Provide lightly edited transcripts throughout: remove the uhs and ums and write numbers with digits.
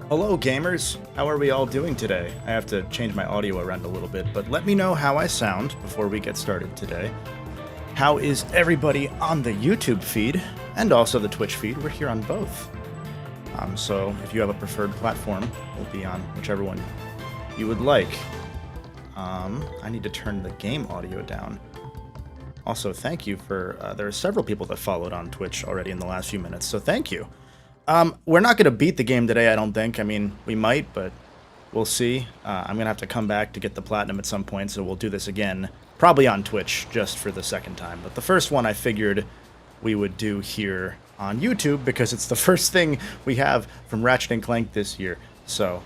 Hello gamers, how are we all doing today? I have to change my audio around a little bit, but let me know how I sound before we get started today. How is everybody on the YouTube feed and also the Twitch feed? We're here on both. So if you have a preferred platform, we'll be on whichever one you would like. I need to turn the game audio down. Also, thank you for, there are several people that followed on Twitch already in the last few minutes, so thank you. We're not going to beat the game today, I don't think. I mean, we might, but we'll see. I'm going to have to come back to get the platinum at some point, so we'll do this again. Probably on Twitch, just for the second time. But the first one I figured we would do here on YouTube, because it's the first thing we have from Ratchet and Clank this year. So,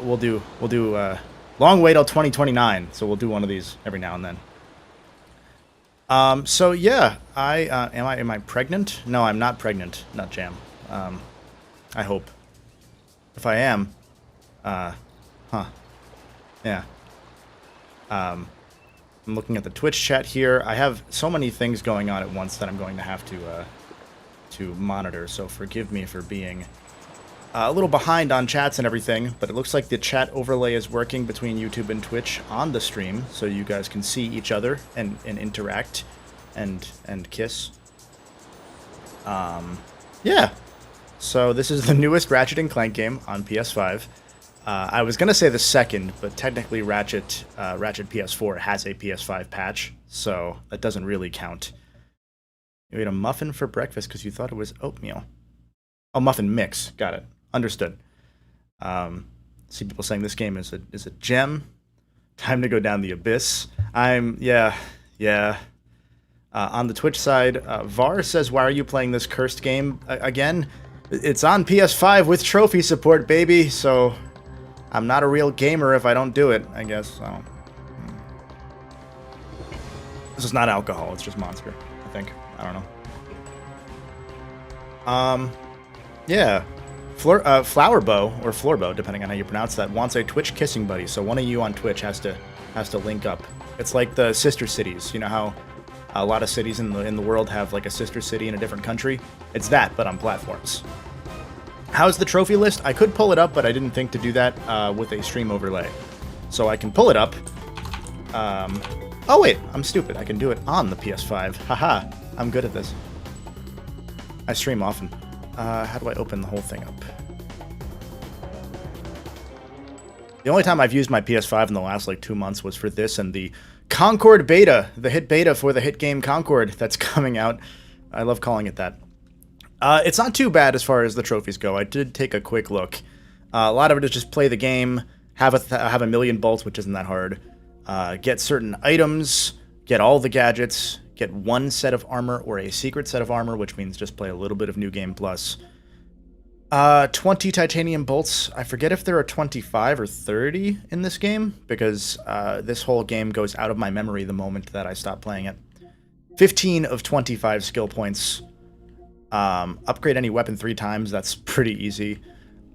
we'll do long wait till 2029, so we'll do one of these every now and then. So yeah, am I pregnant? No, I'm not pregnant, Nut Jam. I hope. If I am, yeah. I'm looking at the Twitch chat here. I have so many things going on at once that I'm going to have to monitor, so forgive me for being a little behind on chats and everything, but it looks like the chat overlay is working between YouTube and Twitch on the stream, so you guys can see each other and interact and kiss. Yeah. So this is the newest Ratchet and Clank game on PS5. I was gonna say the second, but technically Ratchet PS4 has a PS5 patch, so that doesn't really count. You ate a muffin for breakfast because you thought it was oatmeal. Oh, muffin mix. Got it. Understood. See people saying this game is a gem. Time to go down the abyss. Yeah. On the Twitch side, Var says, "Why are you playing this cursed game again?" It's on PS5 with trophy support, baby, so I'm not a real gamer if I don't do it, I guess. So. This is not alcohol, it's just Monster, I think. I don't know. Yeah. Flowerbow, or Floorbow, depending on how you pronounce that, wants a Twitch kissing buddy, so one of you on Twitch has to link up. It's like the sister cities, you know how a lot of cities in the world have like a sister city in a different country? It's that, but on platforms. How's the trophy list? I could pull it up, but I didn't think to do that with a stream overlay. So I can pull it up. Oh wait, I'm stupid. I can do it on the PS5. Haha, I'm good at this. I stream often. How do I open the whole thing up? The only time I've used my PS5 in the last like 2 months was for this and the Concord beta, the hit beta for the hit game Concord that's coming out. I love calling it that. It's not too bad as far as the trophies go. I did take a quick look. A lot of it is just play the game, have a million bolts, which isn't that hard. Get certain items, get all the gadgets, get one set of armor or a secret set of armor, which means just play a little bit of New Game Plus. 20 titanium bolts. I forget if there are 25 or 30 in this game, because this whole game goes out of my memory the moment that I stop playing it. 15 of 25 skill points. Upgrade any weapon 3 times. That's pretty easy.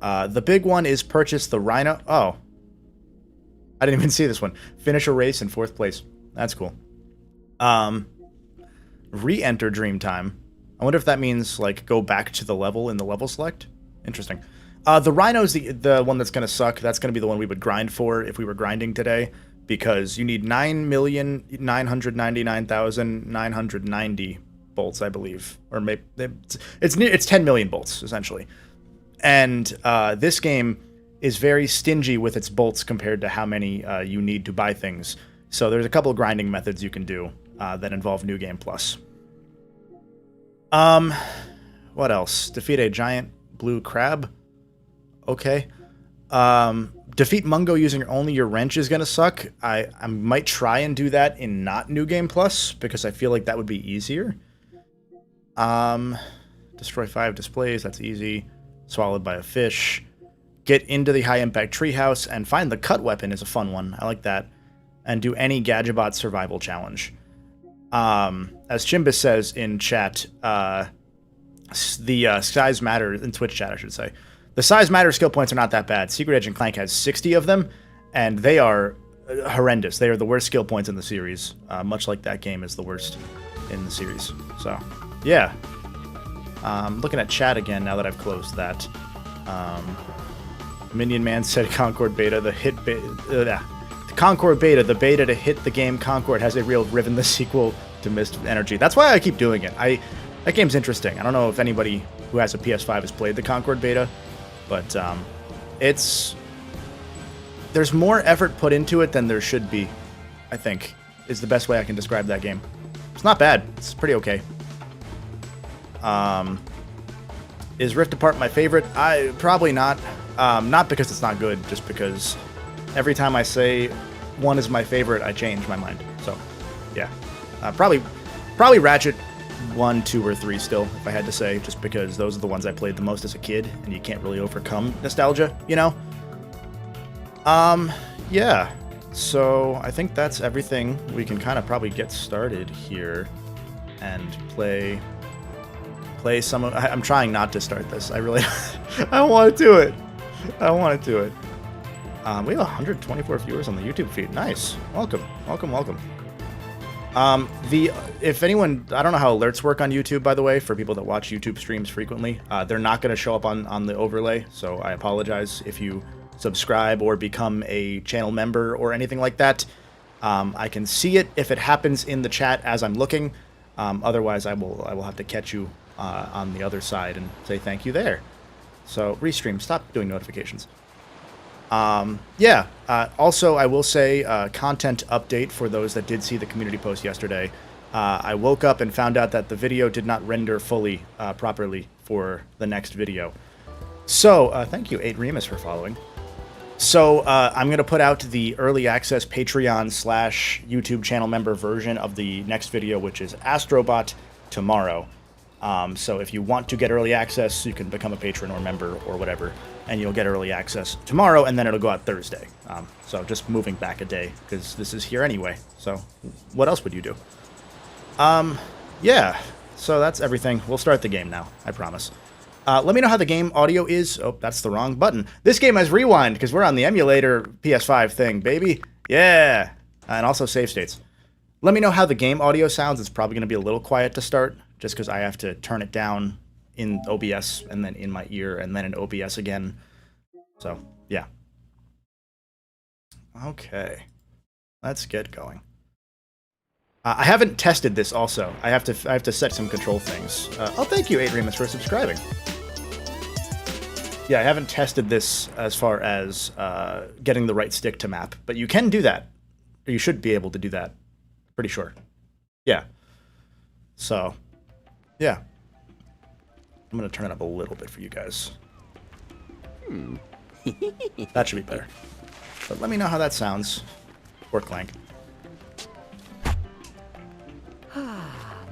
The big one is purchase the Rhino. Oh. I didn't even see this one. Finish a race in 4th place. That's cool. Re-enter Dream Time. I wonder if that means, like, go back to the level in the level select. Interesting. The Rhino's the one that's going to suck. That's going to be the one we would grind for if we were grinding today, because you need 9,999,990 bolts, I believe. Or maybe it's 10 million bolts, essentially. And this game is very stingy with its bolts compared to how many you need to buy things. So there's a couple of grinding methods you can do that involve New Game Plus. What else? Defeat a giant blue crab. Okay. Defeat Mungo using only your wrench is gonna suck. I might try and do that in not New Game Plus, because I feel like that would be easier. Destroy 5 displays, that's easy. Swallowed by a fish. Get into the high impact treehouse and find the cut weapon is a fun one. I like that. And do any Gadgetbot survival challenge. As Chimbus says in chat, the size matter, in Twitch chat I should say, the size matter skill points are not that bad. Secret Agent Clank has 60 of them, and they are horrendous. They are the worst skill points in the series, much like that game is the worst in the series. So, yeah. Looking at chat again now that I've closed that. Minion Man said Concord beta, the Concord beta, the beta to hit the game Concord has a real Riven the sequel to Mist Energy. That's why I keep doing it. That game's interesting. I don't know if anybody who has a PS5 has played the Concord beta, but there's more effort put into it than there should be, I think, is the best way I can describe that game. It's not bad. It's pretty okay. Is Rift Apart my favorite? Probably not. Not because it's not good, just because every time I say one is my favorite, I change my mind. So, yeah. Probably Ratchet 1, 2, or 3 still, if I had to say, just because those are the ones I played the most as a kid, and you can't really overcome nostalgia, you know? Yeah. So, I think that's everything. We can kind of probably get started here and play some of... I'm trying not to start this. I really... I don't want to do it. I don't want to do it. We have 124 viewers on the YouTube feed. Nice. Welcome. Welcome, welcome. If anyone... I don't know how alerts work on YouTube, by the way, for people that watch YouTube streams frequently. They're not going to show up on the overlay, so I apologize if you subscribe or become a channel member or anything like that. I can see it if it happens in the chat as I'm looking. Otherwise, I will have to catch you on the other side and say thank you there. So, Restream, stop doing notifications. Yeah, also I will say content update for those that did see the community post yesterday. I woke up and found out that the video did not render fully properly for the next video. So, thank you, 8 Remus, for following. So, I'm going to put out the early access Patreon / YouTube channel member version of the next video, which is Astrobot, tomorrow. So if you want to get early access, you can become a patron or member or whatever, and you'll get early access tomorrow, and then it'll go out Thursday. So just moving back a day, because this is here anyway. So what else would you do? Yeah, so that's everything. We'll start the game now, I promise. Let me know how the game audio is. Oh, that's the wrong button. This game has rewind, because we're on the emulator PS5 thing, baby. Yeah, and also save states. Let me know how the game audio sounds. It's probably going to be a little quiet to start, just because I have to turn it down in OBS and then in my ear and then in OBS again. So, yeah. Okay. Let's get going. I haven't tested this also. I have to set some control things. Oh, thank you, 8 Remus, for subscribing. Yeah, I haven't tested this as far as getting the right stick to map, but you can do that. Or you should be able to do that. Pretty sure. Yeah. So... yeah. I'm going to turn it up a little bit for you guys. That should be better. But let me know how that sounds. Or Clank.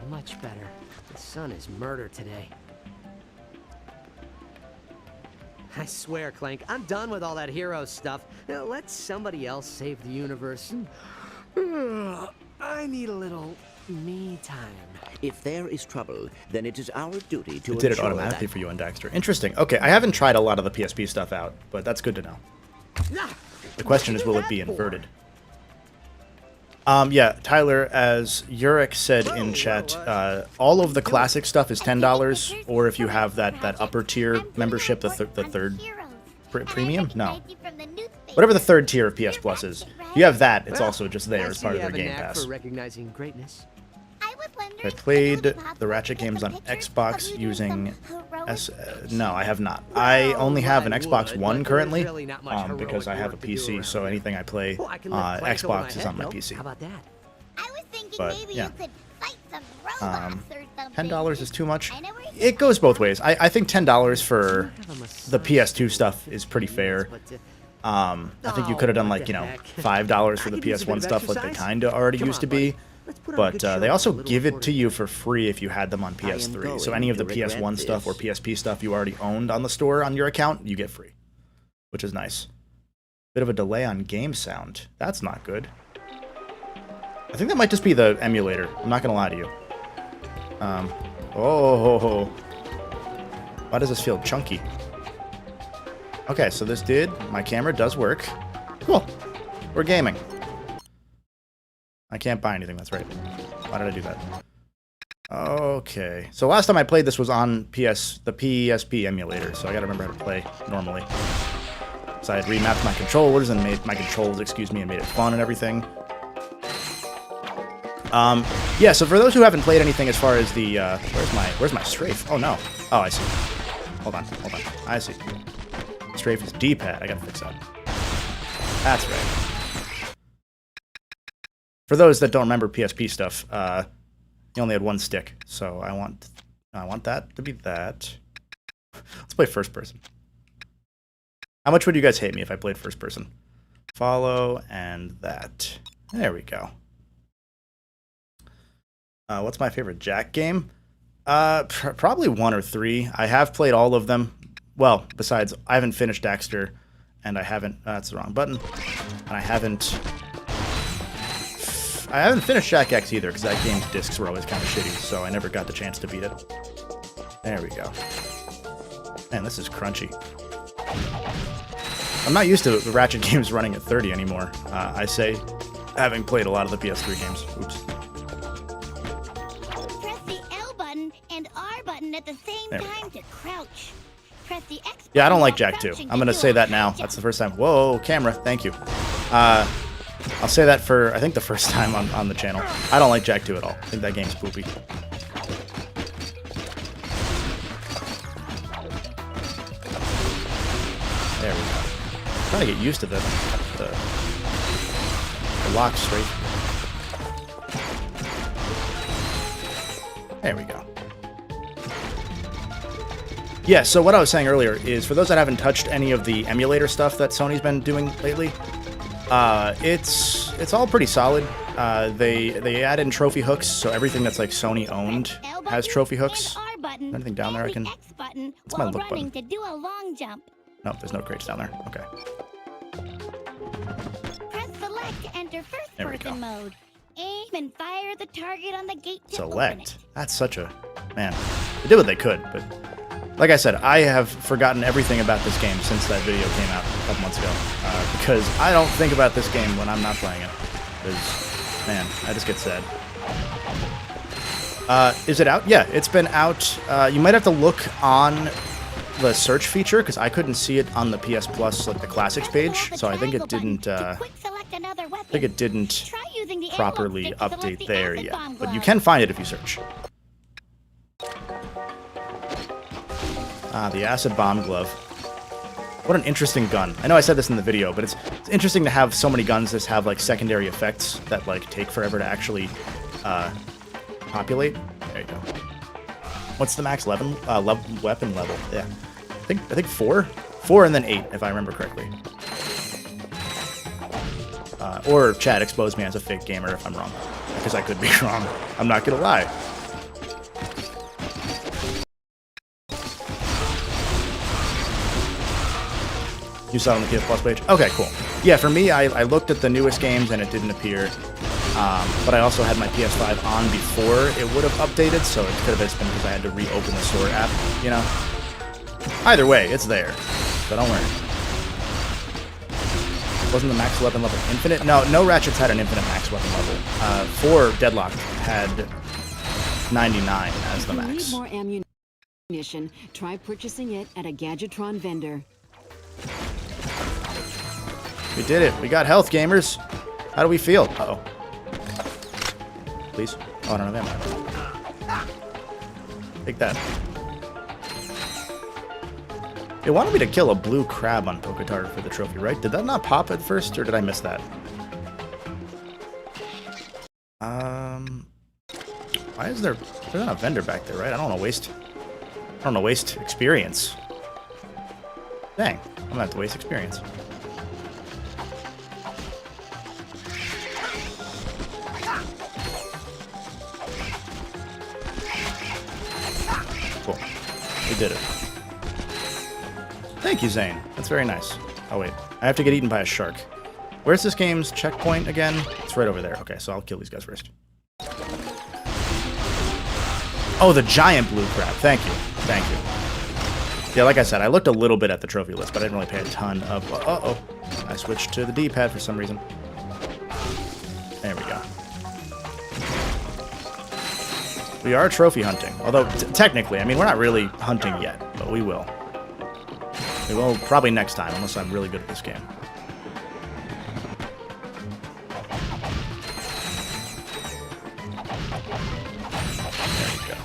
Much better. The sun is murder today. I swear, Clank, I'm done with all that hero stuff. Now, let somebody else save the universe. I need a little... me time. If there is trouble, then it is our duty to It did it automatically for you on Daxter. Interesting. Okay, I haven't tried a lot of the PSP stuff out, but that's good to know. The question is, will it be inverted? Yeah, Tyler, as Yurik said in chat, all of the classic stuff is $10, or if you have that upper tier membership, the third premium? No. Whatever the third tier of PS Plus is. If you have that, it's also just there as part of their Game Pass. I played the Ratchet games on Xbox using... no, I have not. I only have an Xbox One currently, because I have a PC, so anything I play Xbox is on my PC. But, yeah. $10 is too much. It goes both ways. I think $10 for the PS2 stuff is pretty fair. I think you could have done, like, you know, $5 for the PS1 stuff like they kind of already used to be. But they also give it to you for free if you had them on PS3. So any of the PS1 stuff or PSP stuff you already owned on the store on your account, you get free. Which is nice. Bit of a delay on game sound. That's not good. I think that might just be the emulator. I'm not going to lie to you. Oh. Why does this feel chunky? Okay, so this my camera does work. Cool. We're gaming. I can't buy anything, that's right. Why did I do that? Okay. So last time I played this was on the PSP emulator, so I gotta remember how to play normally. So I had remapped my controllers and made my controls, excuse me, and made it fun and everything. Yeah, so for those who haven't played anything as far as the, where's my strafe? Oh, no. Oh, I see. Hold on. I see. Strafe is D-pad. I gotta fix that. That's right. For those that don't remember PSP stuff, you only had one stick, so I want that to be that. Let's play first person. How much would you guys hate me if I played first person? Follow and that. There we go. What's my favorite Jack game? Probably 1 or 3. I have played all of them. Well, besides, I haven't finished Daxter, and I haven't. That's the wrong button. And I haven't finished Jack X either, because that game's discs were always kind of shitty, so I never got the chance to beat it. There we go. Man, this is crunchy. I'm not used to the Ratchet games running at 30 anymore. I say, having played a lot of the PS3 games. Oops. Press the L button and R button at the same time to crouch. Press the X Yeah, I don't like button Jack while 2. I'm crouching going to do say a that now. high That's the jump. first time. Whoa, camera. Thank you. I'll say that for, I think, the first time on the channel. I don't like Jack 2 at all. I think that game's poopy. There we go. I'm trying to get used to the lock straight. There we go. Yeah, so what I was saying earlier is, for those that haven't touched any of the emulator stuff that Sony's been doing lately, it's all pretty solid. They add in trophy hooks, so everything that's like Sony owned L has button trophy hooks. and R button Anything down there I and can... the X button What's my while look running button? to do a long jump. No, there's no crates down there. Okay. Press select to enter first There we go. person mode. Aim and fire the target on the gate to open Select. it. That's such a... Man, they did what they could, but... Like I said, I have forgotten everything about this game since that video came out a couple months ago. Because I don't think about this game when I'm not playing it. Because, man, I just get sad. Is it out? Yeah, it's been out. You might have to look on the search feature, because I couldn't see it on the PS Plus, like the classics page. So I think it didn't... I think it didn't properly update there yet. But you can find it if you search. Ah, the acid bomb glove. What an interesting gun. I know I said this in the video, but it's interesting to have so many guns that have like secondary effects that like take forever to actually populate. There you go. What's the max weapon level? Yeah, I think 4, and then 8 if I remember correctly. Or chat expose me as a fake gamer if I'm wrong, because I could be wrong. I'm not gonna lie. You saw it on the PS Plus page? Okay, cool. Yeah, for me, I looked at the newest games and it didn't appear. But I also had my PS5 on before it would have updated, so it could have just been because I had to reopen the store app, you know? Either way, it's there. So don't worry. Wasn't the max weapon level infinite? No Ratchets had an infinite max weapon level. 4 Deadlocked had 99 as the If you max. need more ammunition, try purchasing it at a Gadgetron vendor. We did it. We got health, gamers. How do we feel? Uh-oh. Please. Oh, I don't have ammo. Take that. It wanted me to kill a blue crab on Poketard for the trophy, right? Did that not pop at first, or did I miss that? Why is there... There's not a vendor back there, right? I don't want to waste experience. Dang. I'm gonna have to waste experience. Cool. We did it. Thank you, Zane. That's very nice. Oh, wait. I have to get eaten by a shark. Where's this game's checkpoint again? It's right over there. Okay, so I'll kill these guys first. Oh, the giant blue crab. Thank you. Thank you. Yeah, like I said, I looked a little bit at the trophy list, but I didn't really pay a ton of... Uh-oh. I switched to the D-pad for some reason. There we go. We are trophy hunting. Although, technically, I mean, we're not really hunting yet, but we will. Well, probably next time, unless I'm really good at this game. There we go.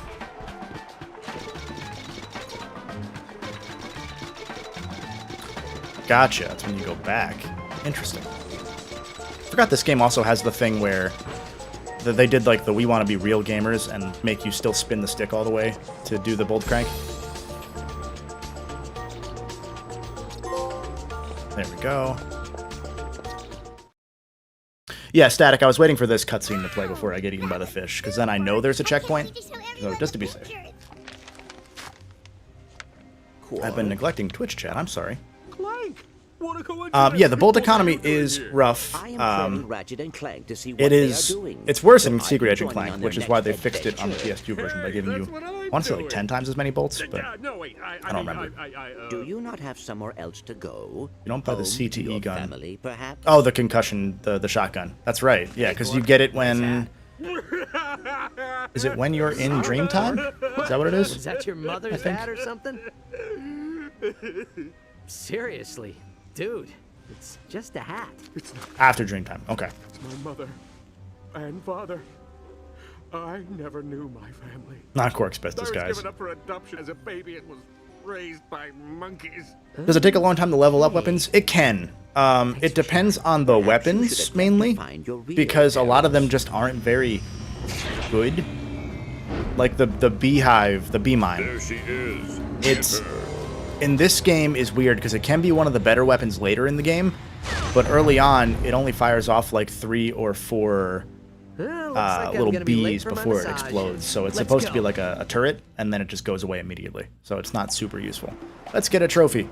Gotcha, that's when you go back. Interesting. Forgot this game also has the thing where they did like the We Want to Be Real gamers and make you still spin the stick all the way to do the bolt crank. There we go. Yeah, Static, I was waiting for this cutscene to play before I get eaten by the fish, because then I know there's a checkpoint, so just to be safe. I've been neglecting Twitch chat, I'm sorry. Clank! Yeah, the bolt economy is rough. I am training Ratchet and Clank to see what It they is. are doing. It's worse in So I Secret am Agent joining Clank, on which their is why they next fixed it on the adventure. PS2 version by giving you, I want to say like 10 times as many bolts, but No, wait, I don't remember. Do you not have somewhere else to go? You don't buy the Home to CTE your gun. Family, perhaps? Oh, the concussion, the shotgun. That's right. Yeah, because you get it when. Is it when you're in Dreamtime? Is that what it Is is? that your mother's hat or something? Seriously, dude, it's just a hat. It's not After Dreamtime. Okay. my mother and father. I never knew my family. Not Quark's I was bestest, guys. given up for adoption as a baby and was raised by monkeys. Does it take a long time to level up weapons? It can. It depends on the weapons, mainly, because a lot of them just aren't very good. Like the beehive, the bee mine. There she is. It's in this game is weird because it can be one of the better weapons later in the game, but early on it only fires off like 3 or 4 Looks like I'm little gonna be late bees for my before it massage. explodes. So it's Let's supposed to be go. like a turret, and then it just goes away immediately. So it's not super useful. Let's get a trophy.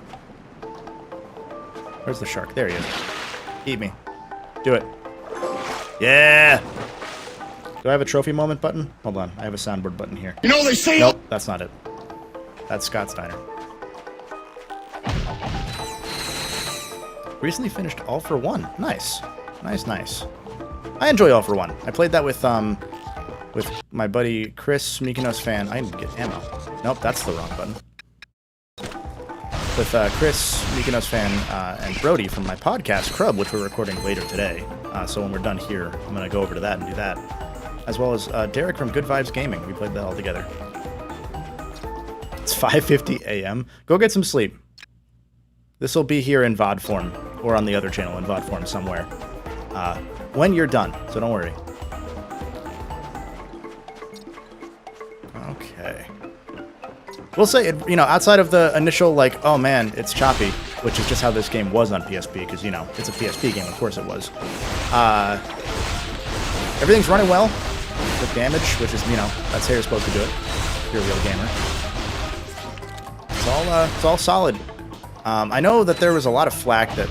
Where's the shark? There he is. Eat me. Do it. Yeah! Do I have a trophy moment button? Hold on. I have a soundboard button here. You know they say. Nope, that's not it. That's Scott Steiner. Recently finished All for One. Nice. Nice, nice. I enjoy All for One. I played that with my buddy Chris, Mykonos fan. I didn't get ammo. Nope, that's the wrong button. With Chris, Mykonos fan, and Brody from my podcast, Crub, which we're recording later today. So when we're done here, I'm going to go over to that and do that. As well as Derek from Good Vibes Gaming. We played that all together. It's 5:50 a.m. Go get some sleep. This will be here in VOD form, or on the other channel in VOD form somewhere. When you're done, so don't worry. Okay. We'll say, you know, outside of the initial, like, oh man, it's choppy, which is just how this game was on PSP, because, you know, it's a PSP game, of course it was. Everything's running well, with damage, which is, you know, that's how you're supposed to do it, if you're a real gamer. It's all solid. I know that there was a lot of flack that,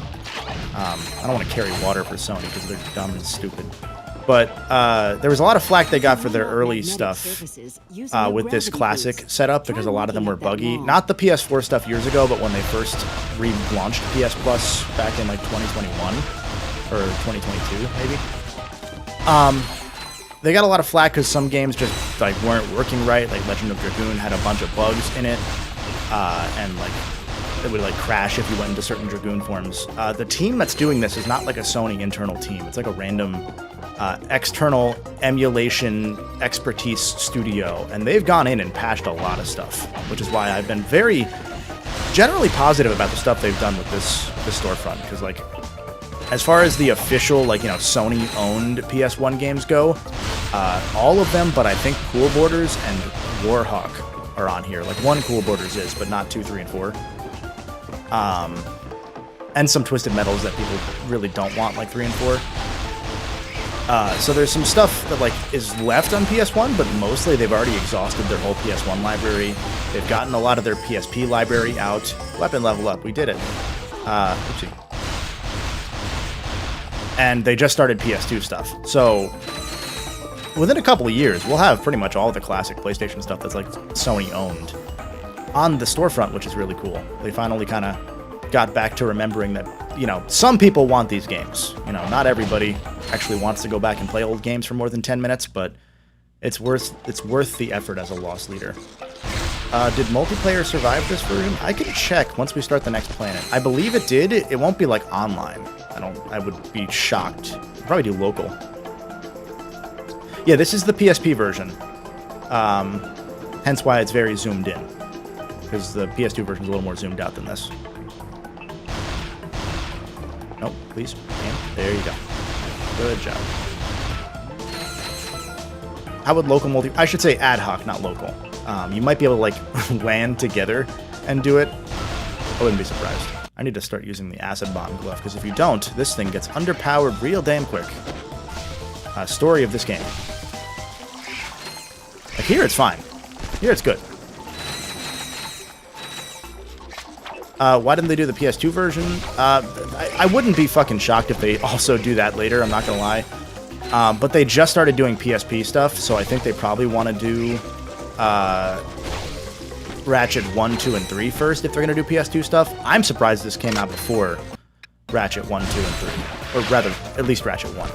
I don't want to carry water for Sony, because they're dumb and stupid. But there was a lot of flack they got for their early stuff with this classic setup because a lot of them were buggy. Not the PS4 stuff years ago, but when they first relaunched PS Plus back in like 2021 or 2022 maybe. They got a lot of flack because some games just like weren't working right. Like Legend of Dragoon had a bunch of bugs in it, and like it would like crash if you went into certain Dragoon forms. The team that's doing this is not like a Sony internal team. It's like a random external emulation expertise studio, and they've gone in and patched a lot of stuff, which is why I've been very generally positive about the stuff they've done with this storefront, because like as far as the official, like, you know, Sony owned PS1 games go, all of them, but I think Cool Borders and Warhawk are on here. Like one Cool Borders is, but not 2, 3, and 4. And some Twisted Metals that people really don't want, like 3 and 4. So there's some stuff that like is left on PS1, but mostly they've already exhausted their whole PS1 library. They've gotten a lot of their PSP library out. Weapon level up, we did it. Oopsie. And they just started PS2 stuff. So within a couple of years, we'll have pretty much all the classic PlayStation stuff that's like Sony owned on the storefront, which is really cool. They finally kind of got back to remembering that, you know, some people want these games. You know, not everybody actually wants to go back and play old games for more than 10 minutes, but it's worth the effort as a loss leader. Did multiplayer survive this version? I can check once we start the next planet. I believe it did. It won't be like online. I would be shocked. I'll probably do local. Yeah, this is the PSP version. Hence why it's very zoomed in. Because the PS2 version is a little more zoomed out than this. Nope, please. Aim. There you go. Good job. How would local I should say ad hoc, not local. You might be able to, like, land together and do it. I wouldn't be surprised. I need to start using the acid bomb glove, because if you don't, this thing gets underpowered real damn quick. Story of this game. Like, here it's fine. Here it's good. Why didn't they do the PS2 version? I wouldn't be fucking shocked if they also do that later, I'm not gonna lie. But they just started doing PSP stuff, so I think they probably want to do Ratchet 1, 2, and 3 first if they're going to do PS2 stuff. I'm surprised this came out before Ratchet 1, 2, and 3. Or rather, at least Ratchet 1.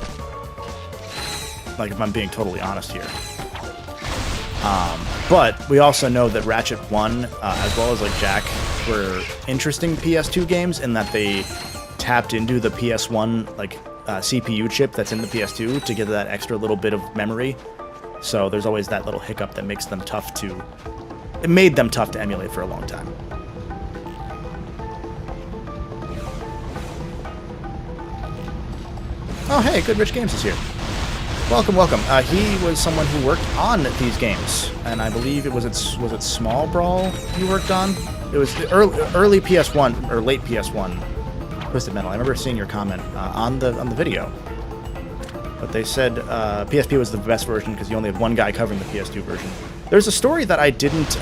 Like, if I'm being totally honest here. But we also know that Ratchet 1, as well as, like, Jack, were interesting PS2 games in that they tapped into the PS1, like, CPU chip that's in the PS2 to get that extra little bit of memory. So there's always that little hiccup that makes them tough to... It made them tough to emulate for a long time. Oh, hey, Good Rich Games is here. Welcome, welcome. He was someone who worked on these games, and I believe it was it Small Brawl you worked on? It was the early PS1 or late PS1 Twisted Metal. I remember seeing your comment on the video. But they said PSP was the best version because you only had one guy covering the PS2 version. There's a story that I didn't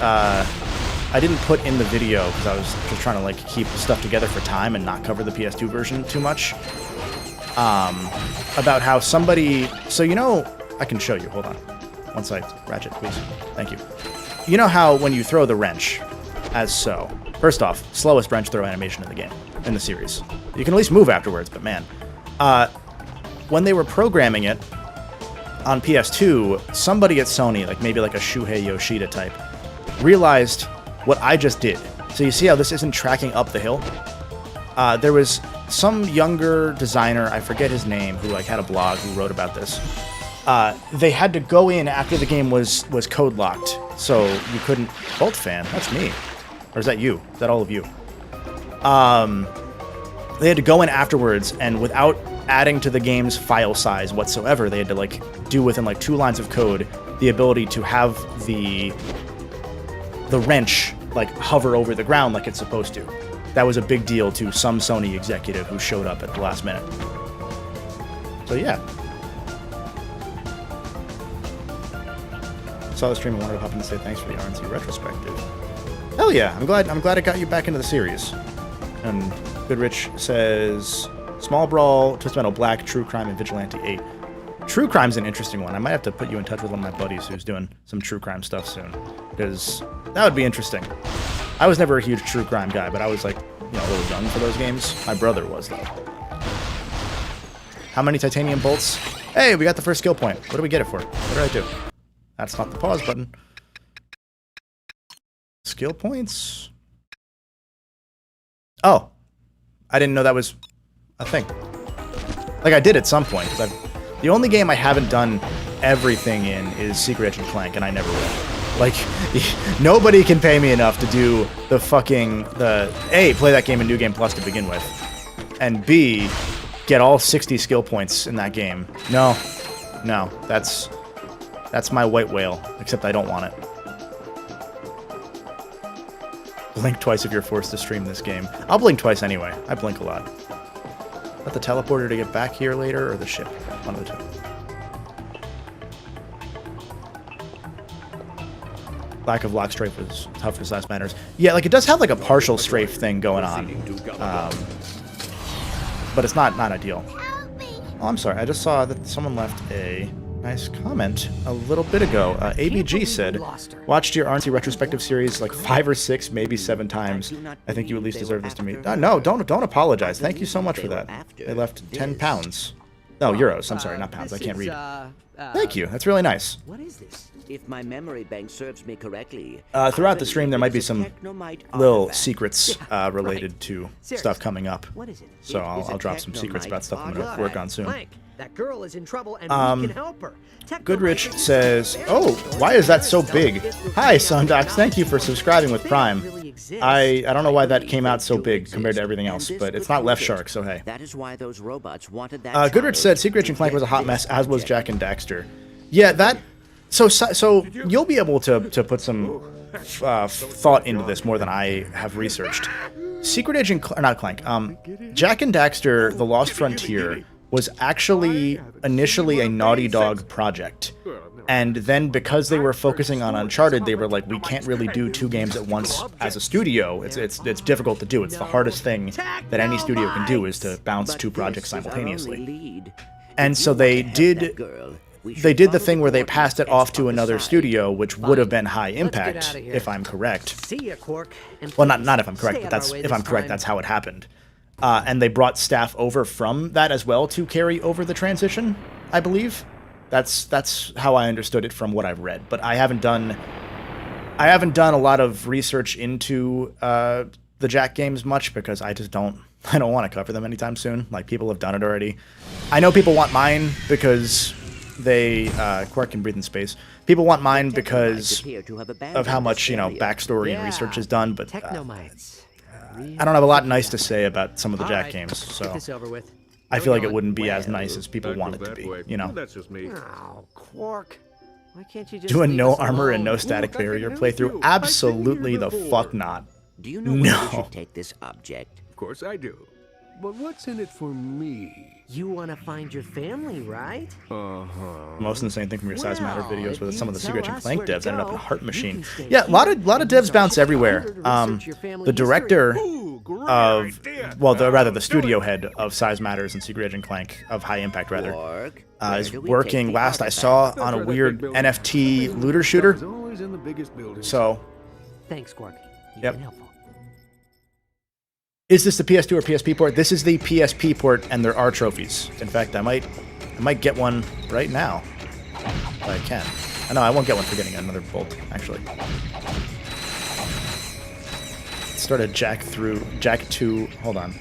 put in the video because I was just trying to like keep stuff together for time and not cover the PS2 version too much. About how somebody... So, you know... I can show you. Hold on. One side. Ratchet, please. Thank you. You know how when you throw the wrench, as so... First off, slowest wrench throw animation in the game, in the series. You can at least move afterwards, but man. When they were programming it on PS2, somebody at Sony, like maybe like a Shuhei Yoshida type, realized what I just did. So you see how this isn't tracking up the hill? There was some younger designer, I forget his name, who like had a blog who wrote about this. They had to go in after the game was code locked, so you couldn't... Bolt fan, that's me. Or is that you? Is that all of you? They had to go in afterwards, and without adding to the game's file size whatsoever, they had to like do within like 2 lines of code the ability to have the wrench like hover over the ground like it's supposed to. That was a big deal to some Sony executive who showed up at the last minute. So yeah. Saw the stream and wanted to hop in and say thanks for the RNC retrospective. Hell yeah, I'm glad it got you back into the series. And Goodrich says Small Brawl, Twisted Metal Black, True Crime, and Vigilante 8. True Crime's an interesting one. I might have to put you in touch with one of my buddies who's doing some true crime stuff soon. Because that would be interesting. I was never a huge true crime guy, but I was like, you know, a little young for those games. My brother was, though. How many titanium bolts? Hey, we got the first skill point. What do we get it for? What did I do? That's not the pause button. Skill points? Oh. I didn't know that was a thing. Like, I did at some point. The only game I haven't done everything in is Secret Agent Clank, and I never will. Like, nobody can pay me enough to do the fucking... A, play that game in New Game Plus to begin with. And B, get all 60 skill points in that game. No. No. That's my white whale. Except I don't want it. Blink twice if you're forced to stream this game. I'll blink twice anyway. I blink a lot. But the teleporter to get back here later, or the ship? One of the two. Lack of lock strafe is tough for size matters. Yeah, like it does have like a partial strafe thing going on. But it's not ideal. Oh, I'm sorry. I just saw that someone left a nice comment a little bit ago. ABG said, watched your RNC retrospective series like 5 or 6, maybe 7 times. I think you at least deserve this to me. No, don't apologize. Thank you so much for that. They left £10. No, euros. I'm sorry, not pounds. I can't read. Thank you. That's really nice. What is this? If my memory bank serves me correctly, Throughout the stream, there might be some little secrets related right. to Seriously, stuff coming up. What is it? So I'll drop some secrets about stuff I'm going to work on soon. Clank, that girl is in trouble and we can help her. Goodrich says, "Oh, why is that so big?" Hi, Sundox. Thank you for subscribing with Prime. I don't know why that came out so big compared to everything else, but it's not Left Shark, so hey. That is why those robots wanted that. Goodrich said Secret Agent Clank was a hot mess, as was Jak and Daxter. Yeah, that. So you'll be able to put some thought into this more than I have researched. Secret Agent, not Clank. Jak and Daxter: The Lost Frontier was actually initially a Naughty Dog project. And then because they were focusing on Uncharted, they were like, we can't really do 2 games at once as a studio. It's difficult to do. It's the hardest thing that any studio can do is to bounce 2 projects simultaneously. And so they did the thing where they passed it off to another studio, which would have been High Impact, if I'm correct. See ya, Quark. Well, not if I'm correct, but if I'm correct, that's how it happened. And they brought staff over from that as well to carry over the transition, I believe. That's how I understood it from what I've read. But I haven't done a lot of research into the Jak games much because I don't want to cover them anytime soon. Like, people have done it already. I know people want mine because they Quark can breathe in space. People want mine because of how much, backstory and research is done, but I don't have a lot nice to say about some of the Jak games, so I feel like it wouldn't be as nice as people want it to be, That's just me. Oh, Quark. Why can't you just Do a leave no us armor and alone? no static barrier playthrough? Absolutely the fuck not. Do you know where you should take this object? Of course I do. But what's in it for me? You want to find your family, right? Most insane thing from your Size Matter Well, videos if with you some of the tell Secret Agent us Clank where to devs ended up in a go, heart you machine. can stay Yeah, a lot here. of devs bounce Start everywhere. research your family The director Ooh, great of, idea. well, rather the studio head of Size Matters and Secret Agent Clank of High Impact rather, Quark, is where do we working. take the Last I artifact? saw That's on a right, that weird big building. NFT looter shooter. It's always in the biggest buildings. So, Thanks, Quark. You've Yep. been helpful. is this the PS2 or PSP port? This is the PSP port, and there are trophies. In fact, I might get one right now. If I can. No, I won't get one for getting another bolt, actually. Started Jak 2, hold on.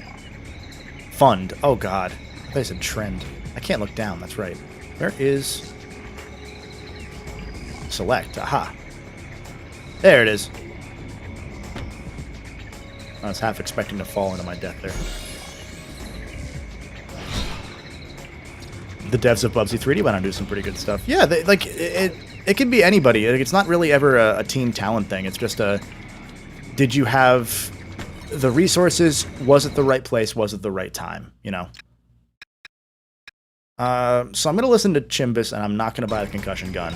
Fund, oh god. There's a trend. I can't look down, that's right. Where is... Select, aha. There it is. I was half expecting to fall into my death there. The devs of Bubsy 3D went on to do some pretty good stuff. Yeah, it can be anybody. It's not really ever a team talent thing. It's just a... Did you have the resources? Was it the right place? Was it the right time? So I'm going to listen to Chimbus, and I'm not going to buy the concussion gun.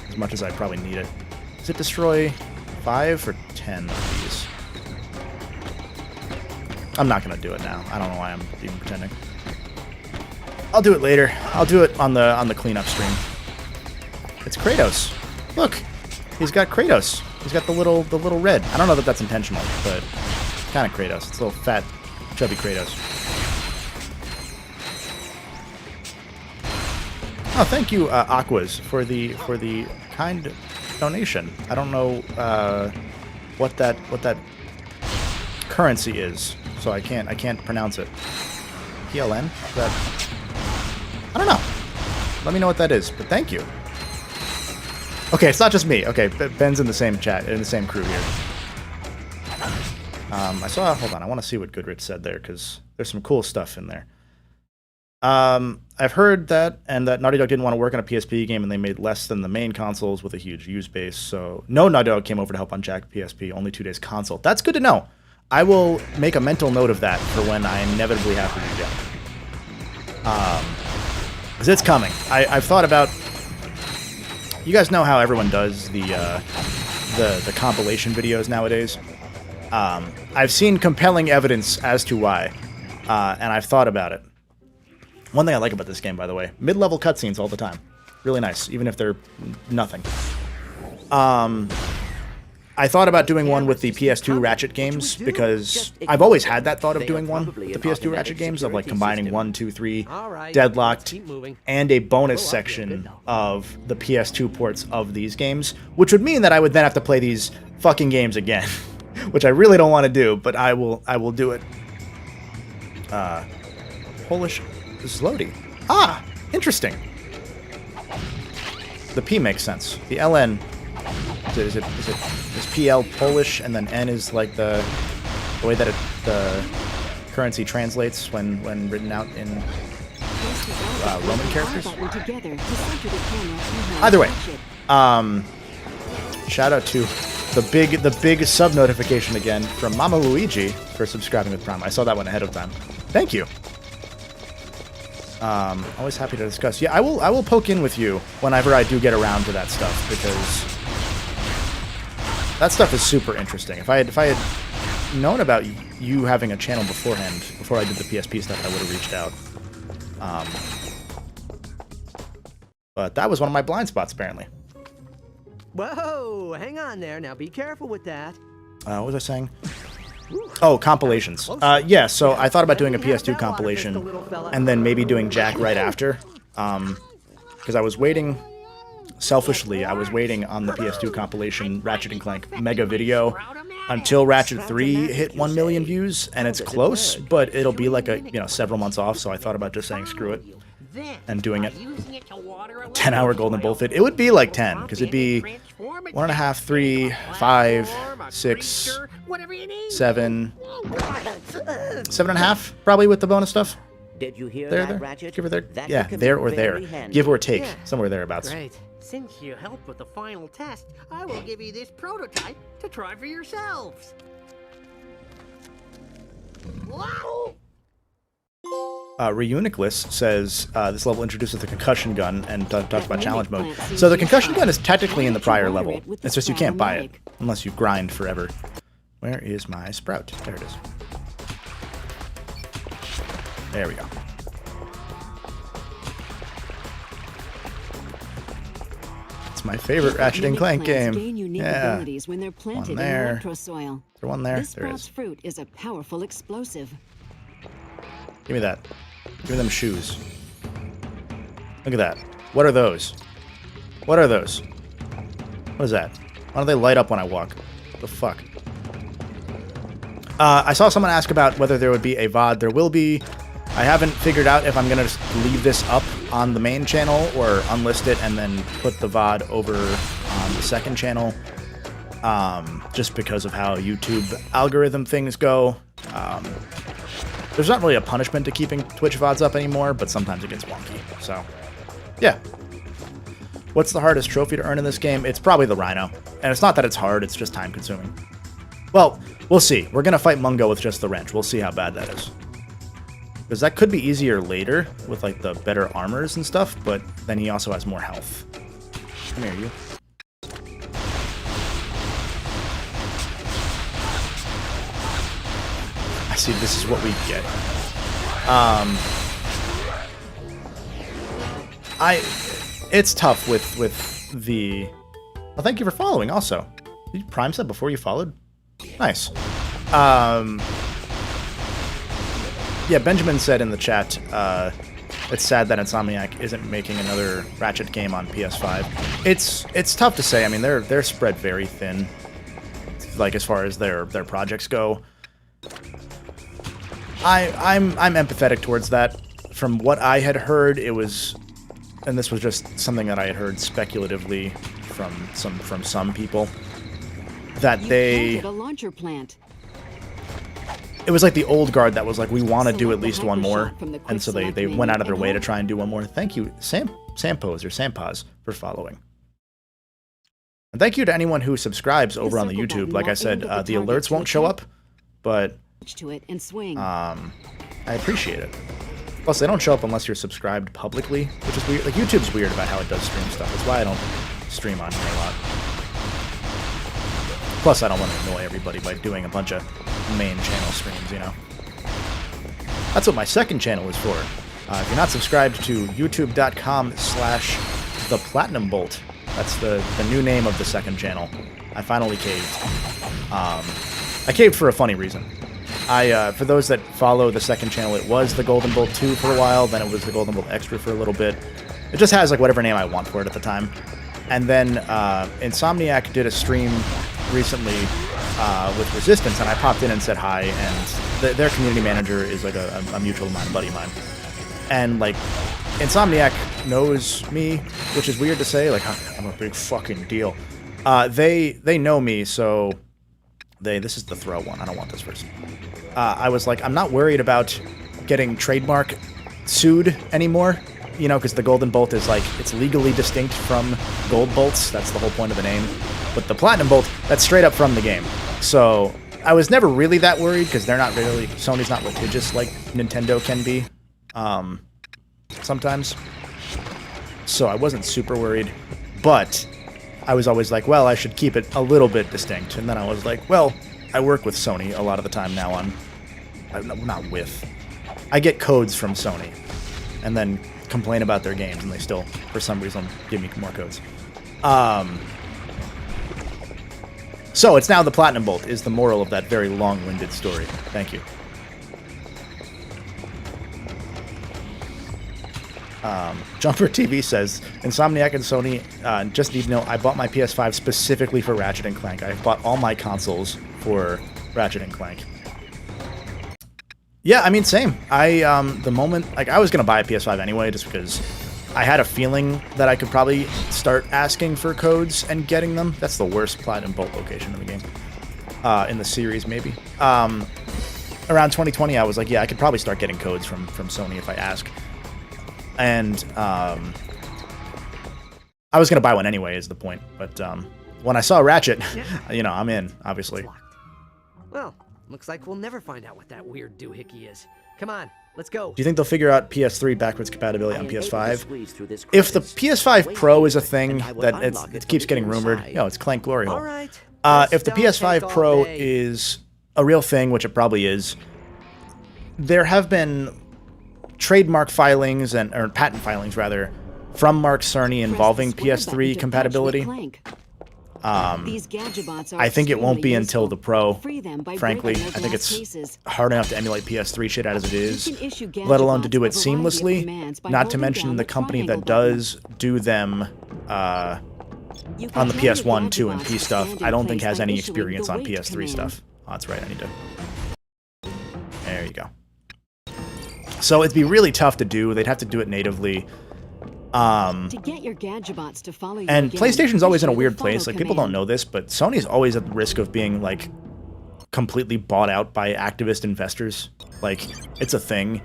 As much as I probably need it. Does it destroy 5 or 10 of these? I'm not going to do it now. I don't know why I'm even pretending. I'll do it later. I'll do it on the cleanup stream. It's Kratos. Look, he's got Kratos. He's got the little red. I don't know that that's intentional, but kind of Kratos. It's a little fat, chubby Kratos. Oh, thank you, Aquas, for the kind donation. I don't know what that currency is, so I can't pronounce it. PLN? Is that? I don't know. Let me know what that is, but thank you. Okay, it's not just me. Okay, Ben's in the same chat, in the same crew here. I saw, hold on, I want to see what Goodrich said there, because there's some cool stuff in there. I've heard that, and that Naughty Dog didn't want to work on a PSP game, and they made less than the main consoles with a huge use base, so no Naughty Dog came over to help on Jak PSP, only 2 days console. That's good to know. I will make a mental note of that for when I inevitably have to do Jak. Because it's coming. I've thought about... You guys know how everyone does the compilation videos nowadays? I've seen compelling evidence as to why, and I've thought about it. One thing I like about this game, by the way, mid-level cutscenes all the time. Really nice, even if they're nothing. I thought about doing one with the PS2 Ratchet games because I've always had that thought of doing one with the PS2 Ratchet games, of like combining 1, 2, 3, Deadlocked, and a bonus section of the PS2 ports of these games, which would mean that I would then have to play these fucking games again, which I really don't want to do, but I will do it. Polish Zloty. Ah, interesting. The P makes sense. The LN, is PL Polish, and then N is like the way that the currency translates when written out in Roman characters. Either way, shout out to the big sub notification again from Mama Luigi for subscribing with Prime. I saw that one ahead of time. Thank you. Always happy to discuss. Yeah, I will poke in with you whenever I do get around to that stuff, because that stuff is super interesting. If I had known about you having a channel beforehand, before I did the PSP stuff, I would have reached out. But that was one of my blind spots, apparently. Whoa, hang on there. Now be careful with that. What was I saying? Oh, compilations. Yeah, so I thought about doing a PS2 compilation and then maybe doing Jack right after. Because I was waiting, selfishly, I was waiting on the PS2 compilation Ratchet and Clank mega video until Ratchet 3 hit 1 million views, and it's close, but it'll be like several months off, so I thought about just saying screw it and doing it. 10-hour golden bullfit. It would be like 10, because it'd be 1.5, 3, 5, 6, 7, 7.5, probably with the bonus stuff. Did you hear there, that, Ratchet? Give or there. That Yeah, there or there. Give or take. Yeah. Somewhere thereabouts. Great. Since you helped with the final test, I will give you this prototype to try for yourselves. Wow! Reuniclus says this level introduces the concussion gun and talks about challenge mode. So the concussion gun is technically in the prior level. It's just you can't buy it unless you grind forever. Where is my sprout? There it is. There we go. It's my favorite Ratchet and Clank game. Yeah. One there. Is there one there? There is. Fruit is a powerful explosive. Give me that. Give me them shoes. Look at that. What are those? What are those? What is that? Why don't they light up when I walk? What the fuck? I saw someone ask about whether there would be a VOD. There will be. I haven't figured out if I'm going to leave this up on the main channel or unlist it and then put the VOD over on the second channel. Just because of how YouTube algorithm things go. There's not really a punishment to keeping Twitch VODs up anymore, but sometimes it gets wonky. So, yeah. What's the hardest trophy to earn in this game? It's probably the Rhino. And it's not that it's hard, it's just time-consuming. Well, we'll see. We're going to fight Mungo with just the wrench. We'll see how bad that is. Because that could be easier later with, like, the better armors and stuff, but then he also has more health. Come here, you. I see, this is what we get. It's tough with the... Well, thank you for following, also. Did you Prime sub before you followed? Nice. Yeah, Benjamin said in the chat, it's sad that Insomniac isn't making another Ratchet game on PS5. It's tough to say. I mean, they're spread very thin, like, as far as their projects go. I'm empathetic towards that. From what I had heard, it was, and this was just something that I had heard speculatively from some people, that they a launcher plant. It was like the old guard that was like, we want to do at least one more, and so they went out of their way to try and do one more. Thank you, Sampos or Sampaz, for following. And thank you to anyone who subscribes over on the YouTube. Like I said, the alerts won't show up, but to it and swing. I appreciate it. Plus, they don't show up unless you're subscribed publicly, which is weird. Like, YouTube's weird about how it does stream stuff. That's why I don't stream on here a lot. Plus, I don't want to annoy everybody by doing a bunch of main channel streams, you know? That's what my second channel is for. If you're not subscribed to youtube.com/theplatinumbolt, that's the new name of the second channel. I finally caved. I caved for a funny reason. For those that follow the second channel, it was the Golden Bolt 2 for a while, then it was the Golden Bolt Extra for a little bit. It just has like whatever name I want for it at the time. And then Insomniac did a stream recently with Resistance, and I popped in and said hi, and their community manager is like a mutual of mine, a buddy of mine. And like, Insomniac knows me, which is weird to say, like, I'm a big fucking deal. They know me, so this is the throw one, I don't want this first. I was like, I'm not worried about getting trademark sued anymore, you know, because the Golden Bolt is like, it's legally distinct from Gold Bolts, that's the whole point of the name. But the Platinum Bolt, that's straight up from the game. So I was never really that worried, because they're not really, Sony's not litigious like Nintendo can be, sometimes. So I wasn't super worried, but I was always like, well, I should keep it a little bit distinct. And then I was like, well, I work with Sony a lot of the time now not with. I get codes from Sony and then complain about their games, and they still, for some reason, give me more codes. So it's now the Platinum Bolt is the moral of that very long-winded story. Thank you. Jumper TV says, Insomniac and Sony just need to know, I bought my PS5 specifically for Ratchet and Clank. I've bought all my consoles for Ratchet and Clank. Yeah, I mean, same. The moment, like, I was going to buy a PS5 anyway, just because I had a feeling that I could probably start asking for codes and getting them. That's the worst Platinum Bolt location in the game. In the series, maybe. Around 2020, I was like, yeah, I could probably start getting codes from Sony if I ask. And I was going to buy one anyway, is the point. But when I saw Ratchet, you know, I'm in, obviously. Well, looks like we'll never find out what that weird doohickey is. Come on, let's go. Do you think they'll figure out PS3 backwards compatibility on PS5? If the PS5 Pro is a thing that it keeps getting rumored, you know, it's Clank Glory Hole. If the PS5 Pro is a real thing, which it probably is, there have been trademark filings or patent filings rather from Mark Cerny involving PS3 compatibility. I think it won't be until the Pro, frankly. I think it's hard enough to emulate PS3 shit as it is, let alone to do it seamlessly, not to mention the company that does do them on the PS1, 2, and P stuff, I don't think has any experience on PS3 stuff. Oh, that's right, I need to... There you go. So it'd be really tough to do. They'd have to do it natively. To get your Gadgebots to follow you and again, PlayStation's always in a weird place. Like, people don't know this, but Sony's always at the risk of being, like, completely bought out by activist investors. Like, it's a thing.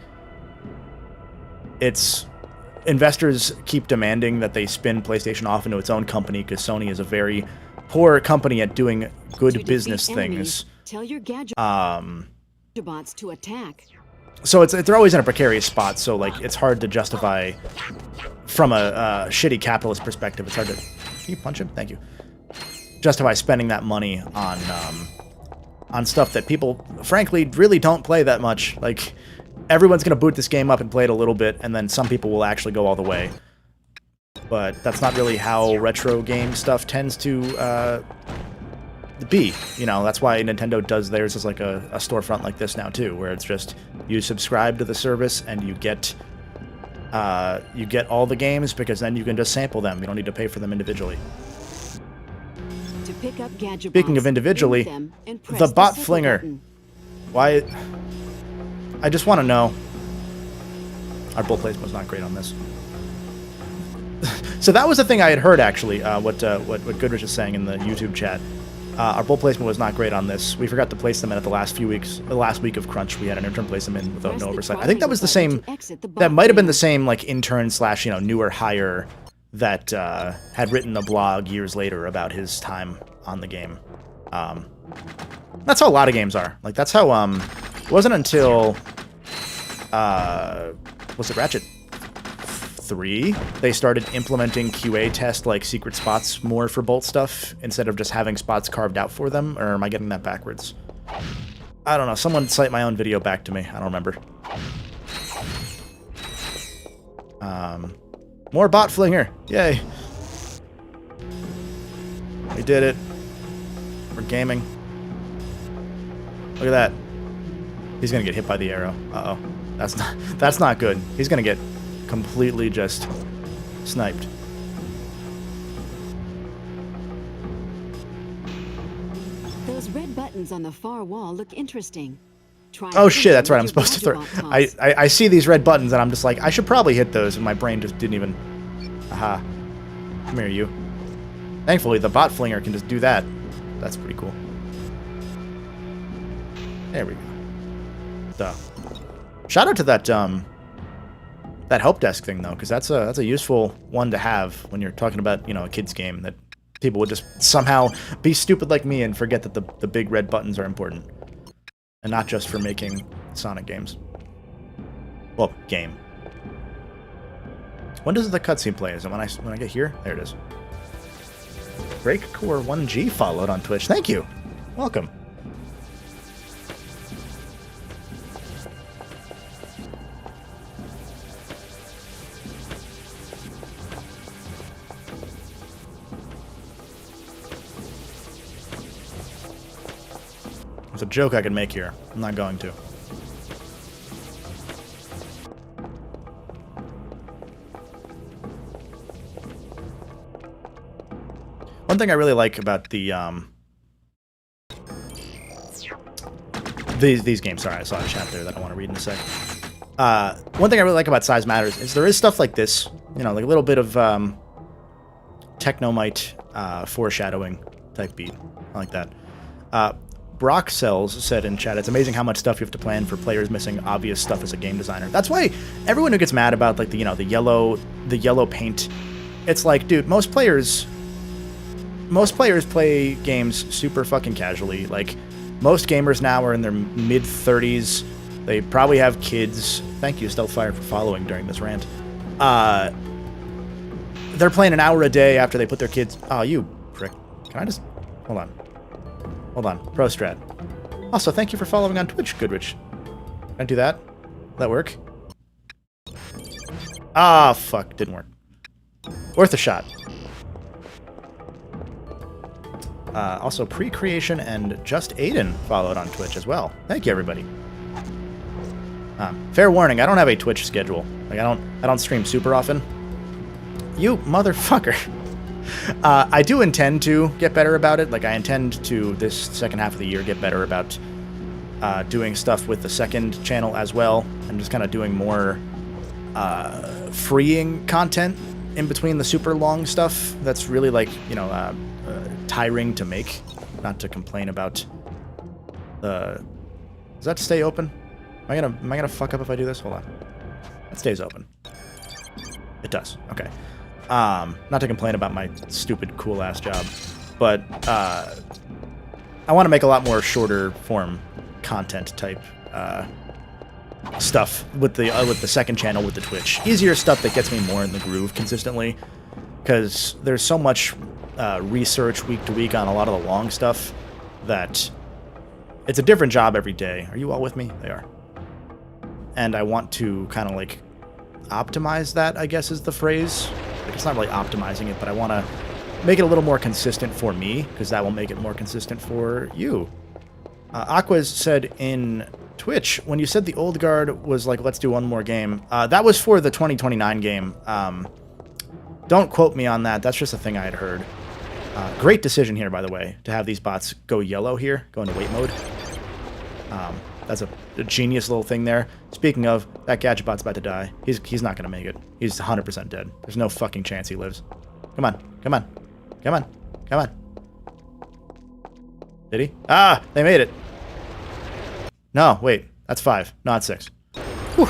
Investors keep demanding that they spin PlayStation off into its own company because Sony is a very poor company at doing good business things. Tell your Gadgebots to attack. So they're always in a precarious spot, so, like, it's hard to justify from a shitty capitalist perspective. It's hard to... Can you punch him? Thank you. Justify spending that money on stuff that people, frankly, really don't play that much. Like, everyone's going to boot this game up and play it a little bit, and then some people will actually go all the way. But that's not really how retro game stuff tends to be. You know, that's why Nintendo does theirs as like a storefront like this now too, where it's just you subscribe to the service and you get all the games, because then you can just sample them. You don't need to pay for them individually. To pick up Speaking of individually, the bot flinger. Button. Why? I just want to know. Our bull placement was not great on this. So that was the thing I had heard, actually, what Goodrich is saying in the YouTube chat. Our bull placement was not great on this. We forgot to place them in at the last week of Crunch. We had an intern place them in without no oversight. I think that was the same, that might have been the same, like, intern / newer hire that had written a blog years later about his time on the game. That's how a lot of games are. Like, that's how, it wasn't until, was it Ratchet 3, they started implementing QA test, like, secret spots more for Bolt stuff, instead of just having spots carved out for them, or am I getting that backwards? I don't know, someone cite my own video back to me, I don't remember. More bot flinger, yay. We did it. We're gaming. Look at that. He's gonna get hit by the arrow. Uh-oh. That's not good. He's gonna get completely just sniped. Those red buttons on the far wall look interesting. Try Oh shit, that's right. I'm with your supposed to throw. gadget toss. I see these red buttons and I'm just like, I should probably hit those, and my brain just didn't even. Aha. Come here, you. Thankfully, the bot flinger can just do that. That's pretty cool. There we go. Duh. Shout out to that that help desk thing though, because that's a useful one to have when you're talking about, you know, a kids game, that people would just somehow be stupid like me and forget that the big red buttons are important, and not just for making Sonic games. Well, game. When does the cutscene play? Is it when I get here? There it is. Breakcore 1G followed on Twitch. Thank you. Welcome. There's a joke I could make here. I'm not going to. One thing I really like about the these games. Sorry, I saw a chat there that I want to read in a sec. One thing I really like about Size Matters is there is stuff like this. You know, like a little bit of Technomite foreshadowing type beat. I like that. Brock Cells said in chat, it's amazing how much stuff you have to plan for players missing obvious stuff as a game designer. That's why everyone who gets mad about like the, you know, the yellow paint, it's like, dude, most players play games super fucking casually. Like, most gamers now are in their mid-30s. They probably have kids. Thank you, Stealthfire, for following during this rant. They're playing an hour a day after they put their kids... Oh, you prick. Can I just... Hold on. Hold on. Pro Strat. Also, thank you for following on Twitch, Goodrich. Can I do that? Will that work? Ah, fuck. Didn't work. Worth a shot. Also, Pre-Creation and Just Aiden followed on Twitch as well. Thank you, everybody. Fair warning, I don't have a Twitch schedule. Like, I don't stream super often. You motherfucker. I do intend to get better about it. Like, I intend to, this second half of the year, get better about doing stuff with the second channel as well, and just kind of doing more freeing content in between the super long stuff that's really, like, you know, tiring to make. Not to complain about the... Does that stay open? Am I gonna fuck up if I do this? Hold on. It stays open. It does. Okay. Not to complain about my stupid cool ass job, but I want to make a lot more shorter form content type stuff with the second channel, with the Twitch. Easier stuff that gets me more in the groove consistently, because there's so much research week to week on a lot of the long stuff that it's a different job every day. Are you all with me? They are. And I want to kind of like optimize that, I guess is the phrase. Like, it's not really optimizing it, but I want to make it a little more consistent for me, because that will make it more consistent for you. Aquaz said in Twitch, when you said the old guard was like, let's do one more game, that was for the 2029 game. Don't quote me on that. That's just a thing I had heard. Great decision here, by the way, to have these bots go yellow here, go into wait mode. That's a genius little thing there. Speaking of, that gadget bot's about to die. He's not gonna make it. He's 100% dead. There's no fucking chance he lives. Come on, come on, come on, come on. Did he? Ah, they made it. No, wait, that's 5, not 6. Whew.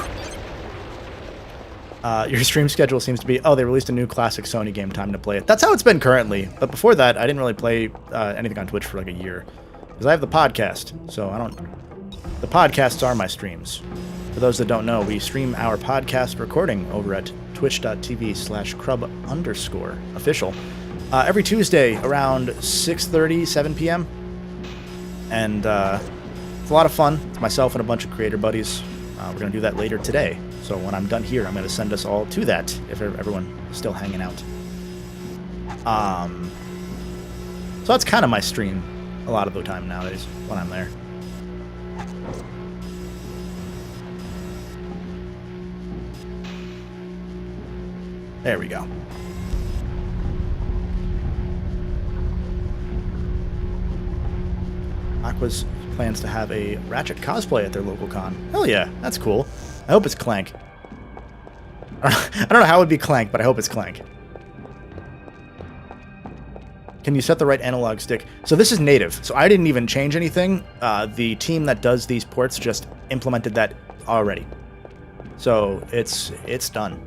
Your stream schedule seems to be, oh, they released a new classic Sony game, time to play it. That's how it's been currently, but before that, I didn't really play anything on Twitch for like a year, because I have the podcast, so I don't... The podcasts are my streams. For those that don't know, we stream our podcast recording over at twitch.tv/crub_official every Tuesday around 6:30, 7 p.m. And it's a lot of fun. It's myself and a bunch of creator buddies. We're going to do that later today. So when I'm done here, I'm going to send us all to that, if everyone is still hanging out. So that's kind of my stream a lot of the time nowadays when I'm there. There we go. Aqua's plans to have a Ratchet cosplay at their local con. Hell yeah, that's cool. I hope it's Clank. I don't know how it would be Clank, but I hope it's Clank. Can you set the right analog stick? So this is native, so I didn't even change anything. The team that does these ports just implemented that already. So it's done.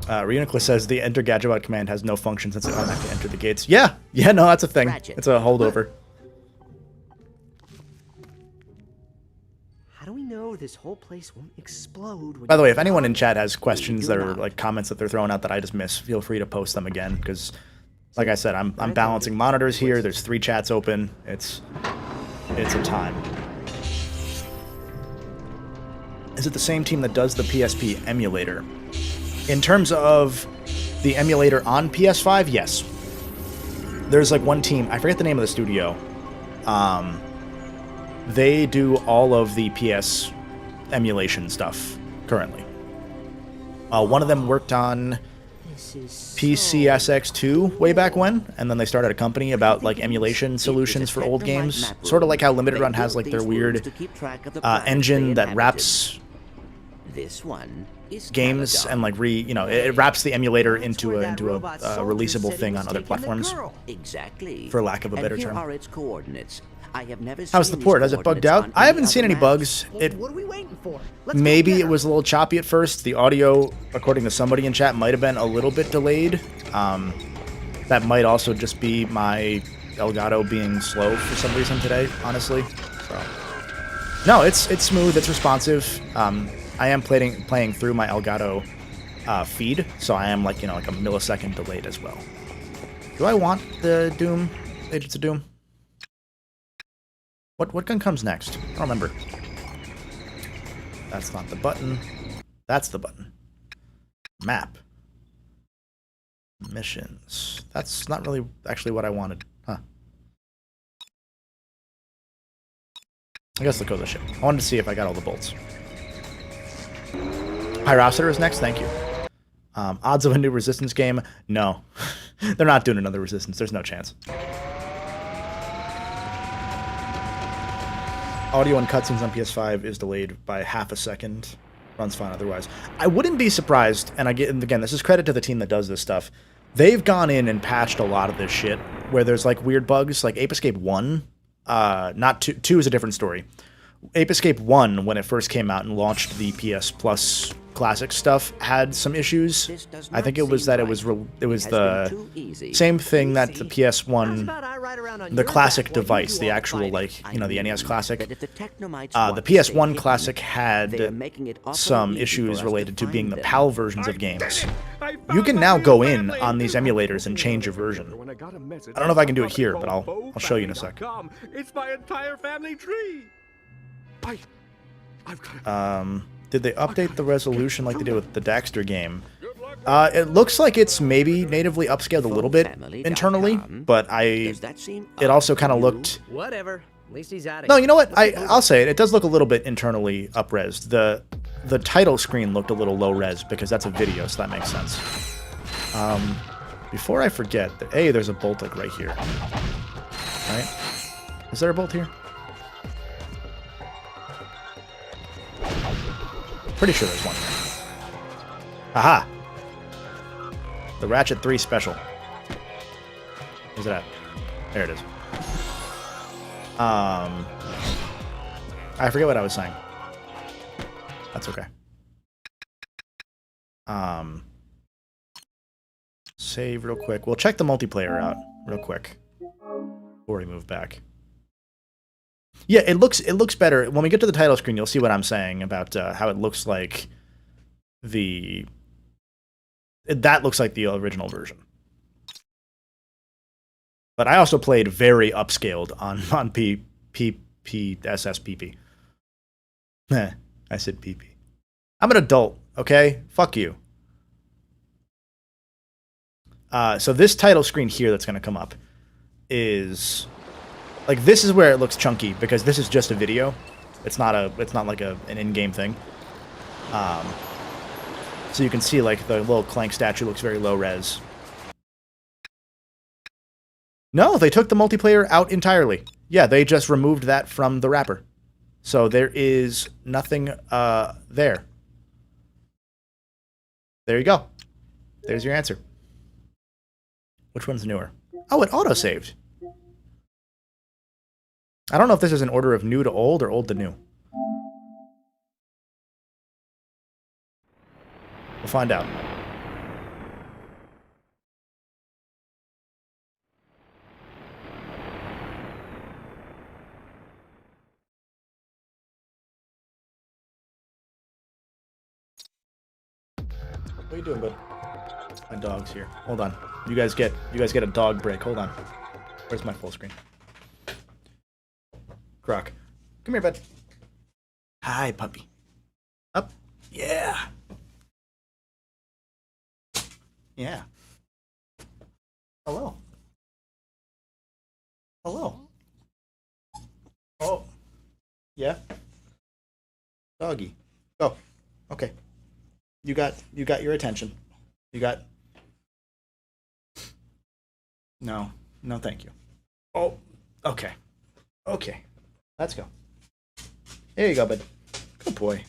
Reuniclus says the enter Gadgetbot command has no function since it automatically entered the gates. Yeah, no, that's a thing. Ratchet. It's a holdover. How do we know this whole place won't explode? When By the way, if anyone in chat has questions that are like comments that they're throwing out that I just miss, feel free to post them again, because like I said, I'm balancing monitors here. There's 3 chats open. It's a time. Is it the same team that does the PSP emulator? In terms of the emulator on PS5, yes. There's like one team, I forget the name of the studio. They do all of the PS emulation stuff currently. One of them worked on PCSX2 way back when, and then they started a company about like emulation solutions for old games. Sort of like how Limited Run has like their weird engine that wraps This one is games and like it wraps the emulator into a releasable thing on other platforms. Exactly. For lack of a better here term. Are its coordinates. I have never How's the seen port? these Has it bugged coordinates out? on I haven't any seen other any map. bugs. It What are we waiting for? Let's go maybe get it her. was a little choppy at first. The audio, according to somebody in chat, might have been a little bit delayed. That might also just be my Elgato being slow for some reason today, honestly. So no, it's smooth. It's responsive. I am playing through my Elgato feed, so I am like a millisecond delayed as well. Do I want the Doom Agents of Doom? What gun comes next? I don't remember. That's not the button. That's the button. Map. Missions. That's not really actually what I wanted. Huh. I guess let's go this ship. I wanted to see if I got all the bolts. Pyrociter is next, thank you. Odds of a new Resistance game? No. They're not doing another Resistance. There's no chance. Audio and cutscenes on PS5 is delayed by half a second. Runs fine otherwise. I wouldn't be surprised, and again, this is credit to the team that does this stuff. They've gone in and patched a lot of this shit where there's like weird bugs, like Ape Escape 1. Not 2. 2 is a different story. Ape Escape 1, when it first came out and launched the PS Plus classic stuff, had some issues. I think it was that it was the same thing that the PS1, the classic device, the actual the NES Classic. The PS1 Classic had some issues related to being the PAL versions of games. You can now go in on these emulators and change your version. I don't know if I can do it here, but I'll show you in a sec. It's my entire family tree. Did they update the resolution like they did with the Daxter game? It looks like it's maybe natively upscaled a little bit internally, but it also kind of looked... Whatever. At least he's at it. No, you know what? I'll say it. It does look a little bit internally up-resed. The title screen looked a little low-res because that's a video, so that makes sense. Before I forget, there's a bolt like right here. Right? Is there a bolt here? Pretty sure there's one here. Aha! The Ratchet 3 special. Where's it at? There it is. I forget what I was saying. That's okay. Save real quick. We'll check the multiplayer out real quick before we move back. Yeah, it looks better. When we get to the title screen, you'll see what I'm saying about how it looks like that looks like the original version. But I also played very upscaled on SSPP. I said PP. I'm an adult, okay? Fuck you. So this title screen here that's going to come up is like, this is where it looks chunky because this is just a video. It's not like an in-game thing. So you can see like the little Clank statue looks very low res. No, they took the multiplayer out entirely. Yeah, they just removed that from the wrapper. So there is nothing there. There you go. There's your answer. Which one's newer? Oh, it auto-saved. I don't know if this is an order of new to old or old to new. We'll find out. What are you doing, bud? My dog's here. Hold on. You guys get a dog break. Hold on. Where's my full screen? Croc. Come here, bud. Hi, puppy. Up. Yeah. Yeah. Hello. Hello. Oh. Yeah. Doggy. Go. Okay. You got your attention. You got... No. No, thank you. Oh. Okay. Okay. Let's go. There you go, bud. Good boy.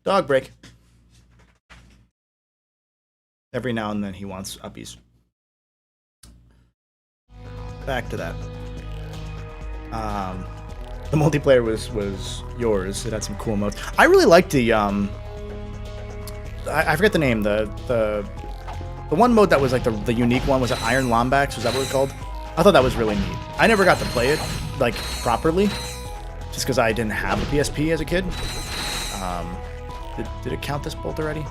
Dog break. Every now and then he wants uppies. Back to that. The multiplayer was yours. It had some cool modes. I really liked the I forget the name. The one mode that was like the unique one, was it Iron Lombax? Was that what it was called? I thought that was really neat. I never got to play it like properly, just because I didn't have a PSP as a kid. Did it count this bolt already?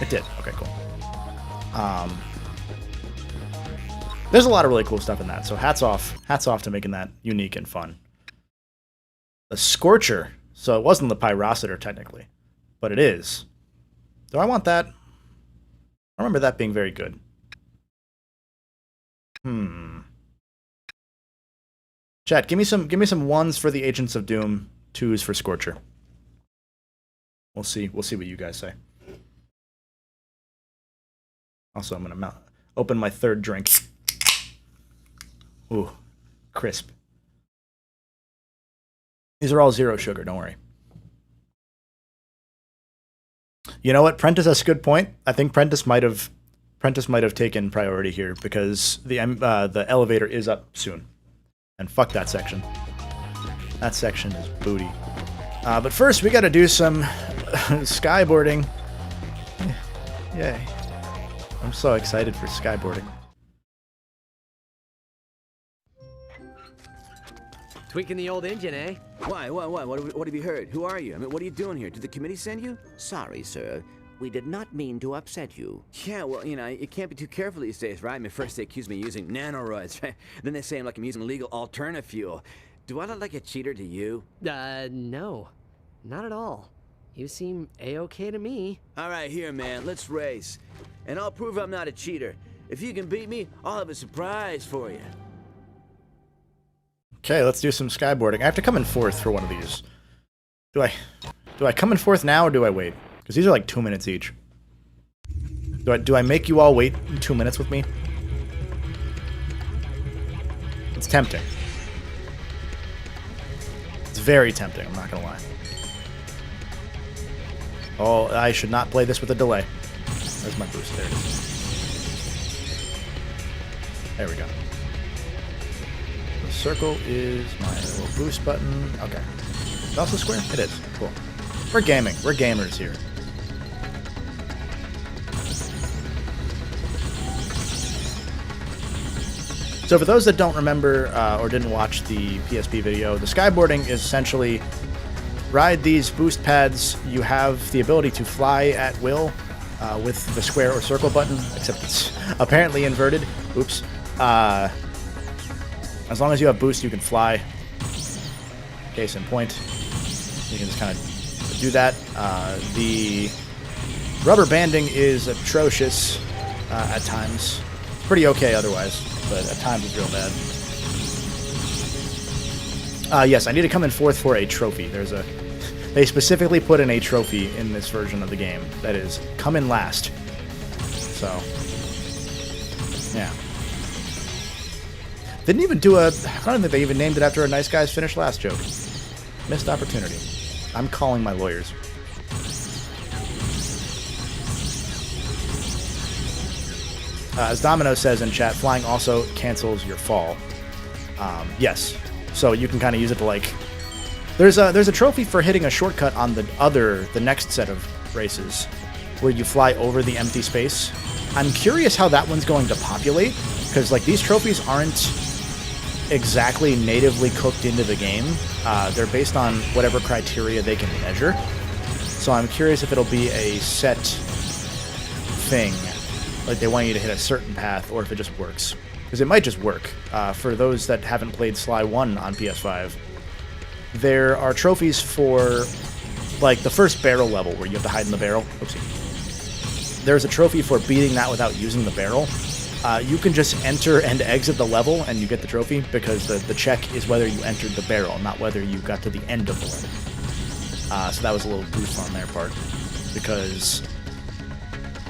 It did. Okay, cool. There's a lot of really cool stuff in that, so hats off to making that unique and fun. The Scorcher. So it wasn't the Pyrocitor technically, but it is. Do I want that? I remember that being very good. Chat, give me some ones for the Agents of Doom, 2s for Scorcher. We'll see what you guys say. Also, I'm gonna open my third drink. Ooh, crisp. These are all zero sugar, don't worry. You know what? Prentice has a good point. I think Prentice might have taken priority here because the elevator is up soon. And fuck that section. That section is booty. But first, we gotta do some skyboarding. Yay. I'm so excited for skyboarding. Tweaking the old engine, eh? Why? What have you heard? Who are you? I mean, what are you doing here? Did the committee send you? Sorry, sir. We did not mean to upset you. Yeah, well, you know, you can't be too careful these days, right? I mean, first they accuse me of using nanoroids, right? Then they say I'm like I'm using illegal alternative fuel. Do I look like a cheater to you? No. Not at all. You seem A-okay to me. All right, here, man. Let's race. And I'll prove I'm not a cheater. If you can beat me, I'll have a surprise for you. Okay, let's do some skyboarding. I have to come in fourth for one of these. Do I come in fourth now or do I wait? Because these are like 2 minutes each. Do I make you all wait 2 minutes with me? It's tempting. It's very tempting, I'm not gonna lie. Oh, I should not play this with a delay. Where's my boost? There it is. There we go. The circle is my little boost button. Okay. Is it also square? It is. Cool. We're gaming. We're gamers here. So for those that don't remember or didn't watch the PSP video, the skyboarding is essentially ride these boost pads. You have the ability to fly at will with the square or circle button, except it's apparently inverted. Oops. As long as you have boost, you can fly. Case in point. You can just kind of do that. The rubber banding is atrocious. at times. It's pretty okay otherwise, but at times it's real bad. Yes, I need to come in fourth for a trophy. They specifically put in a trophy in this version of the game that is come in last. So, yeah. Didn't even do I don't think they even named it after a nice guys finish last joke. Missed opportunity. I'm calling my lawyers. As Domino says in chat, flying also cancels your fall. Yes. So you can kind of use it to like... There's a trophy for hitting a shortcut on the next set of races where you fly over the empty space. I'm curious how that one's going to populate, because like these trophies aren't exactly natively cooked into the game. They're based on whatever criteria they can measure. So I'm curious if it'll be a set thing, like they want you to hit a certain path, or if it just works. Because it might just work. For those that haven't played Sly 1 on PS5, there are trophies for like the first barrel level where you have to hide in the barrel. Oopsie. There's a trophy for beating that without using the barrel. You can just enter and exit the level and you get the trophy, because the check is whether you entered the barrel, not whether you got to the end of the level. So that was a little goof on their part, because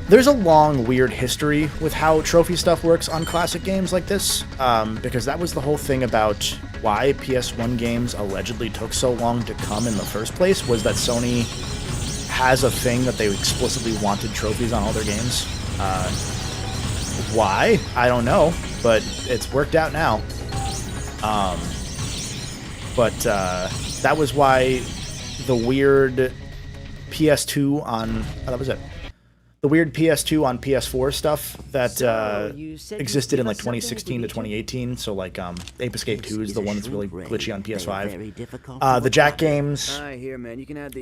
there's a long, weird history with how trophy stuff works on classic games like this, because that was the whole thing about why PS1 games allegedly took so long to come in the first place, was that Sony has a thing that they explicitly wanted trophies on all their games. Why? I don't know, but it's worked out now. That was why the weird PS2 on... Oh, that was it. The weird PS2 on PS4 stuff that existed in like 2016 to 2018. So like Ape Escape 2 is the one that's really glitchy on PS5. The Jack games,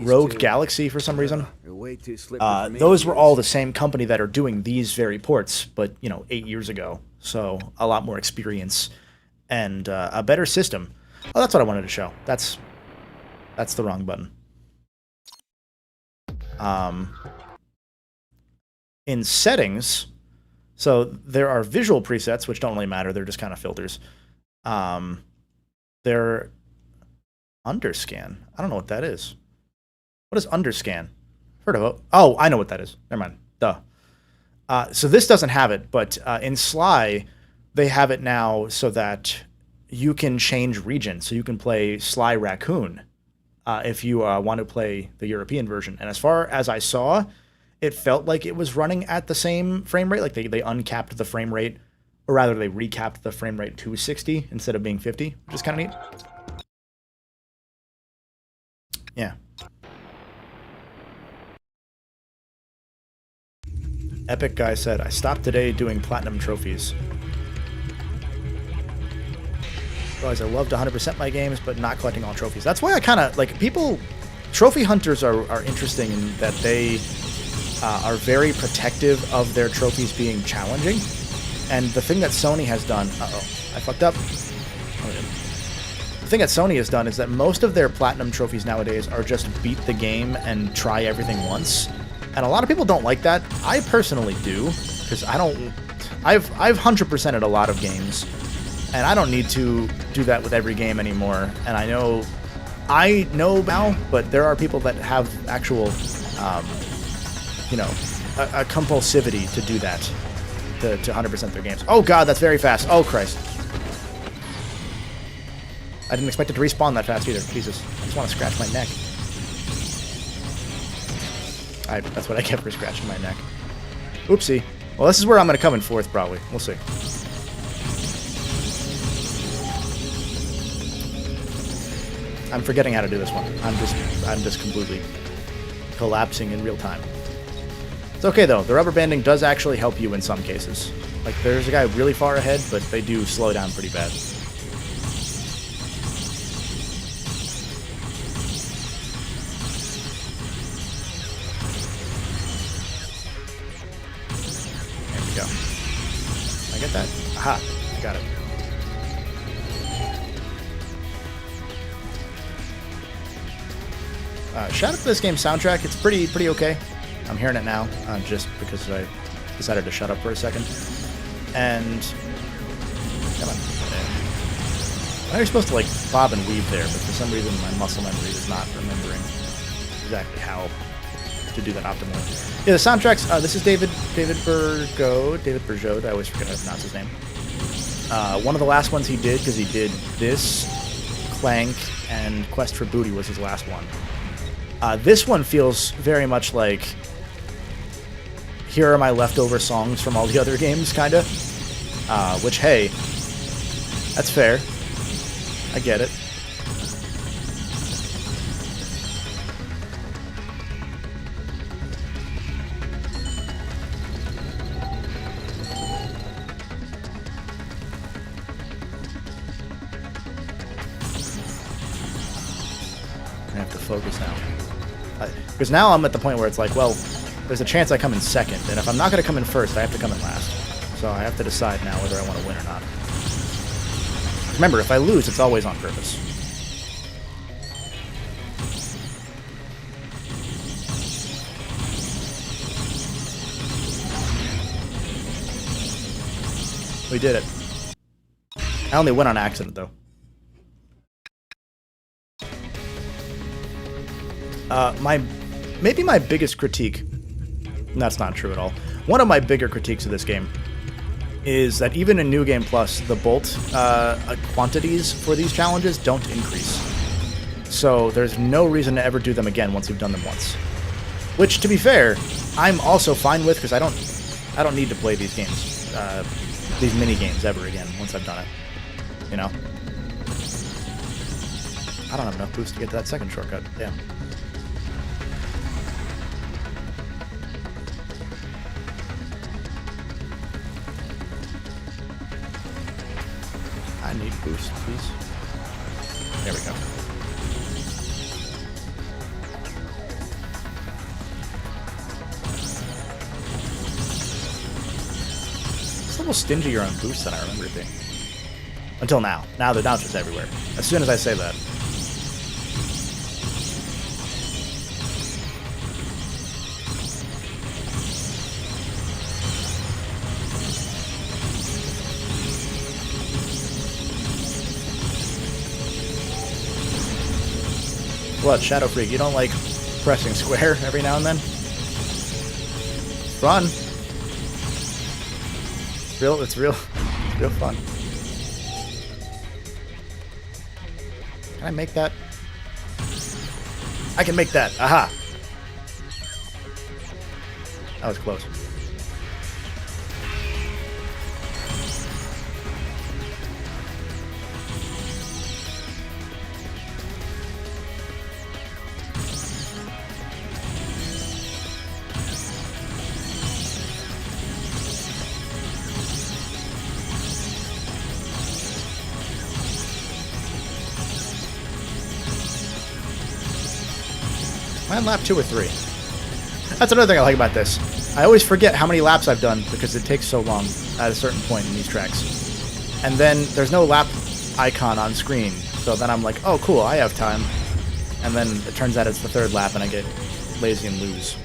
Rogue Galaxy for some reason. Those were all the same company that are doing these very ports, but 8 years ago. So a lot more experience and a better system. Oh, that's what I wanted to show. That's the wrong button. In settings, so there are visual presets, which don't really matter. They're just kind of filters. They're underscan. I don't know what that is. What is underscan? Heard of it. Oh, I know what that is. Never mind. Duh. So this doesn't have it, but in Sly, they have it now so that you can change region. So you can play Sly Raccoon if you want to play the European version. And as far as I saw, it felt like it was running at the same frame rate. Like they uncapped the frame rate, or rather they recapped the frame rate to 60 instead of being 50, which is kind of neat. Yeah. Epic Guy said, I stopped today doing platinum trophies. Realize I love to 100% my games, but not collecting all trophies. That's why I kind of, like, people... Trophy hunters are interesting in that they... are very protective of their trophies being challenging. And the thing that Sony has done... I fucked up. The thing that Sony has done is that most of their platinum trophies nowadays are just beat the game and try everything once. And a lot of people don't like that. I personally do, because I don't... I've 100%ed a lot of games, and I don't need to do that with every game anymore. And I know now, but there are people that have actual... a compulsivity to do that, to 100% their games. Oh god, that's very fast. Oh Christ. I didn't expect it to respawn that fast either. Jesus. I just want to scratch my neck. That's what I get for scratching my neck. Oopsie. Well, this is where I'm going to come in fourth, probably. We'll see. I'm forgetting how to do this one. I'm just completely collapsing in real time. It's okay, though. The rubber banding does actually help you in some cases. Like, there's a guy really far ahead, but they do slow down pretty bad. There we go. Can I get that? Aha! I got it. Shout out to this game's soundtrack. It's pretty okay. I'm hearing it now, just because I decided to shut up for a second. And come on. I was supposed to like bob and weave there, but for some reason my muscle memory is not remembering exactly how to do that optimally. Yeah, the soundtracks. This is David Bergeaud. I always forget how to pronounce his name. One of the last ones he did, because he did this, Clank, and Quest for Booty was his last one. This one feels very much like, here are my leftover songs from all the other games, kind of. Which, hey, that's fair. I get it. I have to focus now. Because now I'm at the point where it's like, well, there's a chance I come in second, and if I'm not going to come in first, I have to come in last. So I have to decide now whether I want to win or not. Remember, if I lose, it's always on purpose. We did it. I only went on accident, though. Maybe my biggest critique, that's not true at all. One of my bigger critiques of this game is that even in New Game Plus, the bolt quantities for these challenges don't increase. So there's no reason to ever do them again once you've done them once. Which, to be fair, I'm also fine with, because I don't need to play these games, these mini games ever again once I've done it. You know? I don't have enough boost to get to that second shortcut. Damn. I need boost, please. There we go. It's a little stingier on boost than I remember it being. Until now. Now they're just everywhere. As soon as I say that. What, Shadow Freak, you don't like pressing square every now and then? Fun. It's real fun. Can I make that? I can make that. Aha! That was close. Am I on lap 2 or 3? That's another thing I like about this. I always forget how many laps I've done because it takes so long at a certain point in these tracks. And then there's no lap icon on screen, so then I'm like, oh cool, I have time. And then it turns out it's the third lap and I get lazy and lose.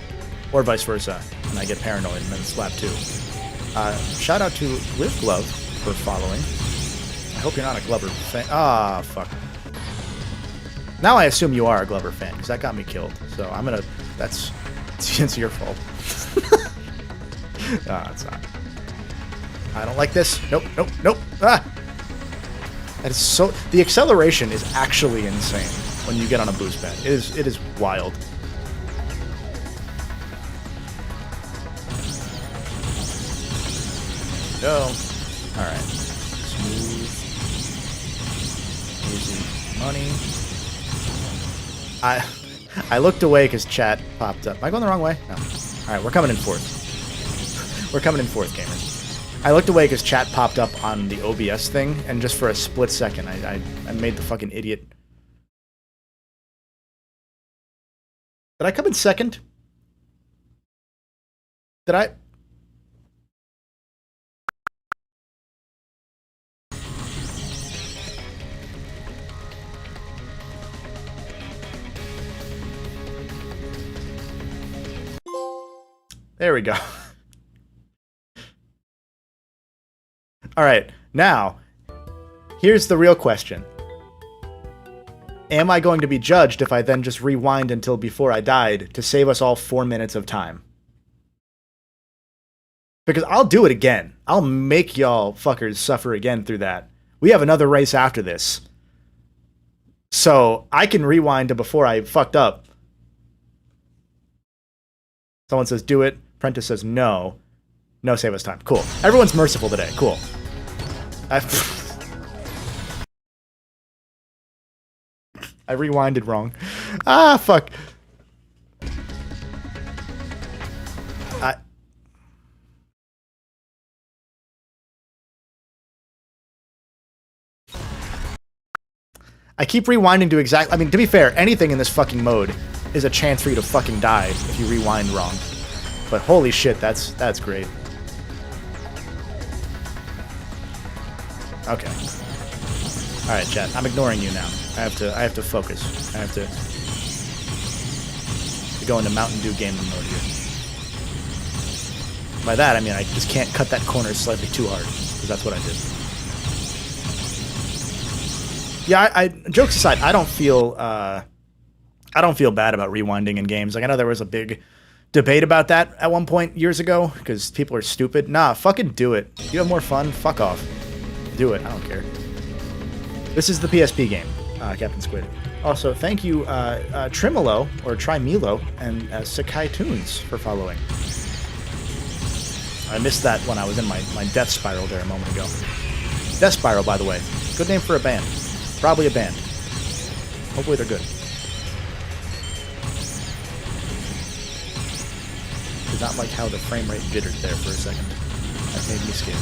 Or vice versa, and I get paranoid and then it's lap 2. Shout out to Live Glove for following. I hope you're not a Glover fan. Ah, fuck. Now I assume you are a Glover fan, because that got me killed. So I'm gonna... It's your fault. Ah, it's not. I don't like this. Nope, nope, nope. Ah! That is so... The acceleration is actually insane when you get on a boost pad. It is wild. Go. Alright. Smooth. Easy money. I looked away because chat popped up. Am I going the wrong way? No. Alright, we're coming in fourth. We're coming in fourth, gamers. I looked away because chat popped up on the OBS thing, and just for a split second, I made the fucking idiot. Did I come in second? Did I? There we go. All right, now, here's the real question. Am I going to be judged if I then just rewind until before I died to save us all 4 minutes of time? Because I'll do it again. I'll make y'all fuckers suffer again through that. We have another race after this. So I can rewind to before I fucked up. Someone says, do it. Prentice says, no. No, save us time. Cool. Everyone's merciful today. Cool. I rewinded wrong. Ah, fuck. I keep rewinding to exact... I mean, to be fair, anything in this fucking mode is a chance for you to fucking die if you rewind wrong. But holy shit, that's great. Okay. All right, chat. I'm ignoring you now. I have to focus. I have to go into Mountain Dew gaming mode here. By that, I mean I just can't cut that corner slightly too hard, because that's what I did. Yeah, jokes aside, I don't feel bad about rewinding in games. Like, I know there was a big debate about that at one point years ago, because people are stupid. Nah, fucking do it. You have more fun? Fuck off. Do it. I don't care. This is the PSP game, Captain Squid. Also, thank you, Trimelo, or Trimelo, and Sakai Tunes for following. I missed that when I was in my death spiral there a moment ago. Death Spiral, by the way. Good name for a band. Probably a band. Hopefully they're good. Did not like how the frame rate jittered there for a second. That made me scared.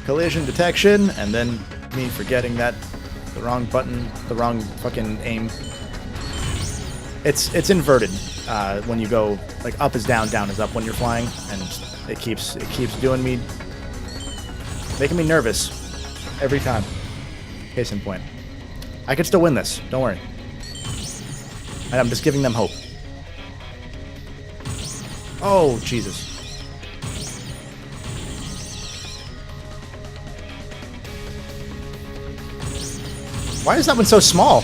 Collision detection, and then me forgetting that the wrong button, the wrong fucking aim. It's inverted when you go, like, up is down, down is up when you're flying, and it keeps doing me, making me nervous every time. Case in point. I could still win this, don't worry. And I'm just giving them hope. Oh, Jesus. Why is that one so small?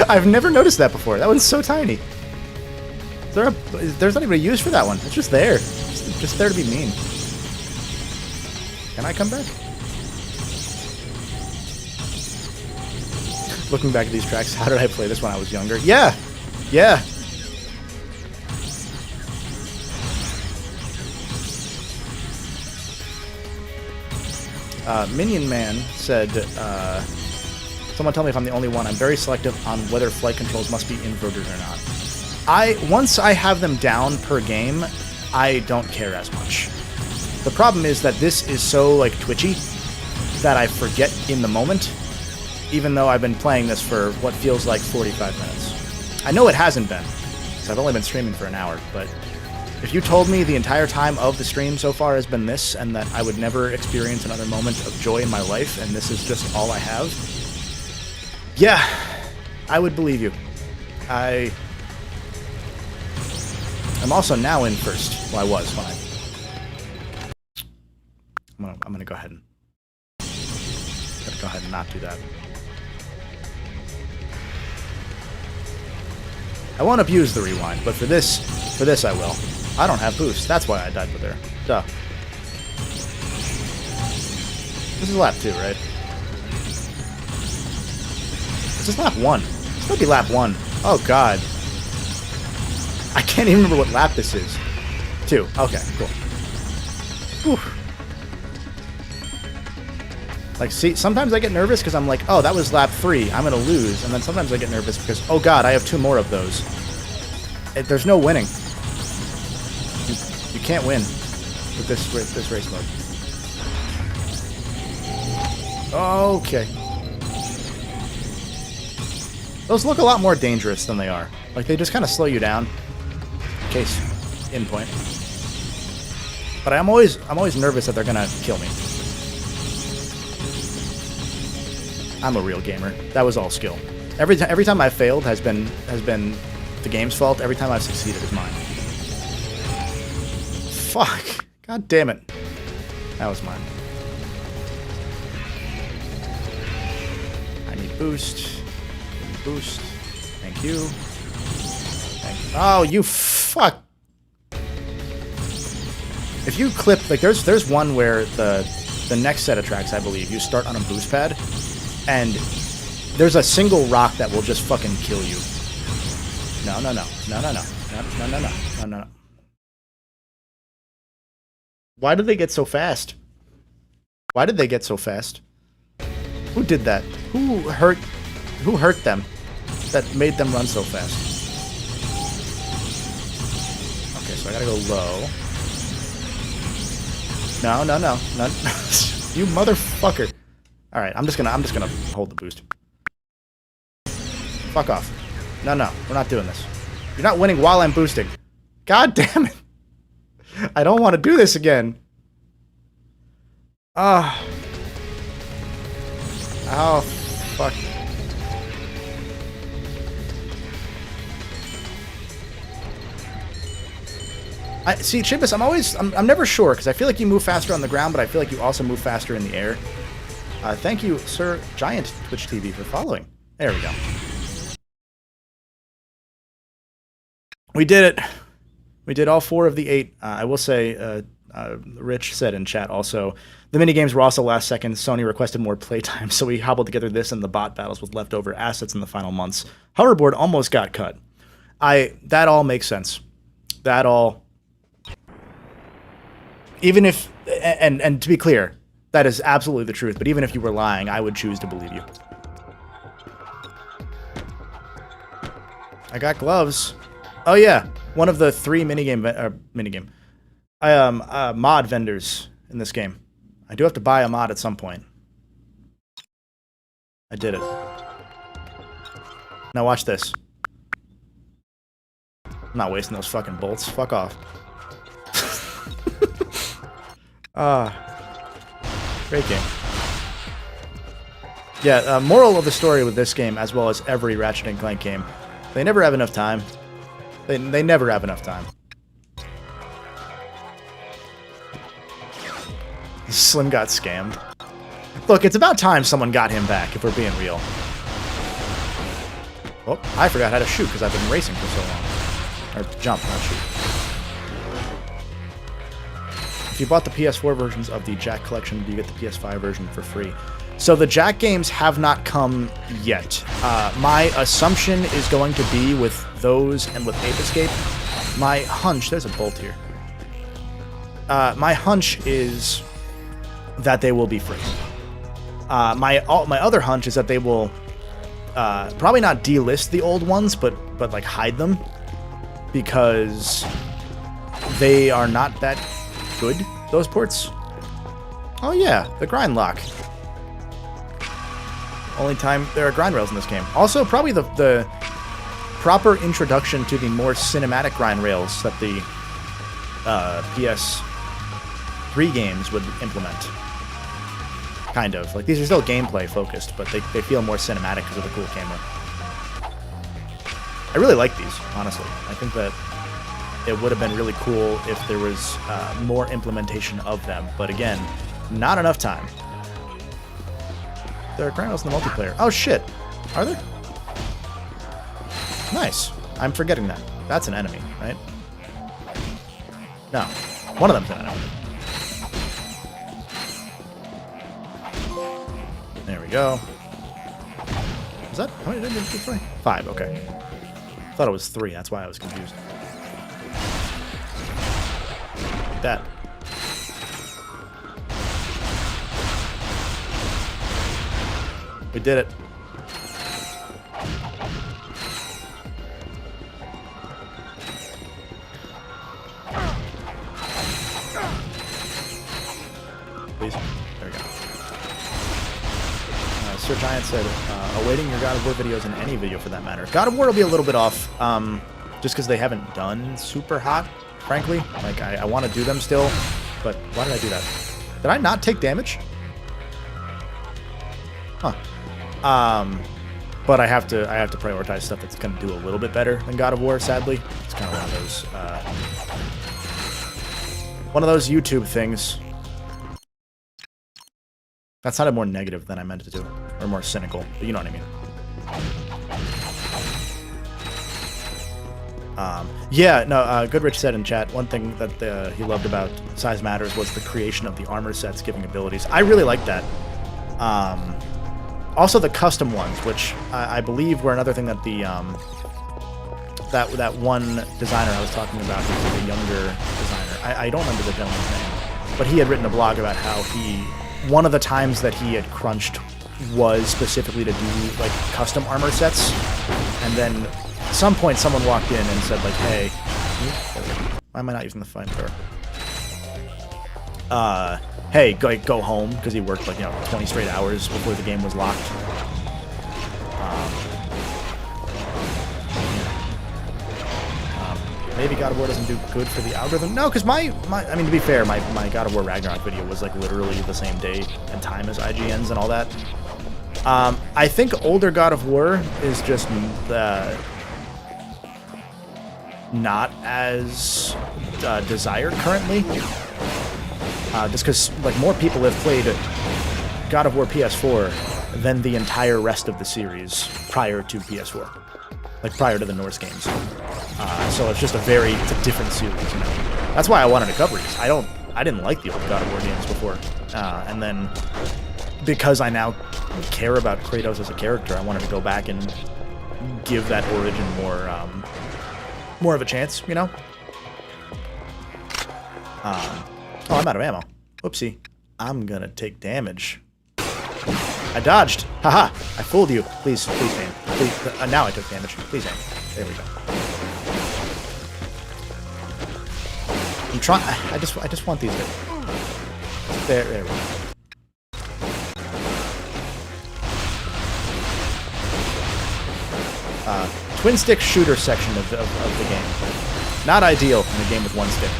I've never noticed that before. That one's so tiny. There's not even a use for that one. It's just there. It's just there to be mean. Can I come back? Looking back at these tracks, how did I play this when I was younger? Yeah! Yeah! Minion Man said, someone tell me if I'm the only one. I'm very selective on whether flight controls must be inverted or not. Once I have them down per game, I don't care as much. The problem is that this is so, like, twitchy that I forget in the moment, even though I've been playing this for what feels like 45 minutes. I know it hasn't been, because I've only been streaming for an hour, but if you told me the entire time of the stream so far has been this, and that I would never experience another moment of joy in my life, and this is just all I have, yeah, I would believe you. I'm also now in first. Well, I was when I'm gonna go ahead and not do that. I won't abuse the rewind, but for this I will. I don't have boost. That's why I died with there. Duh. This is lap 2, right? This is lap 1. This might be lap 1. Oh, God. I can't even remember what lap this is. 2. Okay, cool. Whew. Like, see, sometimes I get nervous because I'm like, oh, that was lap 3. I'm going to lose. And then sometimes I get nervous because, oh, God, I have 2 more of those. There's no winning. You can't win with this race mode. Okay. Those look a lot more dangerous than they are. Like, they just kind of slow you down. Case in point. But I'm always nervous that they're gonna kill me. I'm a real gamer. That was all skill. Every time I've failed has been the game's fault. Every time I've succeeded is mine. Fuck. God damn it. That was mine. I need boost. Boost. Thank you. Thank you. Oh, you fuck. If you clip, like, there's one where the next set of tracks, I believe, you start on a boost pad, and there's a single rock that will just fucking kill you. No, no, no. No, no, no. No, no, no, no. No, no, no. Why did they get so fast? Why did they get so fast? Who did that? Who hurt them that made them run so fast? Okay, so I gotta go low. No, no, no. No. You motherfucker. Alright, I'm just gonna hold the boost. Fuck off. No, no, we're not doing this. You're not winning while I'm boosting. God damn it. I don't want to do this again. Ah. Oh, fuck. See, Chimpus, I'm never sure, because I feel like you move faster on the ground, but I feel like you also move faster in the air. Thank you, Sir Giant Twitch TV, for following. There we go. We did it. We did all 4 of the 8. I will say, Rich said in chat also, the minigames were also last second. Sony requested more playtime, so we hobbled together this and the bot battles with leftover assets in the final months. Hoverboard almost got cut. That all makes sense. That all... Even if... And to be clear, that is absolutely the truth, but even if you were lying, I would choose to believe you. I got gloves. Oh yeah, one of the 3 mod vendors in this game. I do have to buy a mod at some point. I did it. Now watch this. I'm not wasting those fucking bolts. Fuck off. Great game. Yeah, moral of the story with this game, as well as every Ratchet and Clank game, they never have enough time. They never have enough time. Slim got scammed. Look, it's about time someone got him back, if we're being real. Oh, I forgot how to shoot because I've been racing for so long. Or jump, not shoot. If you bought the PS4 versions of the Jack collection, do you get the PS5 version for free? So the Jack games have not come yet. My assumption is going to be with those and with Ape Escape. My hunch, there's a bolt here. My hunch is that they will be free. My other hunch is that they will probably not delist the old ones, but like hide them because they are not that good. Those ports. Oh yeah, the grind lock. Only time there are grind rails in this game. Also, probably the proper introduction to the more cinematic grind rails that the PS3 games would implement. Kind of. Like, these are still gameplay focused, but they feel more cinematic because of the cool camera. I really like these, honestly. I think that it would have been really cool if there was more implementation of them. But again, not enough time. There are grind rails in the multiplayer. Oh shit! Are there? Nice. I'm forgetting that. That's an enemy, right? No. One of them's an enemy. There we go. Is that... How many did I play? 5, okay. I thought it was 3, that's why I was confused. Like that. We did it. Please. There we go. Sir Giant said, awaiting your God of War videos and any video for that matter. God of War will be a little bit off, just because they haven't done super hot, frankly. Like, I want to do them still, but why did I do that? Did I not take damage? Huh. but I have to prioritize stuff that's going to do a little bit better than God of War. Sadly, it's kind of one of those YouTube things. That sounded more negative than I meant it to, or more cynical, but you know what I mean. Yeah, no, Goodrich said in chat, one thing that he loved about Size Matters was the creation of the armor sets giving abilities. I really like that. Also the custom ones, which I believe were another thing that the that one designer I was talking about, who's like a younger designer, I don't remember the gentleman's name, but he had written a blog about how one of the times that he had crunched was specifically to do like custom armor sets, and then at some point someone walked in and said like, hey, why am I not using the flamethrower? Hey, go home, because he worked like 20 straight hours before the game was locked. Maybe God of War doesn't do good for the algorithm. No, because I mean, to be fair, my God of War Ragnarok video was like literally the same day and time as IGN's and all that. I think older God of War is just not as desired currently. Just because like more people have played God of War PS4 than the entire rest of the series prior to PS4, like prior to the Norse games. So it's just it's a different series. That's why I wanted to cover these. I didn't like the old God of War games before, and then because I now care about Kratos as a character, I wanted to go back and give that origin more of a chance, Oh, I'm out of ammo. Whoopsie. I'm gonna take damage. I dodged. Haha. I fooled you. Please aim. Please. Now I took damage. Please aim. There we go. I'm trying. I just want these. There we go. Twin stick shooter section of the game. Not ideal in a game with one stick.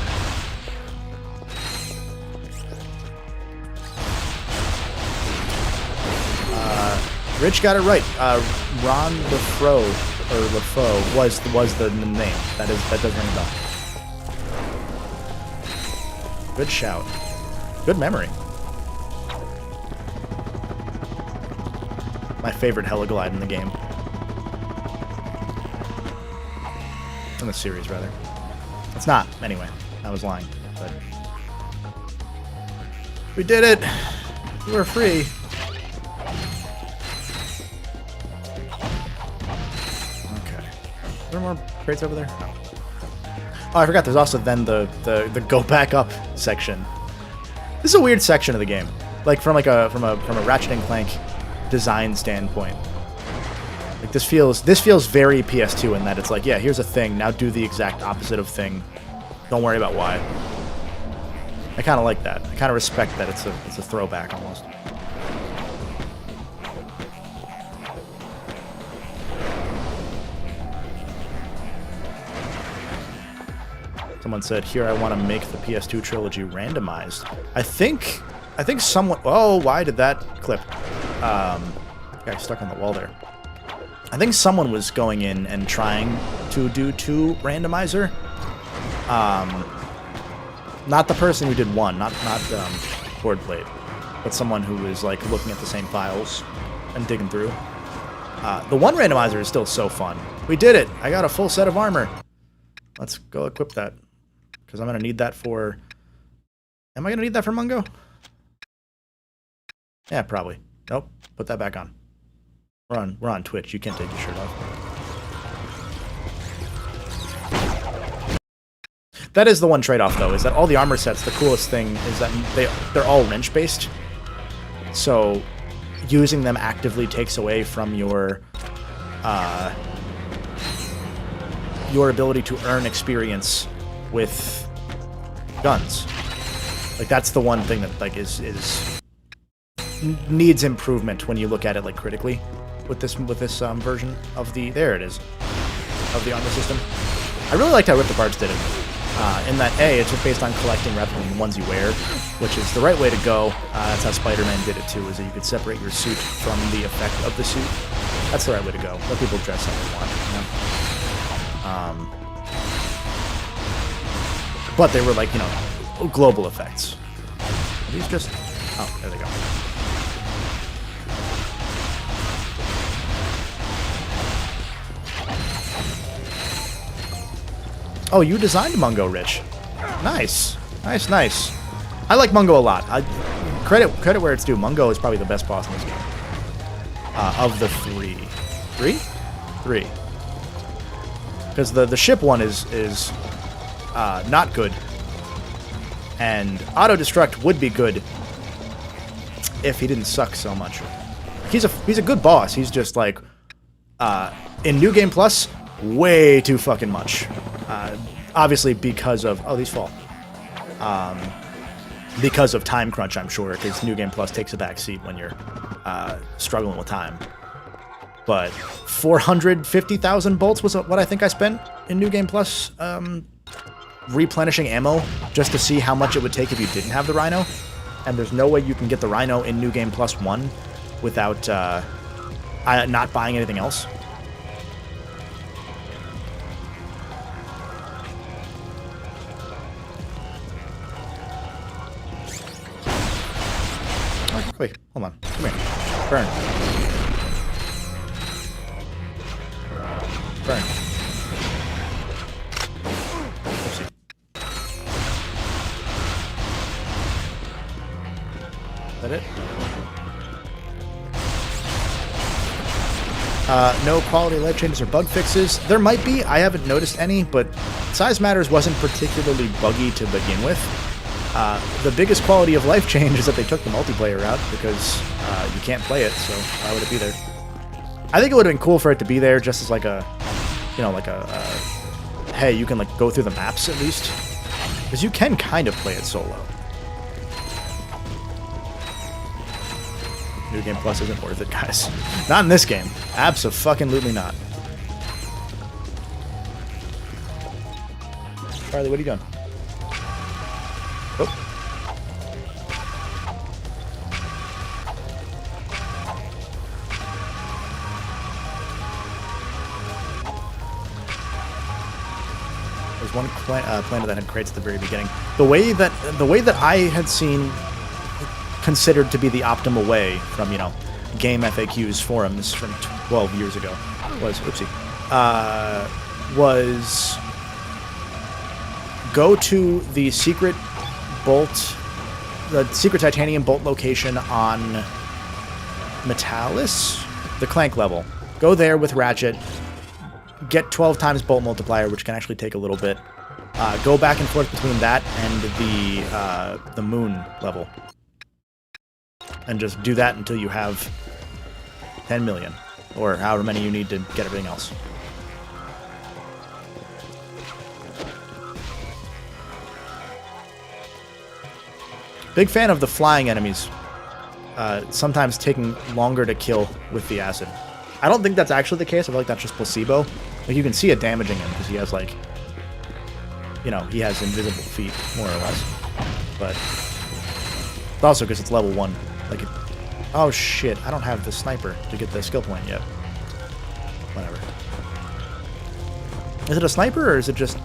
Rich got it right. Ron LaFro was the name. That does ring a bell. Good shout. Good memory. My favorite Heliglide in the game. In the series, rather. It's not, anyway. I was lying. But we did it! We're free. Are there more crates over there? No. Oh, I forgot. There's also then the go back up section. This is a weird section of the game, like from a Ratchet and Clank design standpoint. Like this feels very PS2 in that it's like, yeah, here's a thing. Now do the exact opposite of thing. Don't worry about why. I kind of like that. I kind of respect that. It's a throwback almost. Someone said, here I want to make the PS2 trilogy randomized. I think someone... Oh, why did that clip? Got stuck on the wall there. I think someone was going in and trying to do 2 randomizer. Not the person who did 1, not board plate, but someone who was like looking at the same files and digging through. The 1 randomizer is still so fun. We did it! I got a full set of armor. Let's go equip that. Because I'm going to need that for... Am I going to need that for Mungo? Yeah, probably. Nope. Put that back on. We're on Twitch. You can't take your shirt off. That is the one trade-off, though, is that all the armor sets, the coolest thing is that they're all wrench-based. So using them actively takes away from your ability to earn experience with guns. Like that's the one thing that like needs improvement when you look at it like critically with this version of the of the armor system. I really liked how Rip the Parts did it. In that it's just based on collecting rather than the ones you wear, which is the right way to go. That's how Spider-Man did it too, is that you could separate your suit from the effect of the suit. That's the right way to go. Let people dress how they want, you know? But they were like, you know, global effects. Are these just... Oh, there they go. Oh, you designed Mungo, Rich. Nice. Nice, nice. I like Mungo a lot. Credit where it's due. Mungo is probably the best boss in this game. Of the three. Three? Three. Because the ship one is not good. And auto-destruct would be good if he didn't suck so much. He's a good boss. He's just like in New Game Plus, way too fucking much. Obviously because of these fall. Because of time crunch, I'm sure, because New Game Plus takes a back seat when you're struggling with time. But 450,000 bolts was what I think I spent in New Game Plus replenishing ammo just to see how much it would take if you didn't have the Rhino. And there's no way you can get the Rhino in New Game Plus 1 without not buying anything else. Oh, wait, hold on. Come here. Burn. Burn. Oopsie. Is that it? No quality life changes or bug fixes. There might be. I haven't noticed any, but Size Matters wasn't particularly buggy to begin with. The biggest quality of life change is that they took the multiplayer out because you can't play it, so why would it be there? I think it would have been cool for it to be there just as like a, you know, like a, hey, you can like go through the maps at least. Because you can kind of play it solo. New Game Plus isn't worth it, guys. Not in this game. Abso-fucking-lutely not. Charlie, what are you doing? Oh. There's one planet that had crates at the very beginning. The way that I had seen considered to be the optimal way from, you know, Game FAQs forums from 12 years ago was, oopsie, was go to the secret bolt, the secret titanium bolt location on Metalis, the Clank level. Go there with Ratchet, get 12 times bolt multiplier, which can actually take a little bit. Go back and forth between that and the moon level. And just do that until you have 10 million, or however many you need to get everything else. Big fan of the flying enemies, sometimes taking longer to kill with the acid. I don't think that's actually the case. I feel like that's just placebo. Like, you can see it damaging him because he has, like, you know, he has invisible feet, more or less. But also because it's level 1. Like, oh shit, I don't have the sniper to get the skill point yet. Whatever. Is it a sniper, or is it just...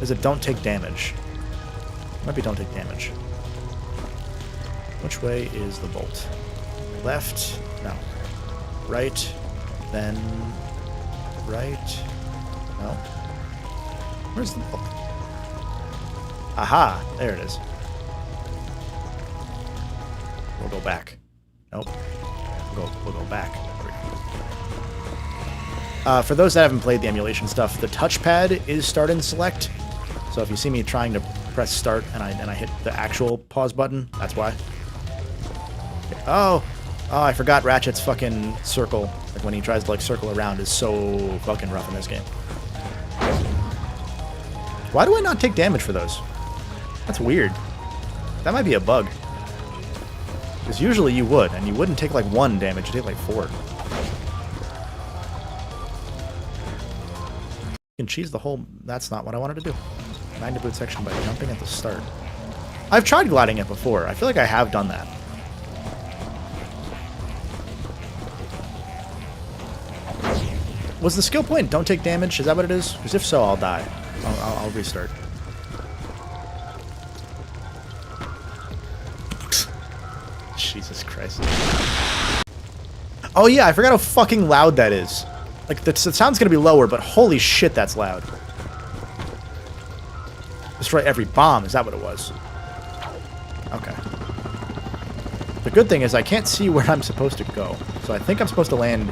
Is it don't take damage? Might be don't take damage. Which way is the bolt? Left? No. Right? Then... Right? No. Where's the bolt? Aha! There it is. We'll go back. Nope. We'll go back. For those that haven't played the emulation stuff, the touchpad is start and select. So if you see me trying to press start and I hit the actual pause button, that's why. Oh, I forgot Ratchet's fucking circle. Like when he tries to like circle around is so fucking rough in this game. Why do I not take damage for those? That's weird. That might be a bug. Because usually you would, and you wouldn't take like 1 damage, you take like 4. You can cheese the whole... That's not what I wanted to do. 9 to boot section by jumping at the start. I've tried gliding it before. I feel like I have done that. Was the skill point don't take damage? Is that what it is? Because if so, I'll die. I'll restart. Jesus Christ. Oh yeah, I forgot how fucking loud that is. Like, the sound's gonna be lower, but holy shit, that's loud. Destroy every bomb, is that what it was? Okay. The good thing is I can't see where I'm supposed to go. So I think I'm supposed to land...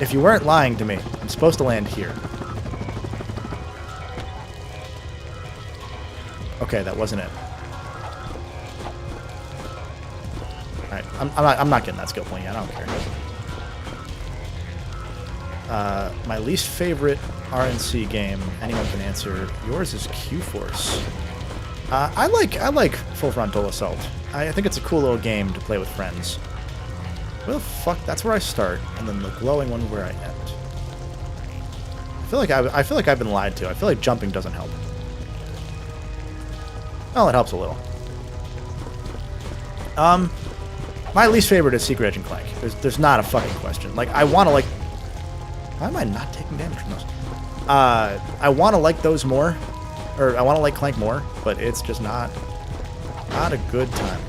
If you weren't lying to me, I'm supposed to land here. Okay, that wasn't it. Alright, I'm not getting that skill point yet, I don't care. My least favorite RNC game, anyone can answer. Yours is Q-Force. I like Full Frontal Assault. I think it's a cool little game to play with friends. Where the fuck? That's where I start, and then the glowing one where I end. I feel like I've been lied to. I feel like jumping doesn't help. Well, it helps a little. My least favorite is Secret Agent Clank. There's not a fucking question. Like, I want to like. Why am I not taking damage from those? I want to like those more, or I want to like Clank more, but it's just not a good time.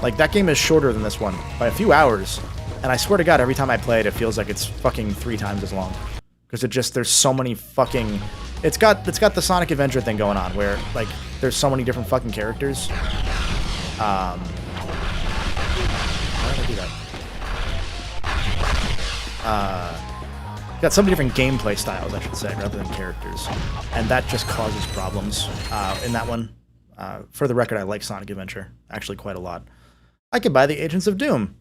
Like, that game is shorter than this one by a few hours, and I swear to God, every time I play it, it feels like it's fucking 3 times as long. Because there's so many fucking... It's got the Sonic Avenger thing going on, where, like, there's so many different fucking characters. Why did I do that? Got so many different gameplay styles, I should say, rather than characters. And that just causes problems in that one. For the record, I like Sonic Adventure, actually quite a lot. I could buy the Agents of Doom.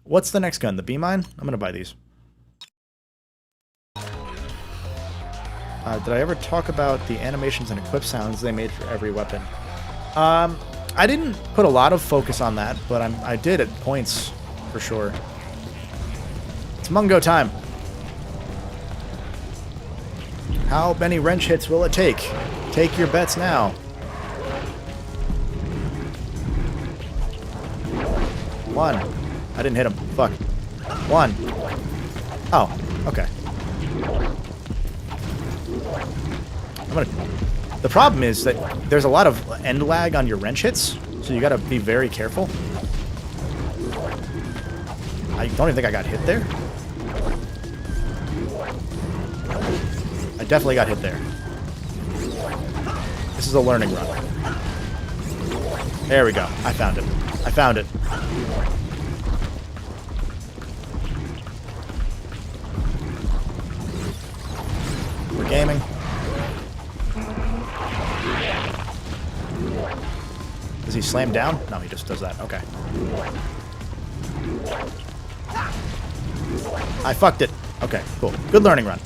What's the next gun? The B-Mine? I'm going to buy these. Did I ever talk about the animations and equip sounds they made for every weapon? I didn't put a lot of focus on that, but I did at points, for sure. It's Mungo time. How many wrench hits will it take? Take your bets now. 1. I didn't hit him. Fuck. 1. Oh, okay. The problem is that there's a lot of end lag on your wrench hits, so you gotta be very careful. I don't even think I got hit there. I definitely got hit there. This is a learning run. There we go. I found it. I found it. We're gaming. Does he slam down? No, he just does that. Okay. I fucked it. Okay, cool. Good learning run.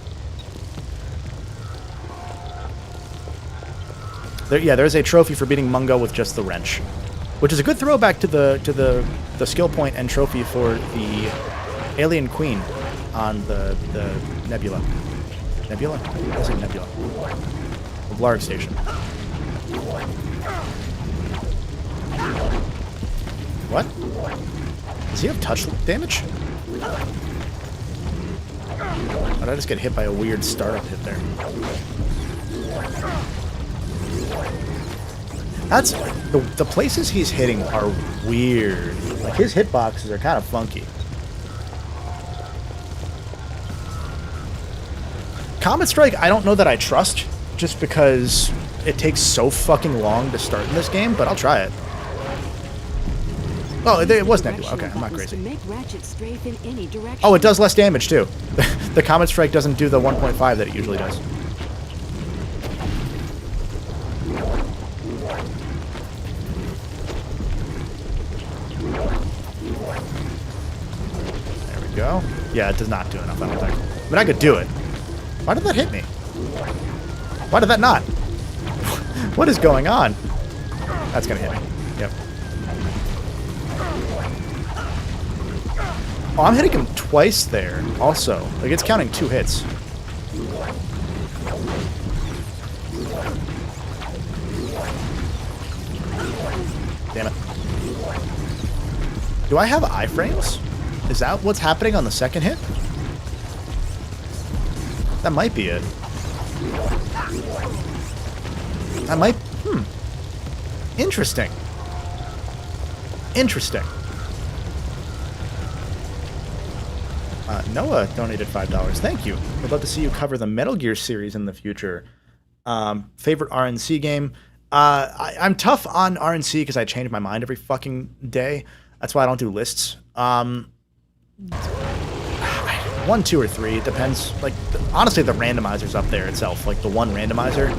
There's a trophy for beating Mungo with just the wrench, which is a good throwback to the skill point and trophy for the Alien Queen on the Nebula. Nebula? I say Nebula. The Blarg Station. What? Does he have touch damage? Or did I just get hit by a weird startup hit there? That's... The places he's hitting are weird. Like, his hitboxes are kind of funky. Comet Strike, I don't know that I trust, just because it takes so fucking long to start in this game, but I'll try it. Oh, it was Nebula. Okay, I'm not crazy. Make Ratchet strafe in any direction. Oh, it does less damage, too. The Comet Strike doesn't do the 1.5 that it usually does. There we go. Yeah, it does not do enough, I don't think. I mean, I could do it. Why did that hit me? Why did that not? What is going on? That's gonna hit me. Yep. Oh, I'm hitting him twice there, also. Like, it's counting 2 hits. Damn it. Do I have iframes? Is that what's happening on the second hit? That might be it. That might... Interesting. Interesting. Noah donated $5. Thank you. Would love to see you cover the Metal Gear series in the future. Favorite RNC game? I'm tough on RNC because I change my mind every fucking day. That's why I don't do lists. 1, 2, or 3. It depends. Like, honestly, the randomizer's up there itself. Like, the one randomizer.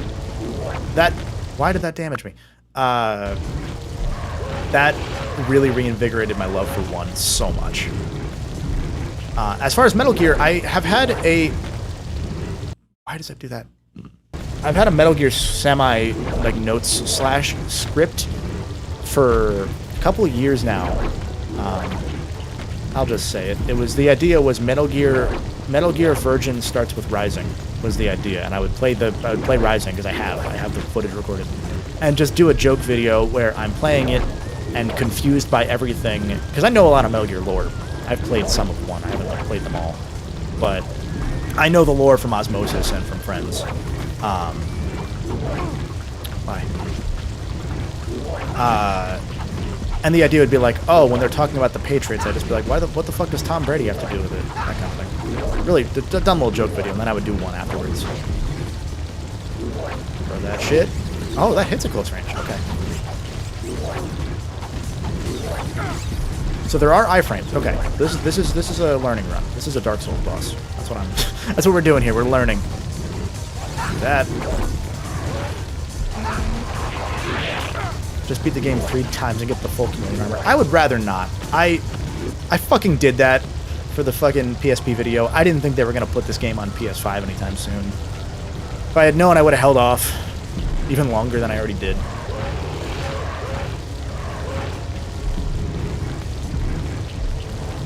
That... Why did that damage me? That really reinvigorated my love for 1 so much. As far as Metal Gear, I have had a... Why does that do that? I've had a Metal Gear semi, like, notes / script for a couple of years now. I'll just say it. The idea was Metal Gear Virgin starts with Rising was the idea, and I would play Rising because I have the footage recorded, and just do a joke video where I'm playing it and confused by everything because I know a lot of Metal Gear lore. I've played some of 1. I haven't played them all, but I know the lore from osmosis and from friends. And the idea would be like, oh, when they're talking about the Patriots, I'd just be like, what the fuck does Tom Brady have to do with it? That kind of thing. Really, a dumb little joke video, and then I would do 1 afterwards. Throw that shit. Oh, that hits at close range. Okay. So there are iframes. Okay, this is a learning run. This is a Dark Souls boss. That's what that's what we're doing here. We're learning. Do that. Just beat the game 3 times and get the full community armor. I would rather not. I fucking did that for the fucking PSP video. I didn't think they were gonna put this game on PS5 anytime soon. If I had known, I would have held off even longer than I already did.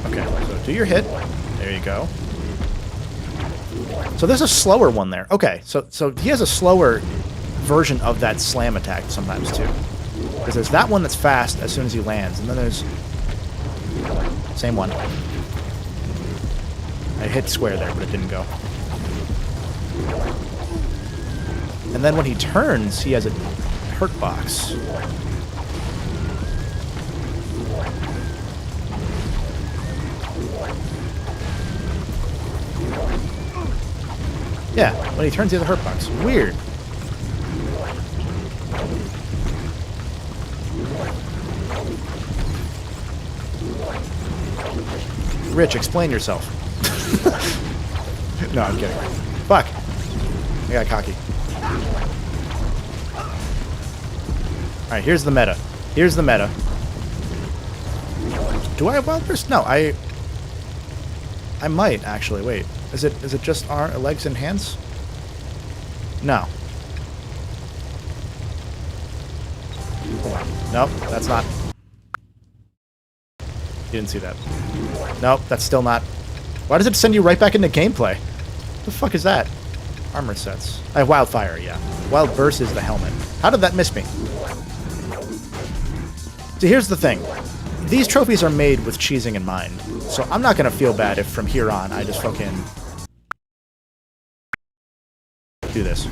Okay, so do your hit. There you go. So there's a slower one there. Okay, so he has a slower version of that slam attack sometimes too. Because there's that one that's fast as soon as he lands, and then there's... Same one. I hit square there, but it didn't go. And then when he turns, he has a hurt box. Yeah, when he turns, he has a hurt box. Weird. Rich, explain yourself. No, I'm kidding. Fuck. I got cocky. Alright, here's the meta. Here's the meta. Do I have Wild Burst? No, I might, actually. Wait. Is it just legs and hands? No. Nope, that's not. You didn't see that. Nope, that's still not. Why does it send you right back into gameplay? What the fuck is that? Armor sets. I have Wildfire, yeah. Wild Burst is the helmet. How did that miss me? So here's the thing. These trophies are made with cheesing in mind. So I'm not gonna feel bad if from here on I just fucking... do this.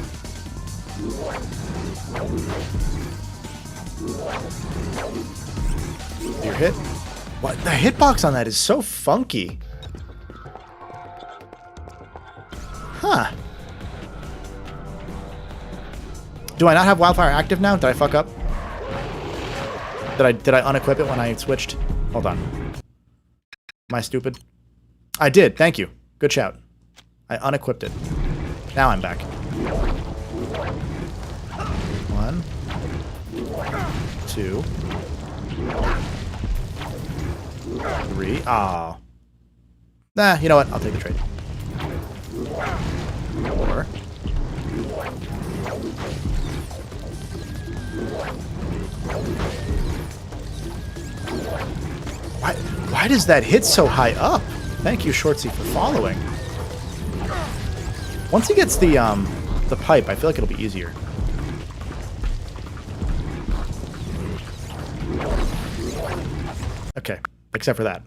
Your hit? What? The hitbox on that is so funky. Huh. Do I not have Wildfire active now? Did I fuck up? Did I unequip it when I switched? Hold on. Am I stupid? I did. Thank you. Good shout. I unequipped it. Now I'm back. 1, 2, 3. Ah. Nah, you know what? I'll take the trade. 4. Why does that hit so high up? Thank you, Shortsy, for following. Once he gets the pipe, I feel like it'll be easier. Okay, except for that.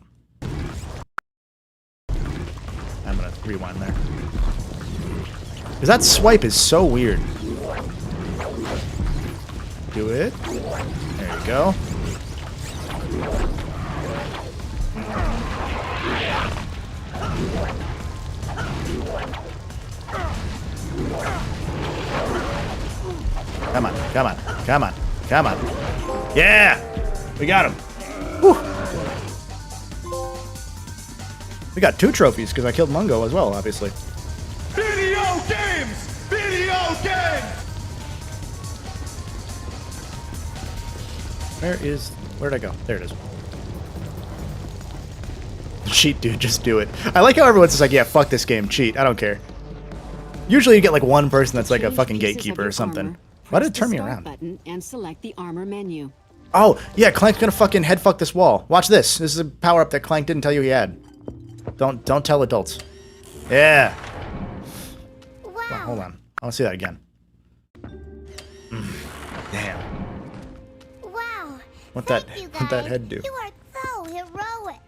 rewind there. Because that swipe is so weird. Do it. There you go. Come on, come on, come on, come on. Yeah! We got him. Whew. We got 2 trophies because I killed Mungo as well, obviously. Video games! Video games! Where'd I go? There it is. Cheat, dude, just do it. I like how everyone's just like, yeah, fuck this game, cheat, I don't care. Usually you get like one person that's like a fucking gatekeeper or something. Why did it turn me around? Button and select the armor menu. Oh, yeah, Clank's gonna fucking head fuck this wall. Watch this. This is a power-up that Clank didn't tell you he had. Don't tell adults. Yeah. Wow. Oh, hold on. I want to see that again. Damn. Wow. What Thank that you head guys. do? You are so heroic.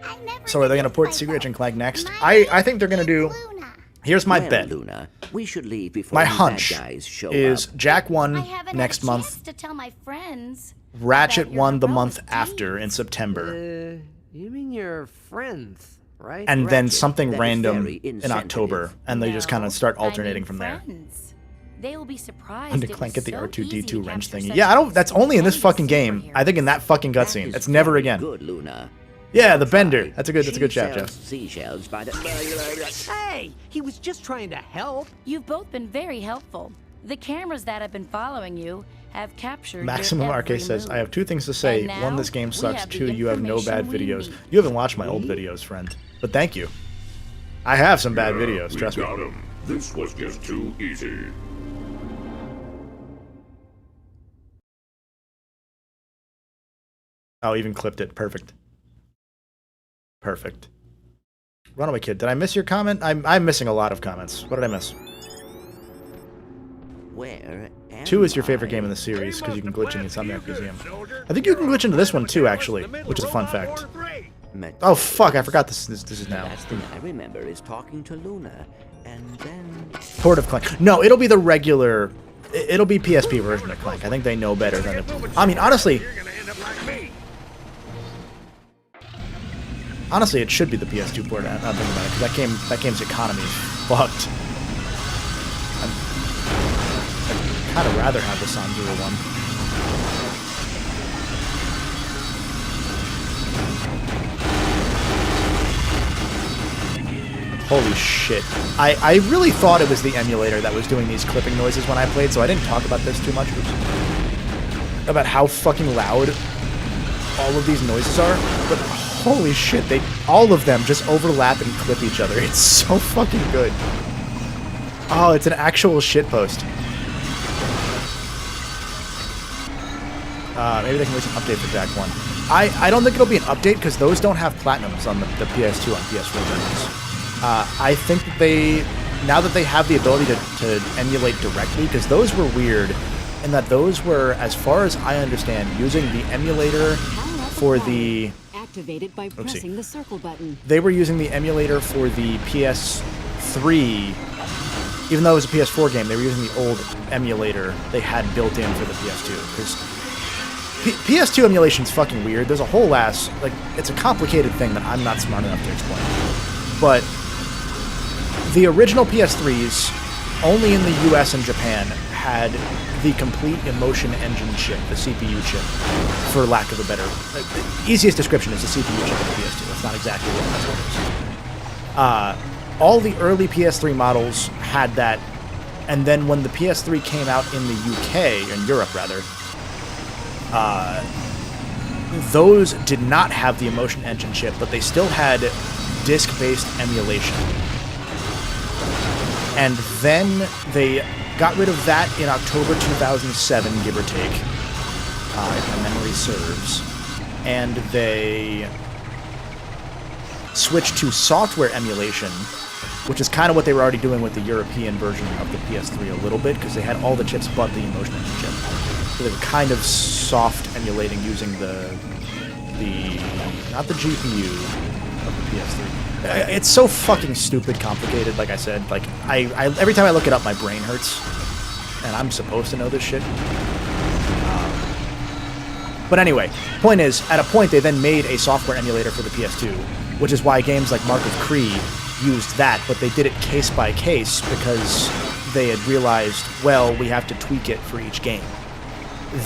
I never So are they gonna missed port my Secret Agent fight. Clank next? My I think they're gonna name do. is Luna. Here's my Well, bet. Luna, we should leave before My the bad hunch guys show is up. Jack I 1 haven't next had a chance month, to tell my friends. Ratchet about your 1 the heroic month deeds. after in September, You mean your friends, right? and then Ratchet, something that is random very in insensitive. October, and they just kind No, of start I mean alternating from there. friends. They will be surprised. When did it Clank was get the so easy R2D2 to wrench capture thingy? such Yeah, I don't. That's only in this tremendous fucking game. superheroes. I think in that fucking That cutscene. is It's never very again. Good, Luna. Yeah, the bender. Try. That's a good She chat, sells Jeff. seashells by the. Hey, he was just trying to help. You've both been very helpful. The cameras that have been following you have captured your Maximum every Arcade says, move. "I have 2 things to say. And now, 1, this game we sucks. have the 2, you have no bad information we videos. need." You haven't watched my old videos, friend. But thank you. I have some bad videos. Trust me. Got him. This was just too easy. Oh, even clipped it. Perfect. Perfect. Runaway Kid, did I miss your comment? I'm missing a lot of comments. What did I miss? Where? 2 is your favorite game in the series because you can glitch in the Insomniac Museum. I think you can glitch into this one too, actually, which is a fun fact. Oh fuck! I forgot this is now. Last thing I remember is talking to Luna, and then. Port of Clank. No, it'll be the regular. It'll be PSP version of Clank. I think they know better than it. I mean, honestly, it should be the PS2 port. I'm not thinking about it because that game's economy is fucked. I'd kind of rather have the Sanjuro one. Holy shit. I really thought it was the emulator that was doing these clipping noises when I played, so I didn't talk about this too much. About how fucking loud all of these noises are. But holy shit, all of them just overlap and clip each other. It's so fucking good. Oh, it's an actual shitpost. Maybe they can release an update for Jack 1. I don't think it'll be an update because those don't have platinums on the PS2 and PS4 versions. I think that now that they have the ability to emulate directly, because those were weird, and that those were, as far as I understand, using the emulator for the... Activated by pressing the circle button. They were using the emulator for the PS3, even though it was a PS4 game, they were using the old emulator they had built in for the PS2, because PS2 emulation's fucking weird. There's a whole ass, it's a complicated thing that I'm not smart enough to explain. But the original PS3s, only in the US and Japan, had the complete emotion engine chip, the CPU chip, for lack of a better... the easiest description is the CPU chip of the PS2. That's not exactly what it is. All the early PS3 models had that, and then when the PS3 came out in the UK, in Europe rather, those did not have the emotion engine chip, but they still had disk-based emulation. And then they got rid of that in October 2007, give or take, if my memory serves. And they switched to software emulation, which is kind of what they were already doing with the European version of the PS3 a little bit, because they had all the chips but the emotion engine chip. So they were kind of soft emulating using the not the GPU of the PS3. It's so fucking stupid complicated, like I said. Like, I every time I look it up, my brain hurts. And I'm supposed to know this shit. But anyway, point is, at a point they then made a software emulator for the PS2, which is why games like Mark of Cree used that, but they did it case by case because they had realized, well, we have to tweak it for each game.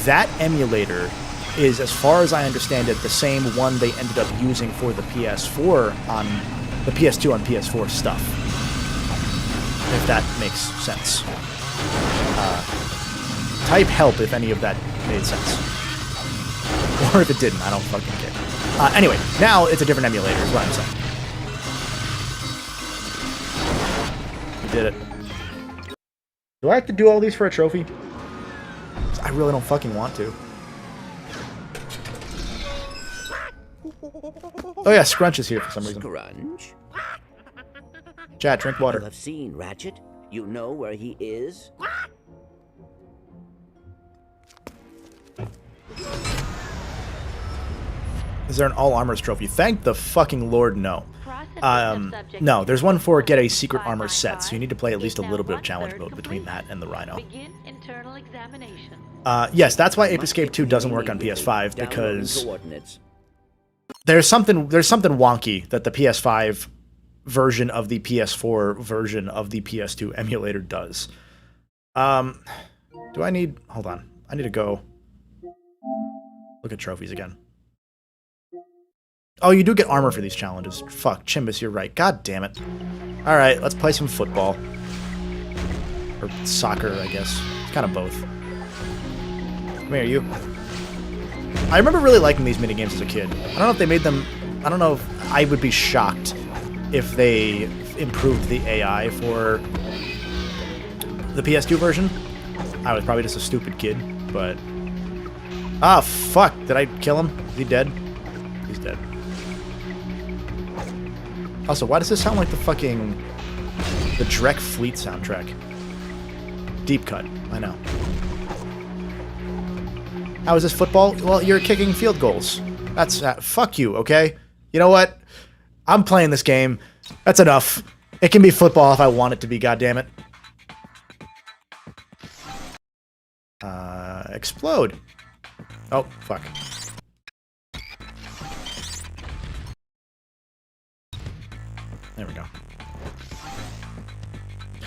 That emulator is, as far as I understand it, the same one they ended up using for the PS4 on the PS2 on PS4 stuff. If that makes sense. Type help if any of that made sense. Or if it didn't, I don't fucking care. Anyway, now it's a different emulator, is what I'm saying. We did it. Do I have to do all these for a trophy? I really don't fucking want to. Oh yeah, Scrunch is here for some reason. Scrunch? Chat, drink water. You have seen Ratchet? You know where he is? Is there an all armors trophy? Thank the fucking Lord, no. No, there's one for get a secret armor set, so you need to play at least a little bit of challenge mode between that and the Rhino. Yes, that's why Ape Escape 2 doesn't work on PS5, because there's something wonky that the PS5 version of the PS4 version of the PS2 emulator does. Do I need... Hold on. I need to go look at trophies again. Oh, you do get armor for these challenges. Fuck, Chimbus, you're right. God damn it. Alright, let's play some football. Or soccer, I guess. It's kind of both. Come here, you. I remember really liking these minigames as a kid. I don't know if they made them... I don't know if... I would be shocked if they improved the AI for the PS2 version. I was probably just a stupid kid, but... Ah, fuck. Did I kill him? Is he dead? He's dead. Also, why does this sound like the fucking... the Drek Fleet soundtrack? Deep cut. I know. How is this football? Well, you're kicking field goals. That's... fuck you, okay? You know what? I'm playing this game. That's enough. It can be football if I want it to be, goddammit. Explode. Oh, fuck. There we go.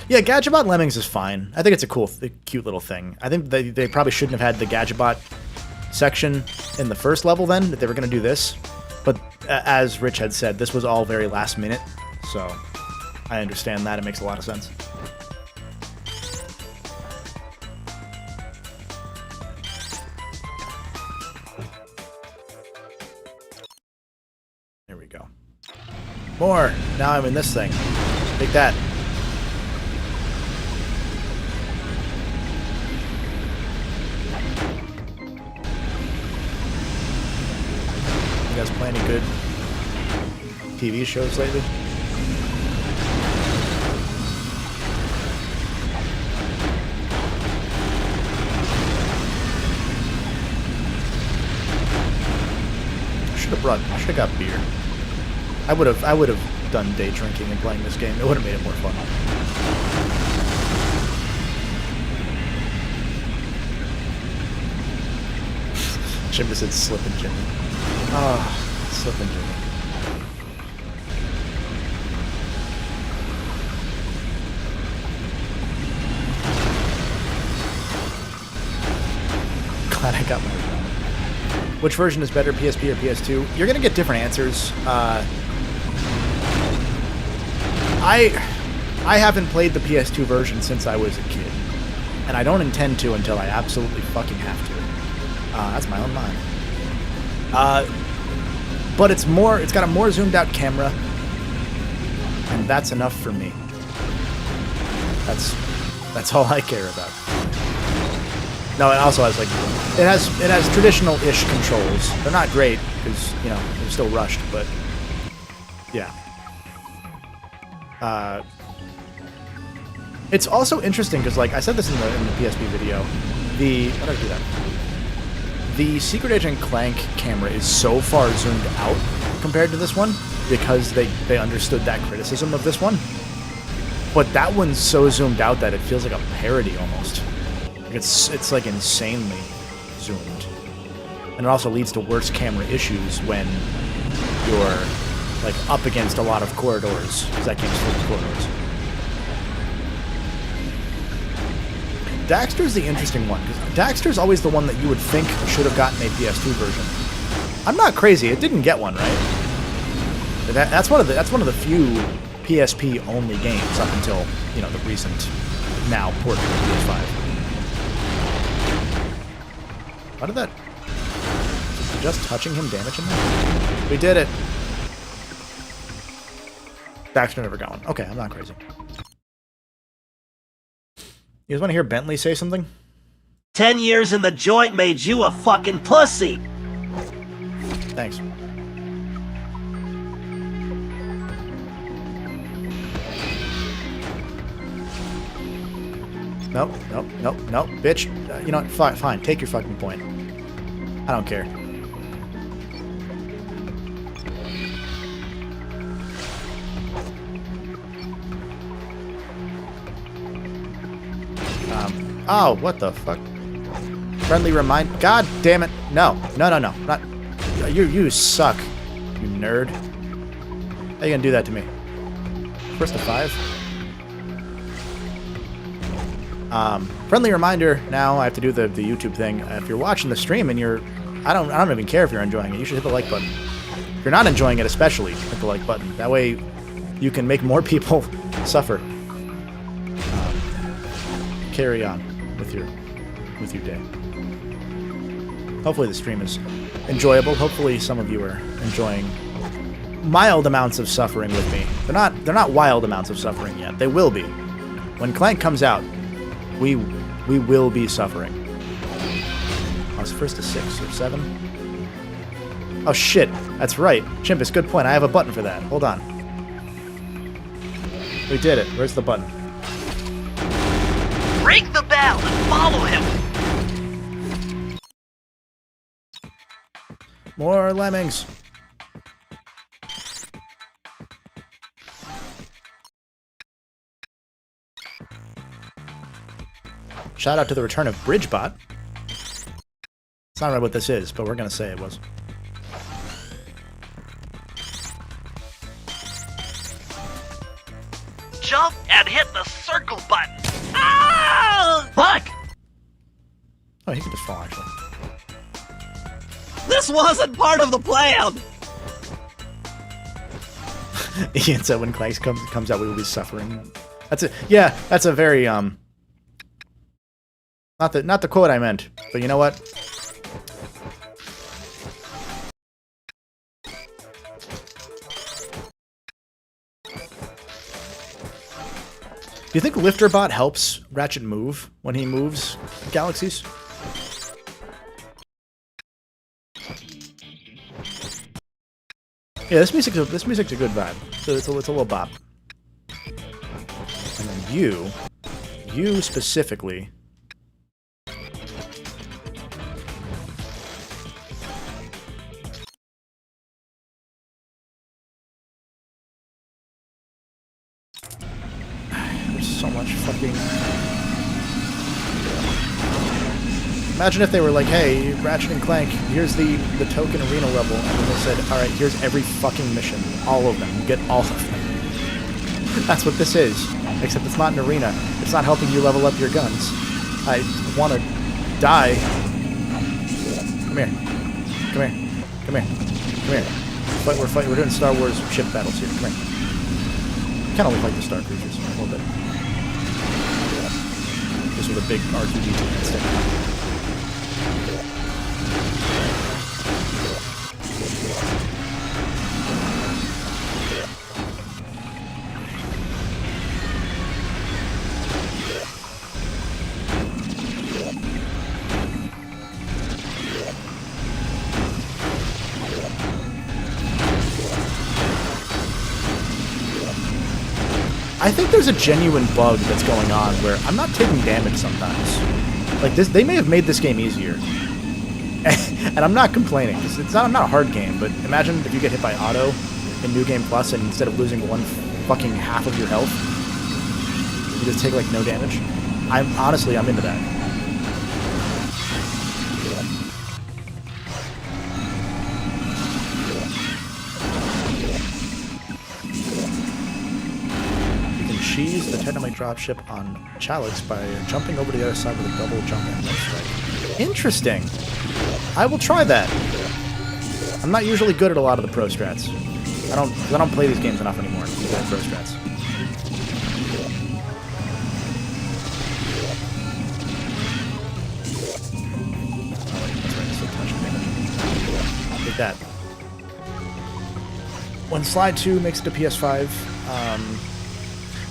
Yeah, Gadgetbot Lemmings is fine. I think it's a cool, cute little thing. I think they probably shouldn't have had the Gadgetbot section in the first level then, if they were going to do this. But as Rich had said, this was all very last minute, so I understand that. It makes a lot of sense. There we go. More! Now I'm in this thing. Take that. You guys play any good TV shows lately? I should have got beer. I would have done day drinking and playing this game. It would have made it more fun. Jimmy said Slippin' Jimmy. Ah, Slippin' Jimmy. Glad I got my round. Which version is better, PSP or PS2? You're gonna get different answers. I haven't played the PS2 version since I was a kid, and I don't intend to until I absolutely fucking have to. That's my own mind. But it's got a more zoomed out camera, and that's enough for me. That's all I care about. No, it also has it has traditional-ish controls. They're not great because they're still rushed, but yeah. It's also interesting because I said this in the PSP video. Why did I do that? The Secret Agent Clank camera is so far zoomed out compared to this one because they understood that criticism of this one. But that one's so zoomed out that it feels like a parody almost. Like it's like insanely zoomed. And it also leads to worse camera issues when you're like up against a lot of corridors, because that game's full of corridors. Daxter's the interesting one, because Daxter's always the one that you would think should have gotten a PS2 version. I'm not crazy, it didn't get one, right? That's one of the few PSP only games up until, you know, the recent now port to the PS5. How did that? Did just touching him damage him? We did it. Daxter never got one. Okay, I'm not crazy. You guys want to hear Bentley say something? 10 years in the joint made you a fucking pussy. Thanks. Nope, nope, nope, nope, bitch. You know what? Fine, fine. Take your fucking point. I don't care. Oh, what the fuck? Friendly remind. God damn it! No, no, no, no. Not. You suck, you nerd. How you gonna do that to me? First to 5. Friendly reminder. Now I have to do the YouTube thing. If you're watching the stream and you're, I don't even care if you're enjoying it. You should hit the like button. If you're not enjoying it, especially hit the like button. That way, you can make more people suffer. Carry on with your day. Hopefully the stream is enjoyable. Hopefully some of you are enjoying mild amounts of suffering with me. They're not wild amounts of suffering yet. They will be. When Clank comes out, we will be suffering. I was first to 6 or 7. Oh shit, that's right. Chimpus, good point. I have a button for that. Hold on. We did it. Where's the button? Ring the bell and follow him. More lemmings. Shout out to the return of Bridgebot. It's not really what this is, but we're gonna say it was. Jump and hit the circle button. Ah! Fuck! Oh, he can just fall, actually. This wasn't part of the plan! Ian said when Clank comes out, we will be suffering. That's it. Yeah, that's a very, not the quote I meant, but you know what? Do you think Lifterbot helps Ratchet move when he moves galaxies? Yeah, this music's a good vibe. So it's a little bop. And then you specifically. There's so much fucking. Imagine if they were like, hey, Ratchet and Clank, here's the token arena level, and then they said, alright, here's every fucking mission. All of them. You get all of them. That's what this is. Except it's not an arena. It's not helping you level up your guns. I want to die. Come here. Come here. Come here. Come here. We're doing Star Wars ship battles here. Come here. Kind of look like the Star Cruisers a little bit. Just with a big R2-D2 instead. I think there's a genuine bug that's going on where I'm not taking damage sometimes. Like this, they may have made this game easier, and I'm not complaining. It's not a hard game, but imagine if you get hit by auto in New Game Plus, and instead of losing one fucking half of your health, you just take, like, no damage. Honestly, I'm into that. You can cheese the Titanite dropship on Chalice by jumping over to the other side with a double jump and one strike. Interesting. I will try that. I'm not usually good at a lot of the pro strats. I don't play these games enough anymore to play pro strats. Take that. When Sly 2 makes it to PS5,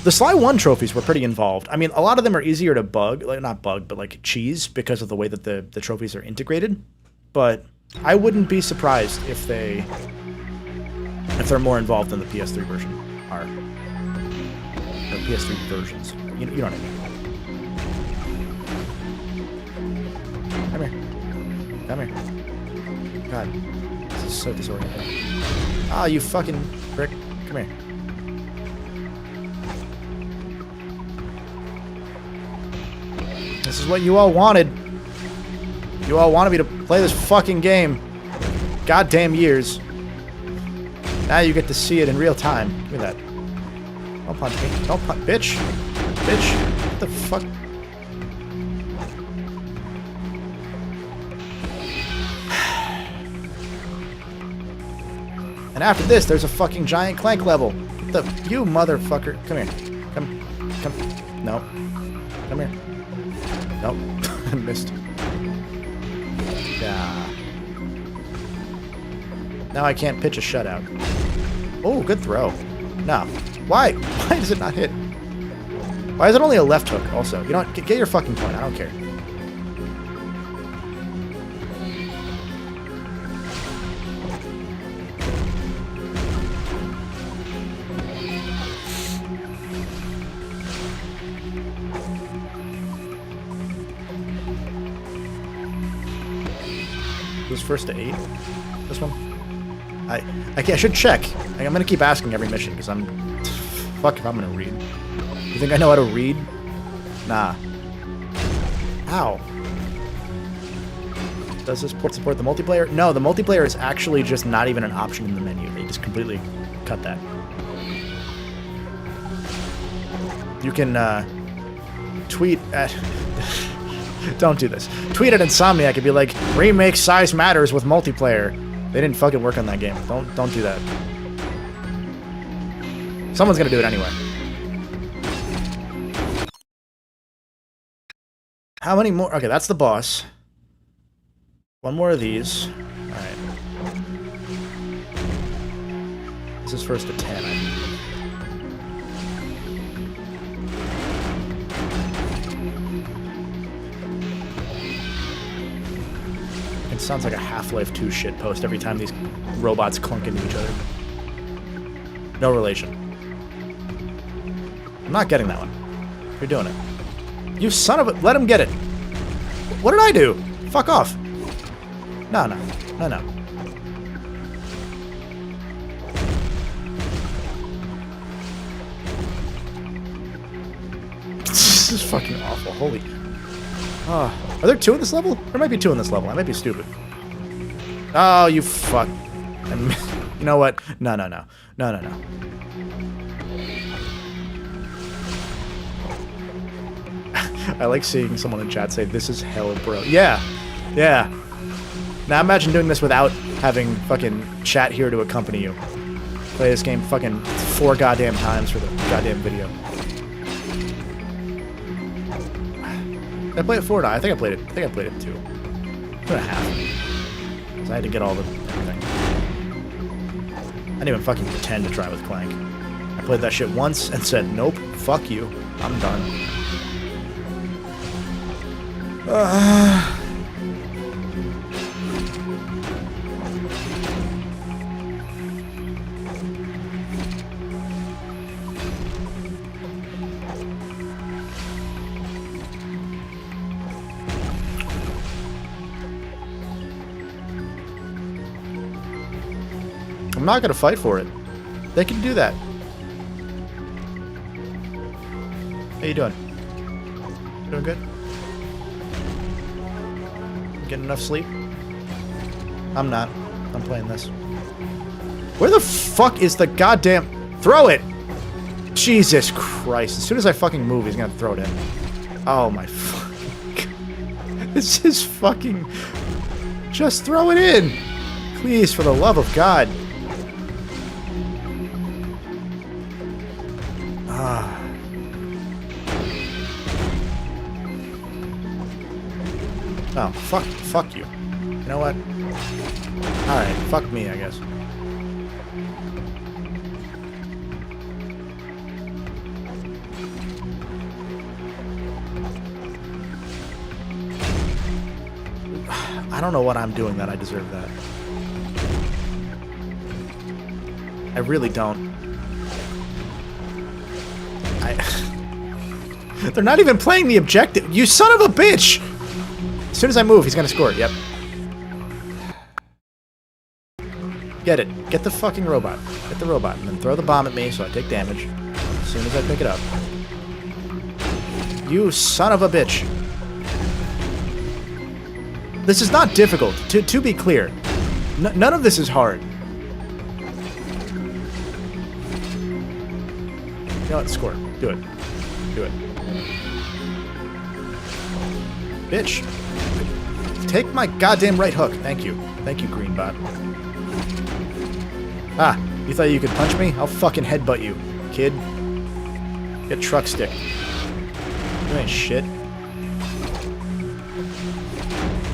the Sly 1 trophies were pretty involved. I mean, a lot of them are easier to bug, like not bug, but like cheese because of the way that the trophies are integrated. But I wouldn't be surprised if they're more involved than the PS3 version are. Or PS3 versions. You know what I mean. Come here. Come here. God. This is so disorienting. Ah, you fucking prick. Come here. This is what you all wanted. You all wanted me to play this fucking game. Goddamn years. Now you get to see it in real time. Give me that. Don't punch me. Don't punch. Bitch. Bitch. What the fuck? And after this, there's a fucking giant Clank level. You motherfucker. Come here. Come. No. Come here. Nope. I missed. Yeah. Now I can't pitch a shutout. Oh, good throw. No. Why? Why does it not hit? Why is it only a left hook also? You know what? Get your fucking point. I don't care. Who's first to 8? This one? I should check. I'm gonna keep asking every mission because I'm... Fuck if I'm gonna read. You think I know how to read? Nah. Ow. Does this port support the multiplayer? No, the multiplayer is actually just not even an option in the menu. They just completely cut that. You can tweet at... Don't do this. Tweet at Insomniac and be like, remake size matters with multiplayer. They didn't fucking work on that game. Don't do that. Someone's gonna do it anyway. How many more? Okay, that's the boss. One more of these. Alright. This is first to 10, I believe. It sounds like a Half-Life 2 shitpost every time these robots clunk into each other. No relation. I'm not getting that one. You're doing it. You son of a... Let him get it. What did I do? Fuck off. No. This is fucking awful. Holy... Oh, are there 2 in this level? There might be 2 in this level. I might be stupid. Oh, you fuck. You know what? No. I like seeing someone in chat say, this is hell, bro. Yeah. Now imagine doing this without having fucking chat here to accompany you. Play this game fucking 4 goddamn times for the goddamn video. Did I play it 4? No, I think I played it 2. 2.5. So I had to get all the everything. I didn't even fucking pretend to try with Clank. I played that shit once and said, nope, fuck you, I'm done. I'm not gonna fight for it. They can do that. How you doing? Doing good? Getting enough sleep? I'm not. I'm playing this. Where the fuck is the goddamn... Throw it! Jesus Christ. As soon as I fucking move, he's gonna throw it in. Oh my fucking God. This is fucking... Just throw it in! Please, for the love of God. Ah. Oh, fuck you. You know what? Alright, fuck me, I guess. I don't know what I'm doing that I deserve that. I really don't. They're not even playing the objective. You son of a bitch! As soon as I move, he's gonna score it. Yep. Get it. Get the fucking robot. Get the robot. And then throw the bomb at me so I take damage. As soon as I pick it up. You son of a bitch. This is not difficult. To be clear. None of this is hard. You know what? Score. Do it. Do it. Bitch. Take my goddamn right hook. Thank you. Thank you, Greenbot. Ah, you thought you could punch me? I'll fucking headbutt you, kid. Get truck stick. You ain't shit.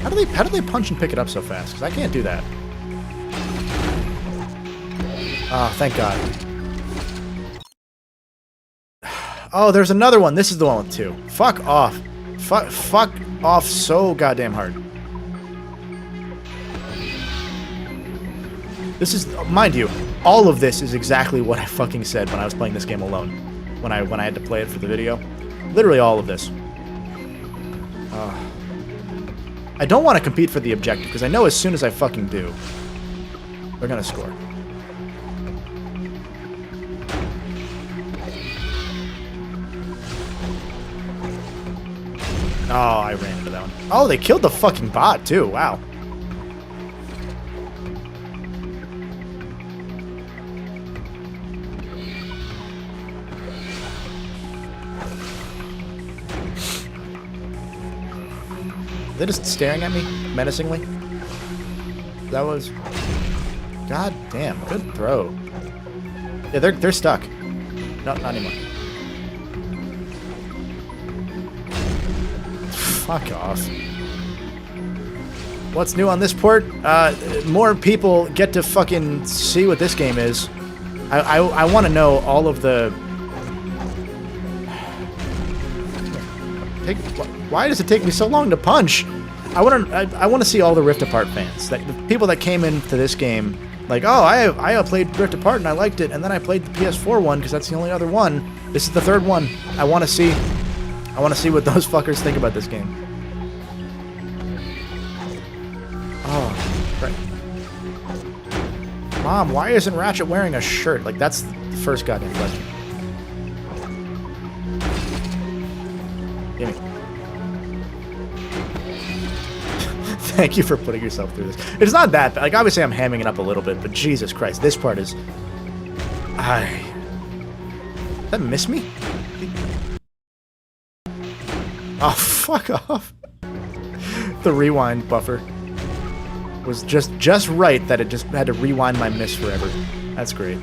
How do they punch and pick it up so fast? Because I can't do that. Ah, thank God. Oh, there's another one. This is the one with 2. Fuck off. Fuck off so goddamn hard. This is, mind you, all of this is exactly what I fucking said when I was playing this game alone. When I had to play it for the video. Literally all of this. I don't want to compete for the objective, because I know as soon as I fucking do, they're gonna score. Oh, I ran into that one. Oh, they killed the fucking bot, too. Wow. They're just staring at me menacingly. That was... God damn, good throw. Yeah, they're stuck. No, not anymore. Fuck off. What's new on this port? More people get to fucking see what this game is. I want to know all of the... Why does it take me so long to punch? I want to see all the Rift Apart fans. Like, the people that came into this game, like, oh, I played Rift Apart and I liked it, and then I played the PS4 one because that's the only other one. This is the third one. I want to see what those fuckers think about this game. Oh, right. Mom, why isn't Ratchet wearing a shirt? Like, that's the first goddamn question. Gimme. Thank you for putting yourself through this. It's not that bad. Like, obviously I'm hamming it up a little bit, but Jesus Christ, this part is... Did that miss me? Oh, fuck off. The rewind buffer was just right that it just had to rewind my miss forever. That's great.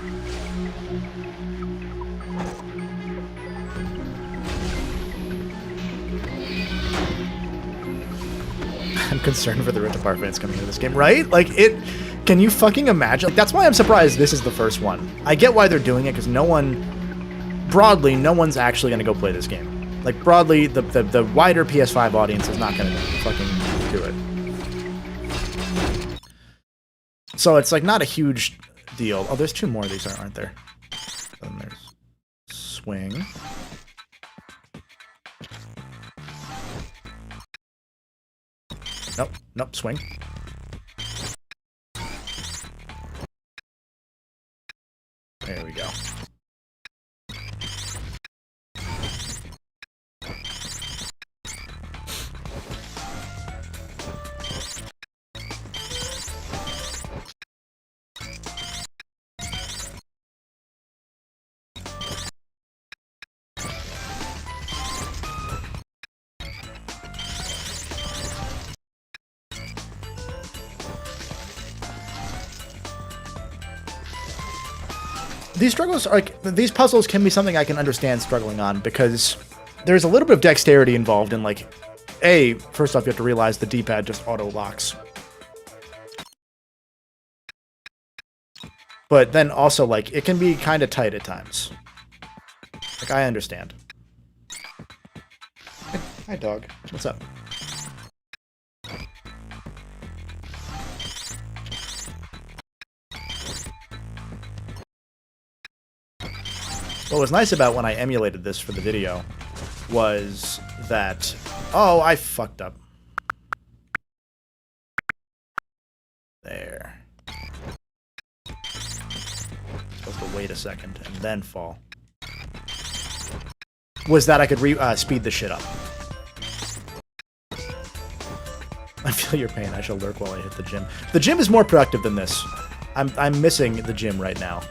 I'm concerned for the Rift Apart fans coming into this game, right? Like, can you fucking imagine? Like, that's why I'm surprised this is the first one. I get why they're doing it, because broadly, no one's actually going to go play this game. Like, broadly, the wider PS5 audience is not going to fucking do it. So it's, like, not a huge deal. Oh, there's 2 more of these, aren't there? Then there's swing. Nope, swing. There we these struggles are like, these puzzles can be something I can understand struggling on, because there's a little bit of dexterity involved in, like, first off, you have to realize the D-pad just auto-locks. But then also, like, it can be kind of tight at times. Like, I understand. Hi, dog. What's up? What was nice about when I emulated this for the video was that... Oh, I fucked up. There. Supposed to wait a second and then fall. Was that I could speed the shit up. I feel your pain. I shall lurk while I hit the gym. The gym is more productive than this. I'm missing the gym right now,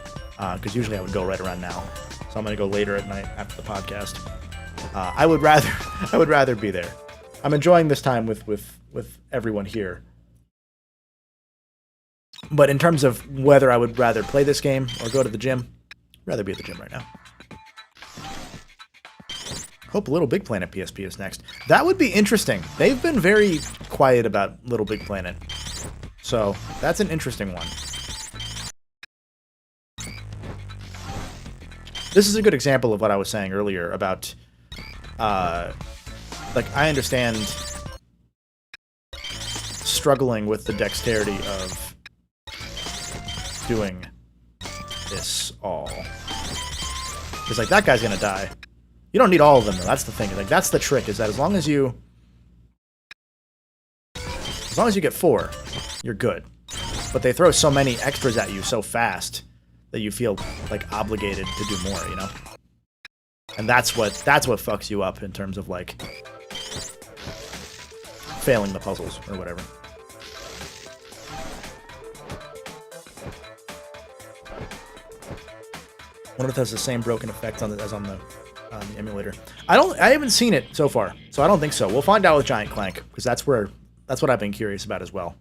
because usually I would go right around now. So I'm gonna go later at night after the podcast. I would rather be there. I'm enjoying this time with everyone here. But in terms of whether I would rather play this game or go to the gym, I'd rather be at the gym right now. Hope Little Big Planet PSP is next. That would be interesting. They've been very quiet about Little Big Planet. So, that's an interesting one. This is a good example of what I was saying earlier about, like, I understand struggling with the dexterity of doing this all. Because, like, that guy's gonna die. You don't need all of them, though. That's the thing. Like, that's the trick, is that as long as you get 4, you're good. But they throw so many extras at you so fast that you feel, like, obligated to do more, you know? And that's what fucks you up in terms of, like, failing the puzzles or whatever. I wonder if it has the same broken effect on as on the emulator. I haven't seen it so far, so I don't think so. We'll find out with Giant Clank, because that's what I've been curious about as well.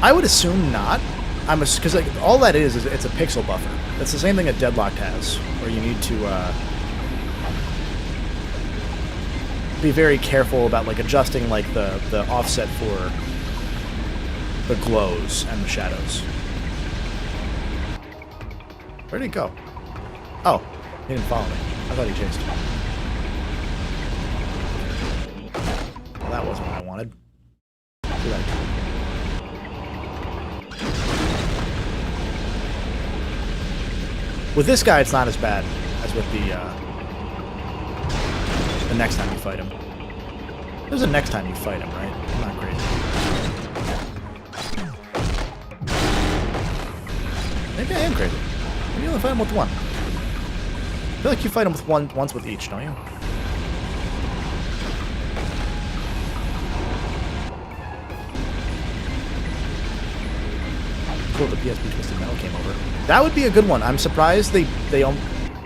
I would assume not. Because like all that is it's a pixel buffer. That's the same thing that Deadlocked has, where you need to be very careful about like adjusting like the offset for the glows and the shadows. Where'd he go? Oh, he didn't follow me. I thought he chased. Well, that wasn't what I wanted. With this guy, it's not as bad as with the next time you fight him. There's a next time you fight him, right? I'm not crazy. Maybe I am crazy. Maybe you only fight him with one. I feel like you fight him with once with each, don't you? Cool, the PSP Twisted Metal came over. That would be a good one. I'm surprised they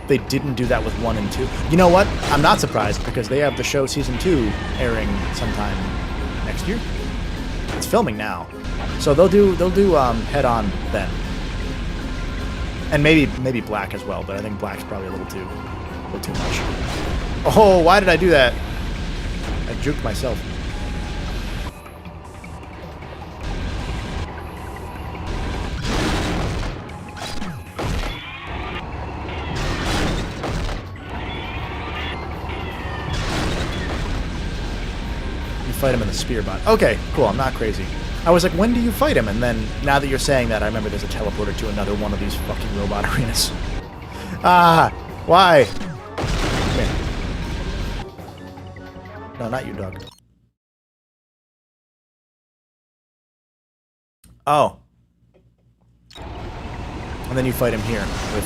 didn't do that with 1 and 2. You know what? I'm not surprised, because they have the show Season 2 airing sometime next year. It's filming now, so they'll do Head On then, and maybe Black as well. But I think Black's probably a little too much. Oh, why did I do that? I juked myself. Fight him in the spear bot. Okay, cool. I'm not crazy. I was like, when do you fight him? And then, now that you're saying that, I remember there's a teleporter to another one of these fucking robot arenas. Ah! Why? Come here. No, not you, dog. Oh. And then you fight him here with...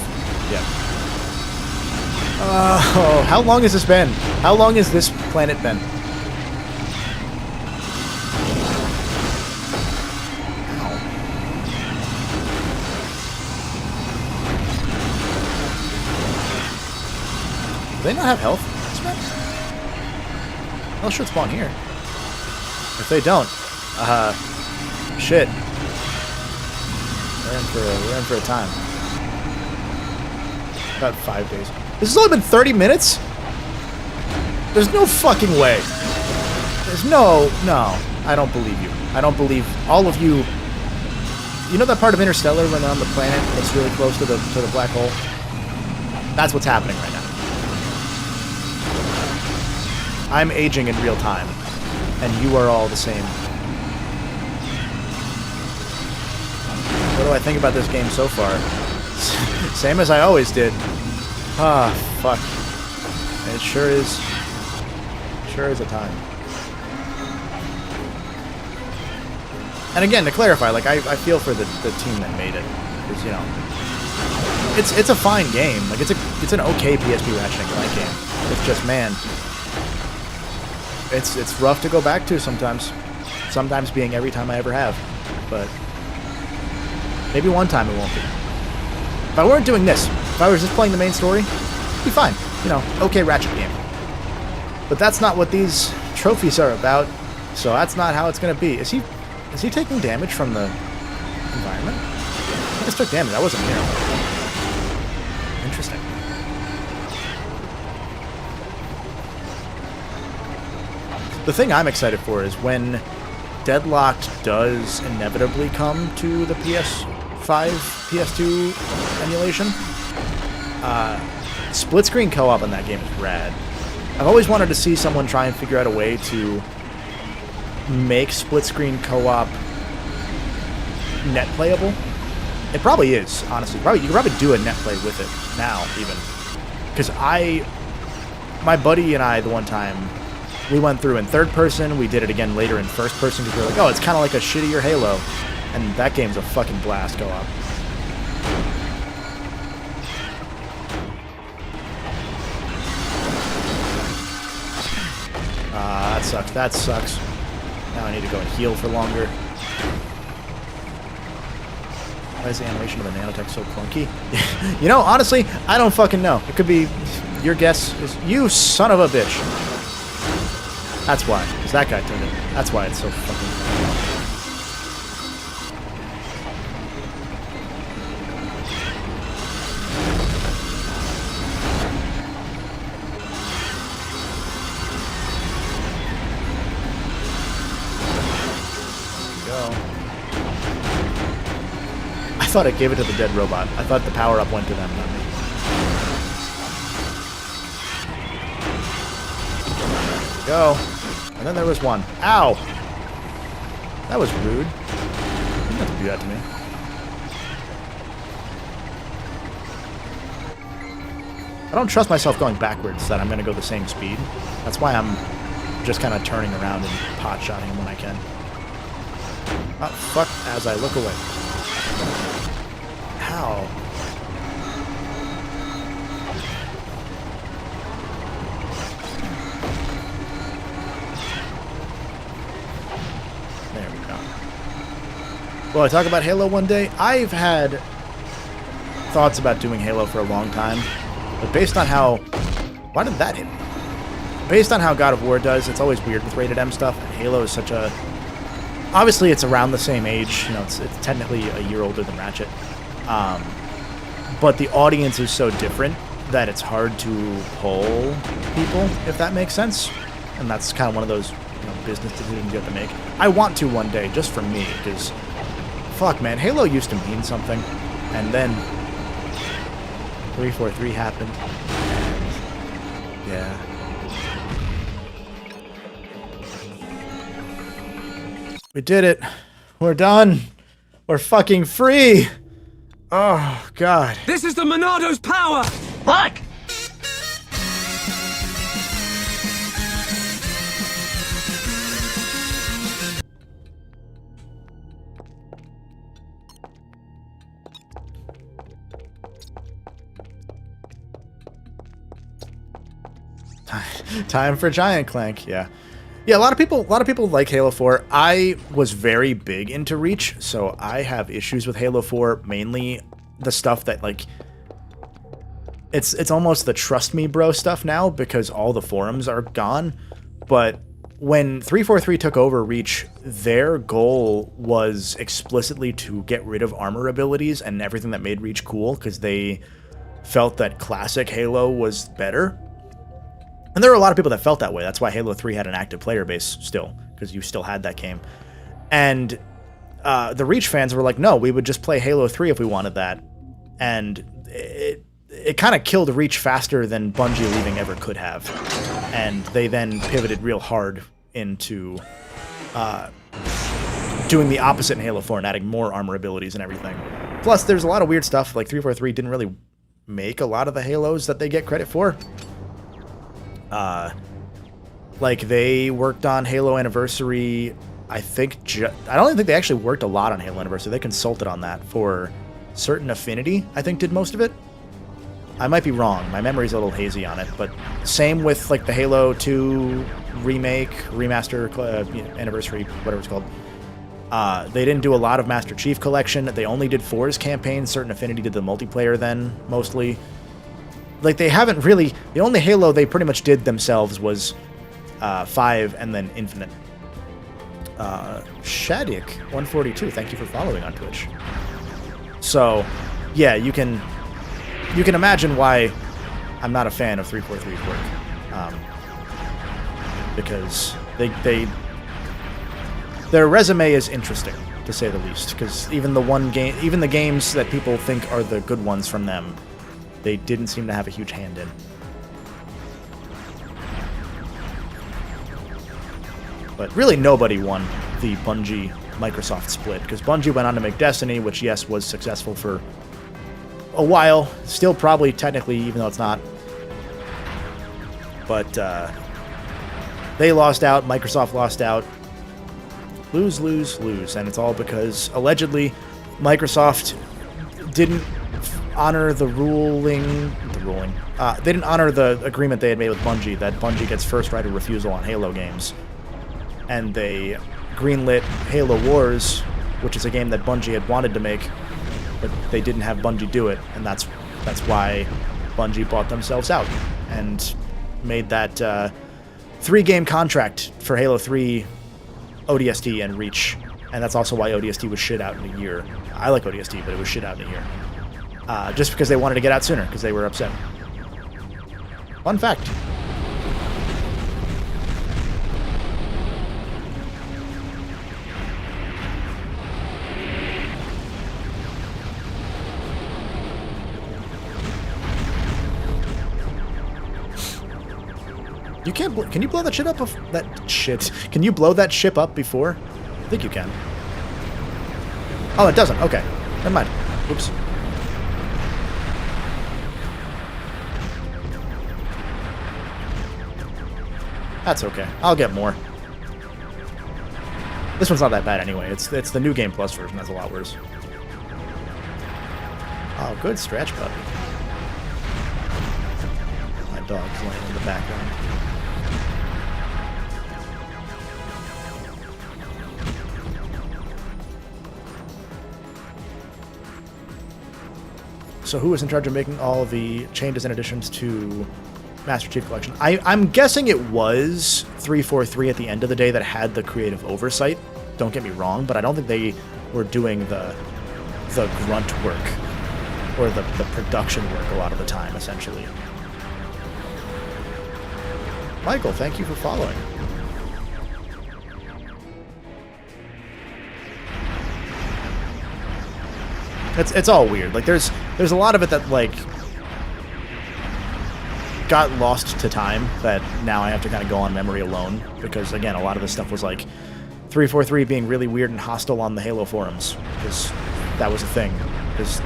Yeah. Oh, how long has this been? How long has this planet been? Do they not have health? They'll should spawn here. If they don't, shit. We're in for a time. About 5 days. This has only been 30 minutes? There's no fucking way. There's no. I don't believe you. I don't believe all of you. You know that part of Interstellar when they're on the planet that's really close to the black hole? That's what's happening right now. I'm aging in real time, and you are all the same. What do I think about this game so far? Same as I always did. Ah, fuck. It sure is. Sure is a time. And again, to clarify, like I feel for the team that made it, because you know, it's a fine game. Like it's an okay PSP Ratchet and Clank game. It's just, man, it's rough to go back to sometimes. Sometimes being every time I ever have, but maybe one time it won't be. If I weren't doing this, if I was just playing the main story, it'd be fine. You know, okay Ratchet game. But that's not what these trophies are about, so that's not how it's gonna be. Is he taking damage from the environment? He just took damage. That wasn't near. Interesting. The thing I'm excited for is when Deadlocked does inevitably come to the PS5, PS2 emulation. Split screen co-op in that game is rad. I've always wanted to see someone try and figure out a way to make split screen co-op net playable. It probably is, honestly. You could probably do a net play with it now, even. Because my buddy and I, the one time, we went through in third person. We did it again later in first person because we were like, oh, it's kind of like a shittier Halo. And that game's a fucking blast co-op. That sucks. That sucks. Now I need to go and heal for longer. Why is the animation of the nanotech so clunky? You know, honestly, I don't fucking know. It could be... Your guess is... You son of a bitch! That's why. Because that guy turned it. That's why it's so fucking... I thought it gave it to the dead robot. I thought the power-up went to them, not me. There we go. And then there was one. Ow! That was rude. You didn't have to do that to me. I don't trust myself going backwards that I'm going to go the same speed. That's why I'm just kind of turning around and pot-shotting him when I can. Oh, fuck, as I look away. How? There we go. Will I talk about Halo one day? I've had thoughts about doing Halo for a long time, but based on how... Why did that hit me? Based on how God of War does, it's always weird with rated M stuff, and Halo is such a... Obviously, it's around the same age. You know, it's technically a year older than Ratchet. But the audience is so different that it's hard to pull people, if that makes sense. And that's kind of one of those business decisions you have to make. I want to one day, just for me, because, fuck, man, Halo used to mean something. And then 343 happened. And, yeah. We did it. We're done. We're fucking free. Oh, God. This is the Monado's power! Look! Time for Giant Clank, yeah. Yeah, a lot of people like Halo 4. I was very big into Reach, so I have issues with Halo 4, mainly the stuff that, like, it's almost the trust me bro stuff now because all the forums are gone, but when 343 took over Reach, their goal was explicitly to get rid of armor abilities and everything that made Reach cool, because they felt that classic Halo was better. And there were a lot of people that felt that way. That's why Halo 3 had an active player base still, because you still had that game. And the Reach fans were like, no, we would just play Halo 3 if we wanted that. And it kind of killed Reach faster than Bungie leaving ever could have. And they then pivoted real hard into doing the opposite in Halo 4 and adding more armor abilities and everything. Plus, there's a lot of weird stuff. Like 343 didn't really make a lot of the Halos that they get credit for. Like they worked on Halo Anniversary. I don't even think they actually worked a lot on Halo Anniversary. They consulted on that for Certain Affinity, I think, did most of it. I might be wrong. My memory's a little hazy on it, but same with like the Halo 2 remake, remaster, anniversary, whatever it's called. They didn't do a lot of Master Chief Collection. They only did 4's campaign. Certain Affinity did the multiplayer then, mostly. Like, they haven't really... The only Halo they pretty much did themselves was 5 and then Infinite. Shadik142, thank you for following on Twitch. So, yeah, you can imagine why I'm not a fan of 343's work. Because their resume is interesting, to say the least. Because even the games that people think are the good ones from them, they didn't seem to have a huge hand in. But really nobody won the Bungie-Microsoft split, because Bungie went on to make Destiny, which, yes, was successful for a while. Still probably, technically, even though it's not. But they lost out. Microsoft lost out. Lose, lose, lose. And it's all because, allegedly, Microsoft didn't honor the ruling. They didn't honor the agreement they had made with Bungie, that Bungie gets first right of refusal on Halo games. And they greenlit Halo Wars, which is a game that Bungie had wanted to make, but they didn't have Bungie do it, and that's why Bungie bought themselves out and made that 3-game contract for Halo 3, ODST, and Reach. And that's also why ODST was shit out in a year. I like ODST, but it was shit out in a year. Just because they wanted to get out sooner, because they were upset. Fun fact. You can't. Can you blow that shit up? Can you blow that ship up before? I think you can. Oh, it doesn't. Okay. Never mind. Oops. That's okay. I'll get more. This one's not that bad anyway. It's the New Game Plus version that's a lot worse. Oh, good stretch, puppy. My dog's laying in the background. So who was in charge of making all the changes and additions to Master Chief Collection? I'm guessing it was 343 at the end of the day that had the creative oversight. Don't get me wrong, but I don't think they were doing the grunt work or the production work a lot of the time, essentially. Michael, thank you for following. It's all weird. Like there's a lot of it that like got lost to time that now I have to kind of go on memory alone, because again, a lot of this stuff was like 343 being really weird and hostile on the Halo forums, because that was a thing. Because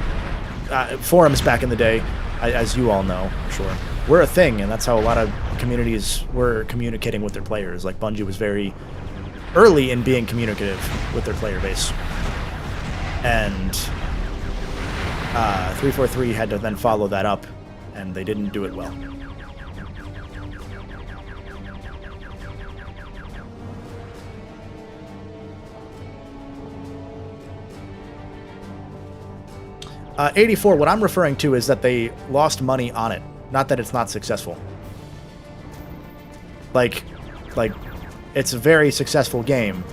forums back in the day, as you all know, I'm sure, were a thing, and that's how a lot of communities were communicating with their players. Like Bungie was very early in being communicative with their player base, and 343 had to then follow that up, and they didn't do it well. '84, what I'm referring to is that they lost money on it, not that it's not successful. Like It's a very successful game,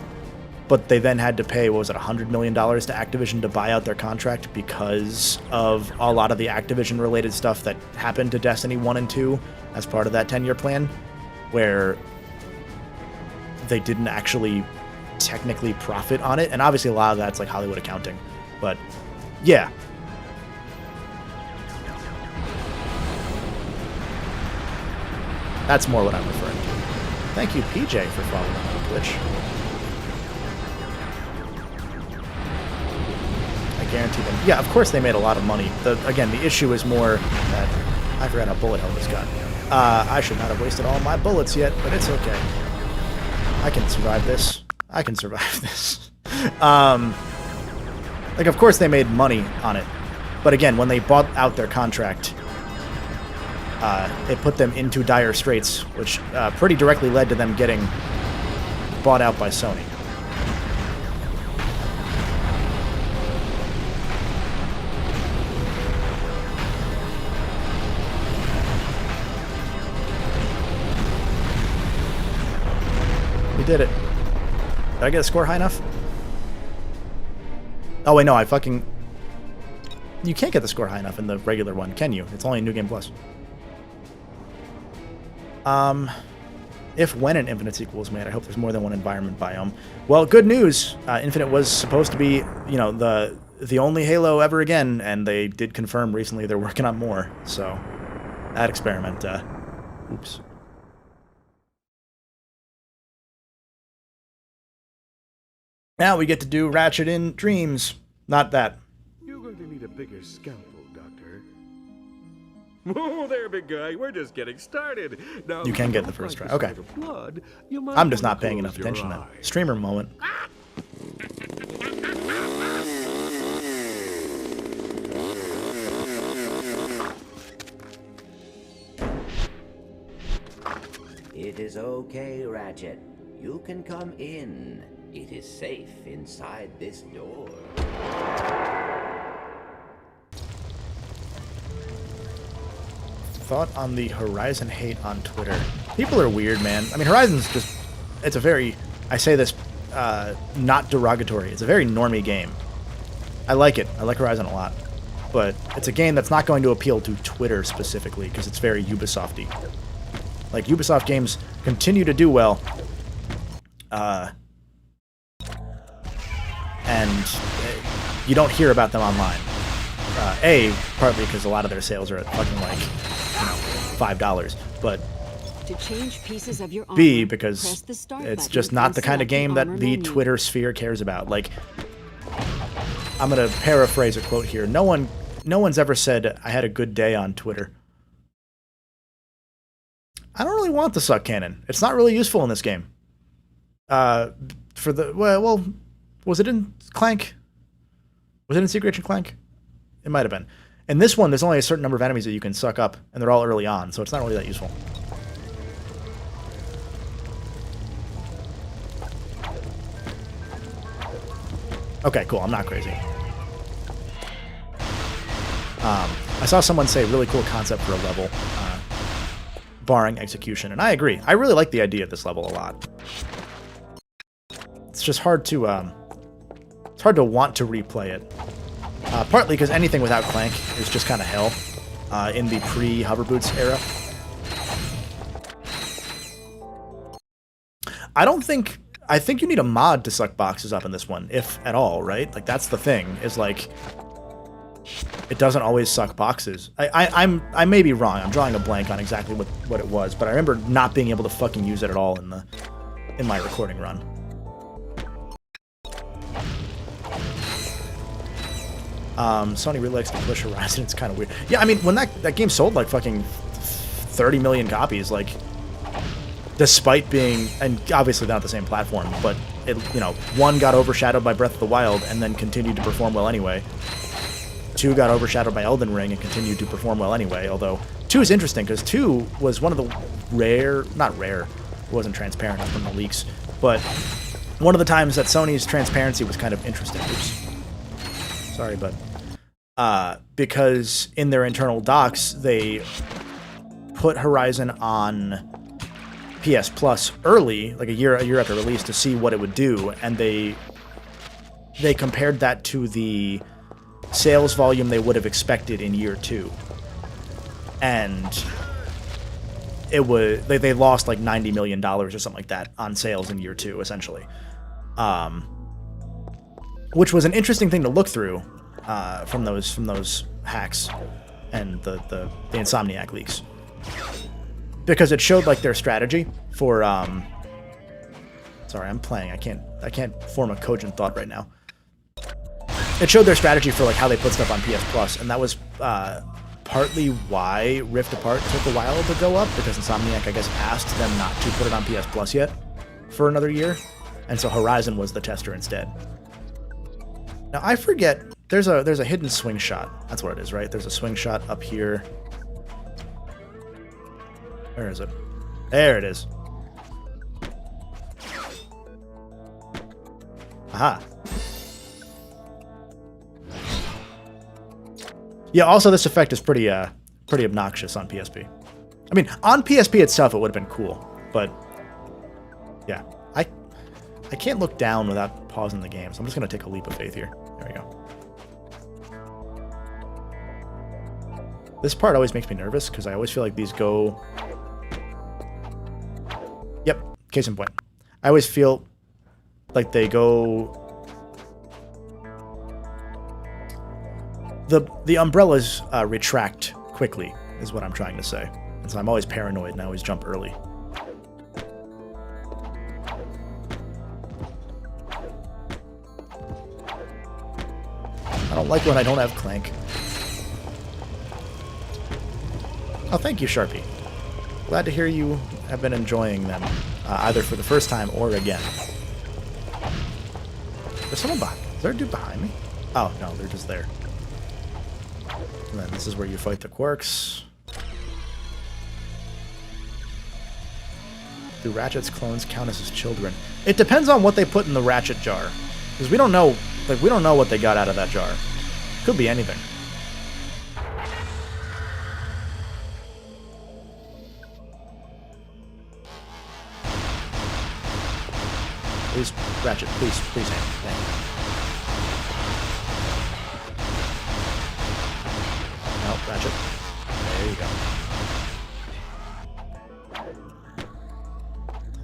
but they then had to pay, what was it, $100 million to Activision to buy out their contract because of a lot of the Activision-related stuff that happened to Destiny 1 and 2 as part of that 10-year plan, where they didn't actually technically profit on it. And obviously a lot of that's like Hollywood accounting. But, yeah. That's more what I'm referring to. Thank you, PJ, for following on Twitch. I guarantee them. Yeah, of course they made a lot of money. Again, the issue is more that I forgot how bullet hell this gun. I should not have wasted all my bullets yet, but it's okay. I can survive this. I can survive this. Like, of course they made money on it. But again, when they bought out their contract, it put them into dire straits, which pretty directly led to them getting bought out by Sony. We did it. Did I get a score high enough? Oh, wait, no, I fucking... You can't get the score high enough in the regular one, can you? It's only a New Game Plus. If when an Infinite sequel is made, I hope there's more than one environment biome. Well, good news. Infinite was supposed to be, you know, the only Halo ever again, and they did confirm recently they're working on more. So, that experiment, oops. Now we get to do Ratchet in Dreams. Not that. You're going to need a bigger scalpel, Doctor. Oh, there, big guy. We're just getting started. Now, you can get the first try. Okay. I'm just not paying enough attention then. Streamer moment. It is okay, Ratchet. You can come in. It is safe inside this door. Thought on the Horizon hate on Twitter. People are weird, man. I mean, Horizon's just... It's a very... I say this not derogatory. It's a very normie game. I like it. I like Horizon a lot. But it's a game that's not going to appeal to Twitter specifically because it's very Ubisoft-y. Like, Ubisoft games continue to do well. And you don't hear about them online. Partly because a lot of their sales are at fucking like, you know, $5. But to change pieces of your armor, B, because it's just not the kind of game that the Twitter sphere cares about. Like, I'm gonna paraphrase a quote here. No one's ever said I had a good day on Twitter. I don't really want the suck cannon. It's not really useful in this game. Well, was it in Clank? Was it in Secret Agent Clank? It might have been. In this one, there's only a certain number of enemies that you can suck up, and they're all early on, so it's not really that useful. Okay, cool. I'm not crazy. I saw someone say really cool concept for a level, barring execution, and I agree. I really like the idea of this level a lot. It's just hard to want to replay it. Partly because anything without Clank is just kind of hell in the pre-hover boots era. I think you need a mod to suck boxes up in this one, if at all, right? Like, that's the thing, is like, it doesn't always suck boxes. I may be wrong. I'm drawing a blank on exactly what it was, but I remember not being able to fucking use it at all in my recording run. Sony really likes to push Horizon. It's kind of weird. Yeah, I mean, when that game sold like fucking 30 million copies, like, despite being, and obviously not the same platform, but it, you know, 1 got overshadowed by Breath of the Wild and then continued to perform well anyway. 2 got overshadowed by Elden Ring and continued to perform well anyway, although 2 is interesting because 2 was one of the not rare, it wasn't transparent from the leaks, but one of the times that Sony's transparency was kind of interesting. Oops. Sorry, bud. Because in their internal docs, they put Horizon on PS Plus early, like a year after release, to see what it would do, and they compared that to the sales volume they would have expected in year 2. And it was they lost like $90 million or something like that on sales in year 2, essentially. Which was an interesting thing to look through from those hacks and the Insomniac leaks, because it showed like their strategy for sorry, I'm playing. I can't form a cogent thought right now. It showed their strategy for like how they put stuff on PS Plus, and that was partly why Rift Apart took a while to go up, because Insomniac, I guess, asked them not to put it on PS Plus yet for another year, and so Horizon was the tester instead. Now I forget, there's a hidden swing shot. That's what it is, right? There's a swing shot up here. Where is it? There it is. Aha. Yeah, also this effect is pretty obnoxious on PSP. I mean, on PSP itself it would have been cool, but yeah. I can't look down without pausing the game, so I'm just going to take a leap of faith here. There we go. This part always makes me nervous, because I always feel like these go... Yep, case in point. I always feel like they go... The umbrellas retract quickly, is what I'm trying to say. And so I'm always paranoid, and I always jump early. I don't like when I don't have Clank. Oh, thank you, Sharpie. Glad to hear you have been enjoying them, either for the first time or again. There's someone behind. Is there a dude behind me? Oh, no, they're just there. And then this is where you fight the Quarks. Do Ratchet's clones count as his children? It depends on what they put in the Ratchet jar. Because we don't know, like, we don't know what they got out of that jar. Could be anything. Please, Ratchet, please, aim. Thank you. No, Ratchet. There you go.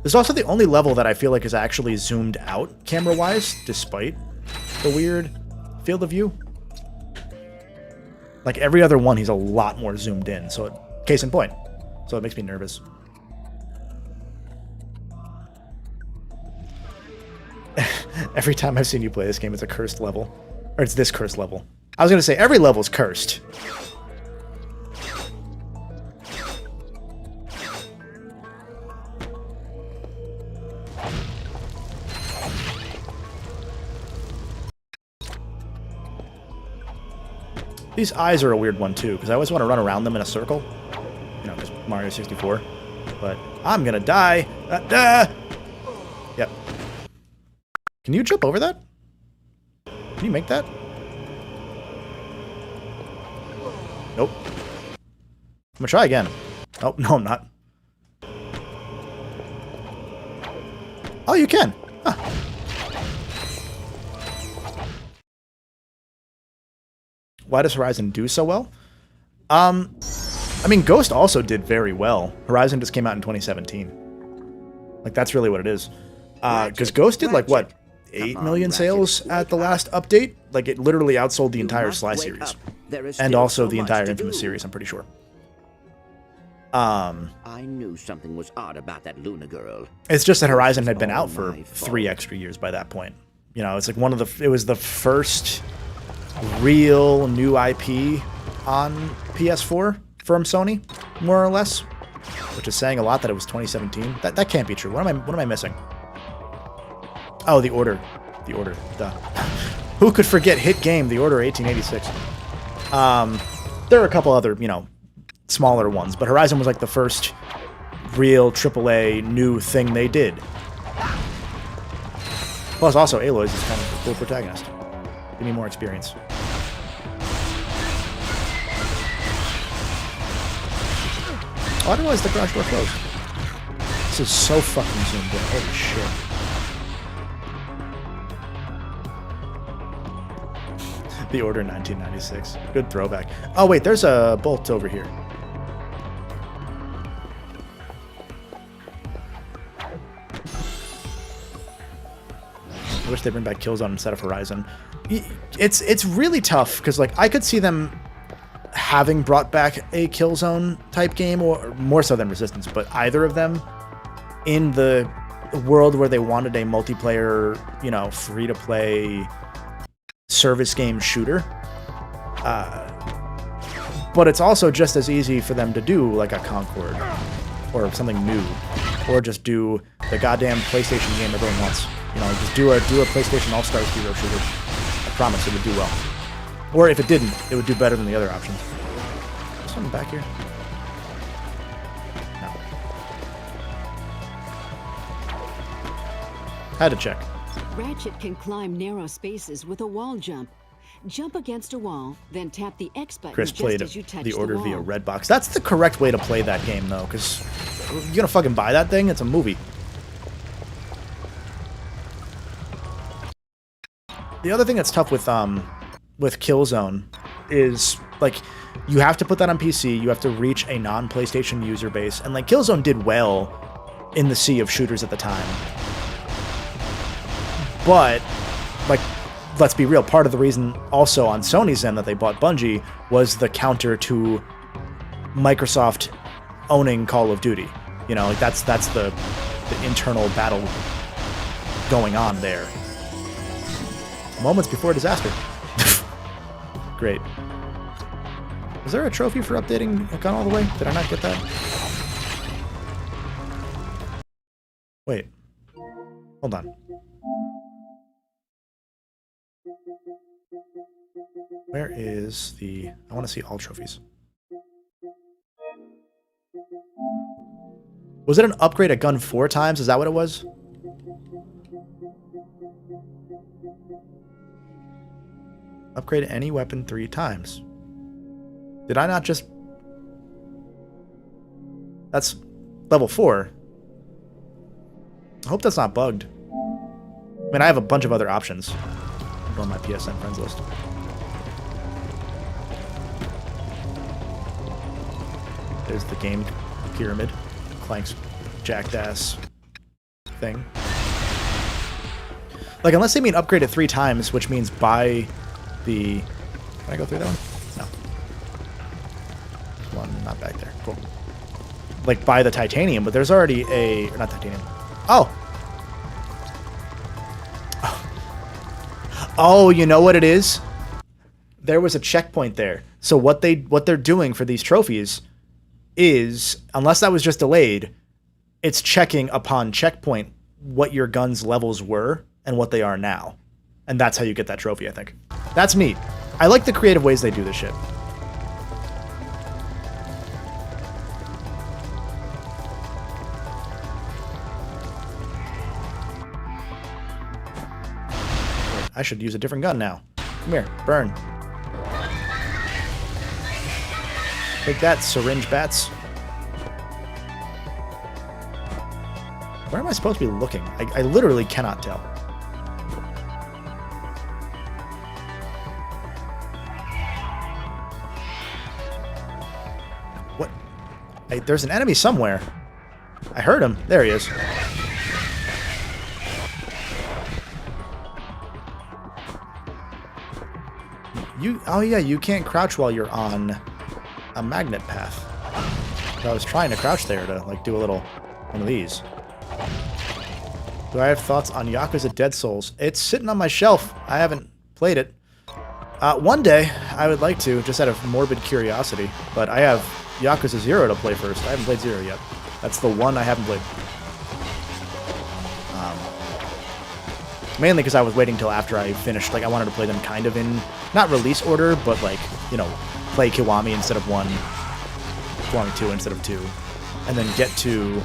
This is also the only level that I feel like is actually zoomed out camera-wise, despite the weird field of view. Like every other one, he's a lot more zoomed in. So, case in point. So it makes me nervous. Every time I've seen you play this game, it's a cursed level. Or it's this cursed level. I was going to say, every level's cursed. These eyes are a weird one, too, because I always want to run around them in a circle. You know, because Mario 64. But I'm going to die. Yep. Can you jump over that? Can you make that? Nope. I'm gonna try again. Oh, no, I'm not. Oh, you can. Huh. Why does Horizon do so well? I mean, Ghost also did very well. Horizon just came out in 2017. Like, that's really what it is. Because Ghost did, like, what? 8 million sales at the last update? Like, it literally outsold the entire Sly series. And also the entire Infamous series, I'm pretty sure. I knew something was odd about that Luna girl. It's just that Horizon had been out for 3 extra years by that point. You know, it's like it was the first real new IP on PS4 from Sony, more or less. Which is saying a lot that it was 2017. That can't be true. What am I missing? Oh, The Order. The Order. Duh. Who could forget hit game, The Order 1886? There are a couple other, you know, smaller ones, but Horizon was like the first real AAA new thing they did. Plus, also, Aloys is kind of a cool protagonist. Give me more experience. Oh, I didn't realize the garage door closed. This is so fucking zoomed in. Holy shit. The Order 1996. Good throwback. Oh, wait, there's a bolt over here. I wish they bring back Killzone instead of Horizon. It's really tough, because, like, I could see them having brought back a Killzone type game, or more so than Resistance, but either of them in the world where they wanted a multiplayer, you know, free-to-play service game shooter. But it's also just as easy for them to do, like, a Concord or something new, or just do the goddamn PlayStation game everyone wants. You know, just do a PlayStation All-Stars hero shooter. I promise it would do well. Or if it didn't, it would do better than the other options. Is something back here? No. Had to check. Ratchet can climb narrow spaces with a wall jump. Jump against a wall, then tap the X button Chris just played as you touch the Order wall. via Redbox. That's the correct way to play that game, though, because you're gonna fucking buy that thing. It's a movie. The other thing that's tough with Killzone is, like, you have to put that on PC. You have to reach a non-PlayStation user base, and like Killzone did well in the sea of shooters at the time. But, like, let's be real, part of the reason also on Sony's end that they bought Bungie was the counter to Microsoft owning Call of Duty. You know, like, that's the internal battle going on there. Moments before disaster. Great. Is there a trophy for updating a gun all the way? Did I not get that? Wait. Hold on. Where is the... I want to see all trophies. Was it an upgrade a gun 4 times? Is that what it was? Upgrade any weapon 3 times. Did I not just... That's level 4. I hope that's not bugged. I mean, I have a bunch of other options on my PSN friends list. There's the game pyramid. Clank's jacked ass thing. Like, unless they mean upgrade it 3 times, which means buy the... Can I go through that one? No. There's one not back there. Cool. Like, buy the titanium, but there's already a... Or not titanium. Oh! Oh, you know what it is? There was a checkpoint there. So what they're doing for these trophies is, unless that was just delayed, it's checking upon checkpoint what your gun's levels were and what they are now. And that's how you get that trophy, I think. That's neat. I like the creative ways they do this shit. I should use a different gun now. Come here, burn. Take that, syringe bats. Where am I supposed to be looking? I literally cannot tell. What? There's an enemy somewhere. I heard him. There he is. Oh yeah, you can't crouch while you're on a magnet path. So I was trying to crouch there to, like, do a little one of these. Do I have thoughts on Yakuza Dead Souls? It's sitting on my shelf. I haven't played it. One day, I would like to, just out of morbid curiosity. But I have Yakuza 0 to play first. I haven't played 0 yet. That's the one I haven't played. Mainly because I was waiting till after I finished. Like, I wanted to play them kind of in, not release order, but, like, you know, play Kiwami instead of 1, Kiwami 2 instead of 2, and then get to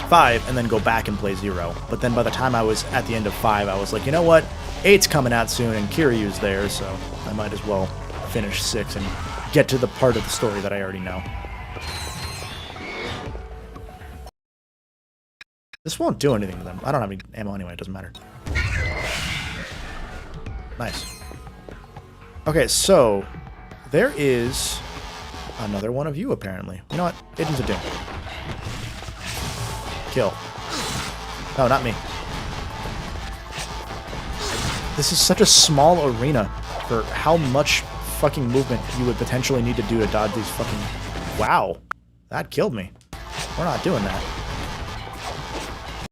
5, and then go back and play 0. But then by the time I was at the end of 5, I was like, you know what? 8's coming out soon, and Kiryu's there, so I might as well finish 6 and get to the part of the story that I already know. This won't do anything to them. I don't have any ammo anyway, it doesn't matter. Nice. Okay, so there is another one of you, apparently. You know what? Agents of Doom. Kill. No, not me. This is such a small arena for how much fucking movement you would potentially need to do to dodge these fucking... Wow. That killed me. We're not doing that.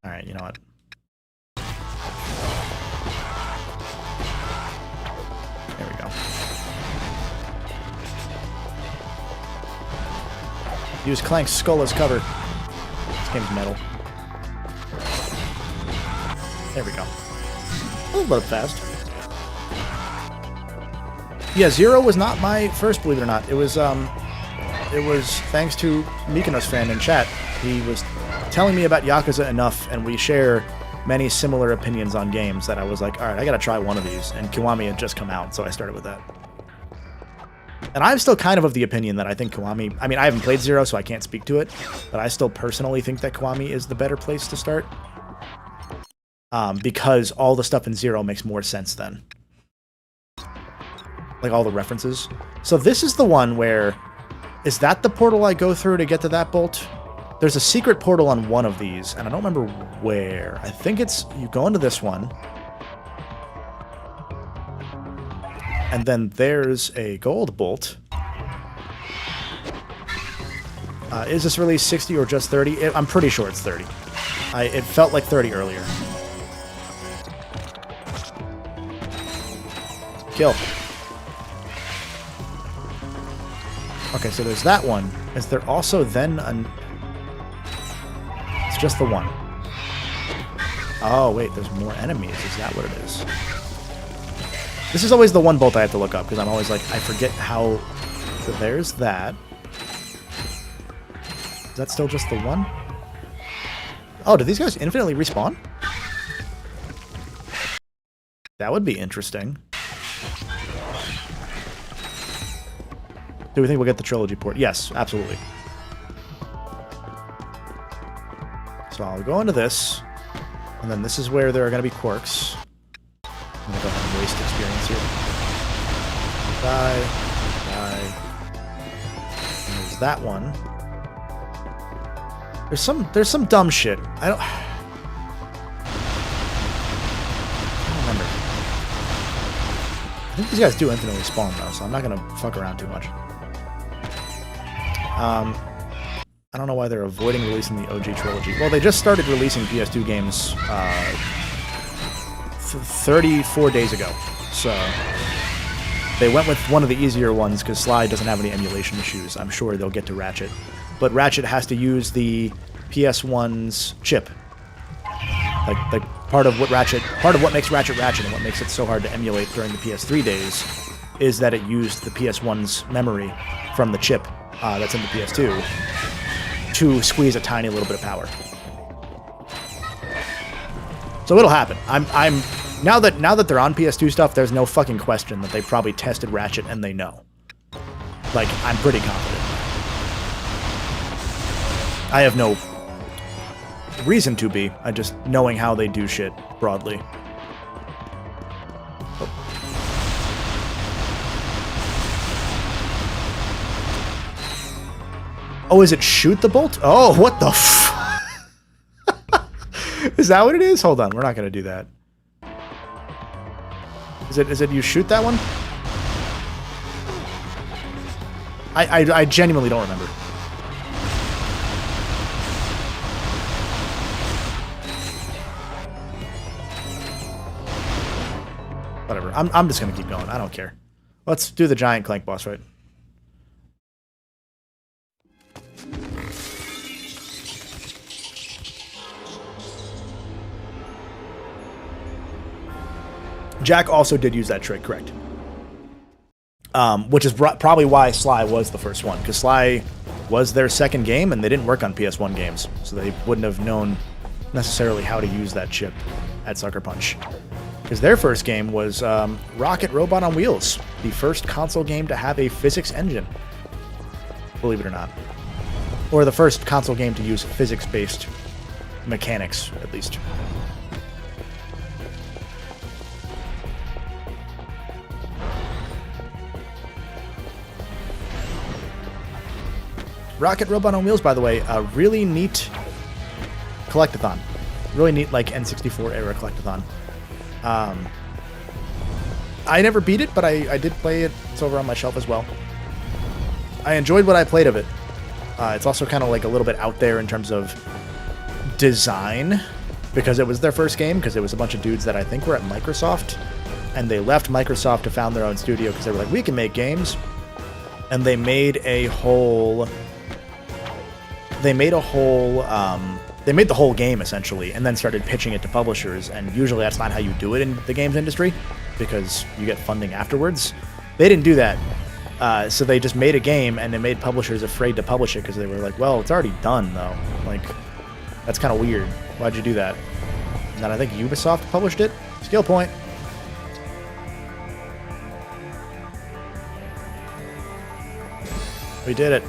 Alright, you know what? There we go. Use Clank's skull as cover. This game's metal. There we go. A little bit fast. Yeah, Zero was not my first, believe it or not. It was thanks to Mykonos fan in chat. He was telling me about Yakuza enough, and we share many similar opinions on games that I was like, alright, I gotta try one of these. And Kiwami had just come out, so I started with that. And I'm still kind of the opinion that I think Kiwami... I mean, I haven't played Zero, so I can't speak to it, but I still personally think that Kiwami is the better place to start. Because all the stuff in Zero makes more sense then. Like, all the references. So this is the one where... Is that the portal I go through to get to that bolt? There's a secret portal on one of these, and I don't remember where. I think it's... You go into this one. And then there's a gold bolt. Is this release 60 or just 30? I'm pretty sure it's 30. It felt like 30 earlier. Kill. Okay, so there's that one. Is there also then an... It's just the one. Oh, wait, there's more enemies. Is that what it is? This is always the one bolt I have to look up, because I'm always like, I forget how... So there's that. Is that still just the one? Oh, do these guys infinitely respawn? That would be interesting. Do we think we'll get the trilogy port? Yes, absolutely. So I'll go into this, and then this is where there are going to be quirks. I'm going to go ahead and waste experience here. Die. And there's that one. There's some dumb shit. I don't remember. I think these guys do infinitely spawn though, so I'm not going to fuck around too much. I don't know why they're avoiding releasing the OG trilogy. Well, they just started releasing PS2 games 34 days ago. So they went with one of the easier ones because Sly doesn't have any emulation issues. I'm sure they'll get to Ratchet. But Ratchet has to use the PS1's chip. Like part of what makes Ratchet Ratchet and what makes it so hard to emulate during the PS3 days is that it used the PS1's memory from the chip that's in the PS2 to squeeze a tiny little bit of power. So it'll happen. I'm now that they're on PS2 stuff, there's no fucking question that they probably tested Ratchet and they know. Like, I'm pretty confident. I have no reason to be. I just knowing how they do shit broadly. Oh, is it shoot the bolt? Oh, what the f... Is that what it is? Hold on, we're not gonna do that. Is it you shoot that one? I genuinely don't remember. Whatever. I'm just gonna keep going. I don't care. Let's do the giant Clank boss fight. Jack also did use that trick, correct? Which is probably why Sly was the first one, because Sly was their second game, and they didn't work on PS1 games, so they wouldn't have known necessarily how to use that chip at Sucker Punch. Because their first game was Rocket Robot on Wheels, the first console game to have a physics engine, believe it or not. Or the first console game to use physics-based mechanics, at least. Rocket Robot on Wheels, by the way, a really neat collectathon. Really neat, like, N64 era collectathon. I never beat it, but I did play it. It's over on my shelf as well. I enjoyed what I played of it. It's also kind of like a little bit out there in terms of design, because it was their first game, because it was a bunch of dudes that I think were at Microsoft, and they left Microsoft to found their own studio because they were like, we can make games. And they made a whole... They made the whole game, essentially, and then started pitching it to publishers, and usually that's not how you do it in the games industry, because you get funding afterwards. They didn't do that. So they just made a game, and it made publishers afraid to publish it, because they were like, well, it's already done, though. Like, that's kind of weird. Why'd you do that? And then I think Ubisoft published it. Skill point. We did it.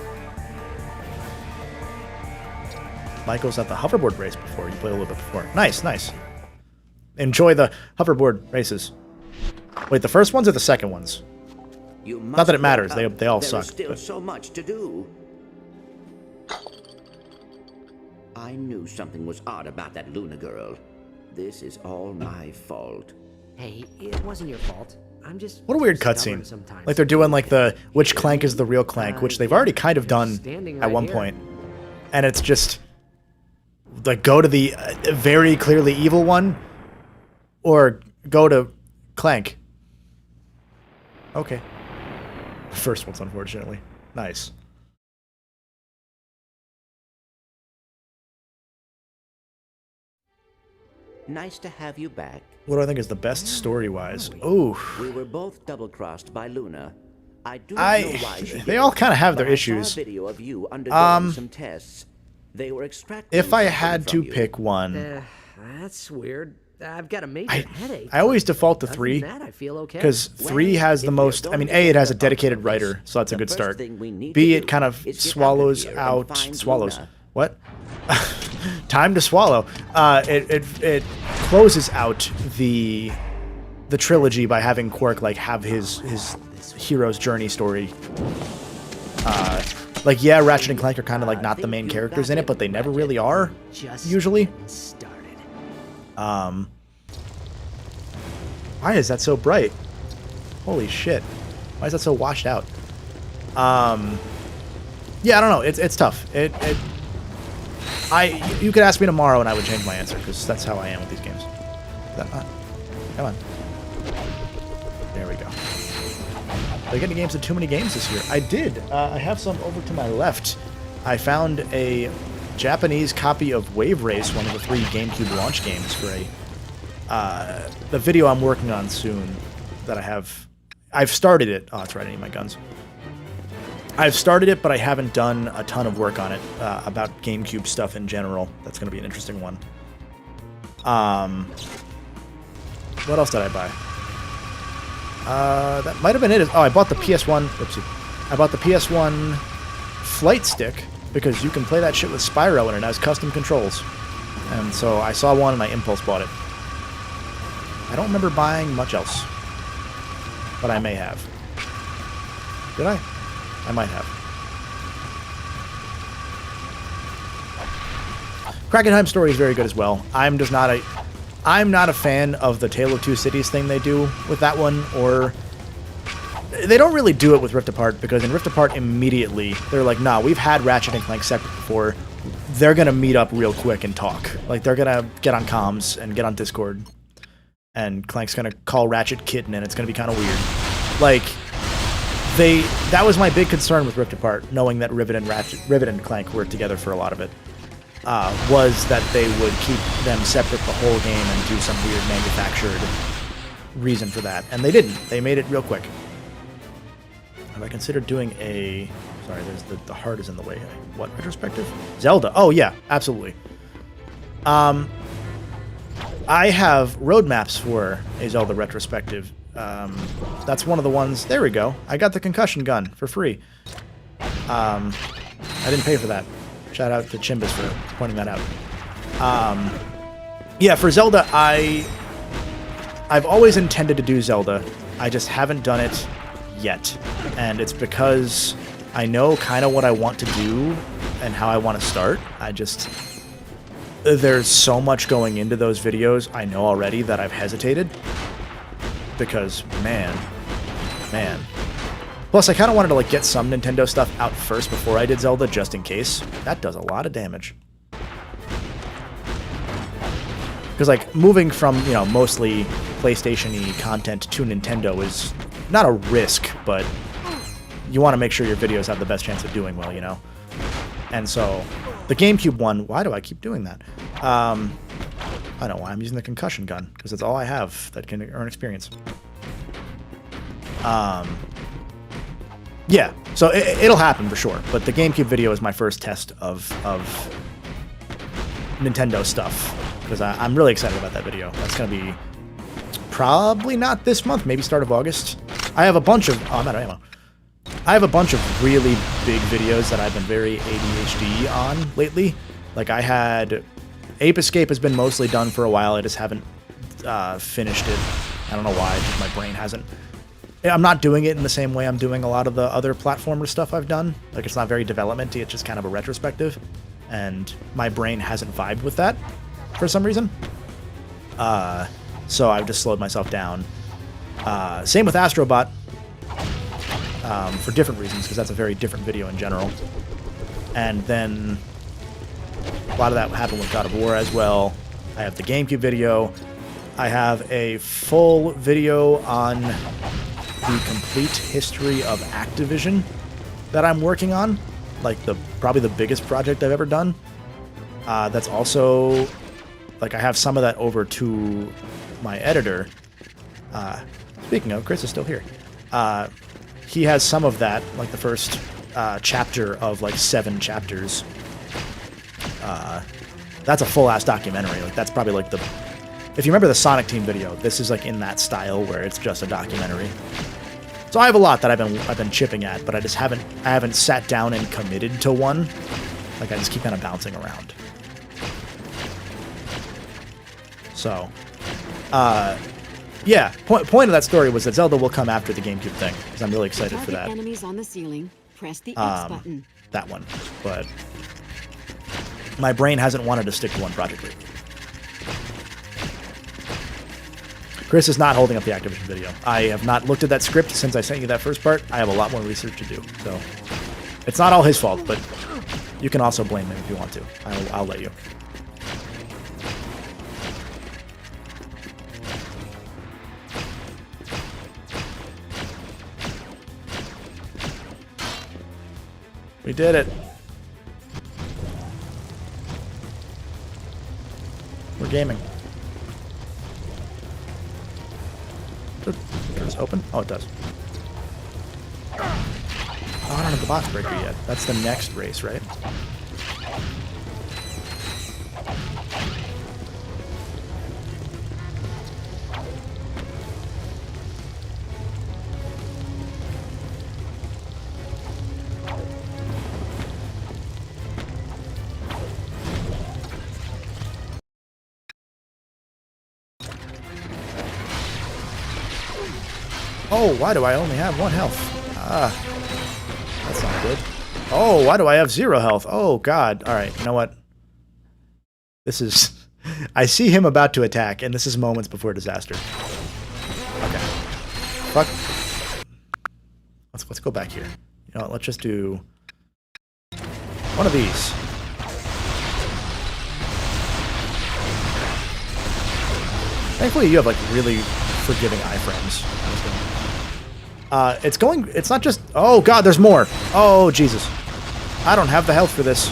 Michael's at the hoverboard race before. You played a little bit before. Nice, nice. Enjoy the hoverboard races. Wait, the first ones or the second ones? Not that it matters. They all suck. There's still so much to do. I knew something was odd about that Luna girl. This is all my fault. Hey, it wasn't your fault. I'm just... What a weird cutscene. Like they're doing like the which Clank is the real Clank, which they've already kind of done at one point. And it's just... like, go to the very clearly evil one, or go to Clank. Okay. First one's unfortunately. Nice. Nice to have you back. What do I think is the best story-wise? Ooh. We were both double-crossed by Luna. I do not know why she They all kind of have their but issues. I saw a video of you undergoing some tests. They were extracting If I something had to from you. pick one, That's weird. I've got a major headache. I always default to Other 3, than that, I feel okay. because 3 has the most... I mean, A, it has a dedicated writer, so that's a good start. B, it kind of swallows out... Swallows. What? Time to swallow. It closes out the trilogy by having Quirk like have his hero's journey story. Like, yeah, Ratchet and Clank are kind of like not the main characters in it, but they never really are, usually. Why is that so bright? Holy shit. Why is that so washed out? Yeah, I don't know. It's tough. You could ask me tomorrow and I would change my answer, because that's how I am with these games. Is that not? Come on. There we go. Are you getting games of too many games this year? I did. I have some over to my left. I found a Japanese copy of Wave Race, one of the 3 GameCube launch games, for the video I'm working on soon that I have. I've started it. Oh, that's right. I need my guns. I've started it, but I haven't done a ton of work on it about GameCube stuff in general. That's going to be an interesting one. What else did I buy? That might have been it. Oh, I bought the PS1. Oopsie. I bought the PS1 flight stick because you can play that shit with Spyro and it has custom controls. And so I saw one and I impulse bought it. I don't remember buying much else, but I may have. Did I? I might have. Krakenheim story is very good as well. I'm not a fan of the Tale of Two Cities thing they do with that one, or they don't really do it with Rift Apart, because in Rift Apart immediately they're like, nah, we've had Ratchet and Clank separate before. They're gonna meet up real quick and talk. Like, they're gonna get on comms and get on Discord, and Clank's gonna call Ratchet Kitten, and it's gonna be kind of weird. Like, that was my big concern with Rift Apart, knowing that Rivet and Clank were together for a lot of it, was that they would keep them separate the whole game and do some weird manufactured reason for that. And they didn't. They made it real quick. Have I considered doing a... Sorry, there's the heart is in the way. What, retrospective? Zelda. Oh, yeah, absolutely. I have roadmaps for a Zelda retrospective. That's one of the ones... There we go. I got the concussion gun for free. I didn't pay for that. Shout out to Chimbus for pointing that out. Yeah, for Zelda, I've always intended to do Zelda. I just haven't done it yet. And it's because I know kind of what I want to do and how I want to start. There's so much going into those videos I know already that I've hesitated. Because, man. Plus, I kind of wanted to like get some Nintendo stuff out first before I did Zelda, just in case. That does a lot of damage. Because, like, moving from, you know, mostly PlayStation-y content to Nintendo is not a risk, but you want to make sure your videos have the best chance of doing well, you know? And so, the GameCube one, why do I keep doing that? I don't know why I'm using the concussion gun, because it's all I have that can earn experience. Yeah, so it'll happen for sure, but the GameCube video is my first test of Nintendo stuff. Because I'm really excited about that video. That's going to be probably not this month, maybe start of August. I have a bunch of... Oh, I'm out of ammo. I have a bunch of really big videos that I've been very ADHD on lately. Like, I had... Ape Escape has been mostly done for a while. I just haven't finished it. I don't know why, just my brain hasn't... I'm not doing it in the same way I'm doing a lot of the other platformer stuff I've done. Like, it's not very development-y, it's just kind of a retrospective. And my brain hasn't vibed with that for some reason. So I've just slowed myself down. Same with Astrobot. For different reasons, because that's a very different video in general. And then a lot of that happened with God of War as well. I have the GameCube video. I have a full video on the complete history of Activision that I'm working on. Like, probably the biggest project I've ever done. That's also... Like, I have some of that over to my editor. Speaking of, Chris is still here. He has some of that, like the first chapter of, like, 7 chapters. That's a full-ass documentary. Like, that's probably, like, the... If you remember the Sonic Team video, this is, like, in that style where it's just a documentary. So I have a lot that I've been chipping at, but I haven't sat down and committed to one. Like, I just keep kind of bouncing around. So, yeah, point of that story was that Zelda will come after the GameCube thing, because I'm really excited for that. Enemies on the ceiling. Press the X button. That one, but my brain hasn't wanted to stick to one project lately. Chris is not holding up the Activision video. I have not looked at that script since I sent you that first part. I have a lot more research to do, so it's not all his fault, but you can also blame him if you want to. I'll let you. We did it. We're gaming. Does this open? Oh, it does. Oh, I don't have the box breaker yet. That's the next race, right? Oh, why do I only have 1 health? That's not good. Oh, why do I have 0 health? Oh, God. Alright, you know what? This is... I see him about to attack, and this is moments before disaster. Okay. Fuck. Let's go back here. You know what, let's just do... one of these. Thankfully, you have, like, really forgiving iframes. It's not just... Oh, God, there's more. Oh, Jesus. I don't have the health for this.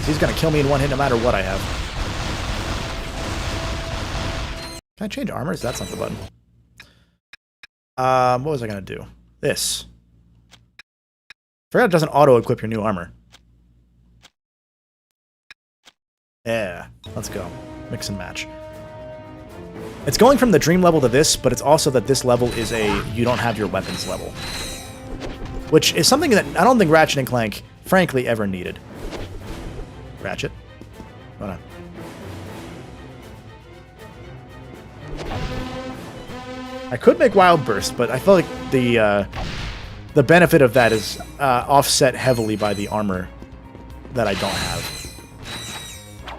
He's gonna kill me in one hit no matter what I have. Can I change armors? That's not the button. What was I gonna do? This. Forgot it doesn't auto-equip your new armor. Yeah, let's go. Mix and match. It's going from the dream level to this, but it's also that this level is a you don't have your weapons level. Which is something that I don't think Ratchet and Clank, frankly, ever needed. Ratchet. Hold on. I could make Wild Burst, but I feel like the benefit of that is offset heavily by the armor that I don't have.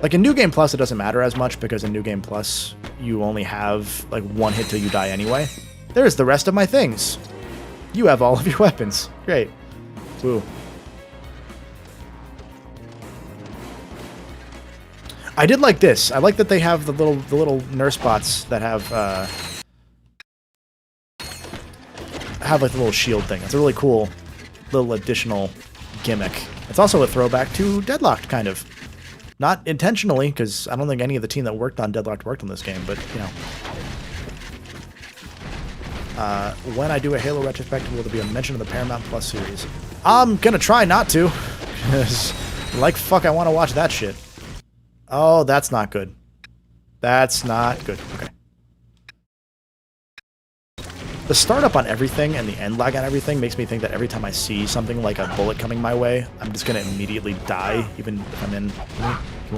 Like in New Game Plus, it doesn't matter as much because in New Game Plus, you only have like one hit till you die anyway. There's the rest of my things. You have all of your weapons. Great. Woo. I did like this. I like that they have the little nurse bots that have like the little shield thing. It's a really cool little additional gimmick. It's also a throwback to Deadlocked, kind of. Not intentionally, because I don't think any of the team that worked on Deadlocked worked on this game, but, you know. When I do a Halo retrospective, will there be a mention of the Paramount Plus series? I'm gonna try not to, because, like fuck, I want to watch that shit. Oh, that's not good. That's not good. Okay. The startup on everything and the end lag on everything makes me think that every time I see something like a bullet coming my way, I'm just gonna immediately die, even if I'm in... Can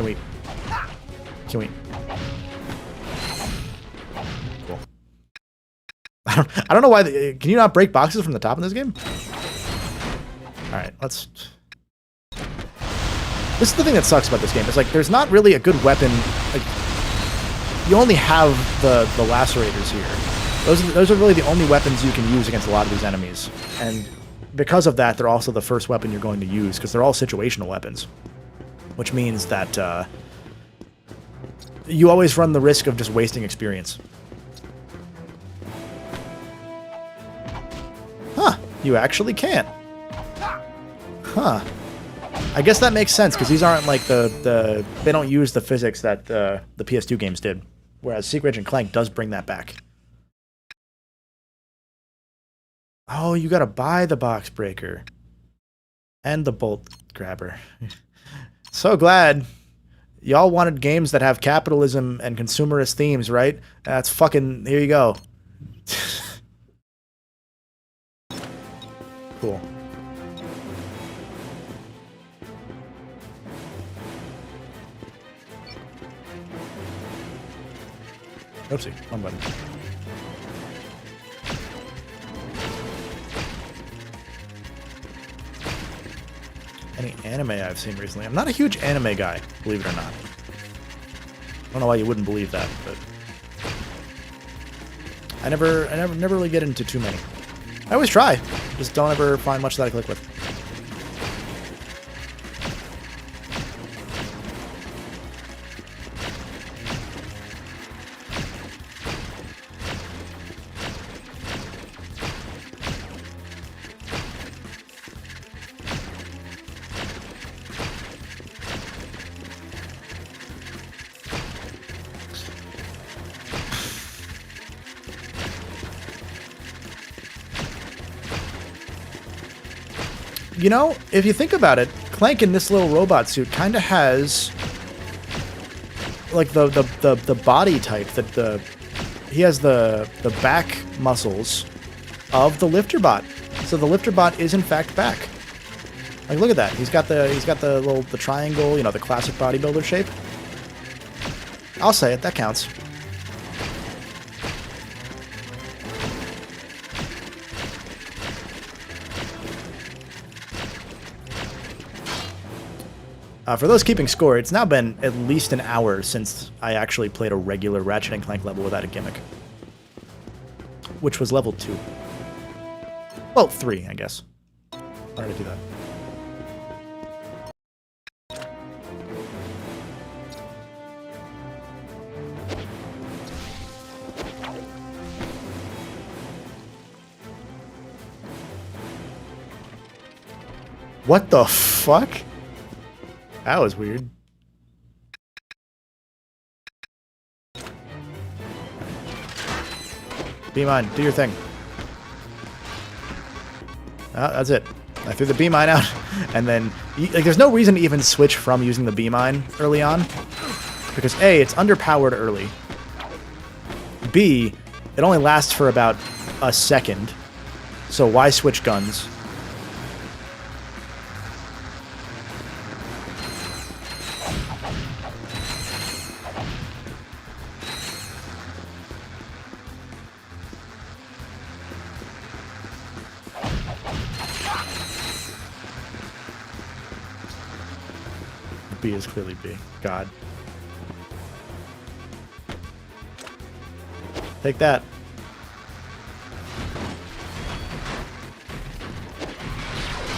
we... Cool. I don't know why... Can you not break boxes from the top in this game? Alright, let's... This is the thing that sucks about this game. It's like, there's not really a good weapon. Like, you only have the lacerators here. Those are really the only weapons you can use against a lot of these enemies. And because of that, they're also the first weapon you're going to use, because they're all situational weapons. Which means that you always run the risk of just wasting experience. Huh. You actually can't. Huh. I guess that makes sense, because these aren't like they don't use the physics that the PS2 games did. Whereas Secret Agent Clank does bring that back. Oh, you gotta buy the box breaker. And the bolt grabber. So glad. Y'all wanted games that have capitalism and consumerist themes, right? That's fucking... Here you go. Cool. Oopsie, one button. Any anime I've seen recently? I'm not a huge anime guy, believe it or not. I don't know why you wouldn't believe that, but I never really get into too many. I always try, just don't ever find much that I click with. You know, if you think about it, Clank in this little robot suit kind of has like the body type that he has the back muscles of the lifter bot. So the lifter bot is in fact back. Like look at that. He's got the triangle, you know, the classic bodybuilder shape. I'll say it, that counts. For those keeping score, it's now been at least an hour since I actually played a regular Ratchet and Clank level without a gimmick. Which was level 2. Well, 3, I guess. Why did I do that? What the fuck? That was weird. Be mine, do your thing. Oh, that's it. I threw the B mine out, and then like there's no reason to even switch from using the B mine early on, because A, it's underpowered early. B, it only lasts for about a second, so why switch guns? B is clearly B. God. Take that.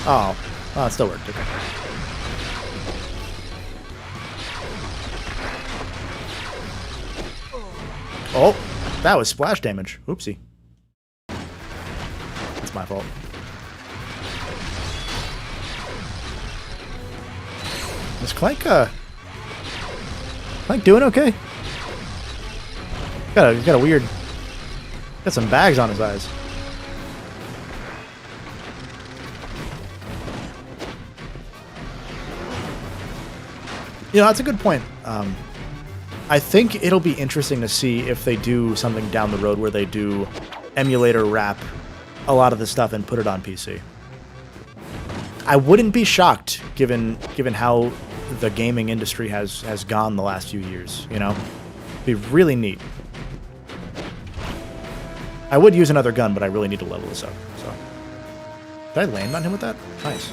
Oh. Oh, it still worked. Okay. Oh, that was splash damage. Oopsie. It's my fault. Is Clank, Clank doing okay? He's got a weird... Got some bags on his eyes. You know, that's a good point. I think it'll be interesting to see if they do something down the road where they do emulator wrap a lot of the stuff and put it on PC. I wouldn't be shocked given how the gaming industry has gone the last few years, you know? It'd be really neat. I would use another gun, but I really need to level this up, so. Did I land on him with that? Nice.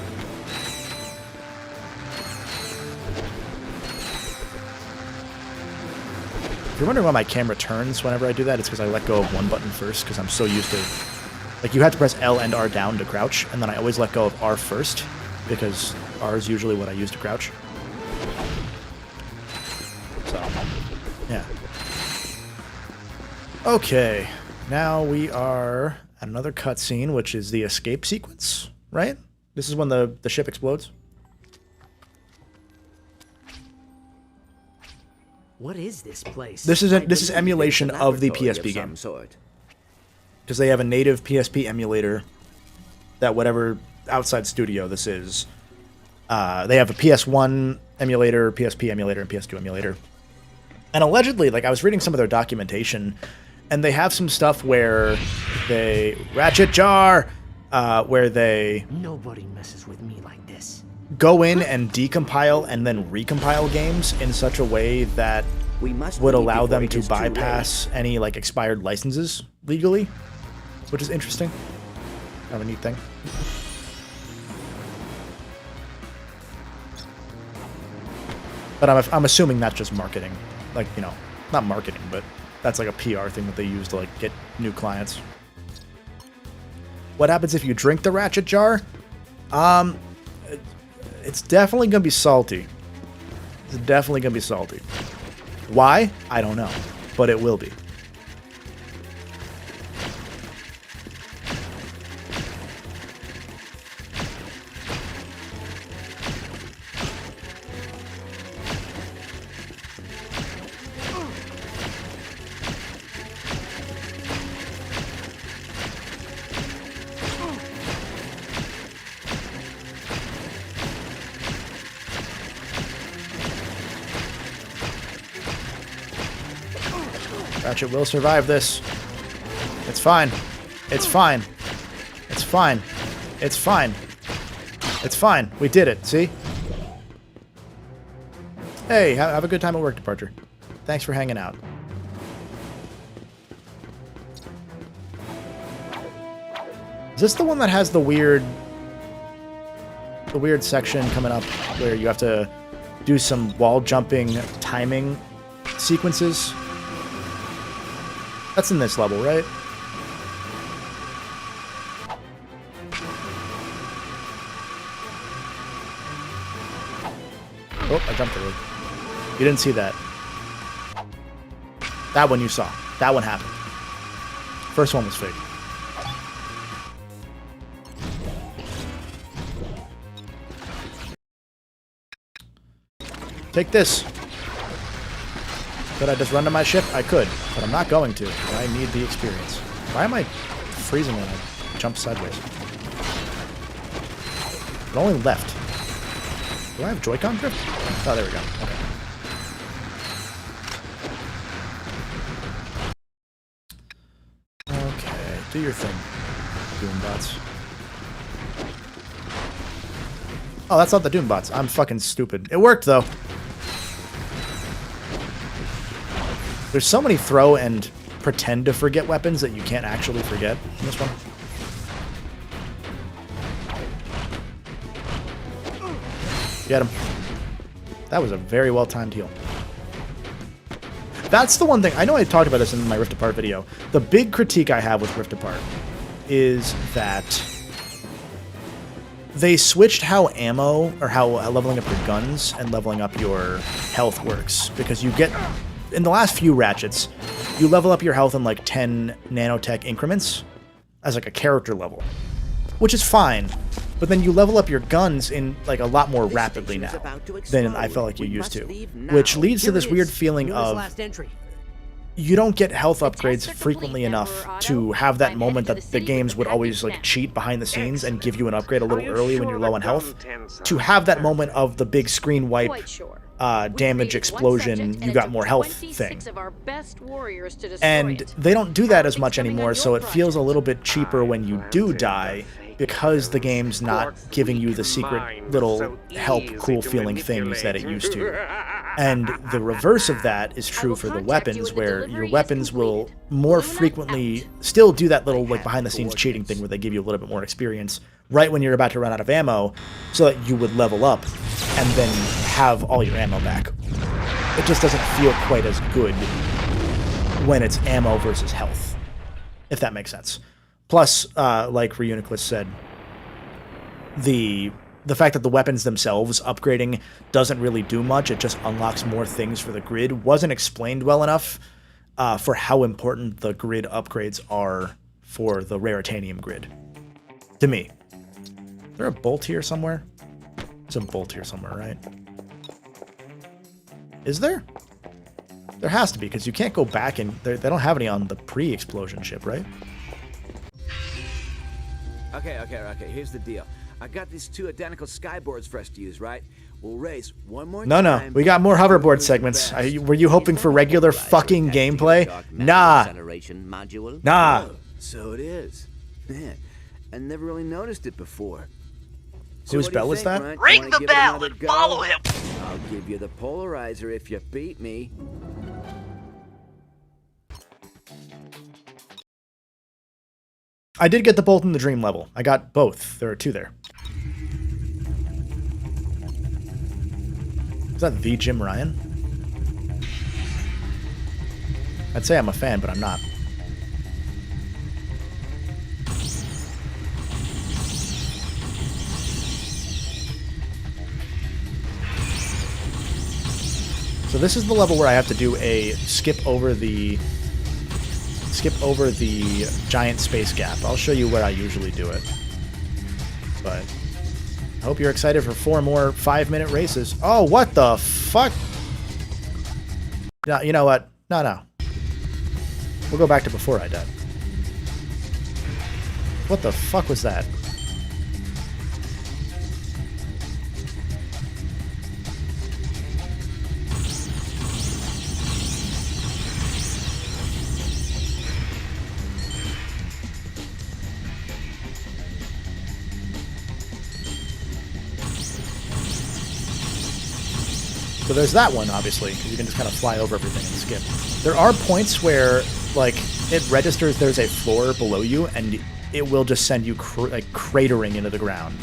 If you're wondering why my camera turns whenever I do that, it's because I let go of one button first, because I'm so used to... Like, you have to press L and R down to crouch, and then I always let go of R first, because R is usually what I use to crouch. So, yeah. Okay, now we are at another cutscene, which is the escape sequence, right? This is when the ship explodes. What is this place? This is emulation of the PSP game. Because they have a native PSP emulator that whatever outside studio this is, they have a PS1 emulator, PSP emulator, and PS2 emulator. And allegedly, like, I was reading some of their documentation, and they have some stuff where they... Ratchet jar! Where they... Nobody messes with me like this. Go in and decompile and then recompile games in such a way that would allow them to bypass any, like, expired licenses legally, which is interesting. Kind of a neat thing. But I'm assuming that's just marketing. Like, you know, not marketing, but that's like a PR thing that they use to, like, get new clients. What happens if you drink the Ratchet jar? It's definitely going to be salty. It's definitely going to be salty. Why? I don't know. But it will be. Ratchet will survive this. It's fine. It's fine. It's fine. It's fine. It's fine. We did it. See? Hey, have a good time at work, Departure. Thanks for hanging out. Is this the one that has the weird section coming up where you have to do some wall jumping timing sequences? That's in this level, right? Oh, I jumped early. You didn't see that. That one you saw. That one happened. First one was fake. Take this. Could I just run to my ship? I could, but I'm not going to. I need the experience. Why am I freezing when I jump sideways? It only left. Do I have Joy-Con drift? Oh, there we go. Okay. Okay, do your thing, Doombots. Oh, that's not the Doombots. I'm fucking stupid. It worked, though. There's so many throw and pretend to forget weapons that you can't actually forget in this one. Get him. That was a very well-timed heal. That's the one thing. I know I talked about this in my Rift Apart video. The big critique I have with Rift Apart is that they switched how ammo, or how leveling up your guns and leveling up your health works. Because you get, in the last few Ratchets, you level up your health in like 10 nanotech increments as like a character level, which is fine. But then you level up your guns in like a lot more rapidly now than I felt like you used to, which leads to this weird feeling of you don't get health upgrades frequently enough to have that moment that the games would always like cheat behind the scenes and give you an upgrade a little early when you're low on health. To have that moment of the big screen wipe, damage explosion, you got more health thing. And they don't do that as much anymore, so it feels a little bit cheaper when you do die, because the game's not giving you the secret little help cool feeling things that it used to. And the reverse of that is true for the weapons, where your weapons will more frequently still do that little like behind the scenes cheating thing where they give you a little bit more experience right when you're about to run out of ammo, so that you would level up and then have all your ammo back. It just doesn't feel quite as good when it's ammo versus health, if that makes sense. Plus, like Reuniclus said, the fact that the weapons themselves upgrading doesn't really do much, it just unlocks more things for the grid, wasn't explained well enough for how important the grid upgrades are for the Raritanium grid, to me. Is there a bolt here somewhere? There's a bolt here somewhere, right? Is there? There has to be, because you can't go back and they don't have any on the pre-explosion ship, right? Okay, here's the deal. I got these 2 identical skyboards for us to use, right? We'll race one more time. No, we got more hoverboard segments. Were you hoping for regular fucking gameplay? Nah. Nah. So it is. Man, I never really noticed it before. Whose bell is that? Right? Ring the bell and follow him. I'll give you the polarizer if you beat me. I did get the bolt in the dream level. I got both. There are 2 there. Is that the Jim Ryan? I'd say I'm a fan, but I'm not. So this is the level where I have to do a skip over the giant space gap. I'll show you where I usually do it. But I hope you're excited for 4 more 5-minute races. Oh, what the fuck? No, you know what? No. We'll go back to before I died. What the fuck was that? So there's that one, obviously, because you can just kind of fly over everything and skip. There are points where, like, it registers there's a floor below you, and it will just send you cratering into the ground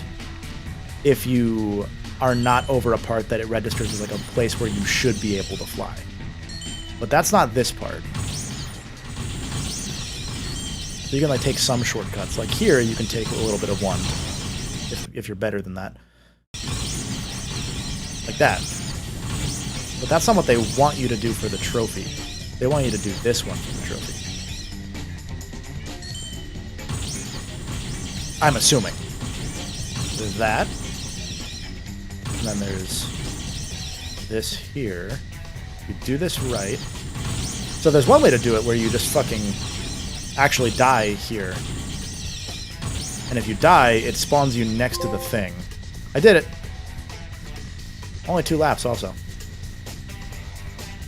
if you are not over a part that it registers as, like, a place where you should be able to fly. But that's not this part. So you can, like, take some shortcuts. Like here, you can take a little bit of one, if you're better than that. Like that. But that's not what they want you to do for the trophy. They want you to do this one for the trophy. I'm assuming. There's that. And then there's this here. You do this right. So there's one way to do it where you just fucking actually die here. And if you die, it spawns you next to the thing. I did it. Only 2 laps also.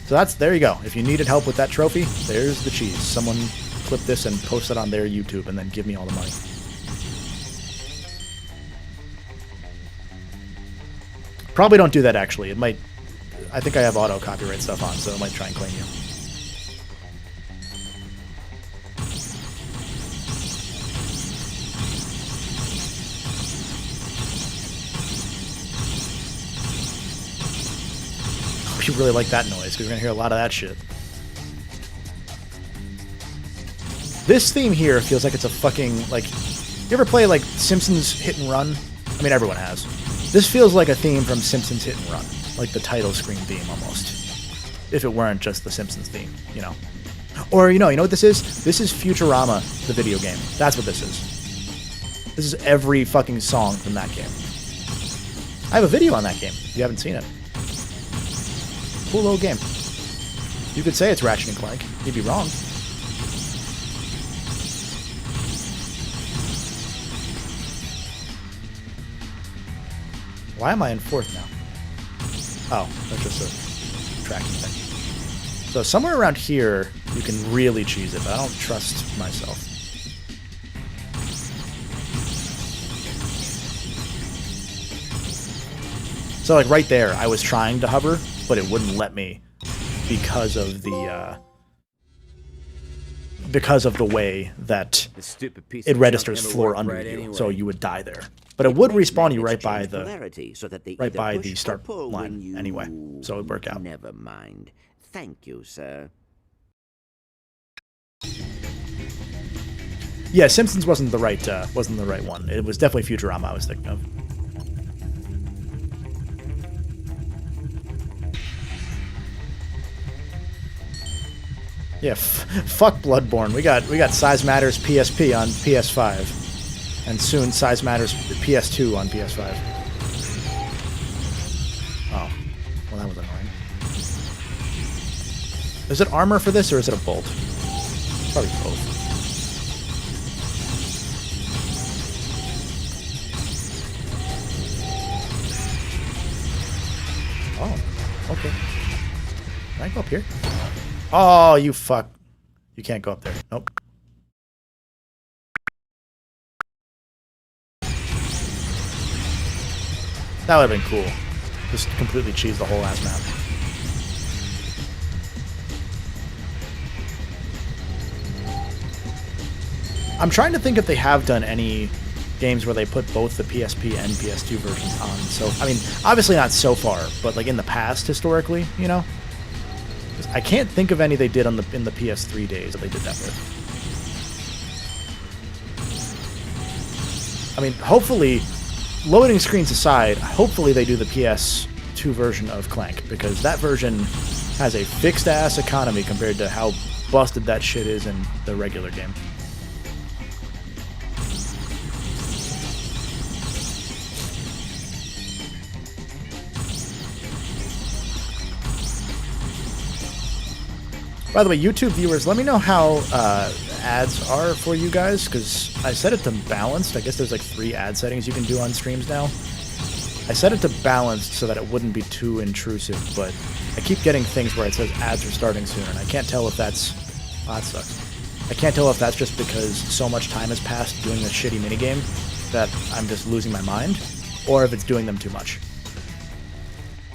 So there you go. If you needed help with that trophy, there's the cheese. Someone clip this and post it on their YouTube and then give me all the money. Probably don't do that, actually. It might... I think I have auto copyright stuff on, so it might try and claim you. hope you really like that noise, because we're going to hear a lot of that shit. This theme here feels like it's a fucking, like... You ever play, like, Simpsons Hit and Run? I mean, everyone has. This feels like a theme from Simpsons Hit and Run. Like the title screen theme, almost. If it weren't just the Simpsons theme, you know. Or, you know what this is? This is Futurama, the video game. That's what this is. This is every fucking song from that game. I have a video on that game, if you haven't seen it. Cool little game. You could say it's Ratchet and Clank. You'd be wrong. Why am I in 4th now? Oh, that's just a tracking thing. So somewhere around here, you can really cheese it, but I don't trust myself. So like right there, I was trying to hover, but it wouldn't let me because of the way that it registers floor under you, so you would die there. But it would respawn you right by the start line anyway, so it would work out. Never mind. Thank you, sir. Yeah, Simpsons wasn't the right one. It was definitely Futurama I was thinking of. Yeah, fuck Bloodborne. We got Size Matters PSP on PS5, and soon Size Matters PS2 on PS5. Oh, well that was annoying. Is it armor for this or is it a bolt? Probably both. Oh, okay. Can I go up here? Oh, you fuck. You can't go up there. Nope. That would have been cool. Just completely cheese the whole ass map. I'm trying to think if they have done any games where they put both the PSP and PS2 versions on. So, I mean, obviously not so far, but like in the past, historically, you know? I can't think of any they did in the PS3 days that they did that with. I mean, hopefully, loading screens aside, hopefully they do the PS2 version of Clank, because that version has a fixed-ass economy compared to how busted that shit is in the regular game. By the way, YouTube viewers, let me know how ads are for you guys, because I set it to balanced. I guess there's like 3 ad settings you can do on streams now. I set it to balanced so that it wouldn't be too intrusive, but I keep getting things where it says ads are starting soon, and I can't tell if that's... Oh, that sucks. I can't tell if that's just because so much time has passed doing this shitty minigame that I'm just losing my mind, or if it's doing them too much.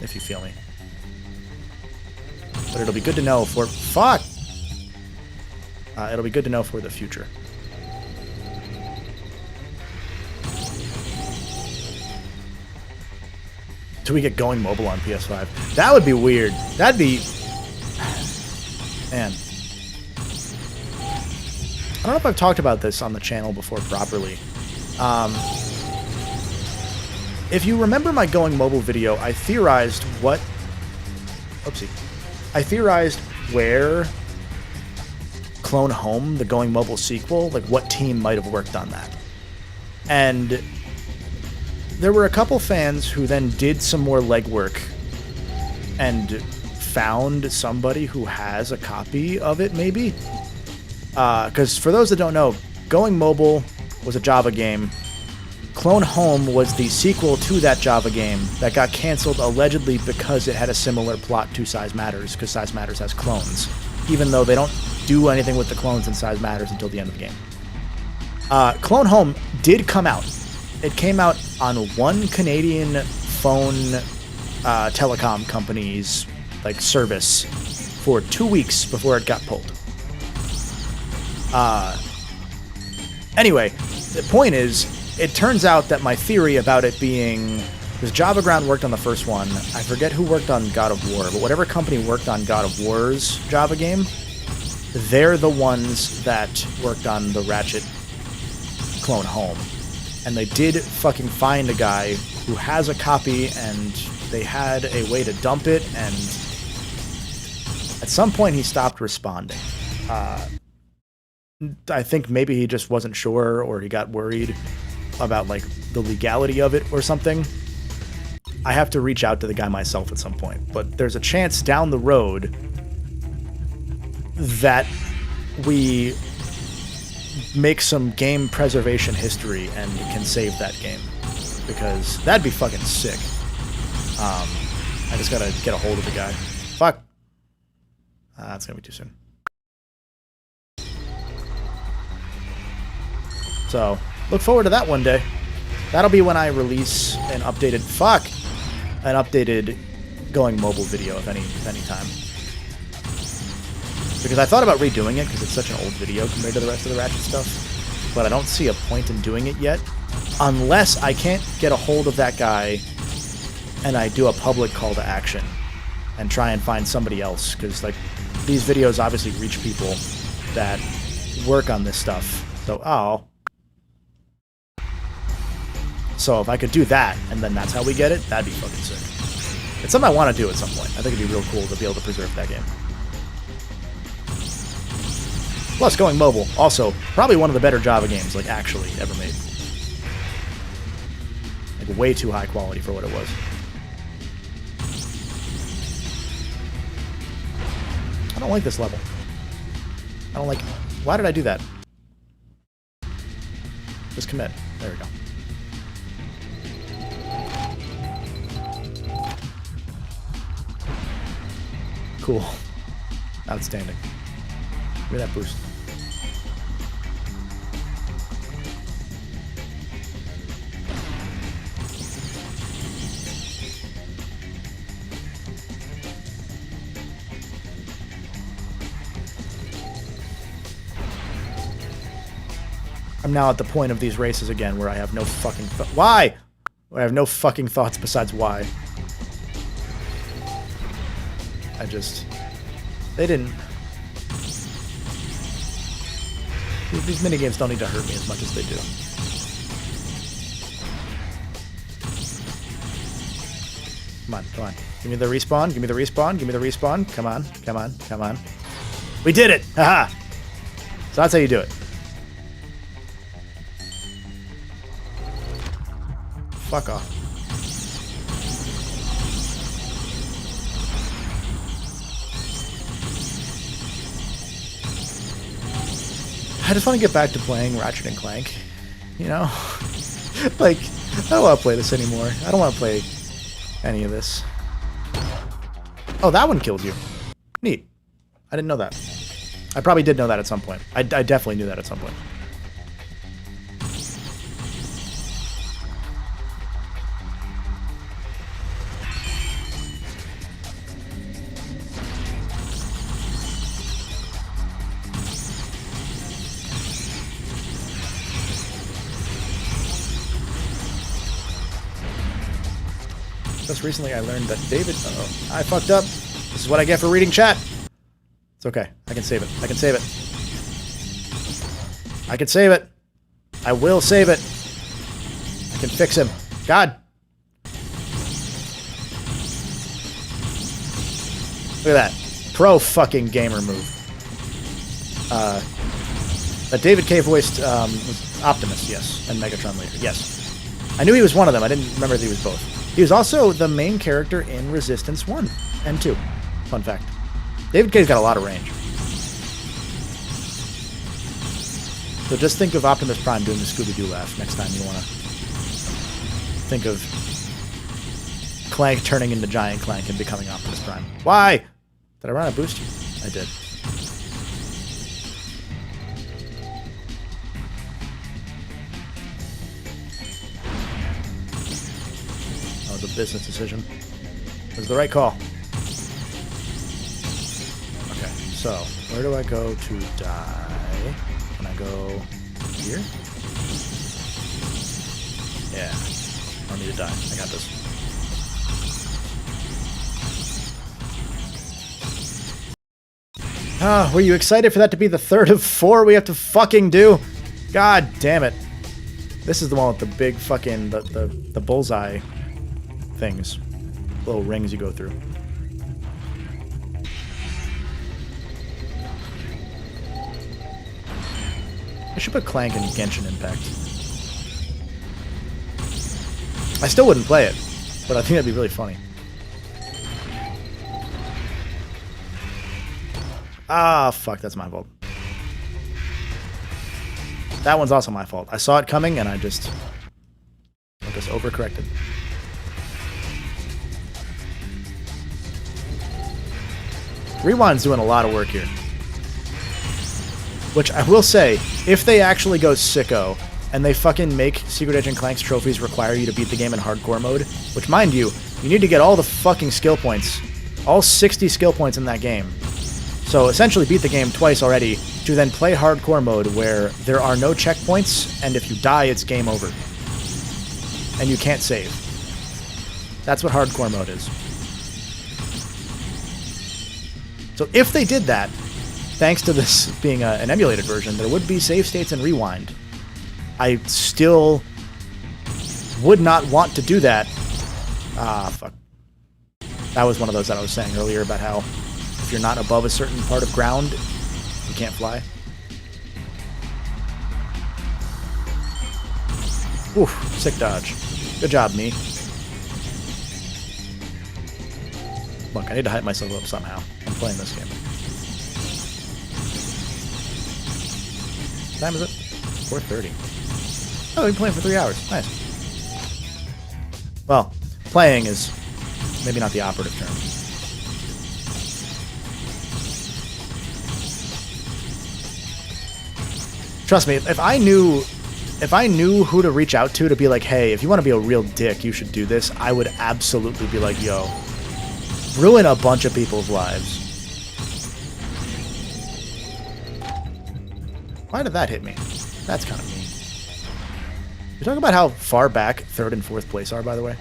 If you feel me. But it'll be good to know for... Fuck! It'll be good to know for the future. Till we get going mobile on PS5. That would be weird. That'd be... Man. I don't know if I've talked about this on the channel before properly. If you remember my going mobile video, I theorized what... Oopsie. I theorized where Clone Home, the Going Mobile sequel, like what team might have worked on that. And there were a couple fans who then did some more legwork and found somebody who has a copy of it, maybe. Because for those that don't know, Going Mobile was a Java game. Clone Home was the sequel to that Java game that got canceled allegedly because it had a similar plot to Size Matters, because Size Matters has clones, even though they don't do anything with the clones in Size Matters until the end of the game. Clone Home did come out. It came out on one Canadian phone telecom company's like service for 2 weeks before it got pulled. Anyway, the point is, it turns out that my theory about it being Because Java Ground worked on the first one. I forget who worked on God of War, but whatever company worked on God of War's Java game, they're the ones that worked on the Ratchet clone home. And they did fucking find a guy who has a copy, and they had a way to dump it, and at some point he stopped responding. I think maybe he just wasn't sure, or he got worried about, like, the legality of it or something. I have to reach out to the guy myself at some point, but there's a chance down the road that we make some game preservation history and can save that game, because that'd be fucking sick. I just gotta get a hold of the guy. Fuck. That's gonna be too soon. So, look forward to that one day. That'll be when I release an updated... Fuck! An updated going mobile video, if any time. Because I thought about redoing it, because it's such an old video compared to the rest of the Ratchet stuff. But I don't see a point in doing it yet. Unless I can't get a hold of that guy and I do a public call to action and try and find somebody else. Because, like, these videos obviously reach people that work on this stuff. So, So if I could do that, and then that's how we get it, that'd be fucking sick. It's something I want to do at some point. I think it'd be real cool to be able to preserve that game. Plus, going mobile, also, probably one of the better Java games, like, actually ever made. Like, way too high quality for what it was. I don't like this level. I don't like... Why did I do that? Just commit. There we go. Cool. Outstanding. Give me that boost. I'm now at the point of these races again where I have no fucking... Why? I have no fucking thoughts besides why. I just... They didn't... These minigames don't need to hurt me as much as they do. Come on, come on. Give me the respawn, give me the respawn, give me the respawn. Come on, come on, come on. We did it! Haha! So that's how you do it. Fuck off. I just want to get back to playing Ratchet and Clank, you know? Like, I don't want to play this anymore. I don't want to play any of this. Oh, that one killed you. Neat. I didn't know that. I probably did know that at some point. I definitely knew that at some point. Just recently I learned that David... Uh-oh. I fucked up. This is what I get for reading chat. It's okay. I can save it. I can save it. I can save it. I will save it. I can fix him. God. Look at that. Pro fucking gamer move. That David K voiced was Optimus, yes. And Megatron later. Yes. I knew he was one of them. I didn't remember that he was both. He was also the main character in Resistance 1 and 2. Fun fact. David K's got a lot of range. So just think of Optimus Prime doing the Scooby-Doo laugh next time you want to think of Clank turning into Giant Clank and becoming Optimus Prime. Why? Did I run out of boost? I did. That was a business decision. It was the right call. Okay, so where do I go to die? Can I go here? Yeah. I don't need to die. I got this. Ah, were you excited for that to be the third of 4 we have to fucking do? God damn it. This is the one with the big fucking, the bullseye things. Little rings you go through. I should put Clank and Genshin Impact. I still wouldn't play it, but I think that'd be really funny. Ah, fuck, that's my fault. That one's also my fault. I saw it coming and I just overcorrected. Rewind's doing a lot of work here. Which I will say, if they actually go sicko and they fucking make Secret Agent Clank's trophies require you to beat the game in hardcore mode, which, mind you, you need to get all the fucking skill points, all 60 skill points in that game. So essentially beat the game twice already to then play hardcore mode where there are no checkpoints, and if you die, it's game over. And you can't save. That's what hardcore mode is. So if they did that, thanks to this being an emulated version, there would be save states and rewind. I still would not want to do that. Ah, fuck. That was one of those that I was saying earlier about how if you're not above a certain part of ground, you can't fly. Oof, sick dodge. Good job, me. Look, I need to hype myself up somehow. I'm playing this game. What time is it? 4:30. Oh, we've been playing for 3 hours. Nice. Well, playing is maybe not the operative term. Trust me, if I knew who to reach out to be like, hey, if you want to be a real dick, you should do this, I would absolutely be like, yo, ruin a bunch of people's lives. Why did that hit me? That's kind of mean. You talk about how far back 3rd and 4th place are, by the way?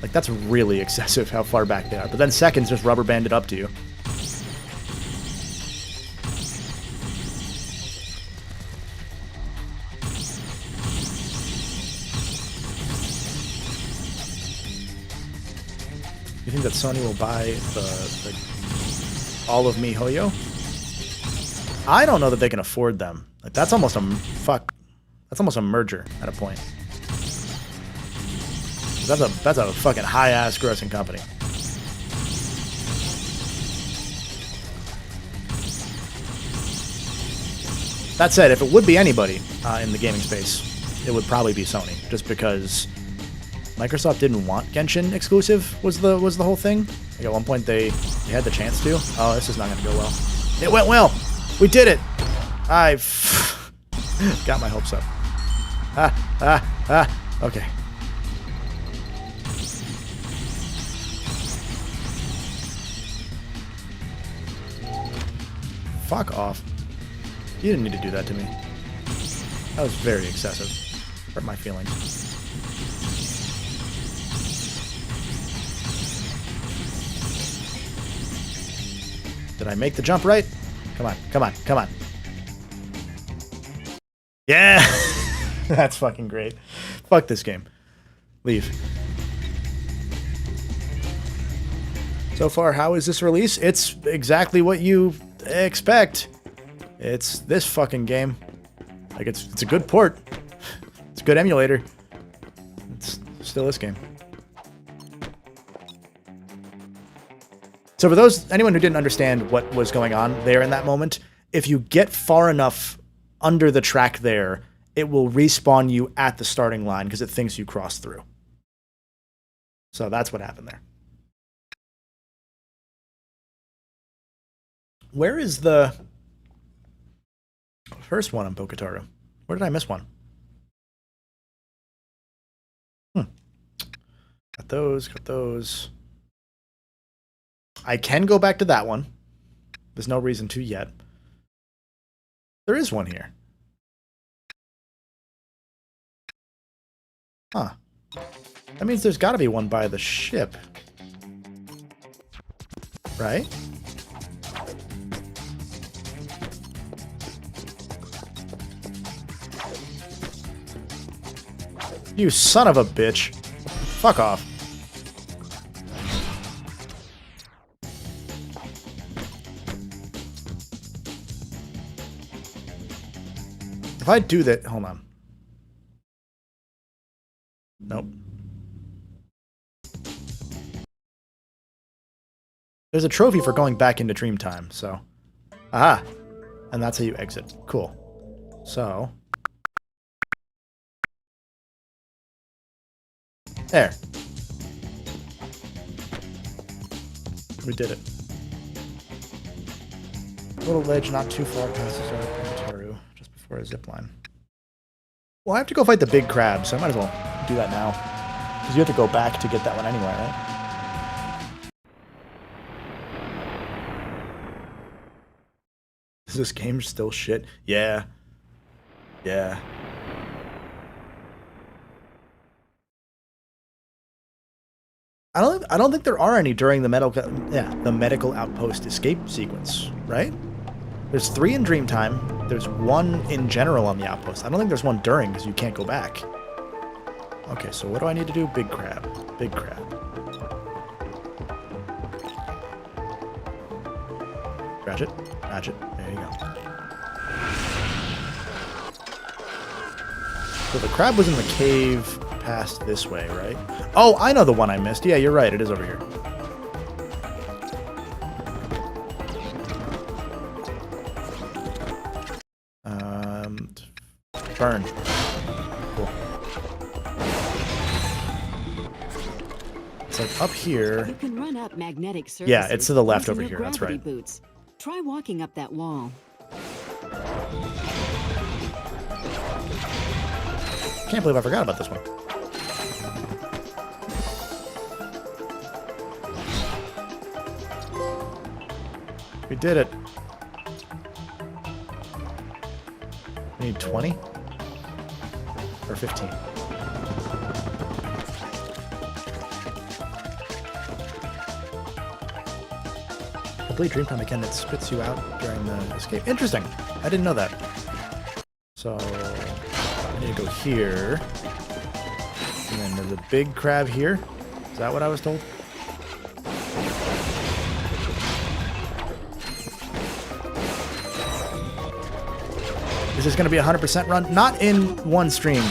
Like, that's really excessive how far back they are. But then 2nd's just rubber banded up to you. You think that Sony will buy the all of MiHoYo? I don't know that they can afford them. Like, that's almost a that's almost a merger at a point. That's a fucking high ass grossing company. That said, if it would be anybody in the gaming space, it would probably be Sony, just because Microsoft didn't want Genshin exclusive was the whole thing. Like, at one point they had the chance to. Oh, this is not going to go well. It went well. We did it. I got my hopes up. Okay. Fuck off. You didn't need to do that to me. That was very excessive. Hurt my feelings. Did I make the jump right? Come on, come on, come on. Yeah! That's fucking great. Fuck this game. Leave. So far, how is this release? It's exactly what you expect. It's this fucking game. Like, it's a good port. It's a good emulator. It's still this game. So for anyone who didn't understand what was going on there in that moment, if you get far enough under the track there, it will respawn you at the starting line because it thinks you crossed through. So that's what happened there. Where is the first one on Poketaru? Where did I miss one? Got those, got those. I can go back to that one. There's no reason to yet. There is one here. Huh. That means there's got to be one by the ship. Right? You son of a bitch. Fuck off. If I do that, hold on. Nope. There's a trophy for going back into Dreamtime, so. Aha! And that's how you exit. Cool. So. There. We did it. Little ledge not too far past the Parental, just before a zipline. Well, I have to go fight the big crab, so I might as well do that now. Because you have to go back to get that one anyway, right? Is this game still shit? Yeah. Yeah. I don't think there are any during the medical outpost escape sequence, right? There's 3 in Dreamtime. There's 1 in general on the outpost. I don't think there's 1 during because you can't go back. Okay, so what do I need to do? Big crab. Big crab. Ratchet. Ratchet. There you go. So the crab was in the cave past this way, right? Oh, I know the one I missed. Yeah, you're right. It is over here. Burn. Cool. It's like up here. You can run up magnetic surfaces. Yeah, it's to the left over here. That's right. Boots. Try walking up that wall. Can't believe I forgot about this one. We did it. We need 20? Or 15? Complete Dreamtime again, it spits you out during the escape. Interesting. I didn't know that. So, I need to go here. And then there's a big crab here. Is that what I was told? Is this going to be a 100% run? Not in one stream,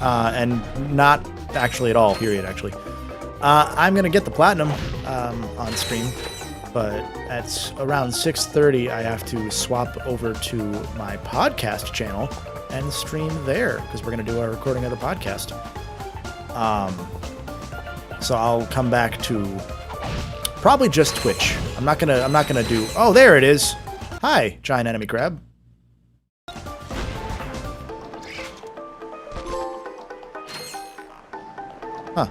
and not actually at all, period, actually. I'm going to get the platinum on stream, but at around 6:30, I have to swap over to my podcast channel and stream there, because we're going to do a recording of the podcast. So I'll come back to probably just Twitch. I'm not gonna do... Oh, there it is! Hi, giant enemy crab. Huh.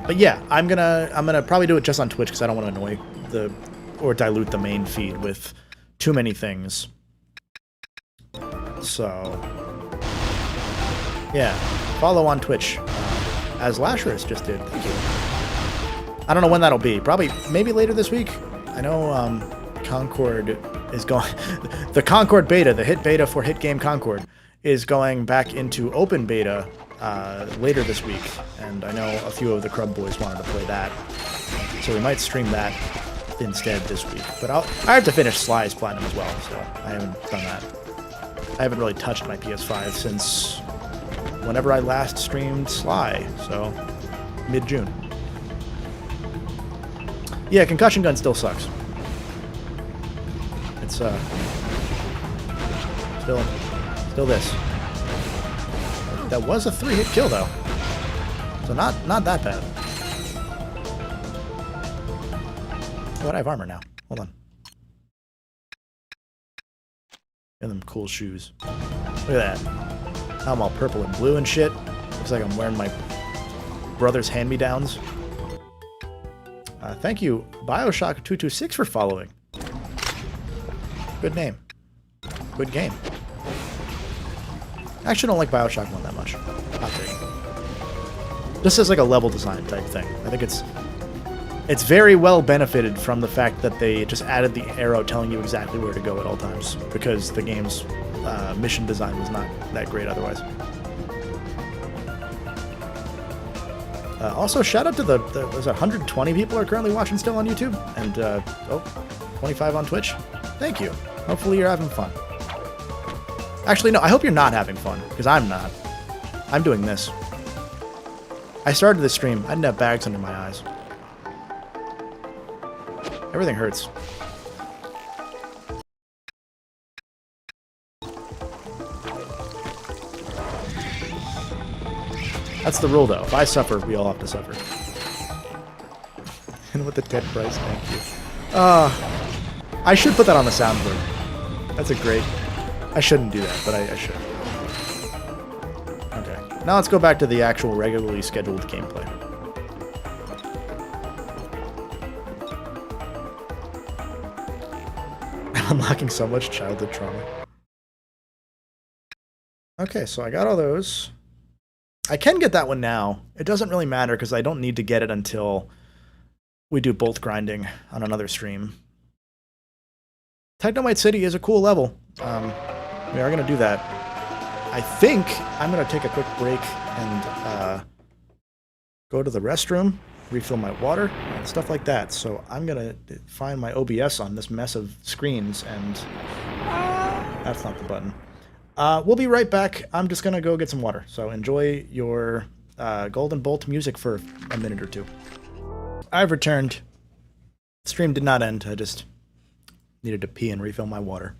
But yeah, I'm gonna probably do it just on Twitch because I don't want to annoy or dilute the main feed with too many things. So yeah, follow on Twitch as Lasherus just did. Thank you. I don't know when that'll be. Probably maybe later this week. I know Concord is going. The Concord beta, the hit beta for hit game Concord, is going back into open beta later this week, and I know a few of the Crub Boys wanted to play that, so we might stream that instead this week. But I have to finish Sly's Platinum as well, so I haven't done that. I haven't really touched my PS5 since whenever I last streamed Sly, so mid-June. Yeah, Concussion Gun still sucks. It's still this. That was a 3-hit kill though, so not that bad. But I have armor now. Hold on. And them cool shoes. Look at that. Now I'm all purple and blue and shit. Looks like I'm wearing my brother's hand-me-downs. Thank you, Bioshock226, for following. Good name. Good game. I actually don't like Bioshock 1 that much. Not big. Just as like a level design type thing. I think it's very well benefited from the fact that they just added the arrow telling you exactly where to go at all times, because the game's mission design was not that great otherwise. Also, shout out to there's 120 people are currently watching still on YouTube, and 25 on Twitch. Thank you. Hopefully you're having fun. Actually, no, I hope you're not having fun, because I'm not. I'm doing this. I started this stream. I didn't have bags under my eyes. Everything hurts. That's the rule, though. If I suffer, we all have to suffer. And with the dead price, thank you. I should put that on the soundboard. That's a great... I shouldn't do that, but I should. Okay. Now let's go back to the actual regularly scheduled gameplay. I'm unlocking so much childhood trauma. Okay, so I got all those. I can get that one now. It doesn't really matter because I don't need to get it until we do bolt grinding on another stream. Technomite City is a cool level. We are going to do that. I think I'm going to take a quick break and go to the restroom, refill my water, and stuff like that. So I'm going to find my OBS on this mess of screens, and that's not the button. We'll be right back. I'm just going to go get some water. So enjoy your Golden Bolt music for a minute or two. I've returned. The stream did not end. I just needed to pee and refill my water.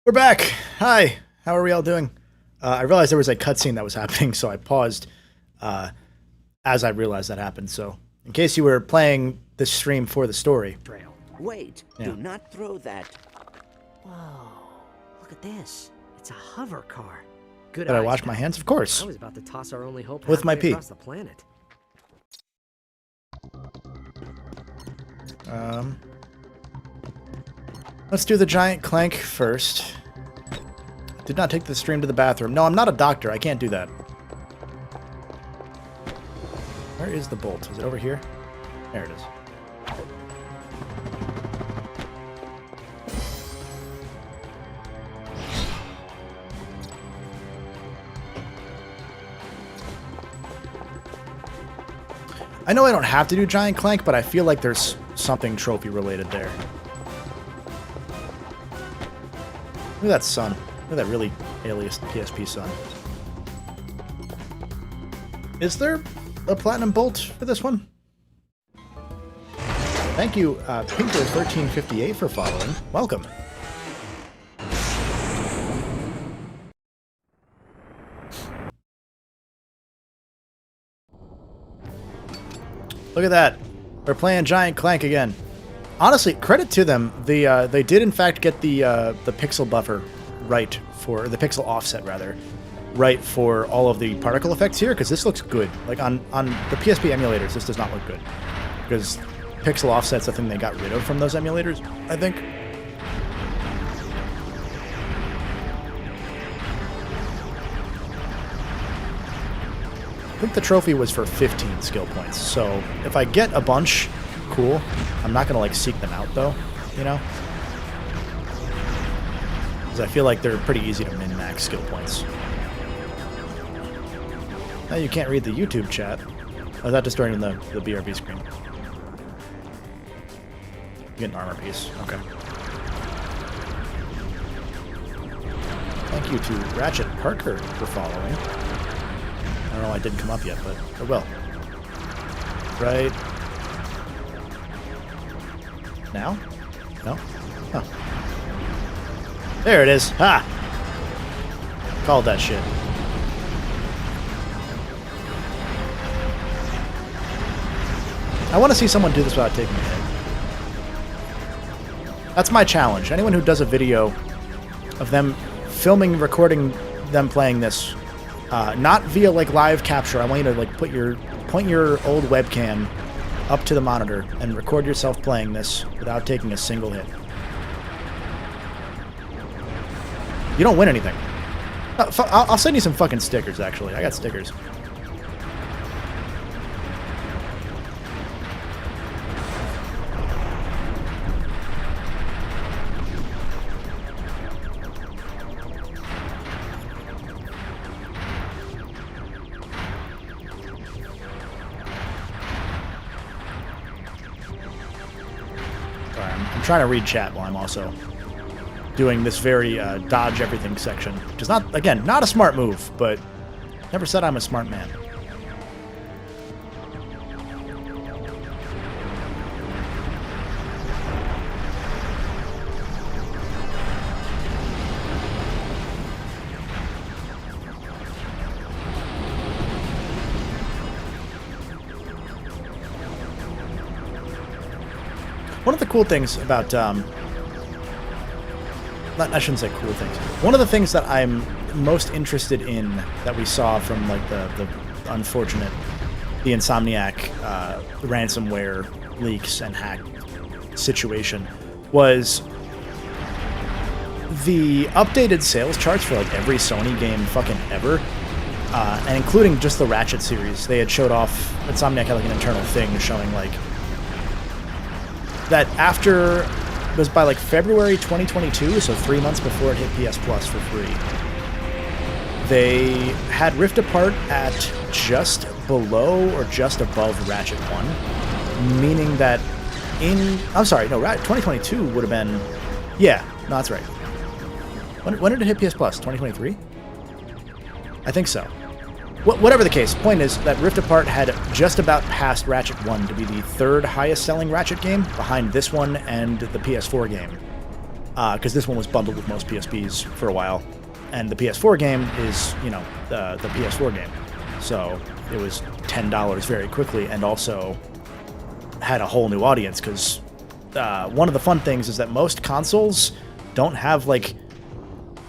We're back. Hi. How are we all doing? I realized there was a cutscene that was happening, so I paused as I realized that happened. So in case you were playing this stream for the story. Wait. Do not throw that. Whoa. Look at this. It's a hover car. Good. Did I wash my hands? Of course. I was about to toss our only hope with my pee. Across the planet. Let's do the giant Clank first. Did not take the stream to the bathroom. No, I'm not a doctor. I can't do that. Where is the bolt? Is it over here? There it is. I know I don't have to do Giant Clank, but I feel like there's something trophy related there. Look at that sun. Look at that really aliased PSP sun. Is there a platinum bolt for this one? Thank you, Pinker1358 for following. Welcome. Look at that. We're playing Giant Clank again. Honestly, credit to them. They did in fact get the pixel buffer right for the pixel offset rather, right for all of the particle effects here, because this looks good. Like on the PSP emulators, this does not look good because pixel offset's the thing they got rid of from those emulators, I think. I think the trophy was for 15 skill points, so if I get a bunch, cool. I'm not gonna like seek them out though, you know? Because I feel like they're pretty easy to min-max skill points. Now you can't read the YouTube chat. I was just starting the BRB screen. You get an armor piece, okay. Thank you to Ratchet Parker for following. I don't know why it didn't come up yet, but it will. Right. Now? No? Oh. There it is. Ha! Called that shit. I want to see someone do this without taking a hit. That's my challenge. Anyone who does a video of them filming, recording them playing this, not via like live capture. I want you to like point your old webcam up to the monitor and record yourself playing this without taking a single hit. You don't win anything. I'll send you some fucking stickers, actually. I got stickers. I'm trying to read chat while I'm also doing this very dodge everything section, which is not, again, not a smart move, but never said I'm a smart man. One of the cool things about, I shouldn't say cool things. One of the things that I'm most interested in that we saw from like the unfortunate, the Insomniac ransomware leaks and hack situation was the updated sales charts for like every Sony game fucking ever, and including just the Ratchet series. They had showed off, Insomniac had like an internal thing showing like that after, it was by like February 2022, so 3 months before it hit PS Plus for free, they had Rift Apart at just below or just above Ratchet 1, meaning that I'm sorry, no, 2022 would have been, yeah, no, that's right. When did it hit PS Plus? 2023? I think so. Whatever the case, point is that Rift Apart had just about passed Ratchet 1 to be the third highest selling Ratchet game, behind this one and the PS4 game. Because this one was bundled with most PSPs for a while. And the PS4 game is, you know, the PS4 game. So it was $10 very quickly, and also had a whole new audience, because one of the fun things is that most consoles don't have, like,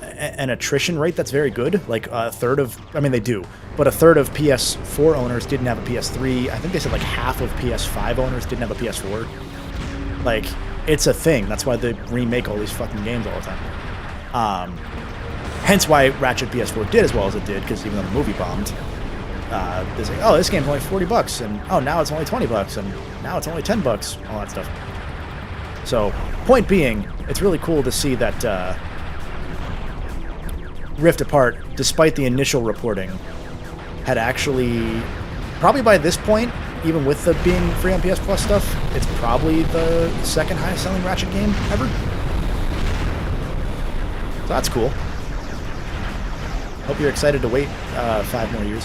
an attrition rate that's very good. Like a third of, I mean, they do, but a third of PS4 owners didn't have a PS3. I think they said like half of PS5 owners didn't have a PS4. Like, it's a thing. That's why they remake all these fucking games all the time. Hence why Ratchet PS4 did as well as it did, because even though the movie bombed, it's like, oh, this game's only $40, and oh, now it's only $20, and now it's only $10, all that stuff. So, point being, it's really cool to see that Rift Apart, despite the initial reporting, had actually, probably by this point, even with the being free on PS Plus stuff, it's probably the second highest selling Ratchet game ever. So that's cool. Hope you're excited to wait 5 more years.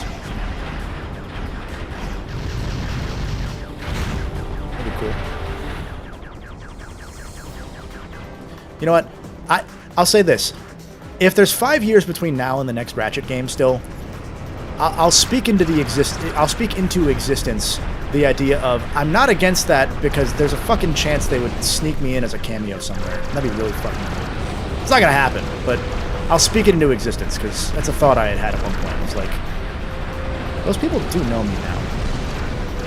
That'd be cool. You know what? I'll say this. If there's 5 years between now and the next Ratchet game still, I'll speak into existence the idea of, I'm not against that, because there's a fucking chance they would sneak me in as a cameo somewhere. That'd be really fucking cool. It's not gonna happen, but I'll speak it into existence, because that's a thought I had at one point. It's like, those people do know me now.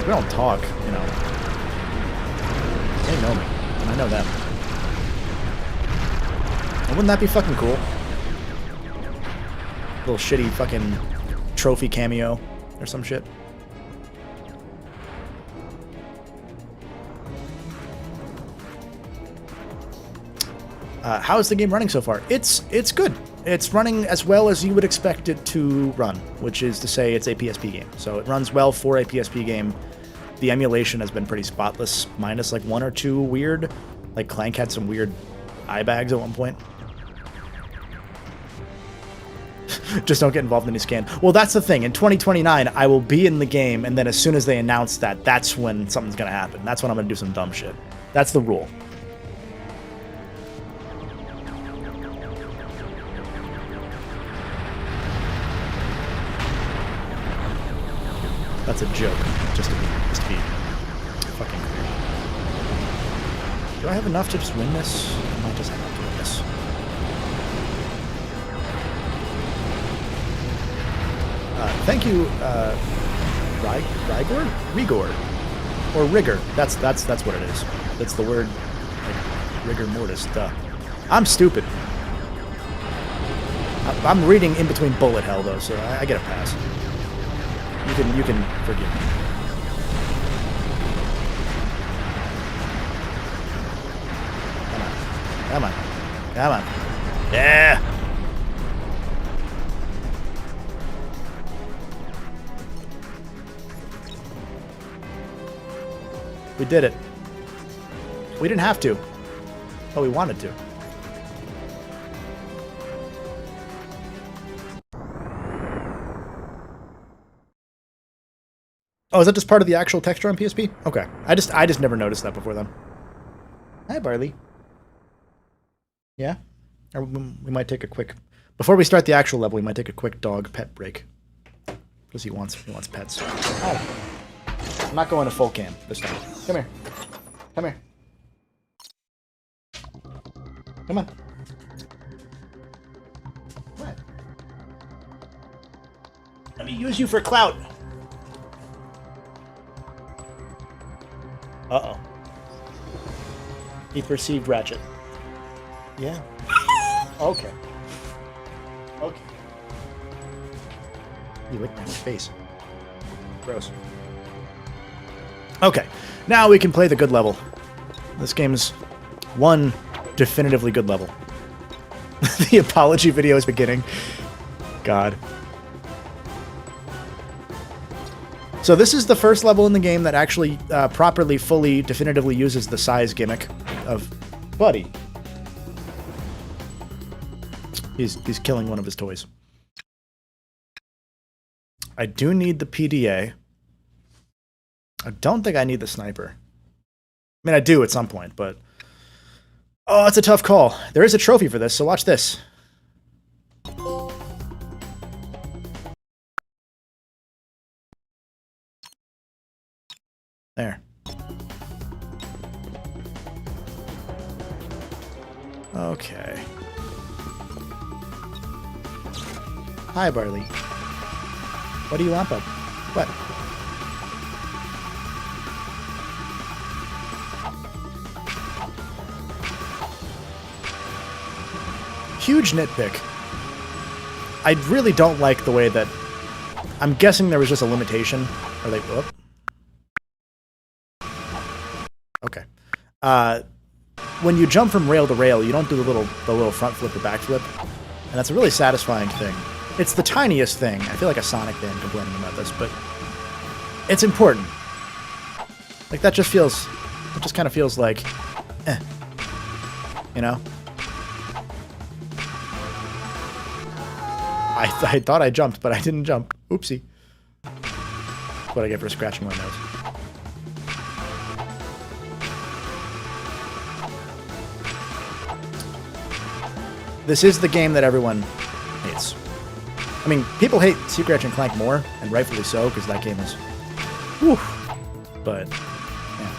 We don't talk, you know. They know me, and I know them. And wouldn't that be fucking cool? Little shitty fucking trophy cameo or some shit. How is the game running so far? It's good. It's running as well as you would expect it to run, which is to say it's a PSP game. So it runs well for a PSP game. The emulation has been pretty spotless, minus like 1 or 2 weird, like Clank had some weird eye bags at one point. Just don't get involved in any scan. Well, that's the thing. In 2029, I will be in the game, and then as soon as they announce that, that's when something's going to happen. That's when I'm going to do some dumb shit. That's the rule. That's a joke. Just to be fucking clear. Do I have enough to just win this? I might just have enough to win this. Thank you, Rigor? Or rigor. That's what it is. That's the word, like, rigor mortis. Duh. I'm stupid. I'm reading in between bullet hell though, so I get a pass. You can forgive me. Come on. Come on. Yeah! We did it. We didn't have to. But we wanted to. Oh, is that just part of the actual texture on PSP? Okay. I just never noticed that before then. Hi, Barley. Yeah? Or we might take a quick... Before we start the actual level, we might take a quick dog pet break. Because he wants pets. Oh. I'm not going to full cam this time. Come here. Come here. Come on. What? Let me use you for clout. Uh-oh. He perceived Ratchet. Yeah. Okay. Okay. You licked my face. Gross. Okay. Now we can play the good level. This game's one definitively good level. The apology video is beginning. God. So this is the first level in the game that actually properly, fully, definitively uses the size gimmick of Buddy. He's killing one of his toys. I do need the PDA. I don't think I need the sniper. I mean, I do at some point, but... Oh, it's a tough call. There is a trophy for this, so watch this. There. Okay. Hi, Barley. What do you want, bud? What? Huge nitpick. I really don't like the way that... I'm guessing there was just a limitation. Or like, whoop. Okay. When you jump from rail to rail, you don't do the little front flip or back flip. And that's a really satisfying thing. It's the tiniest thing. I feel like a Sonic fan complaining about this, but it's important. Like, that just feels... It just kind of feels like... eh. You know? I thought I jumped, but I didn't jump. Oopsie. That's what I get for scratching my nose. This is the game that everyone hates. I mean, people hate Secret Ratchet and Clank more, and rightfully so, because that game is... Whew. But, yeah.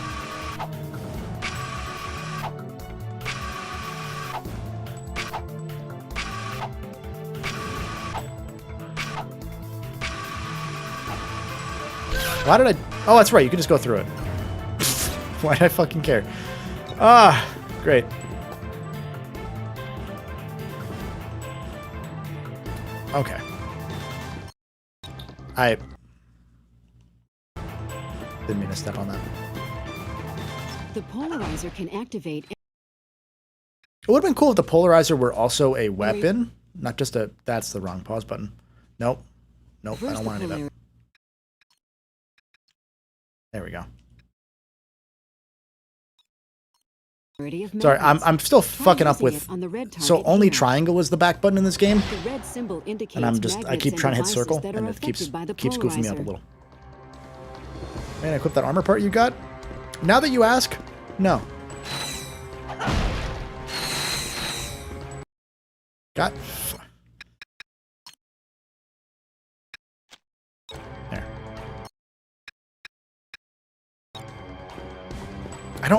Why did I... Oh, that's right, you can just go through it. Why did I fucking care? Ah, great. Okay. I didn't mean to step on that. The polarizer can activate... It would have been cool if the polarizer were also a weapon, not just a... That's the wrong pause button. Nope. Nope, I don't want any of that. There we go. Sorry, I'm still fucking up with... So only triangle was the back button in this game? And I keep trying to hit circle, and it keeps goofing me up a little. Man, I equip that armor part you got? Now that you ask, no. Got... There.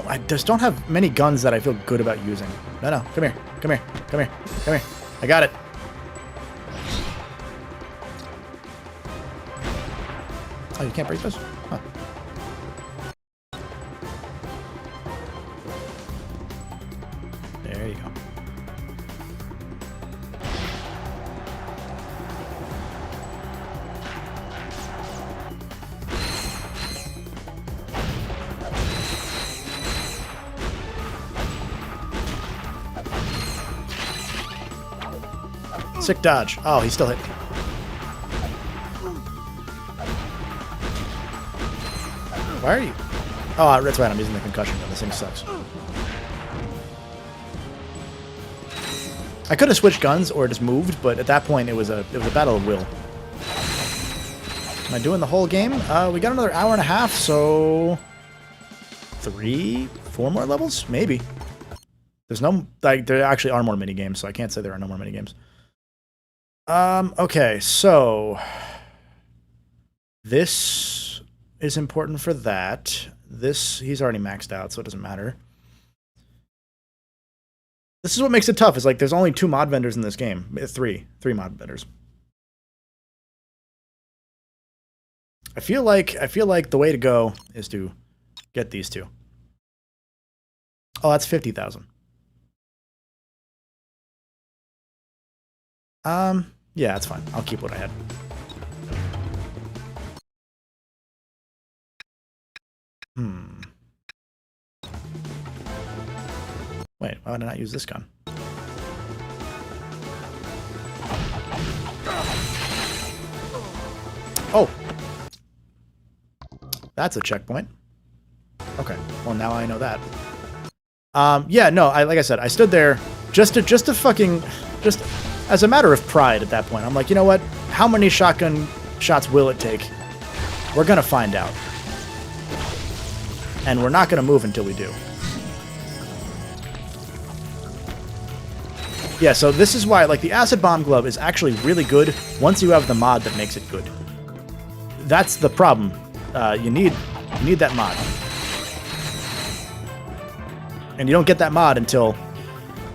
I just don't have many guns that I feel good about using. No, come here, come here, come here, come here. I got it. Oh, you can't break those? Huh. you go. Sick dodge. Oh, he still hit. Why are you? Oh, that's right. I'm using the concussion gun. This thing sucks. I could have switched guns or just moved, but at that point it was a battle of will. Am I doing the whole game? We got another hour and a half, so 4 more levels, maybe. There's no like there actually are more mini games, so I can't say there are no more mini games. Okay, so this is important for that. This, he's already maxed out, so it doesn't matter. This is what makes it tough, is like there's only 2 mod vendors in this game. 3 mod vendors. I feel like the way to go is to get these 2. Oh, that's 50,000. Yeah, that's fine. I'll keep what I had. Wait, why did I not use this gun? Oh! That's a checkpoint. Okay, well now I know that. Yeah, no, like I said, I stood there just as a matter of pride at that point. I'm like, you know what? How many shotgun shots will it take? We're gonna find out. And we're not gonna move until we do. Yeah, so this is why, like, the acid bomb glove is actually really good once you have the mod that makes it good. That's the problem. You need that mod. And you don't get that mod until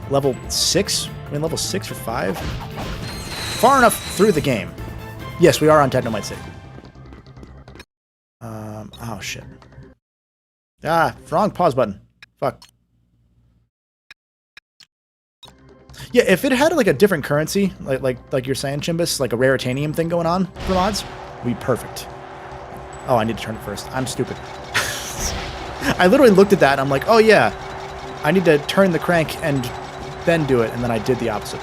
level 6? I mean, level 6 or 5? Far enough through the game. Yes, we are on Technomite City. Oh, shit. Ah, wrong pause button. Fuck. Yeah, if it had, like, a different currency, like you're saying, Chimbus, like a raritanium thing going on for mods, would be perfect. Oh, I need to turn it first. I'm stupid. I literally looked at that and I'm like, oh, yeah. I need to turn the crank and then do it, and then I did the opposite.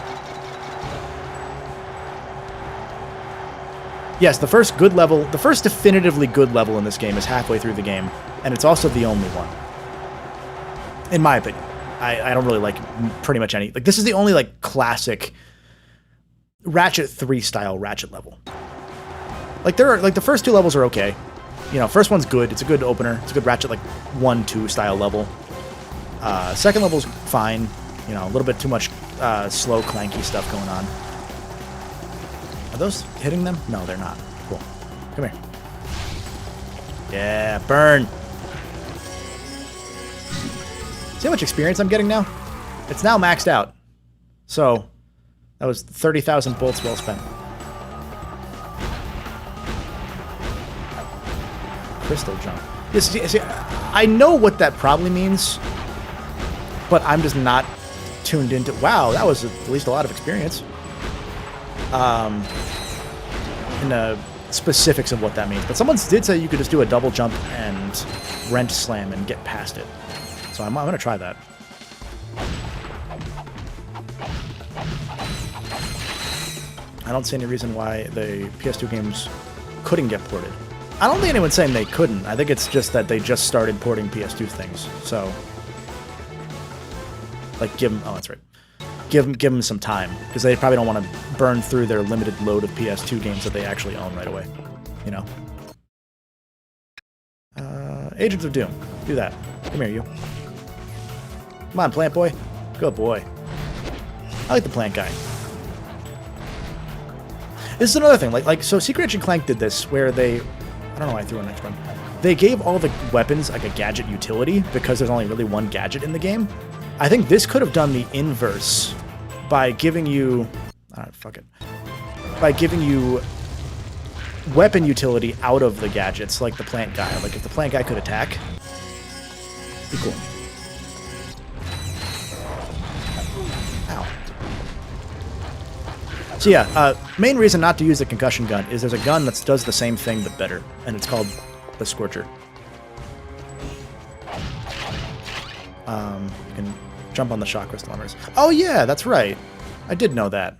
Yes, the first good level, the first definitively good level in this game is halfway through the game, and it's also the only one. In my opinion. I don't really like pretty much any. Like, this is the only, like, classic Ratchet 3 style Ratchet level. Like, there are, like, the first 2 levels are okay. You know, first one's good. It's a good opener. It's a good Ratchet, like, 1-2 style level. Second level's fine. You know, a little bit too much slow, clanky stuff going on. Are those hitting them? No, they're not. Cool. Come here. Yeah, burn. See how much experience I'm getting now? It's now maxed out. So, that was 30,000 bolts well spent. Crystal jump. See, I know what that probably means, but I'm just not tuned into... Wow, that was at least a lot of experience. In the specifics of what that means. But someone did say you could just do a double jump and wrench slam and get past it. So I'm going to try that. I don't see any reason why the PS2 games couldn't get ported. I don't think anyone's saying they couldn't. I think it's just that they just started porting PS2 things. So, like, give them... Oh, that's right. Give them some time, because they probably don't want to burn through their limited load of PS2 games that they actually own right away. You know? Agents of Doom. Do that. Come here, you. Come on, plant boy. Good boy. I like the plant guy. This is another thing. So Secret Agent Clank did this, where they... I don't know why I threw an next one. They gave all the weapons, like, a gadget utility, because there's only really one gadget in the game. I think this could have done the inverse by giving you... fuck it. By giving you weapon utility out of the gadgets, like the plant guy. Like, if the plant guy could attack, it'd be cool. So yeah, main reason not to use the concussion gun is there's a gun that does the same thing but better, and it's called the Scorcher. You can jump on the shock crystal armors. Oh yeah, that's right. I did know that.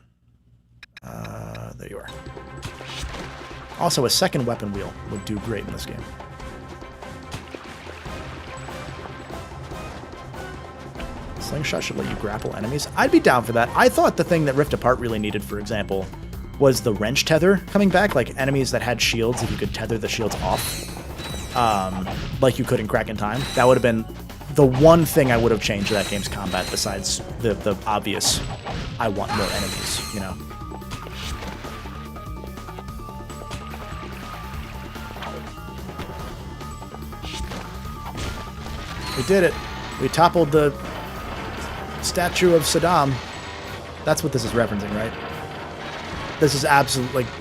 There you are. Also, a second weapon wheel would do great in this game. Slingshot should let you grapple enemies. I'd be down for that. I thought the thing that Rift Apart really needed, for example, was the wrench tether coming back, like enemies that had shields, if you could tether the shields off, like you could in Crack in Time. That would have been the one thing I would have changed to that game's combat, besides the obvious, I want more enemies, you know? We did it. We toppled the statue of Saddam. That's what this is referencing, right? This is absolutely, like,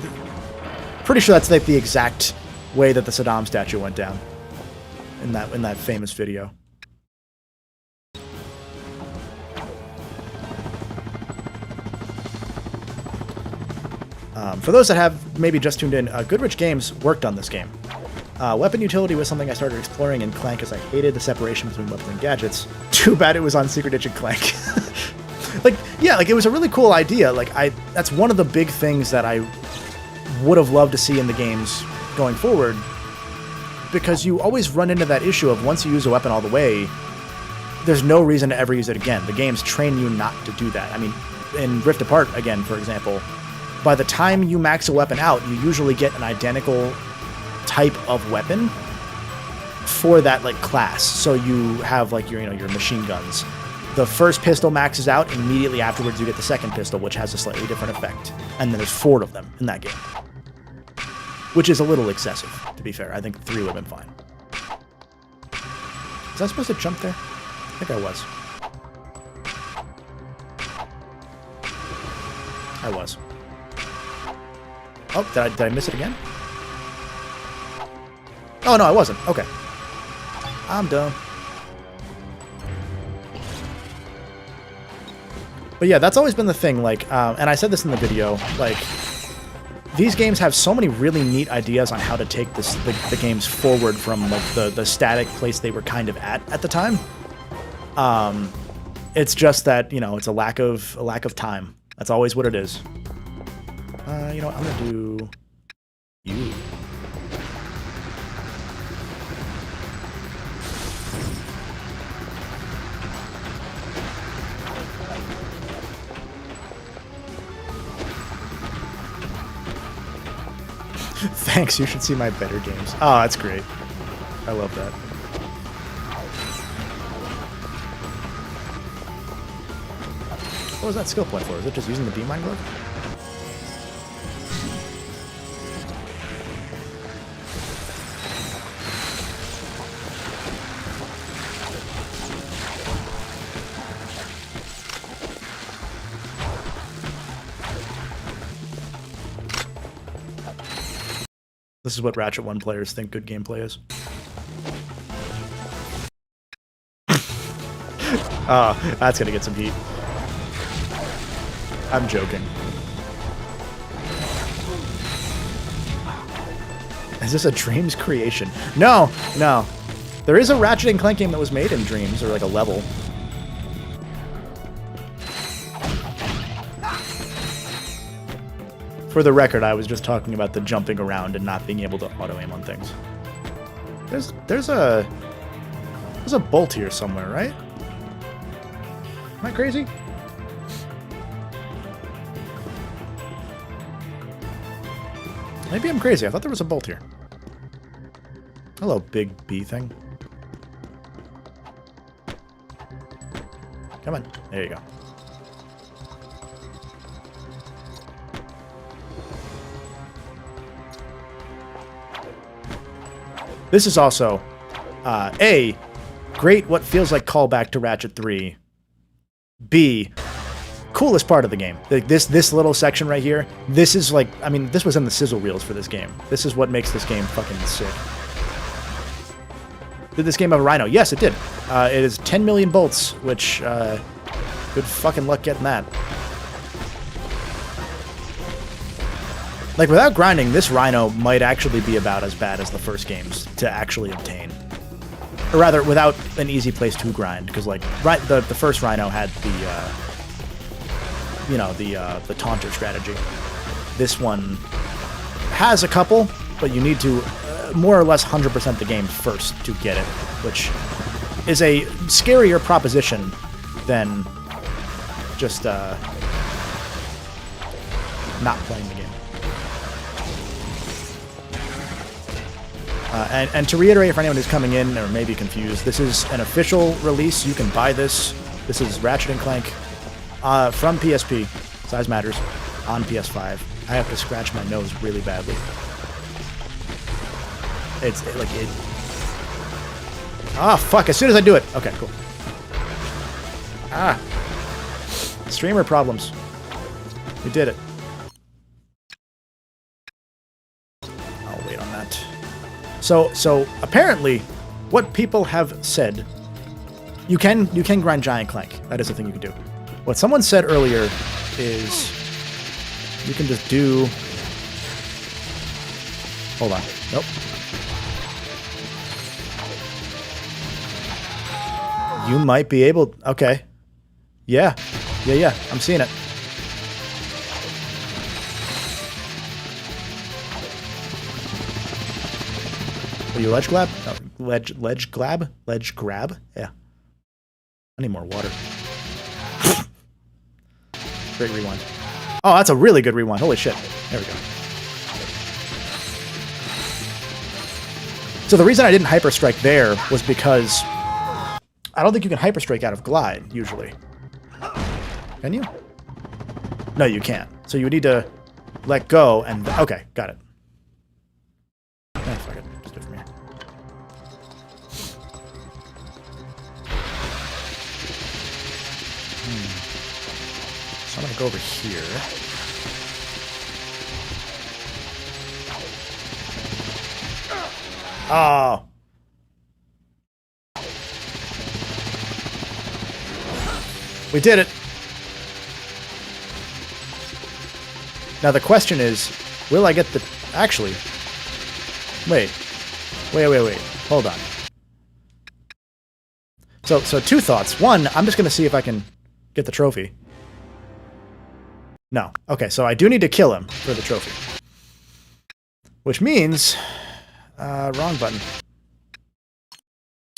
pretty sure that's like the exact way that the Saddam statue went down in that famous video. For those that have maybe just tuned in, Goodrich Games worked on this game. Weapon utility was something I started exploring in Clank as I hated the separation between weapons and gadgets. Too bad it was on Secret Ditch and Clank. Like, yeah, like it was a really cool idea. Like, that's one of the big things that I would have loved to see in the games going forward, because you always run into that issue of once you use a weapon all the way, there's no reason to ever use it again. The games train you not to do that. I mean, in Rift Apart, again, for example, by the time you max a weapon out, you usually get an identical type of weapon for that, like, class. So you have, like, your machine guns. The first pistol maxes out, and immediately afterwards you get the second pistol, which has a slightly different effect. And then there's 4 of them in that game, which is a little excessive, to be fair. I think 3 would have been fine. Was I supposed to jump there? I think I was. I was. Oh, did I miss it again? Oh, no, I wasn't. Okay. I'm done. But yeah, that's always been the thing, like, and I said this in the video, like, these games have so many really neat ideas on how to take the games forward from, like, the static place they were kind of at the time. It's just that, you know, it's a lack of time. That's always what it is. You know what, I'm gonna do you. Thanks, you should see my better games. Oh, that's great. I love that. What was that skill point for? Is it just using the beam mine glove? This is what Ratchet 1 players think good gameplay is. Oh, that's gonna get some heat. I'm joking. Is this a Dreams creation? No, no. There is a Ratchet and Clank game that was made in Dreams, or like a level. For the record, I was just talking about the jumping around and not being able to auto-aim on things. There's a bolt here somewhere, right? Am I crazy? Maybe I'm crazy. I thought there was a bolt here. Hello, big bee thing. Come on. There you go. This is also, A, great what feels like callback to Ratchet 3. B, coolest part of the game. This little section right here, this is like, I mean, this was in the sizzle reels for this game. This is what makes this game fucking sick. Did this game have a rhino? Yes, it did. It is 10 million bolts, which, good fucking luck getting that. Like, without grinding, this Rhino might actually be about as bad as the first games to actually obtain. Or rather, without an easy place to grind, because, like, the first Rhino had the taunter strategy. This one has a couple, but you need to more or less 100% the game first to get it, which is a scarier proposition than just not playing the game. And to reiterate for anyone who's coming in or may be confused, this is an official release. You can buy this. This is Ratchet & Clank from PSP, size matters, on PS5. I have to scratch my nose really badly. Ah, fuck, as soon as I do it. Okay, cool. Ah. Streamer problems. We did it. I'll wait on that. So apparently, what people have said, you can grind Giant Clank. That is a thing you can do. What someone said earlier is you can just do... Hold on. Nope. You might be able... Okay. Yeah. Yeah. I'm seeing it. Are you ledge grab? No, ledge grab? Ledge grab? Yeah. I need more water. Great rewind. Oh, that's a really good rewind. Holy shit. There we go. So the reason I didn't hyperstrike there was because I don't think you can hyperstrike out of glide, usually. Can you? No, you can't. So you would need to let go and... Okay, got it. Oh, fuck it. Just do it from here. So I'm going to go over here. Oh. We did it. Now the question is, will I get the... Actually. Wait. Hold on. So two thoughts. One, I'm just going to see if I can get the trophy. No. Okay, so I do need to kill him for the trophy. Which means... wrong button.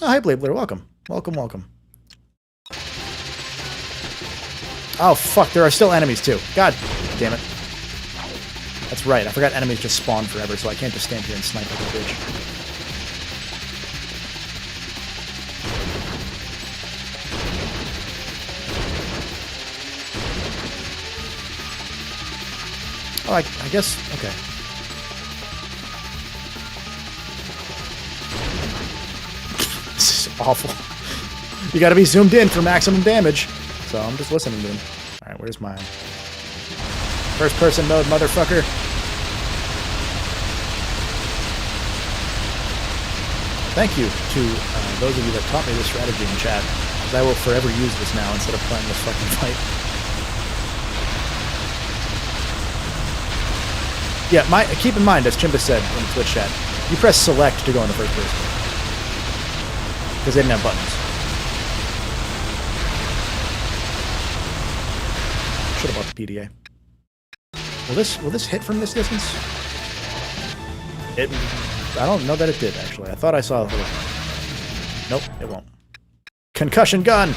Oh, hi, Blabler. Welcome. Welcome. Oh, fuck. There are still enemies, too. God damn it. That's right. I forgot enemies just spawn forever, so I can't just stand here and snipe like a bitch. Oh, I guess... Okay. This is awful. You gotta be zoomed in for maximum damage. So I'm just listening to him. Alright, where's mine? First person mode, motherfucker. Thank you to those of you that taught me this strategy in chat, because I will forever use this now instead of playing this fucking fight. Yeah, keep in mind, as Chimba said in the Twitch chat, you press select to go into first person. Because they didn't have buttons. Should have bought the PDA. Will this hit from this distance? I don't know that it did, actually. I thought I saw a little... Nope, it won't. Concussion gun!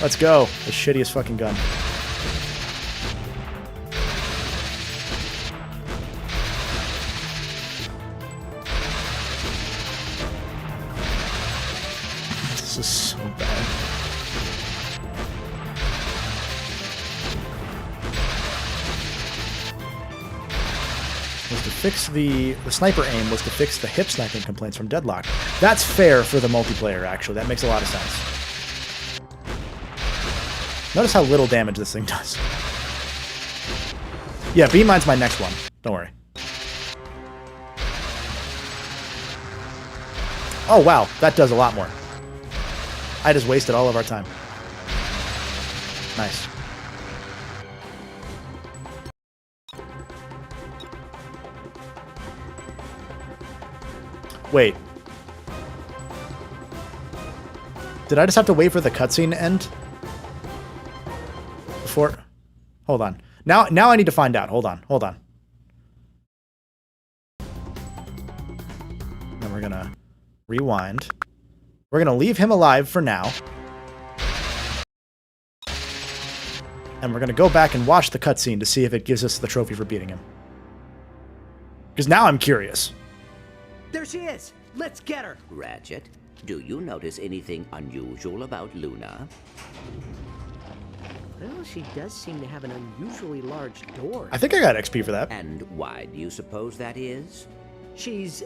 Let's go. The shittiest fucking gun. This is so bad. Was to fix the sniper aim was to fix the hip sniping complaints from Deadlock. That's fair for the multiplayer, actually. That makes a lot of sense. Notice how little damage this thing does. Yeah, B-mine's my next one. Don't worry. Oh, wow. That does a lot more. I just wasted all of our time. Nice. Wait. Did I just have to wait for the cutscene to end? Before... Hold on. Now I need to find out. Hold on. Hold on. Then we're gonna rewind. We're gonna leave him alive for now. And we're gonna go back and watch the cutscene to see if it gives us the trophy for beating him. Because now I'm curious. There she is! Let's get her! Ratchet, do you notice anything unusual about Luna? Well, she does seem to have an unusually large door. I think I got XP for that. And why do you suppose that is? She's,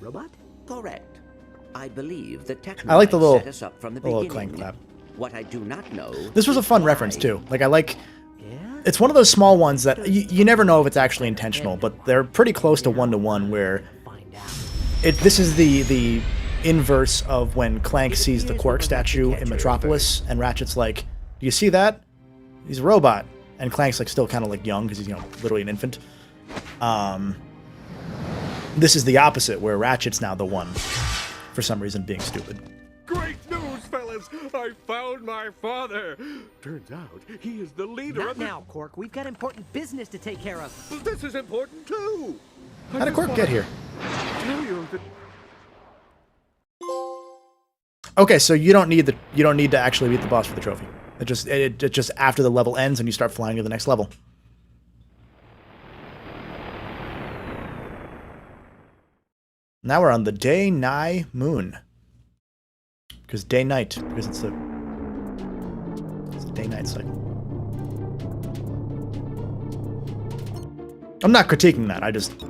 robot? Correct. I believe the technology I like the little, set us up from the little beginning. Clank clap. What I do not know. This was a fun reference too. Like I like. Yeah. It's one of those small ones that you never know if it's actually intentional, but they're pretty close to one where. This is the inverse of when Clank sees the Quark statue in Metropolis, and Ratchet's like, "Do you see that? He's a robot." And Clank's like still kind of like young because he's literally an infant. This is the opposite, where Ratchet's now the one, for some reason, being stupid. Great news, fellas! I found my father! Turns out he is the leader Not of the... now, Quark. We've got important business to take care of. But this is important, too! How did Quark get here? Tell you that... Okay, so you don't need to actually beat the boss for the trophy. It just after the level ends and you start flying to the next level. Now we're on the day-night moon. Because day-night, because it's a day-night cycle. I'm not critiquing that, I just...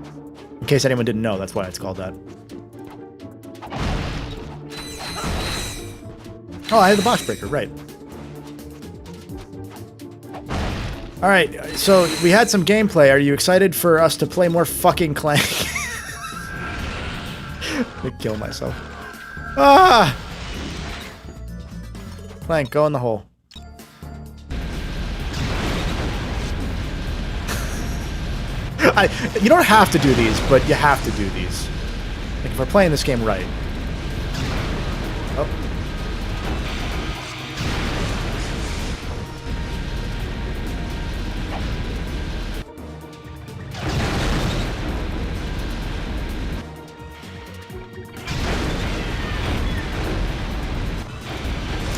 In case anyone didn't know, that's why it's called that. Oh, I had the box breaker, right. Alright, so we had some gameplay. Are you excited for us to play more fucking Clank? I'm gonna kill myself. Ah! Clank, go in the hole. You don't have to do these, but you have to do these. Like, if we're playing this game right. Oh.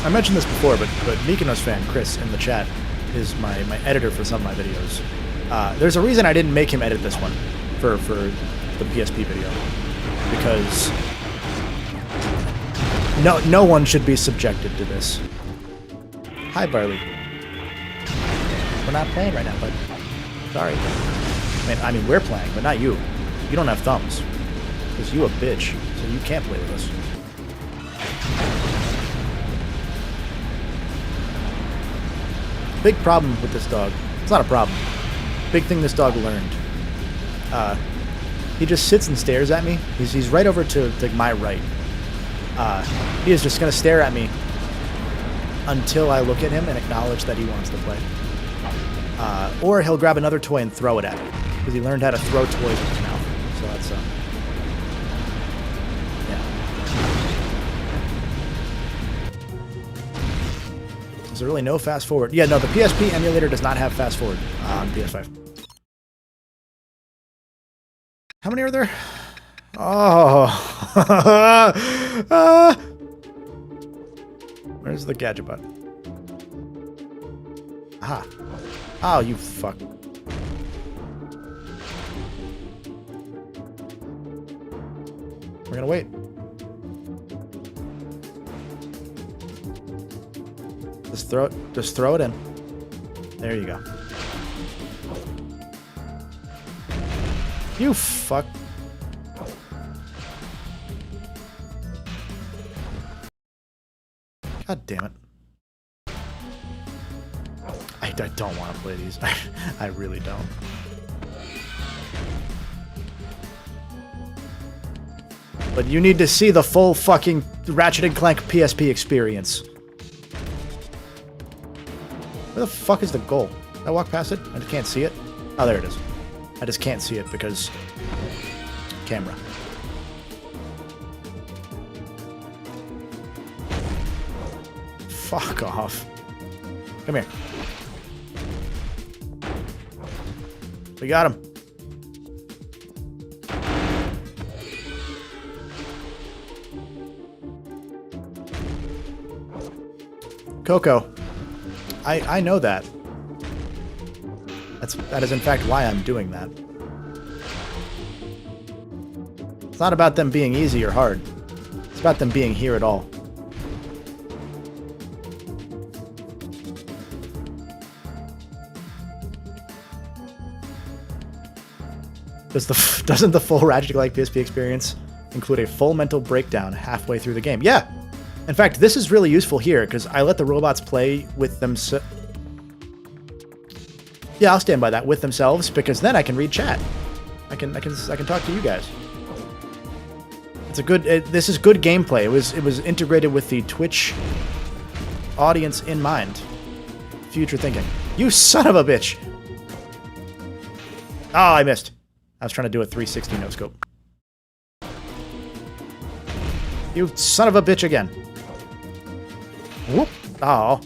I mentioned this before, but Mykonos fan Chris in the chat is my editor for some of my videos. There's a reason I didn't make him edit this one for the PSP video, because no one should be subjected to this. Hi, Barley. We're not playing right now, bud. Sorry. I mean, we're playing, but not you. You don't have thumbs, because you a bitch, so you can't play with us. Big problem with this dog. It's not a problem. Big thing this dog learned. He just sits and stares at me. He's right over to like my right. He is just gonna stare at me until I look at him and acknowledge that he wants to play. Or he'll grab another toy and throw it at me, because he learned how to throw toys with his mouth. So that's yeah. Is there really no fast forward? Yeah, no, the PSP emulator does not have fast forward on PS5. How many are there? Oh. Where's the gadget button? Aha. Oh, you fuck. We're gonna wait. Just throw it in. There you go. You fuck. God damn it. I don't want to play these. I really don't. But you need to see the full fucking Ratchet and Clank PSP experience. Where the fuck is the goal? Did I walk past it? I just can't see it? Oh, there it is. I just can't see it because camera. Fuck off. Come here. We got him. Coco, I know that. That is in fact why I'm doing that. It's not about them being easy or hard. It's about them being here at all. Doesn't the full Ratchet & Clank PSP experience include a full mental breakdown halfway through the game? Yeah. In fact, this is really useful here because I let the robots play with themselves. Yeah, I'll stand by that, with themselves, because then I can read chat. I can talk to you guys. It's a good. This is good gameplay. It was integrated with the Twitch audience in mind. Future thinking. You son of a bitch! Oh, I missed. I was trying to do a 360 no scope. You son of a bitch again. Whoop. Oh.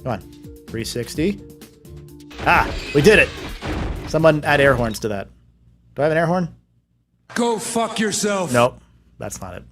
Come on. 360. Ah, we did it. Someone add air horns to that. Do I have an air horn? Go fuck yourself. Nope. That's not it.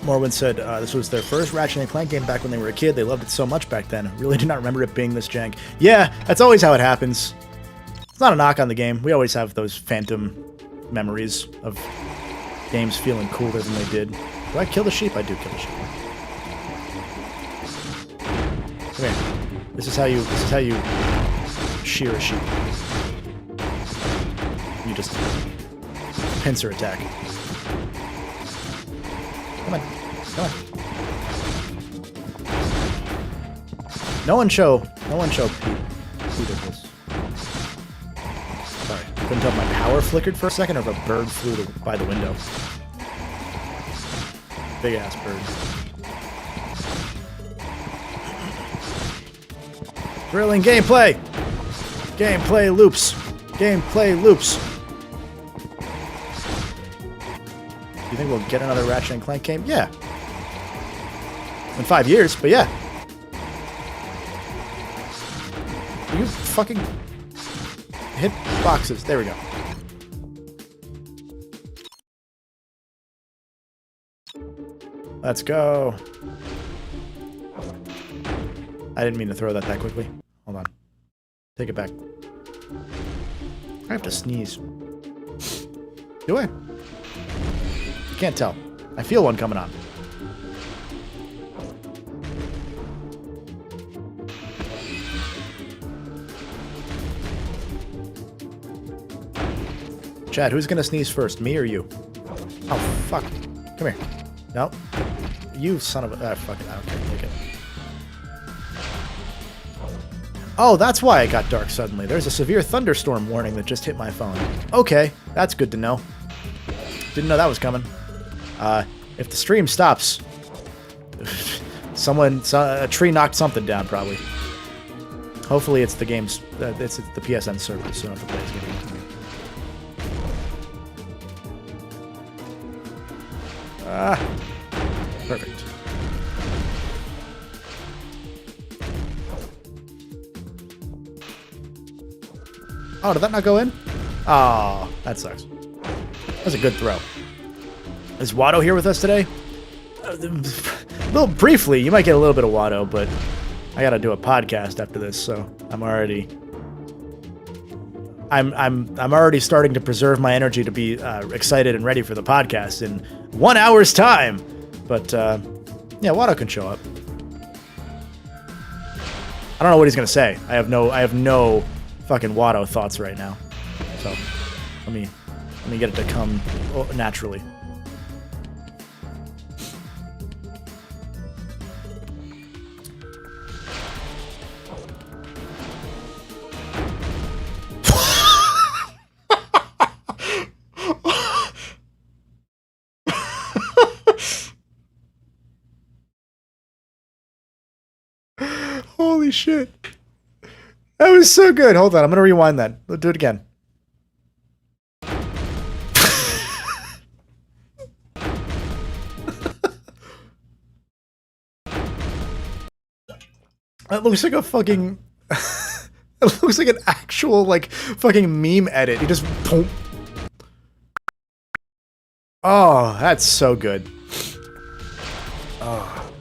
Morwin said this was their first Ratchet & Clank game back when they were a kid. They loved it so much back then. Really did not remember it being this jank. Yeah, that's always how it happens. It's not a knock on the game. We always have those phantom memories of games feeling cooler than they did. Do I kill the sheep? I do kill the sheep. Come here. This is how you shear a sheep. You just pincer attack. Come on. Come on. No one show Pete did this. Sorry. Couldn't tell if my power flickered for a second or if a bird flew by the window. Big ass bird. Thrilling gameplay! Gameplay loops. Gameplay loops. You think we'll get another Ratchet & Clank game? Yeah. In 5 years, but yeah. You fucking hit boxes. There we go. Let's go. I didn't mean to throw that quickly. Hold on. Take it back. I have to sneeze. Do I? Can't tell. I feel one coming on. Chad, who's gonna sneeze first, me or you? Oh, fuck. Come here. No. You son of a... fuck it. I don't care. Take it. Oh, that's why it got dark suddenly. There's a severe thunderstorm warning that just hit my phone. Okay, that's good to know. Didn't know that was coming. If the stream stops, a tree knocked something down, probably. Hopefully it's the game's, it's the PSN server, so I don't have to play this game. Perfect. Oh, did that not go in? Oh, that sucks. That was a good throw. Is Watto here with us today? Well, briefly, you might get a little bit of Watto, but I gotta do a podcast after this, so I'm already starting to preserve my energy to be excited and ready for the podcast in 1 hour's time. But yeah, Watto can show up. I don't know what he's gonna say. I have no fucking Watto thoughts right now. So let me get it to come naturally. Holy shit. That was so good. Hold on, I'm gonna rewind that. Let's do it again. That looks like a fucking... It looks like an actual, like, fucking meme edit. You just... Boom. Oh, that's so good. Oh.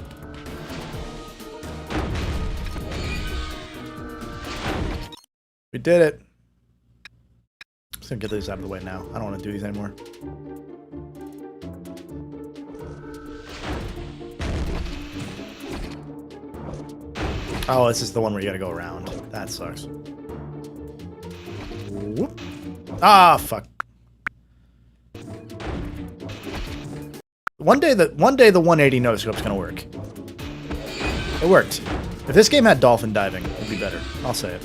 We did it. I'm just gonna get these out of the way now. I don't want to do these anymore. Oh, this is the one where you gotta go around. That sucks. Whoop. Ah, fuck. One day the 180 no-scope's gonna work. It worked. If this game had dolphin diving, it'd be better. I'll say it.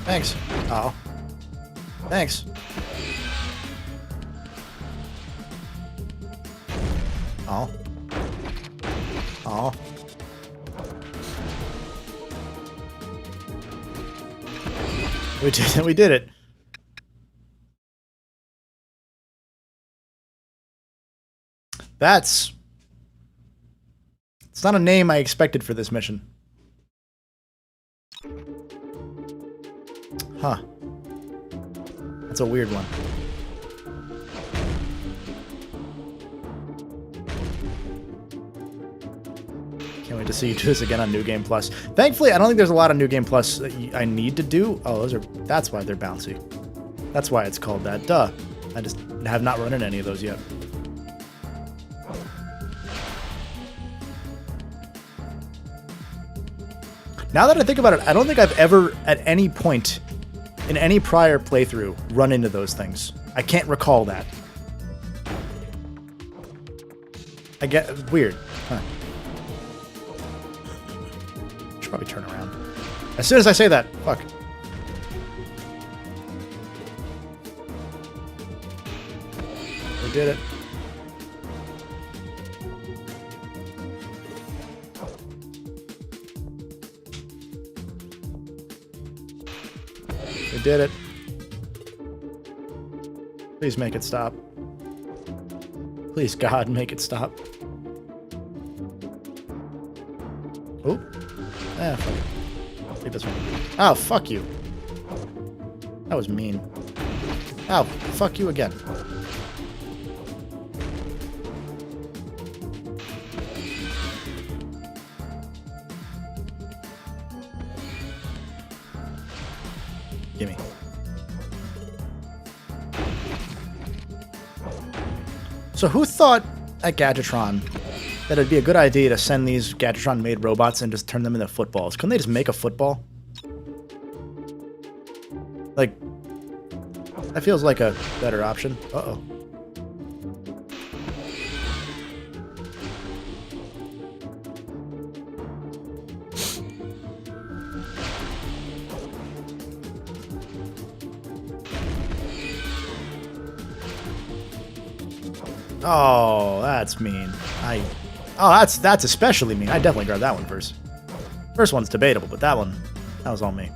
Thanks. Oh. Thanks. Oh. Oh. We did it. We did it. It's not a name I expected for this mission. Huh. That's a weird one. Can't wait to see you do this again on New Game Plus. Thankfully, I don't think there's a lot of New Game Plus that I need to do. Oh, that's why they're bouncy. That's why it's called that. Duh. I just have not run into any of those yet. Now that I think about it, I don't think I've ever, at any point in any prior playthrough, run into those things. I can't recall that. I get weird. Huh. Should probably turn around. As soon as I say that, fuck. We did it. We did it. Please make it stop. Please, God, make it stop. Oh. Ah, fuck it. Take this one. Oh, fuck you. That was mean. Oh, fuck you again. Gimme. So who thought at Gadgetron that it'd be a good idea to send these Gadgetron-made robots and just turn them into footballs? Couldn't they just make a football? Like, that feels like a better option. Uh-oh. Oh, that's mean. Oh, that's especially mean. I definitely grabbed that one first. First one's debatable, but that was all me.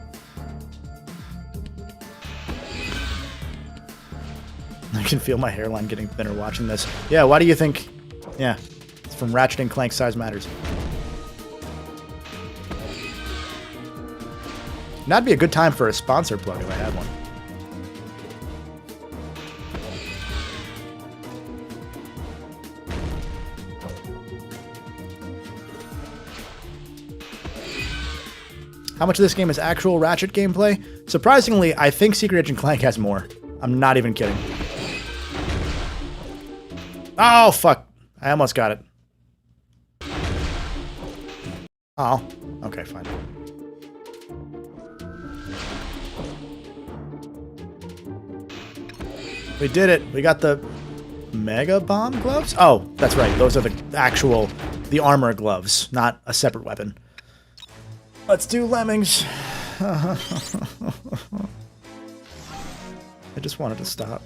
I can feel my hairline getting thinner watching this. Yeah, why do you think? Yeah, it's from Ratchet and Clank Size Matters. That'd be a good time for a sponsor plug if I had one. How much of this game is actual Ratchet gameplay? Surprisingly, I think Secret Agent Clank has more. I'm not even kidding. Oh, fuck. I almost got it. Oh, okay, fine. We did it. We got the Mega Bomb gloves? Oh, that's right. Those are the armor gloves, not a separate weapon. Let's do lemmings. I just wanted to stop.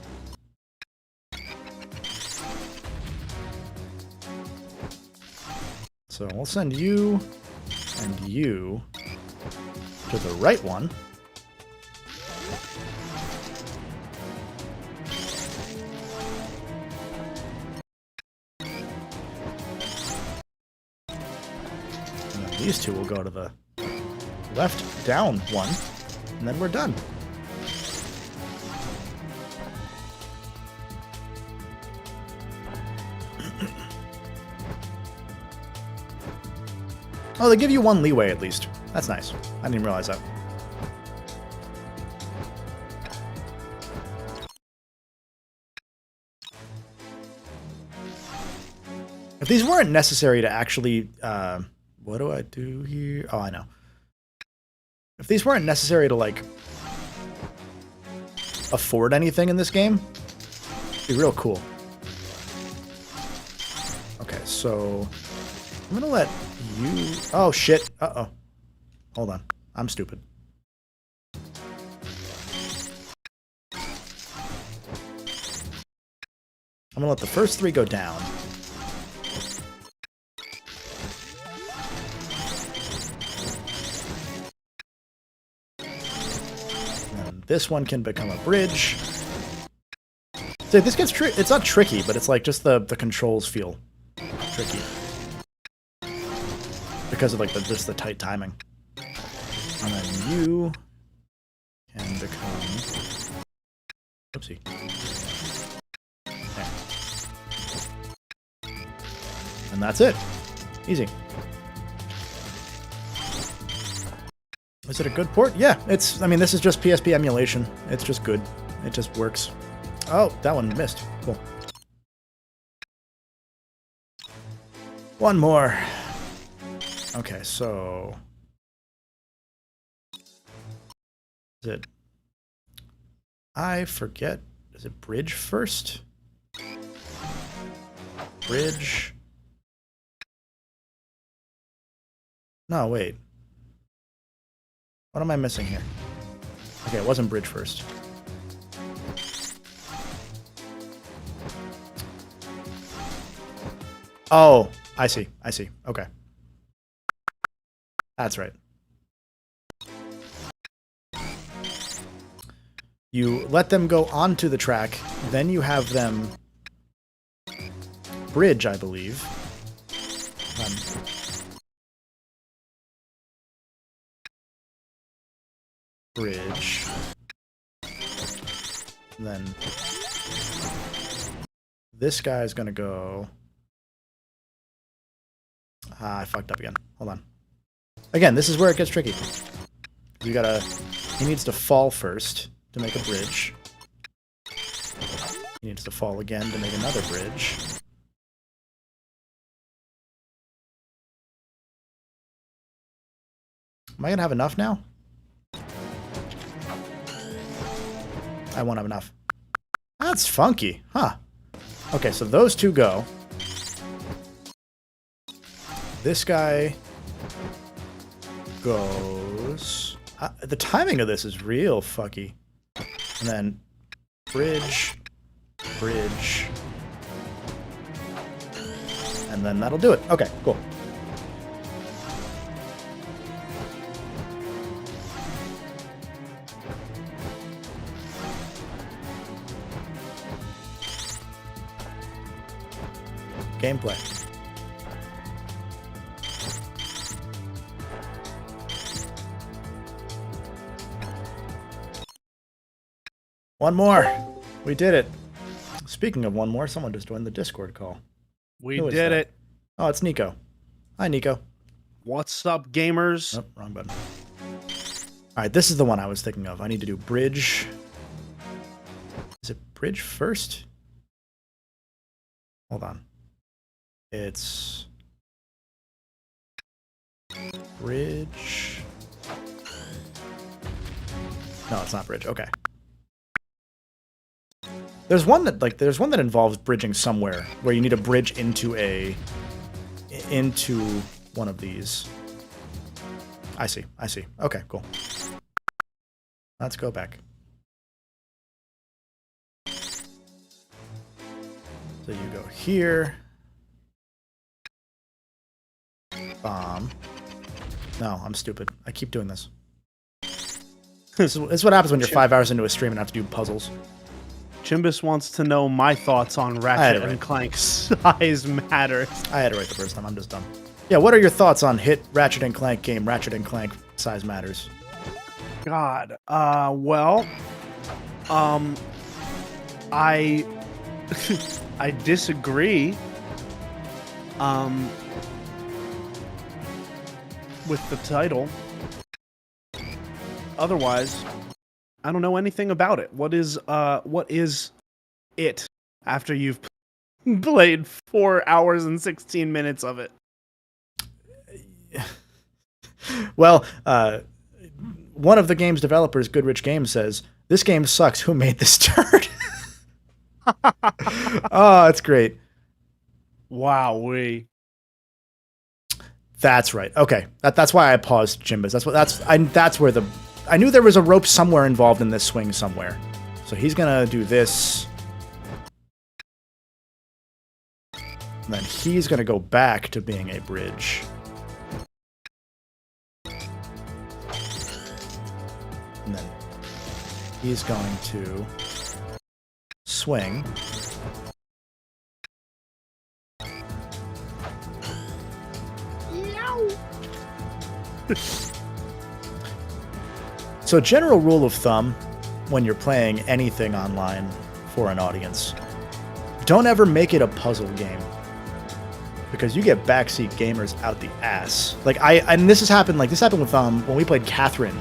So we'll send you and you to the right one. And then these two will go to the left down one, and then we're done. Oh, they give you one leeway at least. That's nice. I didn't even realize that. If these weren't necessary to actually... what do I do here? Oh, I know. If these weren't necessary to, like, afford anything in this game, it'd be real cool. Okay, so... I'm gonna let you... Oh, shit. Uh-oh. Hold on. I'm stupid. I'm gonna let the first three go down. And this one can become a bridge. So this gets tricky. It's not tricky, but it's like just the controls feel tricky. Because of like just the tight timing. And then you can become... Oopsie. There. And that's it. Easy. Is it a good port? Yeah, I mean, this is just PSP emulation. It's just good. It just works. Oh, that one missed. Cool. One more. Okay, so... Is it... I forget. Is it bridge first? Bridge... No, wait. What am I missing here? Okay, it wasn't bridge first. Oh, I see. I see. Okay. That's right. You let them go onto the track, then you have them bridge, I believe. Bridge. Then this guy's gonna go... Ah, I fucked up again. Hold on. Again, this is where it gets tricky. You gotta... He needs to fall first to make a bridge. He needs to fall again to make another bridge. Am I gonna have enough now? I won't have enough. That's funky, huh? Okay, so those two go. This guy goes... the timing of this is real fucky. And then bridge, bridge. And then that'll do it. Okay, cool. Gameplay. One more. We did it. Speaking of one more, someone just joined the Discord call. We did it. Oh, it's Nico. Hi, Nico. What's up, gamers? Oh, wrong button. All right, this is the one I was thinking of. I need to do bridge. Is it bridge first? Hold on. It's Bridge. No, it's not bridge. Okay. There's one that involves bridging somewhere where you need a bridge into one of these. I see. Okay, cool. Let's go back. So you go here. Bomb. No, I'm stupid. I keep doing this. This is what happens when you're 5 hours into a stream and have to do puzzles. Chimbus wants to know my thoughts on Ratchet and Clank size matters. I had it right the first time. I'm just dumb. Yeah, what are your thoughts on hit Ratchet and Clank game, Ratchet and Clank size matters? God. Well, I I disagree. With the title. Otherwise, I don't know anything about it. What is it after you've played 4 hours and 16 minutes of it? Well, one of the game's developers, Goodrich Games, says, "This game sucks. Who made this turd?" Oh, that's great. Wowee. That's right. Okay, that's why I paused, Jimbas. That's where I knew there was a rope somewhere involved in this swing somewhere. So he's gonna do this, and then he's gonna go back to being a bridge. And then he's going to swing. So general rule of thumb when you're playing anything online for an audience, don't ever make it a puzzle game, because you get backseat gamers out the ass. And this happened with when we played Catherine,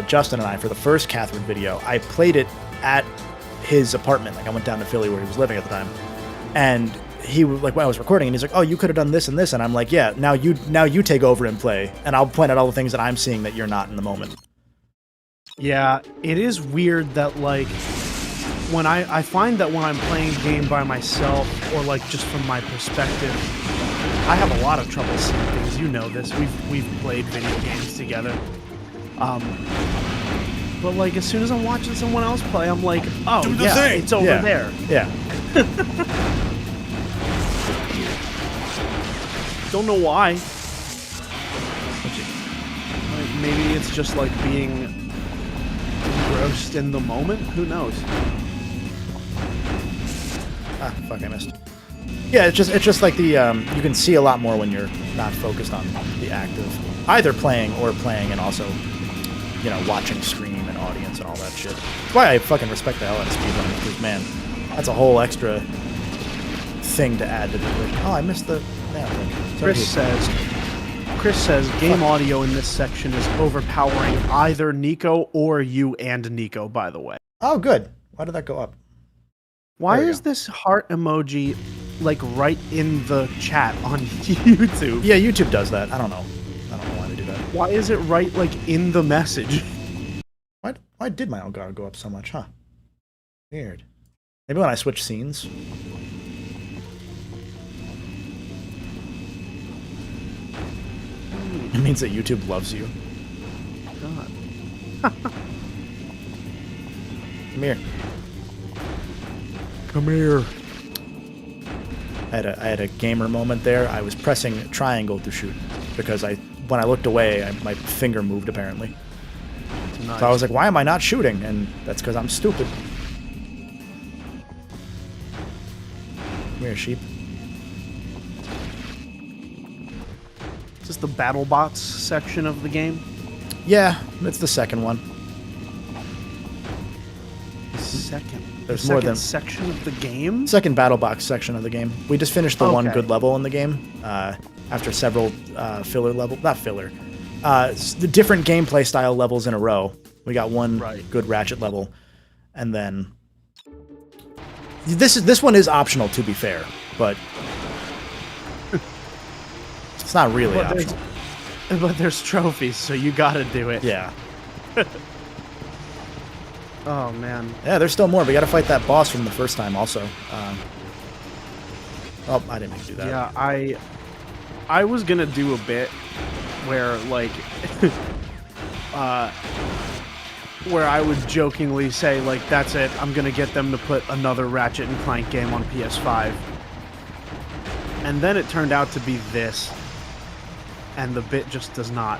Justin and I, for the first Catherine video. I played it at his apartment. I went down to Philly where he was living at the time, and he when I was recording, and he's like, "Oh, you could have done this and this," and I'm like, "Yeah, now you take over and play, and I'll point out all the things that I'm seeing that you're not in the moment." Yeah, it is weird that when I find that when I'm playing a game by myself, or just from my perspective, I have a lot of trouble seeing things. You know this. We've played video games together. But as soon as I'm watching someone else play, I'm like, "Oh, yeah, it's over there." Yeah. Don't know why. Maybe it's just being engrossed in the moment. Who knows? Ah, fuck! I missed. Yeah, it's just like the you can see a lot more when you're not focused on the act of either playing or playing, and also watching stream and audience and all that shit. That's why I fucking respect the hell out of speedrunning, because man, that's a whole extra thing to add to the. Oh, I missed the. Chris says game audio in this section is overpowering either Nico or you and Nico, by the way. Oh, good. Why did that go up? Why is this heart emoji right in the chat on YouTube? Yeah, YouTube does that. I don't know why they do that. Why is it right in the message? Why did my Elgato go up so much, huh? Weird. Maybe when I switch scenes. It means that YouTube loves you. God. Come here. Come here. I had a gamer moment there. I was pressing triangle to shoot because when I looked away, my finger moved apparently. Nice. So I was like, why am I not shooting? And that's because I'm stupid. Come here, sheep. Is this the BattleBots section of the game? Yeah, it's the second one. There's more than section of the game? Second BattleBox section of the game. We just finished the one good level in the game after several filler level, not filler, the different gameplay style levels in a row. We got one good Ratchet level, and then this one is optional, to be fair, but it's not really optional. but there's trophies, so you gotta do it. Yeah. Oh, man. Yeah, there's still more. We gotta fight that boss from the first time also. Oh, I didn't mean to do that. Yeah, I was gonna do a bit where, like, where I would jokingly say, like, that's it, I'm gonna get them to put another Ratchet and Clank game on PS5. And then it turned out to be this. And the bit just does not.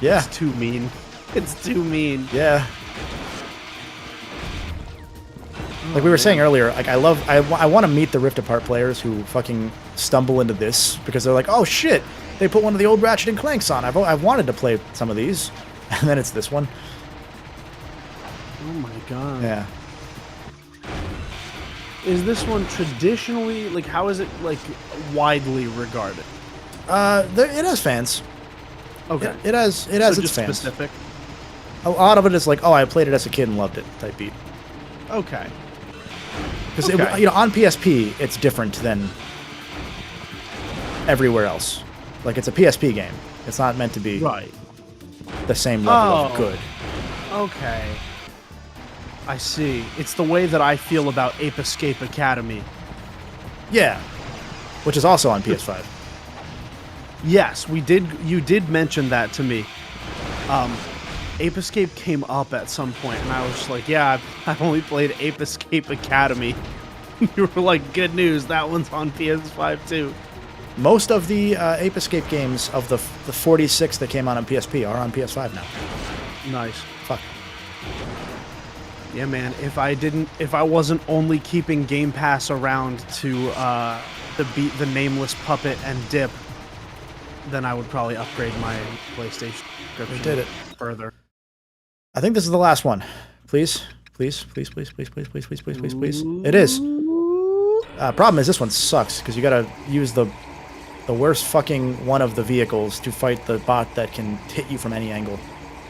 Yeah. It's too mean. It's too mean. Yeah. Like we were saying earlier, like I want to meet the Rift Apart players who fucking stumble into this because they're like, oh shit, they put one of the old Ratchet and Clanks on. I've wanted to play some of these, and then it's this one. Oh my god. Yeah. Is this one traditionally, like, how is it, like, widely regarded? It has fans. Okay. It has so its just fans. Specific. A lot of it is like, oh, I played it as a kid and loved it type beat. Okay. Because you know, on PSP, it's different than everywhere else. Like, it's a PSP game. It's not meant to be the same level of good. Okay. I see. It's the way that I feel about Ape Escape Academy. Yeah. Which is also on PS5. Yes, you did mention that to me. Ape Escape came up at some point, and I was just like, yeah, I've only played Ape Escape Academy. You were like, good news, that one's on PS5 too. Most of the Ape Escape games of the 46 that came out on PSP are on PS5 now. Nice. Fuck. Yeah, man, if I wasn't only keeping Game Pass around to beat the Nameless Puppet and Dip, then I would probably upgrade my PlayStation subscription. We did it. Further. I think this is the last one. Please. Please, please, please, please, please, please, please, please, please, please. It is. Problem is, this one sucks, because you gotta use the worst fucking one of the vehicles to fight the bot that can hit you from any angle.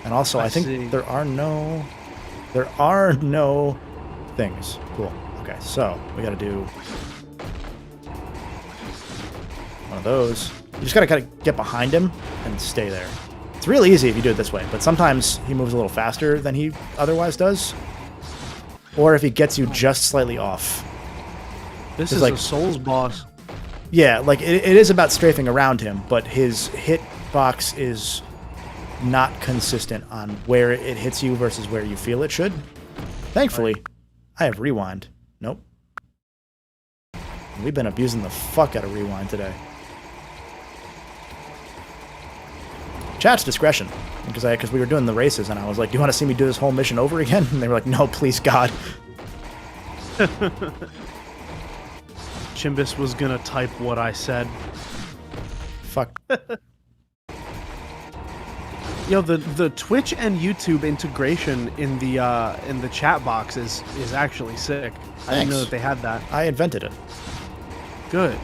And also, I think there are no things. Cool. Okay, so we gotta do one of those. You just gotta get behind him and stay there. It's really easy if you do it this way, but sometimes he moves a little faster than he otherwise does. Or if he gets you just slightly off. This is like a Souls boss. Yeah, like it is about strafing around him, but his hit box is not consistent on where it hits you versus where you feel it should. Thankfully, I have rewind. Nope. We've been abusing the fuck out of rewind today. Chat's discretion, because we were doing the races, and I was like, "Do you want to see me do this whole mission over again?" And they were like, "No, please, God." Chimbus was gonna type what I said. Fuck. Yo, the Twitch and YouTube integration in the chat box is actually sick. Thanks. I didn't know that they had that. I invented it. Good.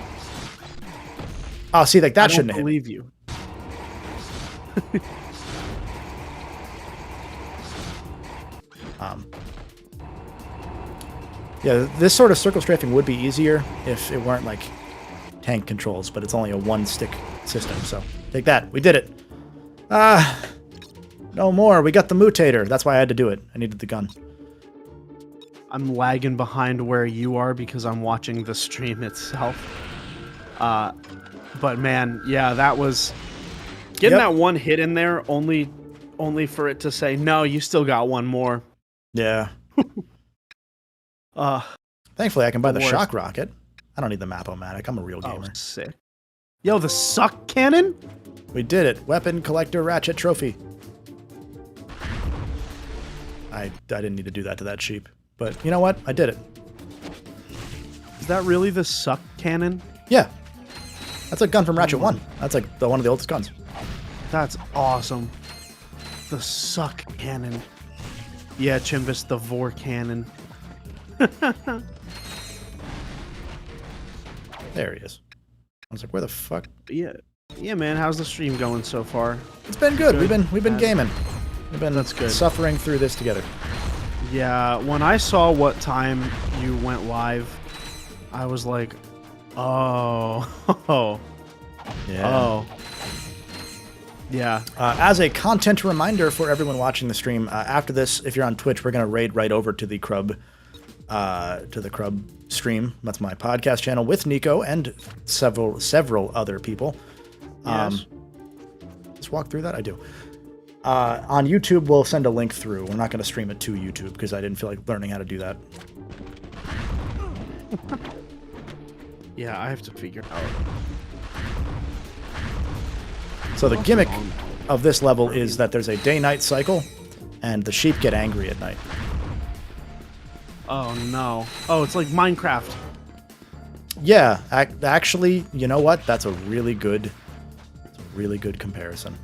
Oh, see, like that shouldn't I don't believe you. Yeah, this sort of circle strafing would be easier if it weren't like tank controls, but it's only a one-stick system, so take that. We did it. No more. We got the mutator. That's why I had to do it. I needed the gun. I'm lagging behind where you are because I'm watching the stream itself. But man, yeah, that was getting that one hit in there only for it to say, no, you still got one more. Yeah. Thankfully, I can buy the worst. shock rocket. I don't need the Map-O-Matic. I'm a real gamer. Oh, sick. Yo, the suck cannon? We did it. Weapon collector Ratchet trophy. I didn't need to do that to that sheep. But you know what? I did it. Is that really the suck cannon? Yeah. That's a gun from Ratchet 1. That's like one of the oldest guns. That's awesome. The suck cannon. Yeah, Chimbus, the Vor cannon. There he is. I was like, where the fuck? Yeah, man. How's the stream going so far? It's been good. We've been gaming. We've been That's good. Suffering through this together. Yeah, when I saw what time you went live, I was like, oh, yeah. oh. Yeah. As a content reminder for everyone watching the stream, after this, if you're on Twitch, we're going to raid right over to the Crub stream. That's my podcast channel with Nico and several other people. Yes. Let's walk through that. I do. On YouTube, we'll send a link through. We're not going to stream it to YouTube because I didn't feel like learning how to do that. Yeah, I have to figure out. So the gimmick of this level is that there's a day-night cycle, and the sheep get angry at night. Oh no. Oh, it's like Minecraft. Yeah, actually, you know what? That's a really good comparison.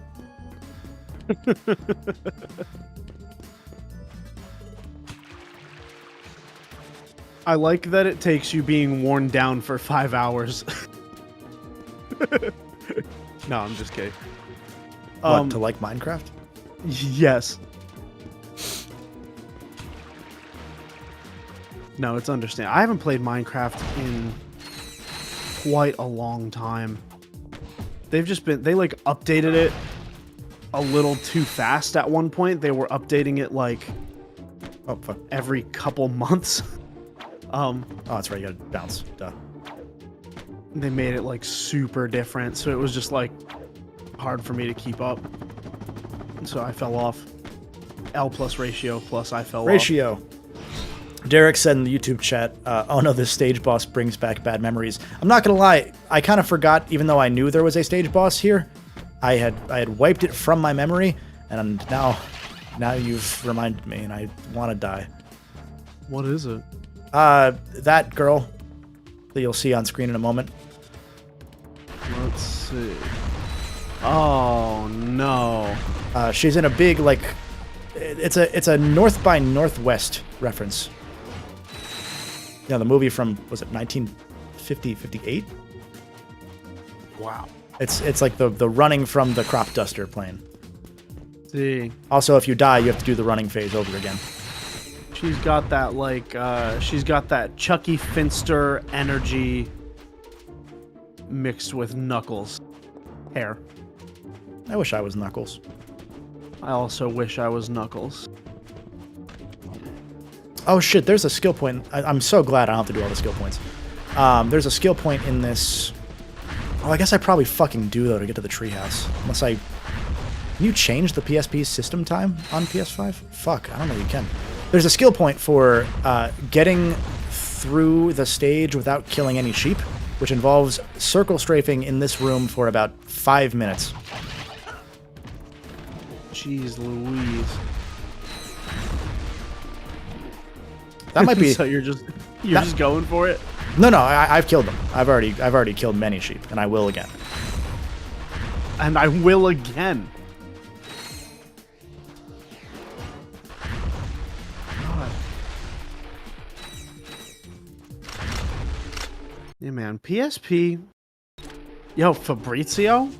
I like that it takes you being worn down for 5 hours. No, I'm just kidding. What, to like Minecraft? Yes. No, it's understandable. I haven't played Minecraft in quite a long time. They like updated it a little too fast at one point. They were updating it like every couple months. Oh, that's right. You gotta bounce. Duh. They made it like super different, so it was just like hard for me to keep up. So I fell off. L plus ratio plus I fell off. Ratio. Derek said in the YouTube chat, oh no, this stage boss brings back bad memories. I'm not gonna lie, I kind of forgot, even though I knew there was a stage boss here. I had wiped it from my memory, and now you've reminded me, and I want to die. What is it? That girl that you'll see on screen in a moment. Let's see. Oh no. She's in a big, like, it's a North by Northwest reference. Yeah, the movie from, was it 1950, 58? Wow. It's like the running from the crop duster plane. See. Also, if you die, you have to do the running phase over again. She's got that, like, she's got that Chucky Finster energy mixed with Knuckles hair. I wish I was Knuckles. I also wish I was Knuckles. Oh shit, there's a skill point. I'm so glad I don't have to do all the skill points. There's a skill point in this. Oh, I guess I probably fucking do, though, to get to the treehouse. Unless I... Can you change the PSP's system time on PS5? Fuck, I don't know if you can. There's a skill point for getting through the stage without killing any sheep, which involves circle strafing in this room for about 5 minutes. Jeez Louise. That might be... So you're just going for it? No, I've killed them. I've already killed many sheep, and I will again. And I will again. God. Yeah, man. PSP. Yo, Fabrizio?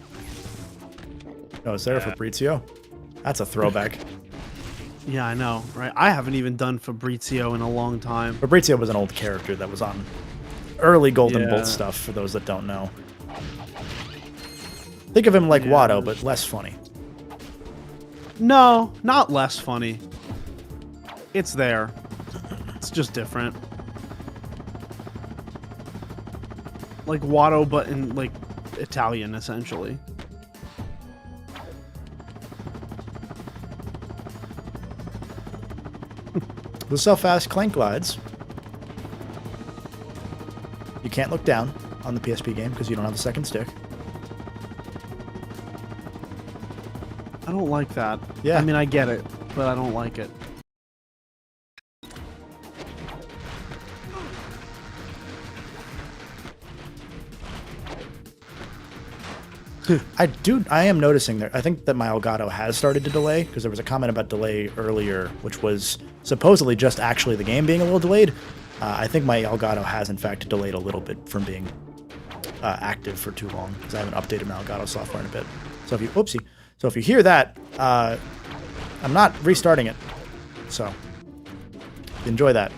Oh, is there a Fabrizio? That's a throwback. Yeah, I know, right? I haven't even done Fabrizio in a long time. Fabrizio was an old character that was on early Golden Bolt stuff, for those that don't know. Think of him like Watto, but less funny. No, not less funny. It's there. It's just different. Like Watto, but in, like, Italian, essentially. This is how fast Clank glides. You can't look down on the PSP game because you don't have the second stick. I don't like that. Yeah. I mean, I get it, but I don't like it. I am noticing there. I think that my Elgato has started to delay, because there was a comment about delay earlier, which was supposedly just actually the game being a little delayed. I think my Elgato has in fact delayed a little bit from being active for too long, because I haven't updated my Elgato software in a bit. So if you, oopsie. So if you hear that, I'm not restarting it. So enjoy that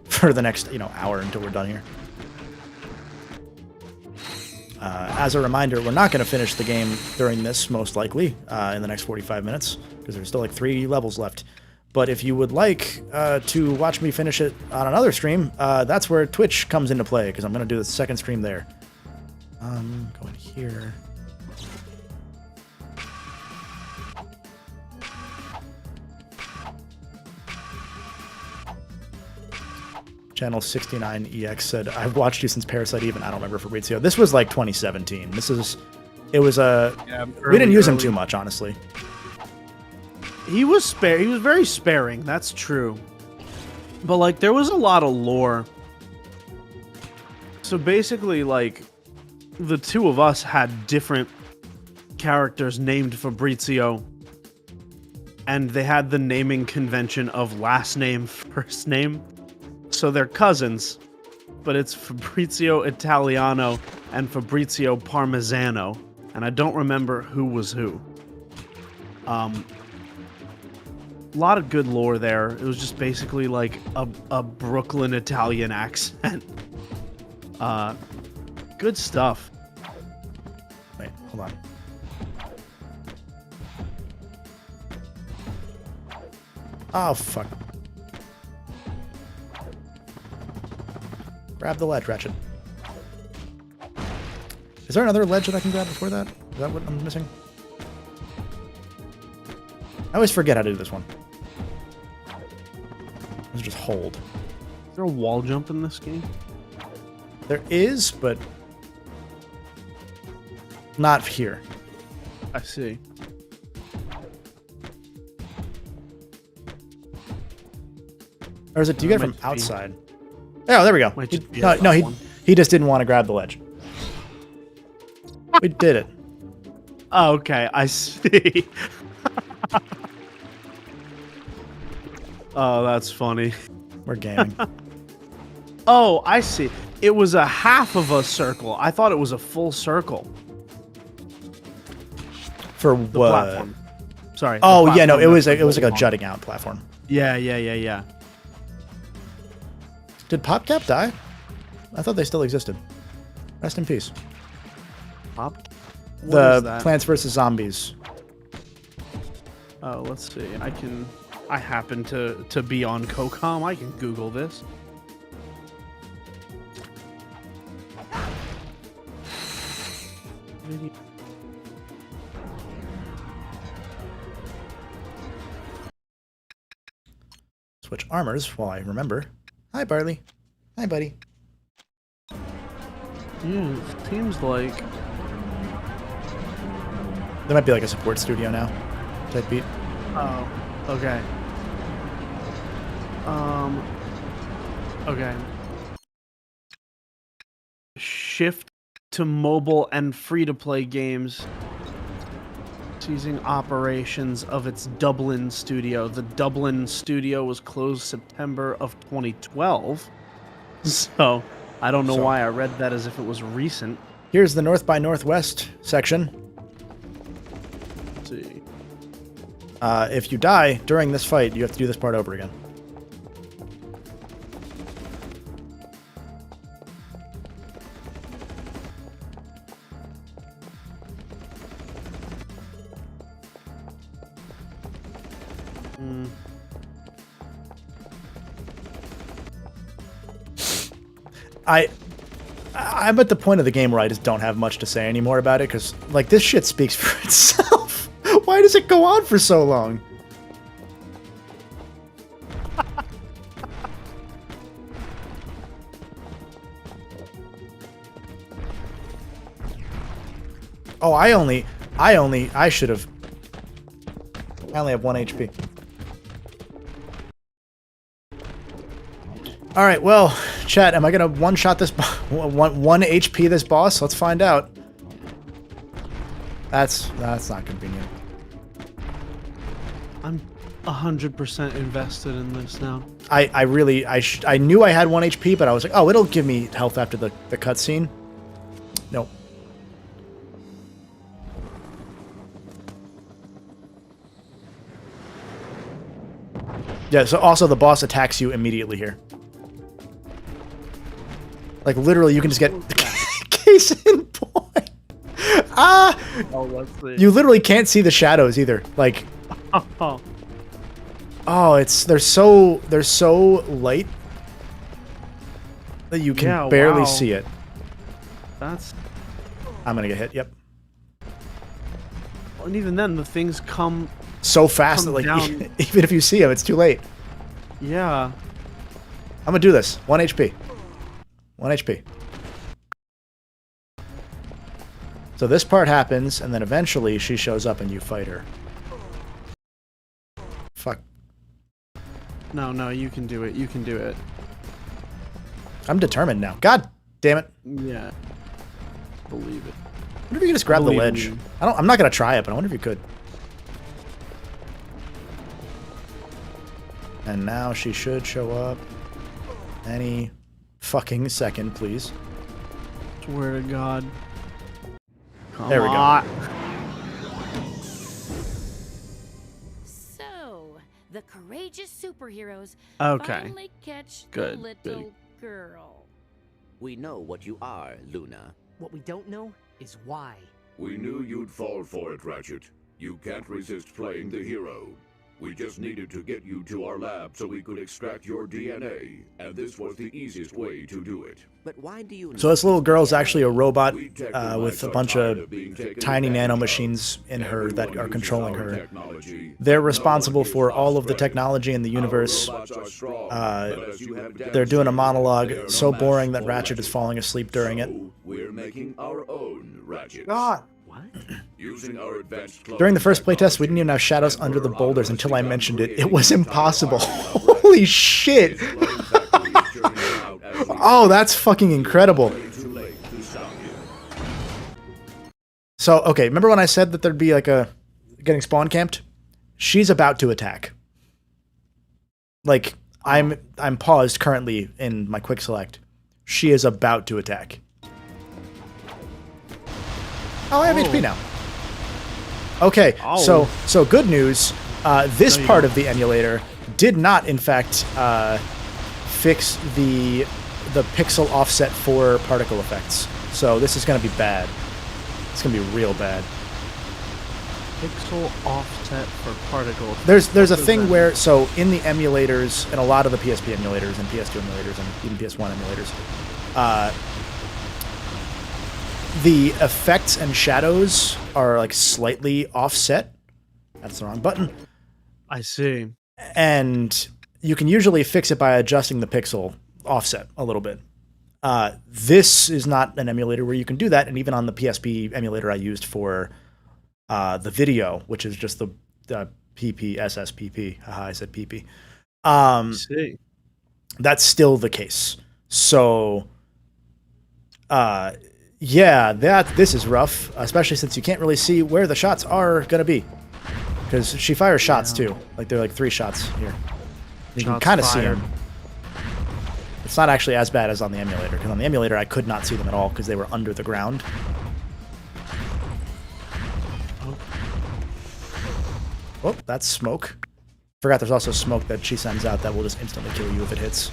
for the next, hour until we're done here. As a reminder, we're not going to finish the game during this, most likely, in the next 45 minutes, because there's still like 3 levels left. But if you would like to watch me finish it on another stream, that's where Twitch comes into play, because I'm going to do the second stream there. Go in here. Channel 69EX said, I've watched you since Parasite Eve, and I don't remember Fabrizio. This was like 2017. It was we didn't use him too much, honestly. He was he was very sparing, that's true. But like there was a lot of lore. So basically like the two of us had different characters named Fabrizio, and they had the naming convention of last name, first name. So they're cousins, but it's Fabrizio Italiano and Fabrizio Parmesano, and I don't remember who was who. A lot of good lore there. It was just basically like a Brooklyn Italian accent. Good stuff. Wait, hold on. Oh, fuck. Grab the ledge, Ratchet. Is there another ledge that I can grab before that? Is that what I'm missing? I always forget how to do this one. Let's just hold. Is there a wall jump in this game? There is, but not here. I see. Or is it, do you get it from outside? Oh, there we go. He just didn't want to grab the ledge. We did it. Oh, okay, I see. Oh, that's funny. We're gaming. Oh, I see. It was a half of a circle. I thought it was a full circle. For the what? Platform. Sorry. Oh yeah, no, it was like a jutting out platform. Yeah. Did PopCap die? I thought they still existed. Rest in peace. Pop? The Plants vs. Zombies. Oh, let's see. I happen to be on COCOM. I can Google this. Switch armors while I remember. Hi, Barley. Hi, buddy. Yeah, it seems like there might be like a support studio now. Type beat. Oh, okay. Okay. Shift to mobile and free-to-play games. Seizing operations of its Dublin studio. The Dublin studio was closed September of 2012. So, I don't know why I read that as if it was recent. Here's the North by Northwest section. Let's see. If you die during this fight, you have to do this part over again. I'm at the point of the game where I just don't have much to say anymore about it, because, like, this shit speaks for itself. Why does it go on for so long? Oh, I only have 1 HP. All right, well, chat, am I gonna one-shot this, one HP this boss? Let's find out. That's not convenient. I'm 100% invested in this now. I knew I had 1 HP, but I was like, oh, it'll give me health after the cutscene. Nope. Yeah, so also the boss attacks you immediately here. Like, literally, you can just get case in point. Ah! Oh, let's see. You literally can't see the shadows either. Like, oh, they're so light that you can barely see it. That's. I'm gonna get hit. Yep. And even then, the things come so fast that, like, even if you see them, it's too late. Yeah. I'm gonna do this. 1 HP. 1 HP. So this part happens, and then eventually she shows up and you fight her. Fuck. No, you can do it. You can do it. I'm determined now. God damn it. Yeah. Believe it. I wonder if you could just grab the ledge. I'm not gonna try it, but I wonder if you could. And now she should show up any fucking second, please. Swear to God. There we go. So, the courageous superheroes finally catch the little girl. We know what you are, Luna. What we don't know is why. We knew you'd fall for it, Ratchet. You can't resist playing the hero. We just needed to get you to our lab so we could extract your DNA, and this was the easiest way to do it. But why do you... So this little girl's actually a robot with a bunch of tiny nanomachines in her that are controlling her. They're responsible for all of the technology in the universe. They're doing a monologue so boring that Ratchet is falling asleep during it. We're making our own Ratchet. God. What? Using our advanced During the first playtest, we didn't even have shadows under the boulders until I mentioned it. It was impossible. Holy shit! Oh, that's fucking incredible. So, okay, remember when I said that there'd be like a getting spawn camped? She's about to attack. Like, I'm paused currently in my quick select. She is about to attack. Oh, I have HP now. Okay, so good news. This part of the emulator did not, in fact, fix the pixel offset for particle effects. So this is going to be bad. It's going to be real bad. Pixel offset for particle effects. There's a thing where, so in the emulators, and a lot of the PSP emulators and PS2 emulators and even PS1 emulators, the effects and shadows are like slightly offset. That's the wrong button. I see. And you can usually fix it by adjusting the pixel offset a little bit. This is not an emulator where you can do that, and even on the PSP emulator I used for the video, which is just the PPSSPP. Haha, I said PP. See. That's still the case. So, yeah, this is rough, especially since you can't really see where the shots are gonna be, because she fires shots too. Like they're like 3 shots here. You can kind of see them. It's not actually as bad as on the emulator, because on the emulator I could not see them at all because they were under the ground. Oh, that's smoke. Forgot there's also smoke that she sends out that will just instantly kill you if it hits.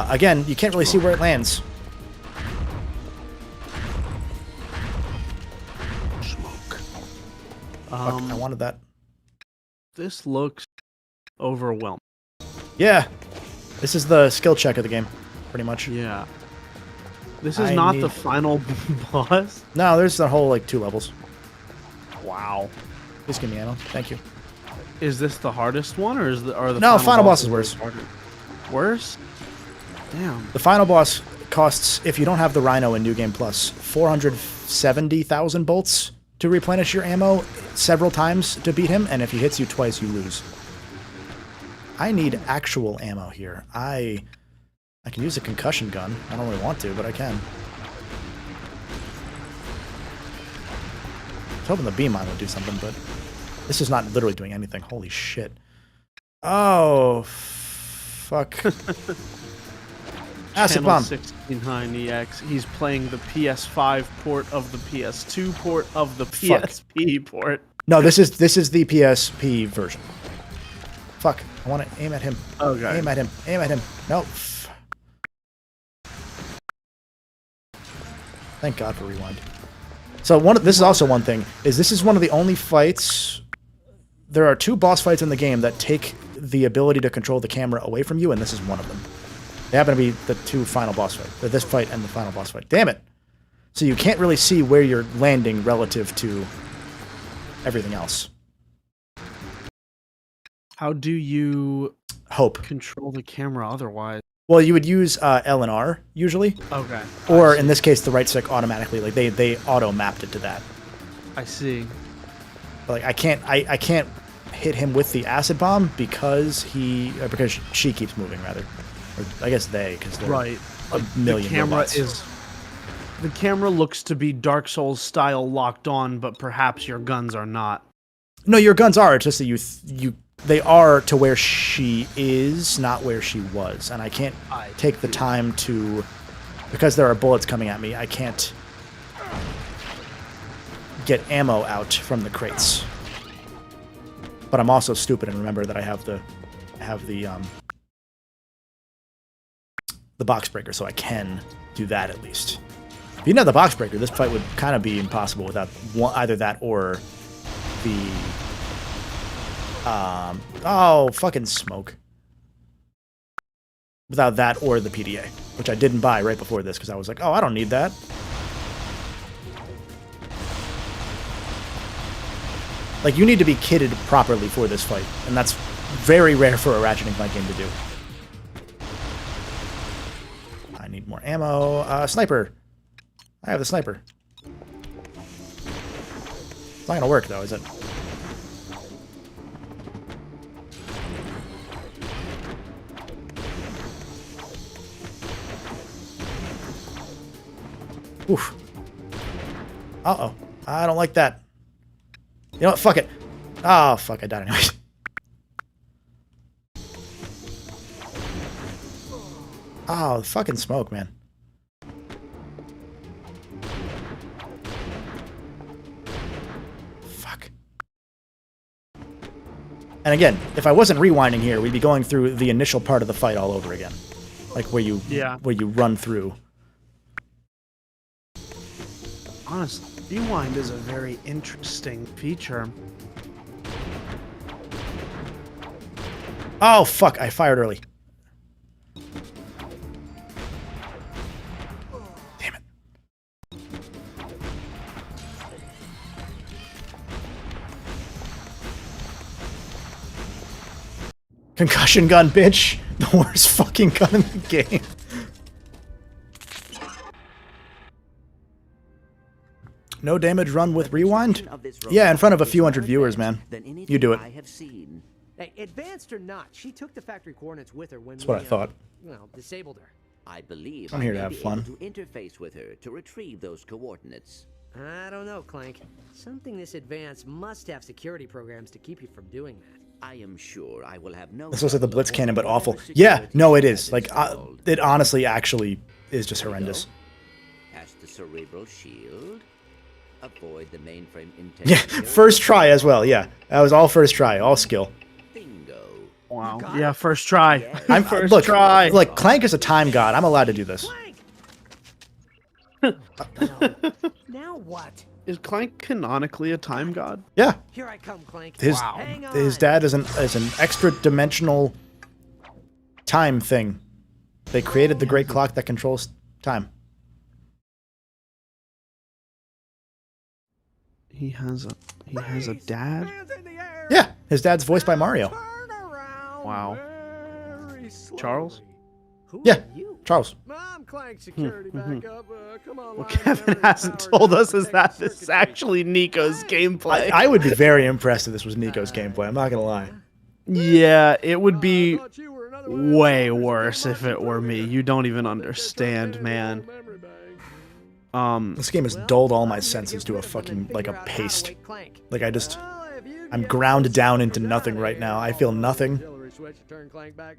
Again, you can't really see where it lands. Fuck, I wanted that. This looks overwhelming. Yeah. This is the skill check of the game, pretty much. Yeah. This is not the final boss? No, there's the whole, like, 2 levels. Wow. Please give me ammo. Thank you. Is this the hardest one, or are the No, final boss is worse. Worse? Damn. The final boss costs, if you don't have the Rhino in New Game Plus, 470,000 bolts to replenish your ammo several times to beat him, and if he hits you twice, you lose. I need actual ammo here. I can use a concussion gun. I don't really want to, but I can. I was hoping the beam mine would do something, but this is not literally doing anything. Holy shit. Oh, fuck. Acid bomb. 16EX. He's playing the PS5 port of the PS2 port of the PSP port. No, this is the PSP version. Fuck. I want to aim at him. Okay. Aim at him. Aim at him. Nope. Thank God for rewind. So this is also one thing, is this is one of the only fights... There are 2 boss fights in the game that take the ability to control the camera away from you, and this is one of them. They happen to be the 2 final boss fights. This fight and the final boss fight. Damn it! So you can't really see where you're landing relative to everything else. How do you control the camera otherwise? Well, you would use L and R usually. Okay. Or in this case, the right stick automatically. Like they auto mapped it to that. I see. Like I can't hit him with the acid bomb because she keeps moving rather. Or I guess they, because they're right. a million the camera robots. The camera looks to be Dark Souls style locked on, but perhaps your guns are not. No, your guns are. It's just that they are to where she is, not where she was. And I can't take the time to, because there are bullets coming at me, I can't get ammo out from the crates. But I'm also stupid and remember that I have the box breaker, so I can do that at least. If you didn't have the box breaker, this fight would kind of be impossible without either that or the oh, fucking smoke. Without that or the PDA, which I didn't buy right before this because I was like, oh, I don't need that. Like, you need to be kitted properly for this fight, and that's very rare for a Ratchet & Clank game to do. I need more ammo. Sniper. I have the sniper. It's not gonna work, though, is it? Oof. Uh-oh. I don't like that. You know what? Fuck it. Oh, fuck. I died anyway. Oh, fucking smoke, man. Fuck. And again, if I wasn't rewinding here, we'd be going through the initial part of the fight all over again. Like where you run through. Honestly, rewind is a very interesting feature. Oh, fuck. I fired early. Damn it. Concussion gun, bitch. The worst fucking gun in the game. No damage run with rewind? Yeah, in front of a few hundred viewers, man. You do it. Hey, advanced or not, she took the factory coordinates with her when That's what I thought. Well, disabled her. I believe I'm here to have fun. To interface with her to retrieve those coordinates. I don't know, Clank. Something this advanced must have security programs to keep you from doing that. I am sure I will have no. This looks like the Blitz cannon, but awful. Yeah, no, it is. Like, it honestly actually is just horrendous. Past the cerebral shield. Avoid the mainframe intake. Yeah, first try as well. Yeah, that was all first try, all skill. Bingo. Wow. Yeah, first try. I'm first try. Look, Clank is a time god. I'm allowed to do this. Now what? Is Clank canonically a time god? Yeah. Here I come, Clank. His dad is an extra dimensional time thing. They created the great clock that controls time. He has a dad? Yeah, his dad's voiced by Mario. Wow. Charles? Yeah, Charles. I'm Clank security back up. Come on. What Kevin hasn't told us is that this is actually Nico's gameplay. I would be very impressed if this was Nico's gameplay. I'm not gonna lie. Yeah, it would be way worse if it were me. You don't even understand, man. This game has dulled all my senses to a fucking, like, a paste. Like, I'm ground down into nothing right now. I feel nothing.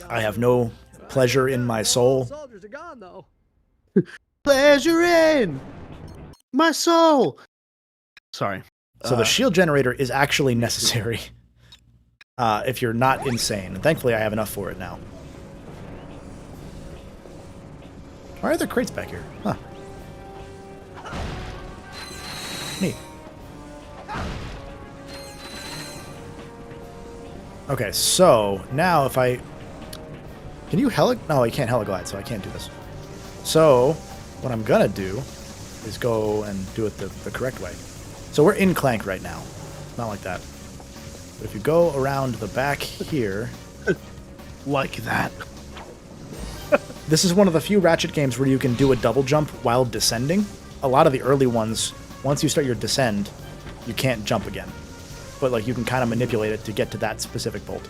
I have no pleasure in my soul. Pleasure in my soul. Sorry. So the shield generator is actually necessary if you're not insane. And thankfully, I have enough for it now. Why are there crates back here? Huh. Okay, so now if I... Can you No, you can't heliglide, so I can't do this. So what I'm gonna do is go and do it the correct way. So we're in Clank right now. Not like that. But if you go around the back here... like that. This is one of the few Ratchet games where you can do a double jump while descending. A lot of the early ones, once you start your descend, you can't jump again. But like you can kind of manipulate it to get to that specific bolt.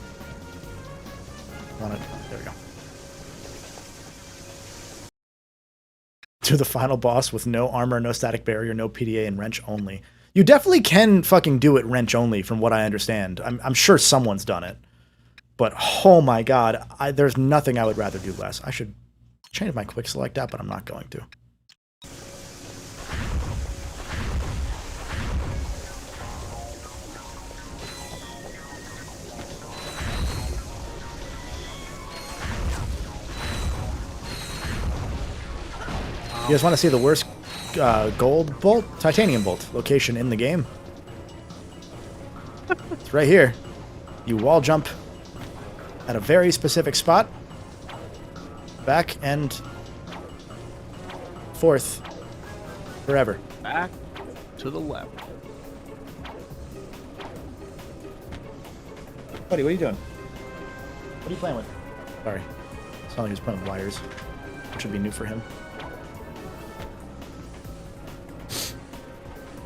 There we go. To the final boss with no armor, no static barrier, no PDA, and wrench only. You definitely can fucking do it wrench only, from what I understand. I'm sure someone's done it. But oh my god, there's nothing I would rather do less. I should change my quick select app, but I'm not going to. You guys want to see the worst gold bolt? Titanium bolt location in the game? It's right here. You wall jump at a very specific spot. Back and forth. Forever. Back to the left. Buddy, what are you doing? What are you playing with? Sorry. It's not like he was playing with wires. Which would be new for him.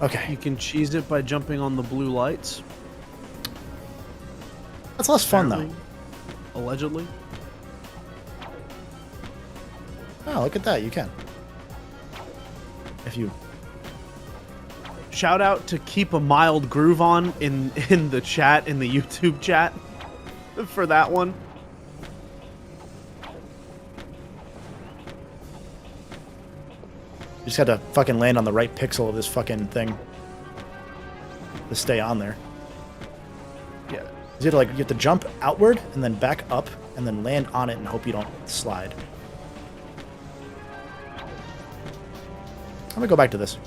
Okay. You can cheese it by jumping on the blue lights. That's less fun, though. Allegedly. Oh, look at that. You can. If you... Shout out to Keep a Mild Groove On in the chat, in the YouTube chat, for that one. You just had to fucking land on the right pixel of this fucking thing to stay on there. Yeah. You have to jump outward and then back up and then land on it and hope you don't slide. I'm gonna go back to this.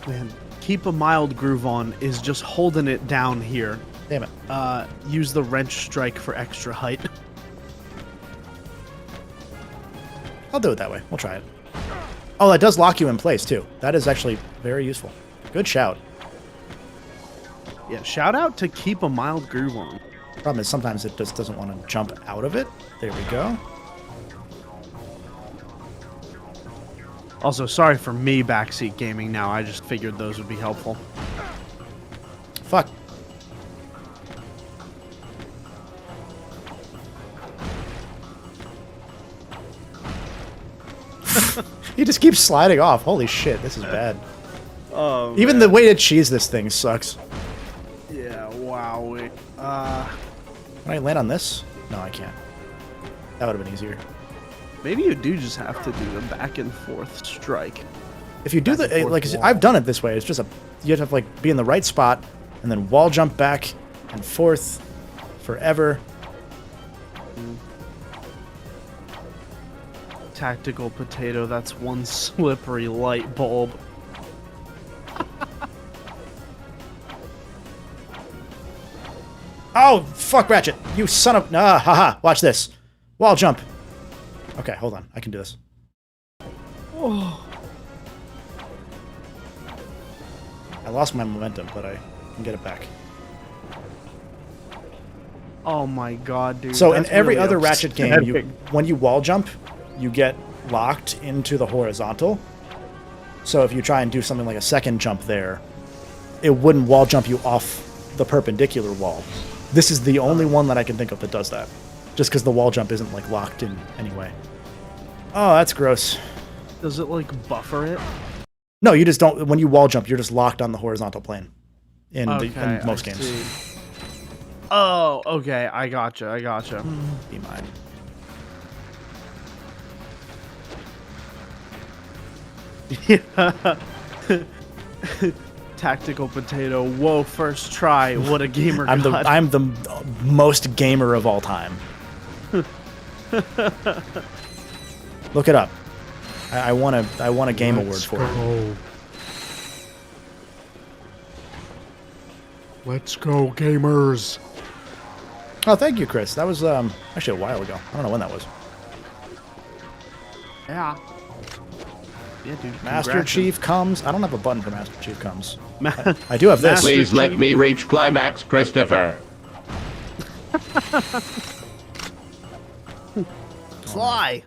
Man, Keep a Mild Groove On is just holding it down here. Damn it. Use the wrench strike for extra height. I'll do it that way. We'll try it. Oh, that does lock you in place, too. That is actually very useful. Good shout. Yeah, shout out to Keep a Mild Groove On. Problem is sometimes it just doesn't want to jump out of it. There we go. Also, sorry for me backseat gaming now. I just figured those would be helpful. Fuck. He just keeps sliding off. Holy shit, this is bad. Oh, even the way to cheese this thing sucks. Yeah, wow. Can I land on this? No, I can't. That would have been easier. Maybe you do just have to do the back and forth strike. If you do the like, I've done it this way. It's just you have to like be in the right spot and then wall jump back and forth forever. Tactical potato. That's one slippery light bulb. Oh, fuck, Ratchet. You son of... Ah, haha. Watch this. Wall jump. Okay, hold on. I can do this. Oh. I lost my momentum, but I can get it back. Oh my god, dude. So in every other Ratchet game, when you wall jump, you get locked into the horizontal. So if you try and do something like a second jump there, it wouldn't wall jump you off the perpendicular wall. This is the only one that I can think of that does that. Just because the wall jump isn't like locked in anyway. Oh, that's gross. Does it like buffer it? No, you just don't. When you wall jump, you're just locked on the horizontal plane. In most games. See. Oh, okay. I gotcha. I gotcha. Be mine. Yeah. Tactical potato. Whoa, first try. What a gamer I'm god. I'm the most gamer of all time. Look it up. I want a game award for it. Let's go, gamers. Oh, thank you, Chris. That was actually a while ago. I don't know when that was. Yeah. Yeah, dude. Master Chief comes. I don't have a button for Master Chief comes. I do have this. Please let me reach climax, Christopher. Fly.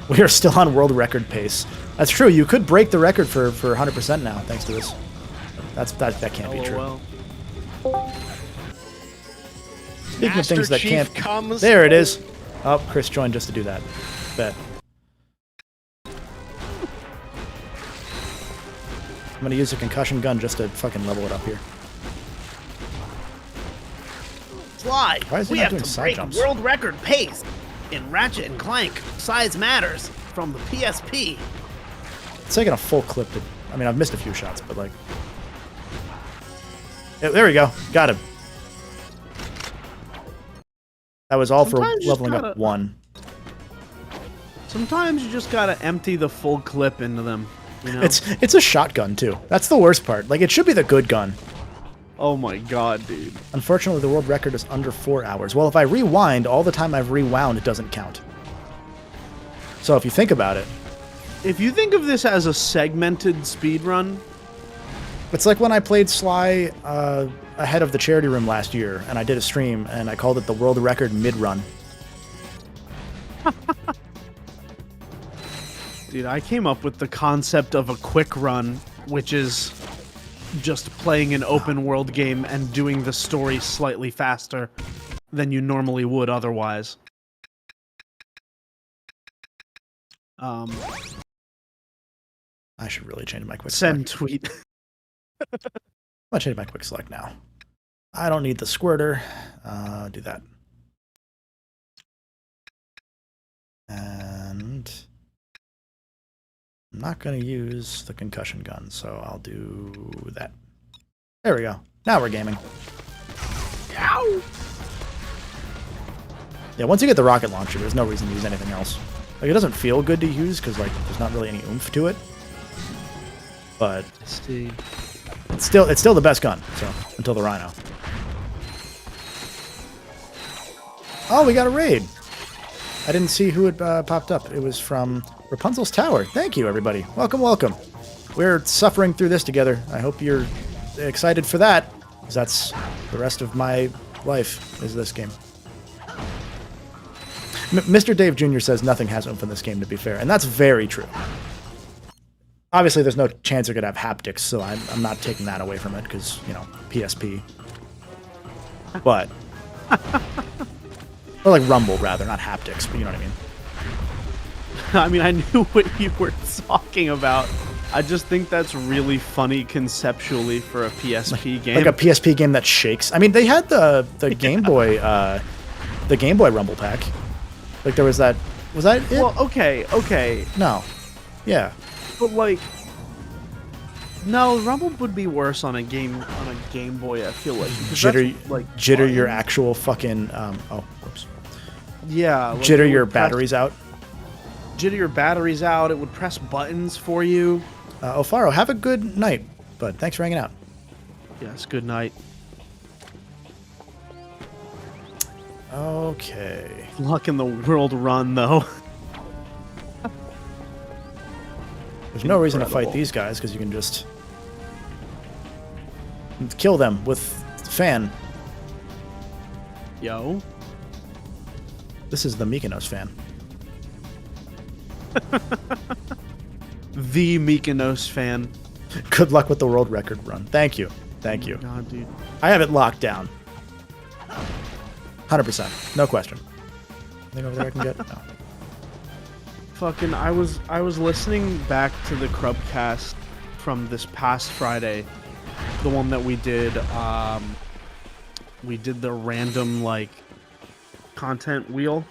We are still on world record pace. That's true. You could break the record for 100% now, thanks to this. That can't be true. Speaking of things that can't. There it is. Oh, Chris joined just to do that. Bet. I'm gonna use a concussion gun just to fucking level it up here. Fly. Why is he We not have doing to side break jumps? world record pace in Ratchet and Clank. Size matters from the PSP. It's taking a full clip to. I mean, I've missed a few shots, but like. Yeah, there we go. Got him. That was all Sometimes for leveling up 1. Sometimes you just gotta empty the full clip into them. You know? It's a shotgun too. That's the worst part. Like, it should be the good gun. Oh my god, dude. Unfortunately, the world record is under 4 hours. Well, if I rewind, all the time I've rewound, it doesn't count. So if you think about it... If you think of this as a segmented speed run... It's like when I played Sly ahead of the charity room last year, and I did a stream, and I called it the world record mid-run. Dude, I came up with the concept of a quick run, which is just playing an open world game and doing the story slightly faster than you normally would otherwise. I should really change my quick Send select. tweet. I'm gonna change my quick select now. I don't need the squirter. Do that. And I'm not gonna use the concussion gun, so I'll do that. There we go. Now we're gaming. Ow! Yeah, once you get the rocket launcher, there's no reason to use anything else. Like, it doesn't feel good to use because like there's not really any oomph to it. But it's still the best gun. So until the Rhino. Oh, we got a raid. I didn't see who had popped up. It was from Rapunzel's Tower. Thank you, everybody. Welcome, welcome. We're suffering through this together. I hope you're excited for that, because that's the rest of my life is this game. Mr. Dave Jr. says nothing has oomph in this game, to be fair, and that's very true. Obviously, there's no chance you're going to have haptics, so I'm not taking that away from it, because, you know, PSP. But... or like rumble, rather, not haptics, but you know what I mean. I mean, I knew what you were talking about. I just think that's really funny conceptually for a PSP game. Like a PSP game that shakes. I mean, they had the Game Boy Rumble pack. Like there was that. Was that it? Well, okay. No. Yeah. But like, no, Rumble would be worse on a Game Boy. I feel like jitter your actual fucking. Oh, whoops. Yeah. Like jitter your batteries out. Jitter your batteries out. It would press buttons for you. Ofaro, have a good night, bud. Thanks for hanging out. Yes, good night. Okay. Luck in the world run, though. There's no reason to fight these guys, because you can just kill them with fan. Yo. This is the Mykonos fan. The Mykonos fan. Good luck with the world record run. Thank you. Thank you. God, dude. I have it locked down. 100%. No question. Anything over there I can get? No. Fucking, I was listening back to the Crubcast from this past Friday. The one that we did the random, like, content wheel.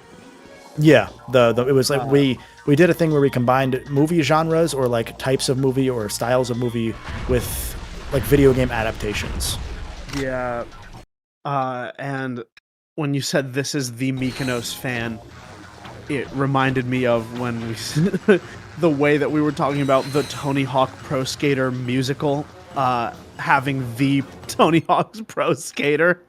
Yeah, it was like we did a thing where we combined movie genres or like types of movie or styles of movie with like video game adaptations. Yeah, and when you said this is the Mykonos fan, it reminded me of when we the way that we were talking about the Tony Hawk Pro Skater musical, having the Tony Hawk's Pro Skater.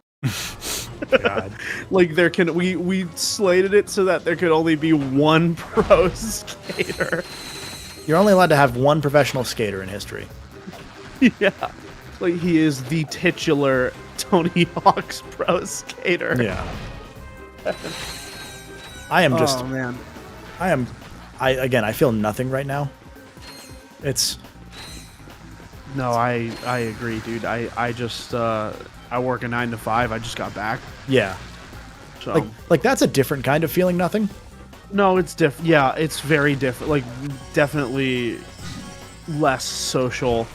God. Like we slated it so that there could only be one pro skater. You're only allowed to have one professional skater in history. Yeah, like he is the titular Tony Hawk's Pro Skater. Yeah. I am just. Oh man. I feel nothing right now. It's. No, I agree, dude. I just I work a 9 to 5. I just got back. Yeah. So like that's a different kind of feeling nothing. No, it's different. Yeah, it's very different. Like definitely less social.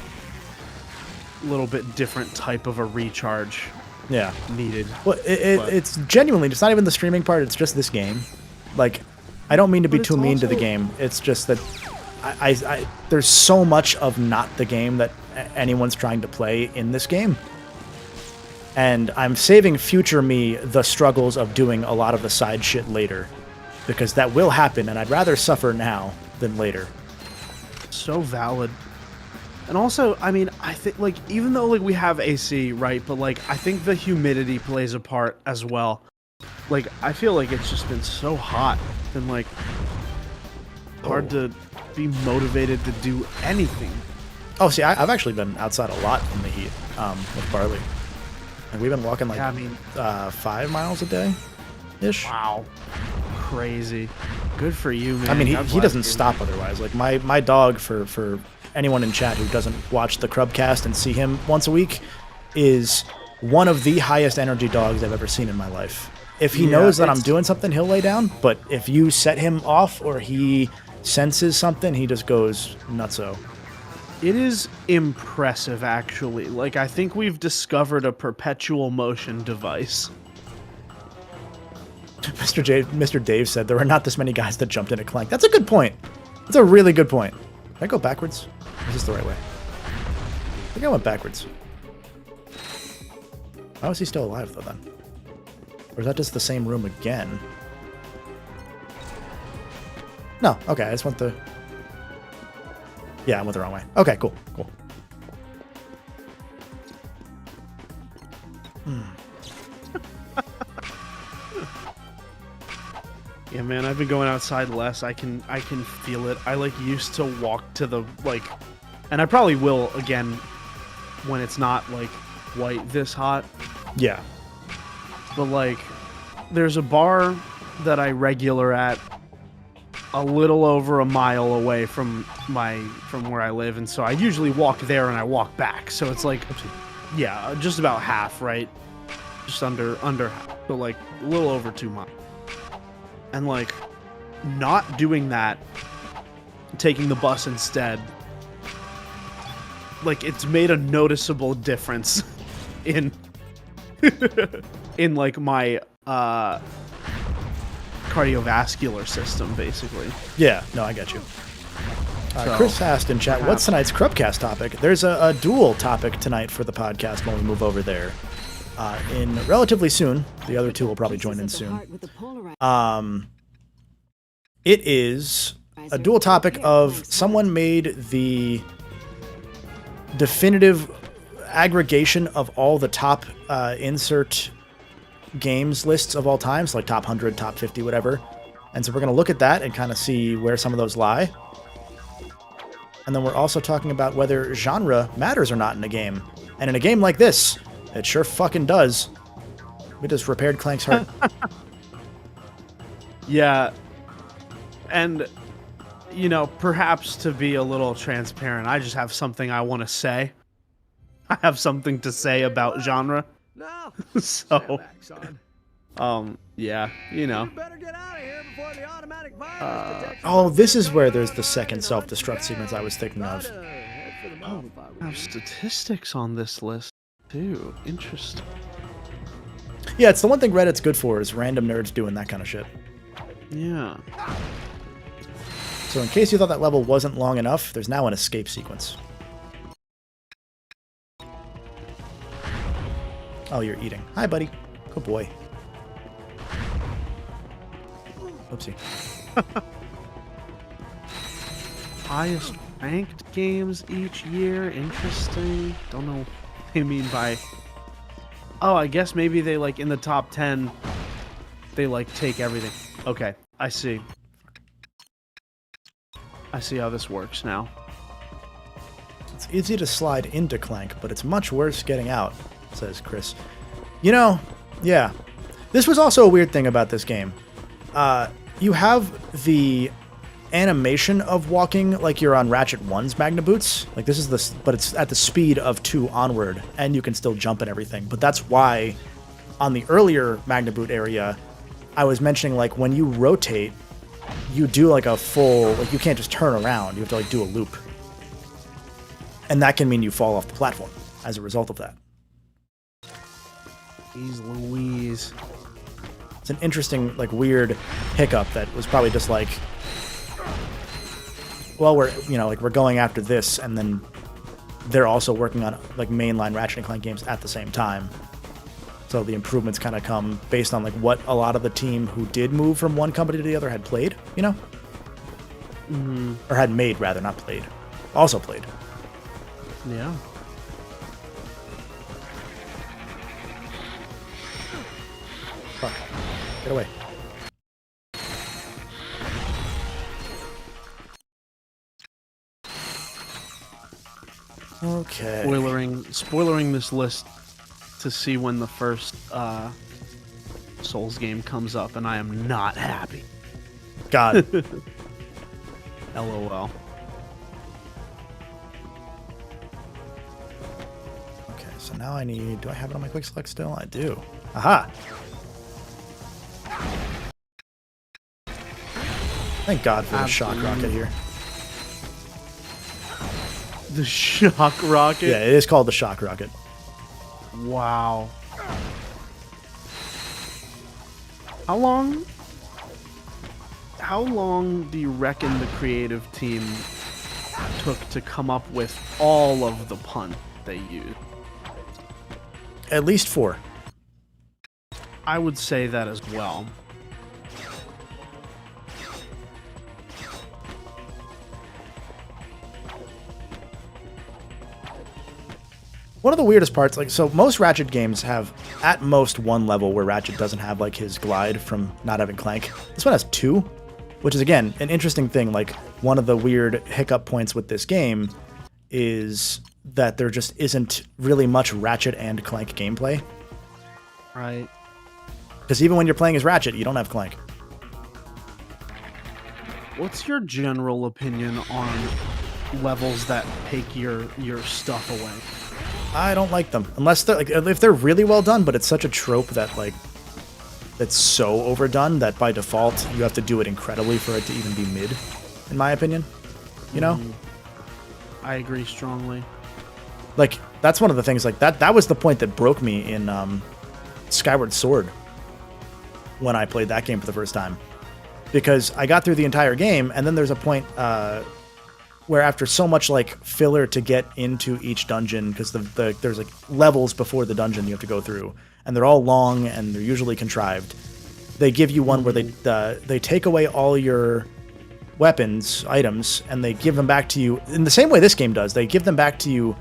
A little bit different type of a recharge. Yeah. Needed. Well, it's genuinely. It's not even the streaming part. It's just this game. Like, I don't mean to be too mean to the game. It's just that I there's so much of not the game that anyone's trying to play in this game. And I'm saving future me the struggles of doing a lot of the side shit later. Because that will happen, and I'd rather suffer now than later. So valid. And also, I mean, I think, like, even though, like, we have AC, right? But, like, I think the humidity plays a part as well. Like, I feel like it's just been so hot and, like, hard to be motivated to do anything. Oh, see, I've actually been outside a lot in the heat with Barley. And we've been walking, like, 5 miles a day-ish. Wow. Crazy. Good for you, man. I mean, he doesn't stop otherwise. Like, my dog, for anyone in chat who doesn't watch the Crubcast and see him once a week, is one of the highest energy dogs I've ever seen in my life. If he knows that I'm doing something, he'll lay down. But if you set him off or he senses something, he just goes nutso. It is impressive, actually. Like, I think we've discovered a perpetual motion device. Mr. Dave said there were not this many guys that jumped into Clank. That's a good point. That's a really good point. Did I go backwards? Or is this the right way? I think I went backwards. How is he still alive, though, then? Or is that just the same room again? No, okay, I just went the... Yeah, I went the wrong way. Okay, cool. Yeah, man, I've been going outside less. I can feel it. I, like, used to walk to the, like... And I probably will again when it's not, like, quite this hot. Yeah. But, like, there's a bar that I regular at a little over a mile away from where I live, and so I usually walk there and I walk back. So it's like, yeah, just about half, right? Just under half. So, like, a little over 2 miles. And, like, not doing that, taking the bus instead, like, it's made a noticeable difference in in, like, my cardiovascular system, basically. Yeah, no, I get you. Chris asked in chat, what's tonight's Crubcast topic? There's a dual topic tonight for the podcast when we move over there. In relatively soon. The other two will probably join in soon. It is a dual topic of someone made the definitive aggregation of all the top insert games lists of all time, so like top 100, top 50, whatever. And so we're going to look at that and kind of see where some of those lie. And then we're also talking about whether genre matters or not in a game. And in a game like this, it sure fucking does. We just repaired Clank's heart. Yeah. And, you know, perhaps to be a little transparent, I just have something I want to say. I have something to say about genre. No. So, yeah, you know. Oh, this is where there's the second self-destruct sequence I was thinking of. Oh, I have statistics on this list, too. Interesting. Yeah, it's the one thing Reddit's good for, is random nerds doing that kind of shit. Yeah. So in case you thought that level wasn't long enough, there's now an escape sequence. Oh, you're eating. Hi, buddy. Good boy. Oopsie. Highest ranked games each year. Interesting. Don't know what they mean by... Oh, I guess maybe they, like, in the top 10, they, like, take everything. Okay, I see. I see how this works now. It's easy to slide into Clank, but it's much worse getting out, says Chris. You know, yeah. This was also a weird thing about this game. You have the animation of walking like you're on Ratchet 1's Magna Boots. Like this is the, but it's at the speed of 2 onward, and you can still jump and everything. But that's why on the earlier Magna Boot area, I was mentioning like when you rotate, you do like a full, like you can't just turn around. You have to like do a loop. And that can mean you fall off the platform as a result of that. Jeez Louise. It's an interesting, like, weird hiccup that was probably just like, well, we're, you know, like, we're going after this, and then they're also working on, like, mainline Ratchet and Clank games at the same time. So the improvements kind of come based on, like, what a lot of the team who did move from one company to the other had played, you know? Mm-hmm. Or had made, rather, not played. Also played. Yeah. Fuck. Get away. Okay. Spoilering this list to see when the first Souls game comes up, and I am not happy. God. LOL. Okay, so now I need... Do I have it on my quick select still? I do. Aha! Thank God for the shock rocket here. The shock rocket? Yeah, it is called the shock rocket. Wow. How long do you reckon the creative team took to come up with all of the puns they used? At least 4. I would say that as well. One of the weirdest parts, like, so most Ratchet games have at most 1 level where Ratchet doesn't have, like, his glide from not having Clank. This one has 2, which is, again, an interesting thing. Like, one of the weird hiccup points with this game is that there just isn't really much Ratchet and Clank gameplay. Right. Because even when you're playing as Ratchet, you don't have Clank. What's your general opinion on levels that take your stuff away? I don't like them unless they're like, if they're really well done, but it's such a trope that like that's so overdone that by default you have to do it incredibly for it to even be mid, in my opinion. You know? I agree strongly. Like that's one of the things like that was the point that broke me in Skyward Sword when I played that game for the first time, because I got through the entire game and then there's a point where after so much like filler to get into each dungeon, because there's like levels before the dungeon you have to go through, and they're all long and they're usually contrived. They give you one where they take away all your weapons, items, and they give them back to you in the same way this game does. They give them back to you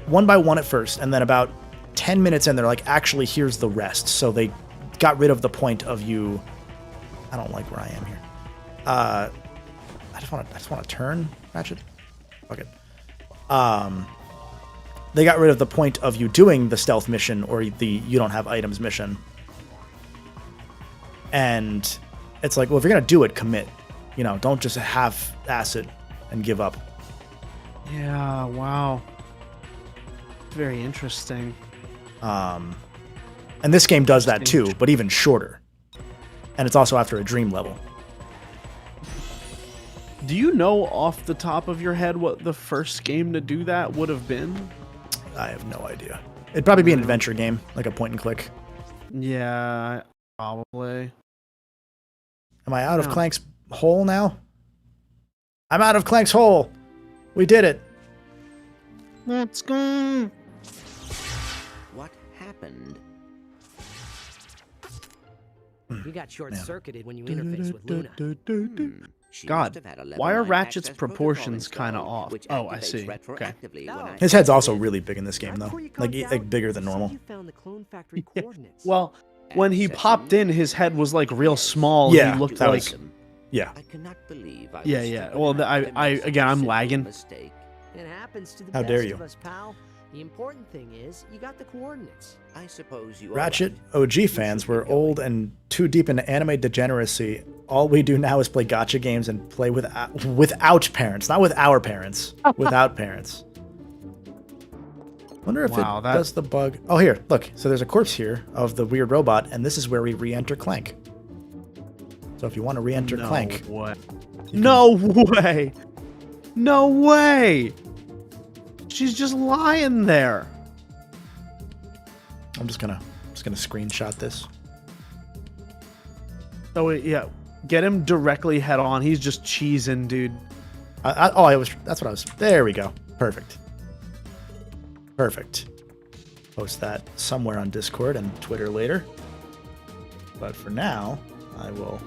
one by one at first, and then about 10 minutes in, they're like, actually, here's the rest. So they got rid of the point of you. I don't like where I am here. I just want to turn, Ratchet. Fuck it. They got rid of the point of you doing the stealth mission or the you don't have items mission. And it's like, well, if you're gonna do it, commit. You know, don't just half-ass it and give up. Yeah. Wow. Very interesting. And this game does that too, but even shorter. And it's also after a dream level. Do you know off the top of your head what the first game to do that would have been? I have no idea. It'd probably be an adventure game, like a point and click. Yeah, probably. Am I out of Clank's hole now? I'm out of Clank's hole. We did it. Let's go. What happened? You got short-circuited when you interfaced with Luna. God, why are Ratchet's proportions kind of off? Oh, I see. Okay. His head's also really big in this game, though. Like bigger than normal. Well, when he popped in, his head was like real small. Yeah, he looked that like. was- Yeah. I cannot believe I Yeah. Well, I'm lagging. It happens to the How best dare you. of us, pal. The important thing is you got the coordinates. I suppose you Ratchet OG fans were old and too deep into anime degeneracy. All we do now is play gotcha games and play without parents. Not with our parents. Without parents. Wonder if it does the bug. Oh, here, look. So there's a corpse here of the weird robot, and this is where we re-enter Clank. So if you want to re-enter Clank. No way. No way. She's just lying there. I'm just gonna screenshot this. Oh yeah, get him directly head on. He's just cheesing, dude. That's what I was. There we go. Perfect. Perfect. Post that somewhere on Discord and Twitter later. But for now, I will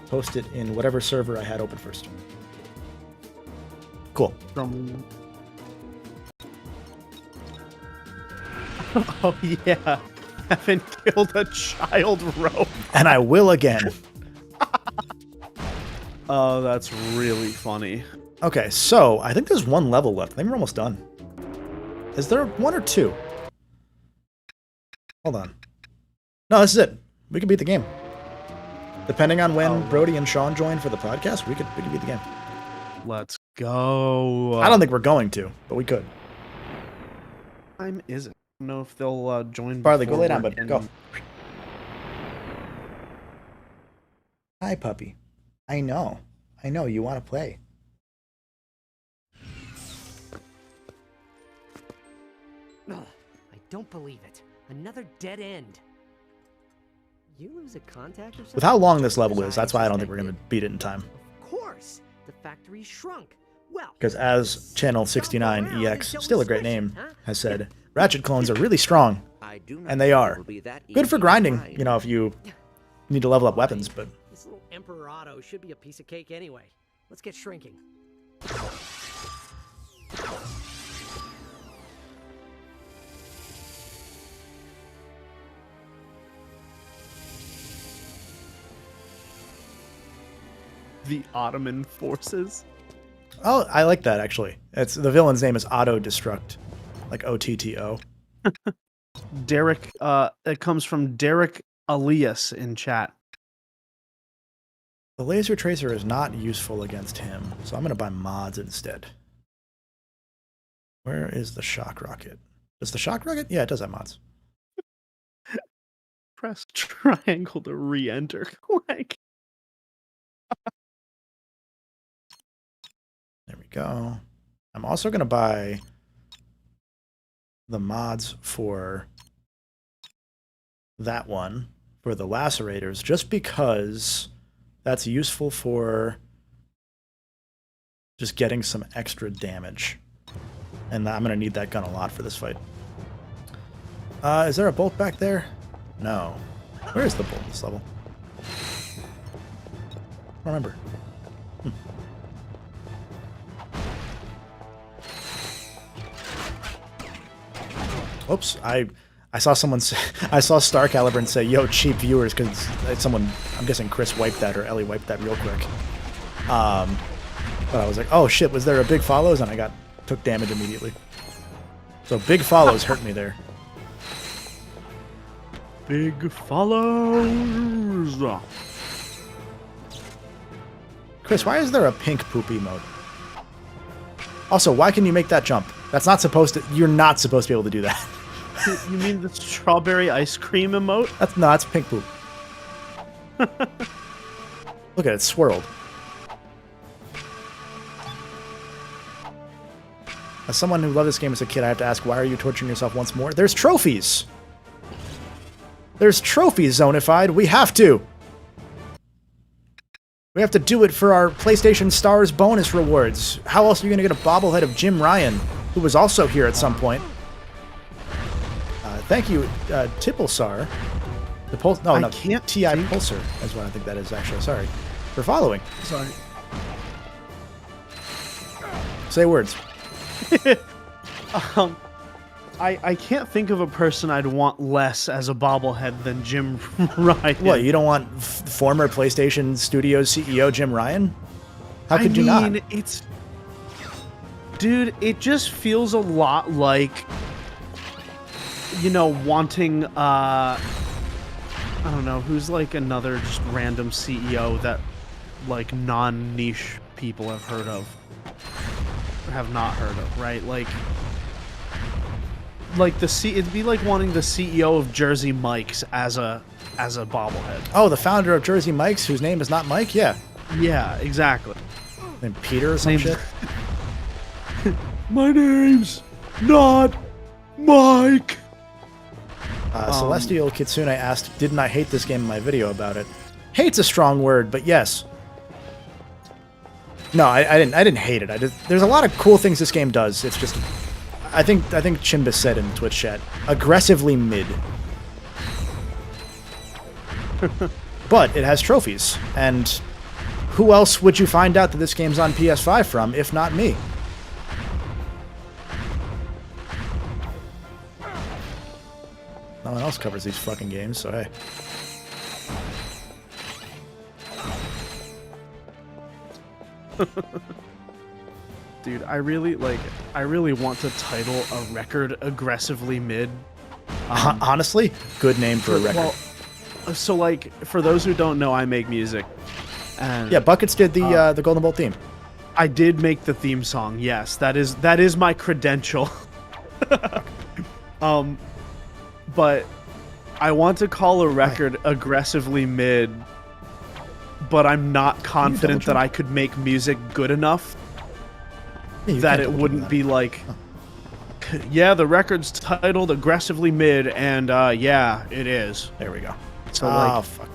post it in whatever server I had open first. Cool. Oh yeah, haven't killed a child rope. And I will again. Oh, that's really funny. Okay, so I think there's one level left. I think we're almost done. Is there one or two? Hold on. No, this is it. We can beat the game. Depending on when Brody and Sean join for the podcast, we could beat the game. Let's go. I don't think we're going to, but we could. Time is it? I don't know if they'll join. Farley, go lay down, bud. Go. Hi, puppy. I know. You want to play. Ugh, I don't believe it. Another dead end. You lose a contact or something? With how long this level is, that's why I don't think we're going to beat it in time. Of course. The factory shrunk. Well, Because as Channel 69EX, still a great name, has said, Ratchet clones are really strong. And they are. Good for grinding, you know, if you need to level up weapons, but... This little Emperor Otto should be a piece of cake anyway. Let's get shrinking. The Ottoman forces. Oh, I like that, actually. It's the villain's name is Auto Destruct. Like OTTO. Derek, it comes from Derek Elias in chat. The laser tracer is not useful against him, so I'm going to buy mods instead. Where is the shock rocket? Does the shock rocket? Yeah, it does have mods. Press triangle to re-enter Clank. There we go. I'm also going to buy the mods for that one, for the lacerators, just because that's useful for just getting some extra damage. And I'm going to need that gun a lot for this fight. Is there a bolt back there? No. Where is the bolt in this level? I don't remember. Oops, I saw someone say, I saw Star Caliber and say, yo, cheap viewers, because someone, I'm guessing Chris wiped that, or Ellie wiped that real quick. But I was like, oh shit, was there a big follows? And I took damage immediately. So big follows hurt me there. Big follows. Chris, why is there a pink poop emote? Also, why can you make that jump? That's not supposed to, you're not supposed to be able to do that. You mean the strawberry ice cream emote? That's pink poop. Look at it, swirled. As someone who loved this game as a kid, I have to ask, why are you torturing yourself once more? There's trophies! There's trophies, Zonified! We have to! We have to do it for our PlayStation Stars bonus rewards. How else are you going to get a bobblehead of Jim Ryan, who was also here at some point? Thank you, Tipplesar. No, can't T.I. Pulsar is what I think that is, actually. Sorry. For following. Sorry. Say words. I can't think of a person I'd want less as a bobblehead than Jim Ryan. What, you don't want former PlayStation Studios CEO Jim Ryan? How could you not? I mean, it's... Dude, it just feels a lot like, you know, wanting, I don't know, who's like another just random CEO that, like, non-niche people have heard of. Or have not heard of, right? Like it'd be like wanting the CEO of Jersey Mike's as a bobblehead. Oh, the founder of Jersey Mike's, whose name is not Mike? Yeah. Yeah, exactly. Named Peter or some shit? My name's not Mike. Celestial Kitsune asked, didn't I hate this game in my video about it? Hate's a strong word, but yes. No, I didn't hate it. There's a lot of cool things this game does. It's just, I think Chimbus said in the Twitch chat, aggressively mid. But it has trophies, and who else would you find out that this game's on PS5 from, if not me? No one else covers these fucking games, so hey. Dude, I really want to title a record aggressively mid. Honestly, good name for a record. Well, so like, for those who don't know, I make music. And, yeah, Buckets did the Golden Bolt theme. I did make the theme song. Yes, that is my credential. But I want to call a record aggressively mid, but I'm not confident that I could make music good enough that it wouldn't be like, yeah, the record's titled aggressively mid, and yeah, it is. There we go. So like, fuck.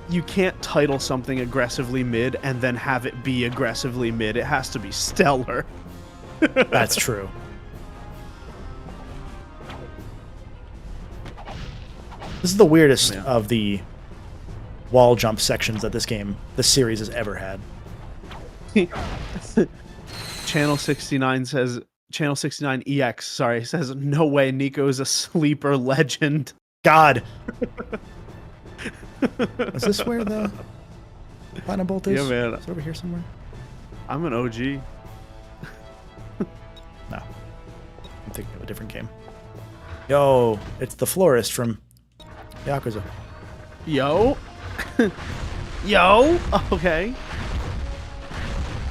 You can't title something aggressively mid and then have it be aggressively mid. It has to be stellar. That's true. This is the weirdest of the wall jump sections that this series has ever had. Channel 69EX, sorry, says, no way, Nico's a sleeper legend. God. Is this where the Platinum Bolt is? Yeah, man. Is it over here somewhere? I'm an OG. No. I'm thinking of a different game. Yo, it's the florist from Yakuza. Yo. Yo. Okay.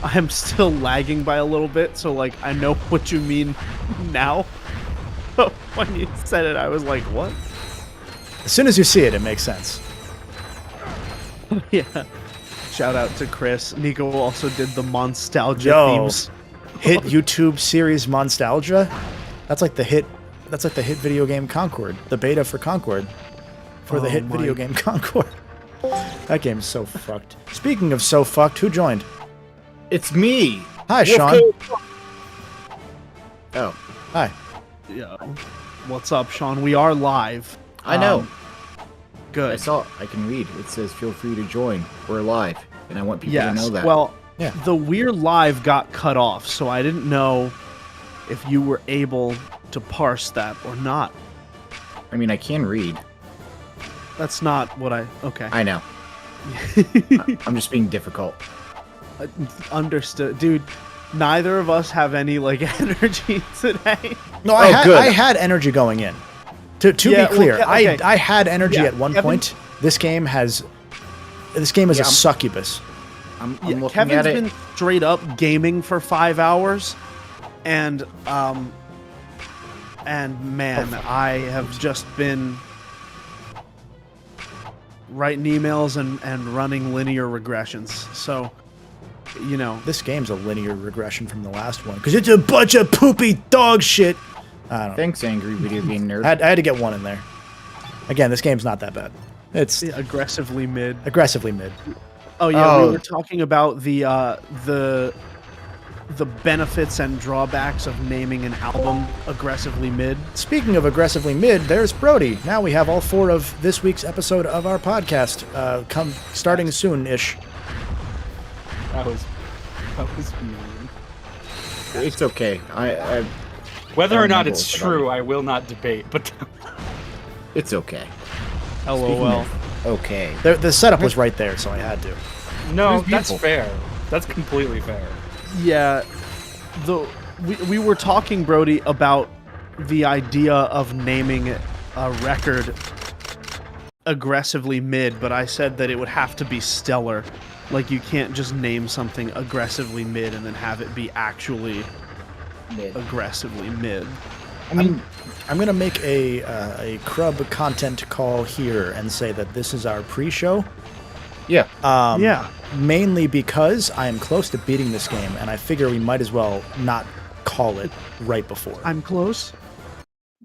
I'm still lagging by a little bit, so like I know what you mean now. When you said it, I was like, what? As soon as you see it, it makes sense. Yeah. Shout out to Chris. Nico also did the Monstalgia themes. Hit YouTube series Monstalgia? That's like the hit video game Concord. The beta for Concord. For the hit video game Concord. That game's so fucked. Speaking of so fucked, who joined? It's me. Hi, Sean. Oh. Hi. Yeah. What's up, Sean? We are live. I know. Good. I can read. It says feel free to join. We're live. And I want people to know that. Well, yeah. The We're Live got cut off, so I didn't know if you were able to parse that or not. I mean, I can read. That's not what okay. I know. I'm just being difficult. Understood. Dude, neither of us have any, like, energy today. No, I had energy going in. To be clear, okay. I had energy at one point. This game is a succubus. I'm looking Kevin's at it. been straight up gaming for 5 hours, and man, I have just been writing emails and running linear regressions. So, you know, this game's a linear regression from the last one because it's a bunch of poopy dog shit. I don't know. Thanks, angry video game nerd. I had to get one in there. Again, this game's not that bad. It's aggressively mid. Aggressively mid. Oh yeah, we were talking about the benefits and drawbacks of naming an album aggressively mid. Speaking of aggressively mid, there's Brody. Now we have all 4 of this week's episode of our podcast starting soon-ish. That was mean. It's okay. I Whether or not it's true, I will not debate, but it's okay. LOL. Okay. The setup was right there, so I had to. No, that's fair. That's completely fair. Yeah, we were talking, Brody, about the idea of naming a record aggressively mid, but I said that it would have to be stellar. Like, you can't just name something aggressively mid and then have it be actually aggressively mid. I mean, I'm going to make a Crub content call here and say that this is our pre-show. Yeah. Yeah. Mainly because I am close to beating this game, and I figure we might as well not call it right before. I'm close.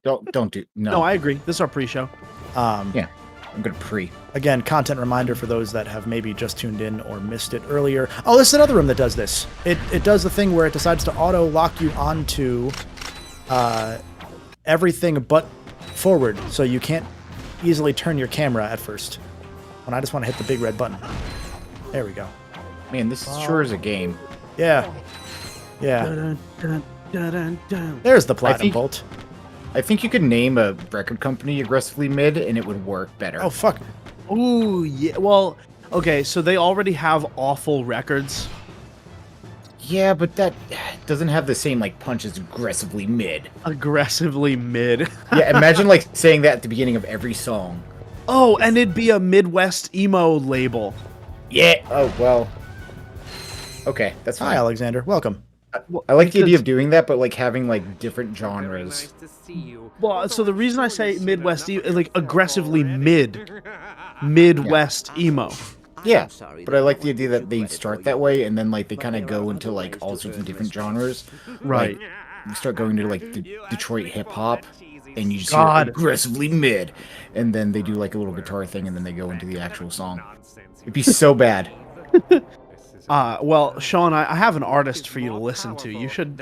Don't do. No, I agree. This is our pre-show. Yeah. I'm going to pre. Again, content reminder for those that have maybe just tuned in or missed it earlier. Oh, this is another room that does this. It does the thing where it decides to auto-lock you onto everything but forward, so you can't easily turn your camera at first. When I just want to hit the big red button. There we go. Man, this sure is a game. Yeah. Yeah. There's the platinum bolt. I think you could name a record company aggressively mid and it would work better. Oh, fuck. Ooh, yeah. Well, okay, so they already have awful records. Yeah, but that doesn't have the same, like, punch as aggressively mid. Aggressively mid. Yeah, imagine, like, saying that at the beginning of every song. Oh, and it'd be a Midwest emo label. Yeah. Oh, well. Okay, that's fine. Hi, Alexander. Welcome. I like the idea of doing that, but, like, having, like, different genres. Well, so the reason I say Midwest emo, like, aggressively Midwest emo. Yeah, but I like the idea that they start that way, and then, like, they kind of go into, like, all sorts of different genres. Right. Like, you start going to, like, Detroit hip-hop, and you just hear aggressively mid, and then they do, like, a little guitar thing, and then they go into the actual song. It'd be so bad. Well, Sean, I have an artist for you to listen to. You should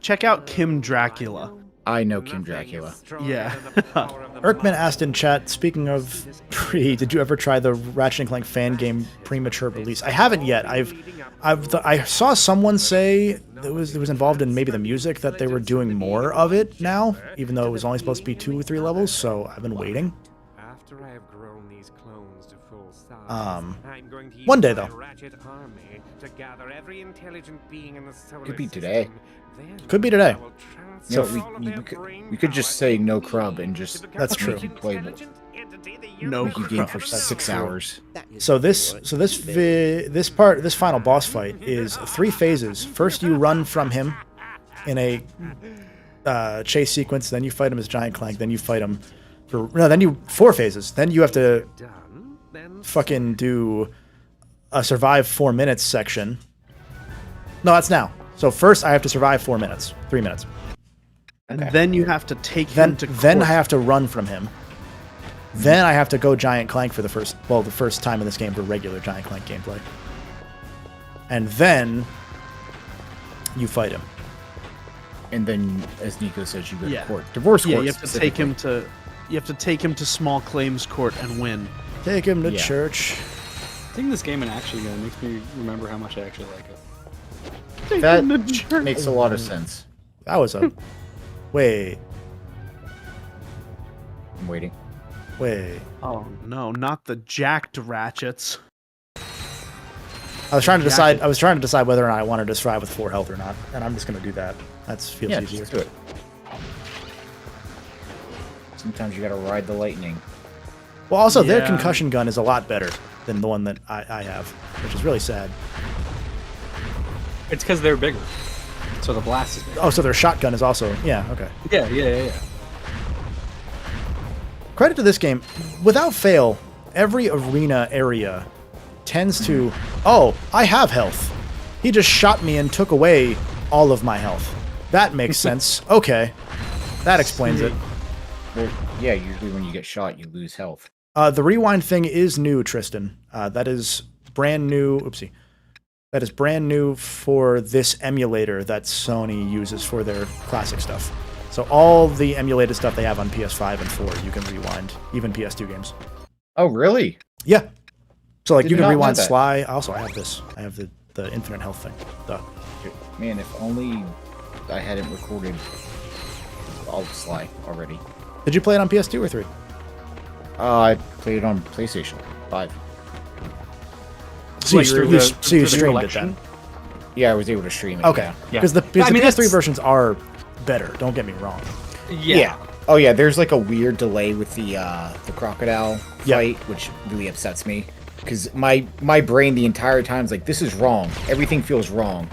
check out Kim Dracula. I know Kim Dracula. Yeah. Erkman asked in chat, speaking of pre, did you ever try the Ratchet & Clank fan game premature release? I haven't yet. I saw someone say that was involved in maybe the music that they were doing more of it now, even though it was only supposed to be 2 or 3 levels, so I've been waiting. After I have grown these clones to full size, I'm going to use one day though. Ratchet army to gather every intelligent being in the solar Could be today. Could be today. So we could just say no crub and just that's true. Make you playable. No make you game for 6 hours. So this final boss fight is 3 phases. First, you run from him in a chase sequence. Then you fight him as Giant Clank. Then you fight him for 4 phases. Then you have to fucking do a survive 4 minutes section. No, that's now. So first, I have to survive 4 minutes, 3 minutes. And then you have to take him to court. Then I have to run from him. Then I have to go Giant Clank for the first time in this game for regular Giant Clank gameplay. And then you fight him. And then, as Nico says, you go to court. Divorce court. Yeah, you have to take him to. You have to take him to small claims court and win. Take him to church. I think this game in action makes me remember how much I actually like it. That makes a lot of sense. That was a... Wait. I'm waiting. Wait. Oh no, not the jacked ratchets. I was trying to decide whether or not I wanted to survive with 4 health or not, and I'm just gonna do that. That feels easier. Just do it. Sometimes you gotta ride the lightning. Well, also their concussion gun is a lot better than the one that I have, which is really sad. It's because they're bigger. So the blast is bigger. Oh, so their shotgun is also... Yeah, okay. Yeah. Credit to this game. Without fail, every arena area tends to... Oh, I have health. He just shot me and took away all of my health. That makes sense. Okay. That explains it. Well, yeah, usually when you get shot, you lose health. The rewind thing is new, Tristan. That is brand new. Oopsie. That is brand new for this emulator that Sony uses for their classic stuff. So all the emulated stuff they have on PS5 and 4, you can rewind, even PS2 games. Oh, really? Yeah. So like Did you can not know rewind that. Sly. Also, I have this. I have the infinite health thing. Duh. Man, if only I hadn't recorded all of Sly already. Did you play it on PS2 or 3? I played it on PlayStation 5. So you streamed it then? Yeah, I was able to stream it. Okay. Because the PS3 versions are better. Don't get me wrong. Yeah. Oh yeah, there's like a weird delay with the crocodile fight, which really upsets me. Because my brain the entire time is like, this is wrong. Everything feels wrong.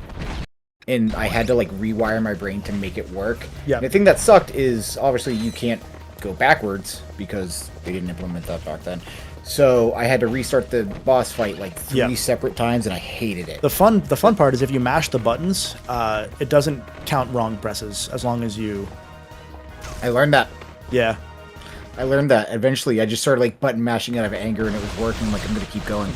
And I had to like rewire my brain to make it work. Yeah. And the thing that sucked is obviously you can't go backwards because they didn't implement that back then. So I had to restart the boss fight like 3 separate times, and I hated it. The fun part is if you mash the buttons, it doesn't count wrong presses as long as you. I learned that. Yeah. I learned that. Eventually, I just started like button mashing out of anger, and it was working. Like I'm gonna keep going.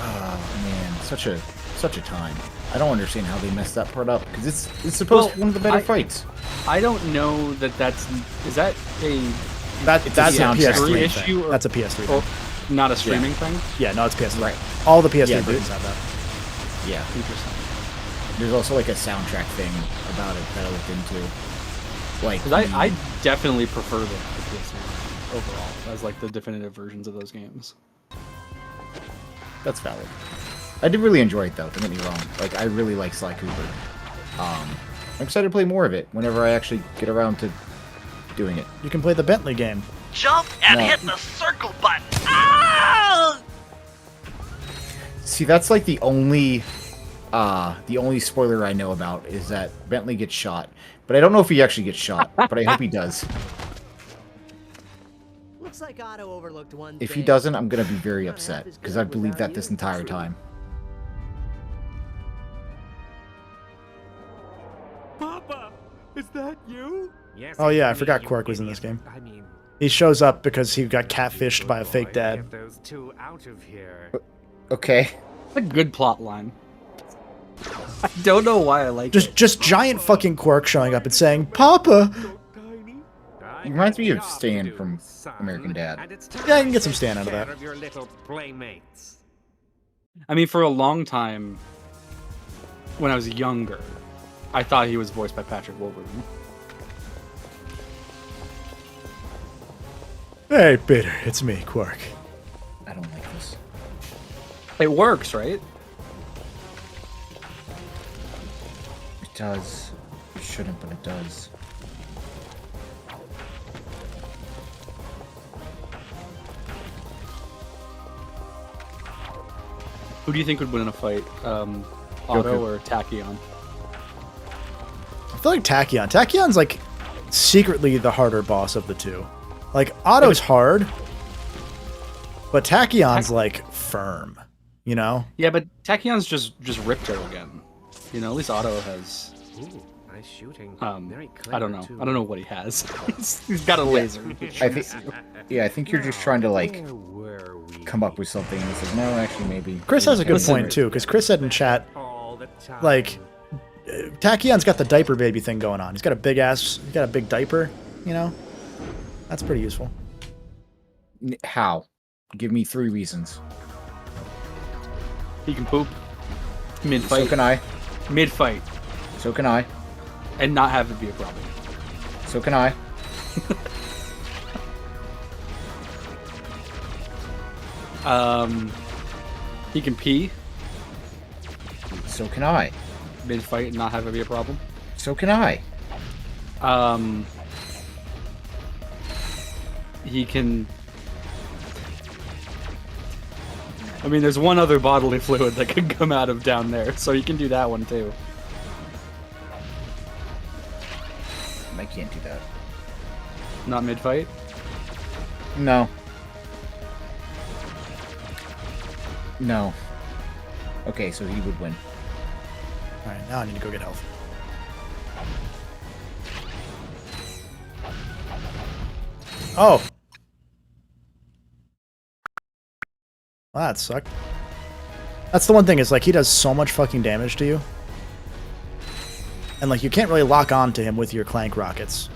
Oh man, such a time. I don't understand how they messed that part up because it's supposed to be one of the better fights. I don't know that that's is that a that's a PS3 issue thing. That's a PS3 thing. Not a streaming thing. Yeah, no, it's PS3. Right. All the PS3 versions have that. Yeah. Interesting. There's also like a soundtrack thing about it that I looked into. Like, 'cause I definitely prefer the PS3 overall as like the definitive versions of those games. That's valid. I did really enjoy it though. Don't get me wrong. Like I really like Sly Cooper. I'm excited to play more of it whenever I actually get around to doing it. You can play the Bentley game. Jump and hit the circle button. Ah! See, that's like the only spoiler I know about is that Bentley gets shot. But I don't know if he actually gets shot, but I hope he does. Looks like Otto overlooked one If he thing. doesn't, I'm gonna be very upset because I've believed that this entire time. Papa, is that you? Yes. Oh yeah, I forgot Quark was in this game. He shows up because he got catfished by a fake dad. Those two out of here. Okay. It's a good plot line. I don't know why I like it. Just giant fucking Quark showing up and saying, "Papa." It reminds me of Stan from American Dad. Yeah, I can get some Stan out of that. Your little playmates. I mean, for a long time, when I was younger, I thought he was voiced by Patrick Wilburton. Hey, Peter, it's me, Quark. I don't like this. It works, right? It does. It shouldn't, but it does. Who do you think would win in a fight? Otto or Tachyon? I feel like Tachyon. Tachyon's like secretly the harder boss of the two. Like Otto's hard, but Tachyon's like firm. You know? Yeah, but Tachyon's just Ripto again. You know, at least Otto has. Ooh, nice shooting. I don't know. I don't know what he has. He's got a laser. I think you're just trying to like come up with something. And it's like, no, actually, maybe. Chris has a good point too, because Chris said in chat, like, Tachyon's got the diaper baby thing going on. He's got a big ass. He's got a big diaper. You know, that's pretty useful. How? Give me 3 reasons. He can poop mid-fight. So can I. Mid-fight. So can I. And not have it be a problem. So can I. He can pee. So can I. Mid-fight and not have it be a problem. So can I. He can... I mean, there's one other bodily fluid that could come out of down there, so you can do that one too. I can't do that. Not mid-fight? No. No. Okay, so he would win. Alright, now I need to go get health. Oh! Well, that sucked. That's the one thing, is like he does so much fucking damage to you. And like you can't really lock on to him with your Clank rockets.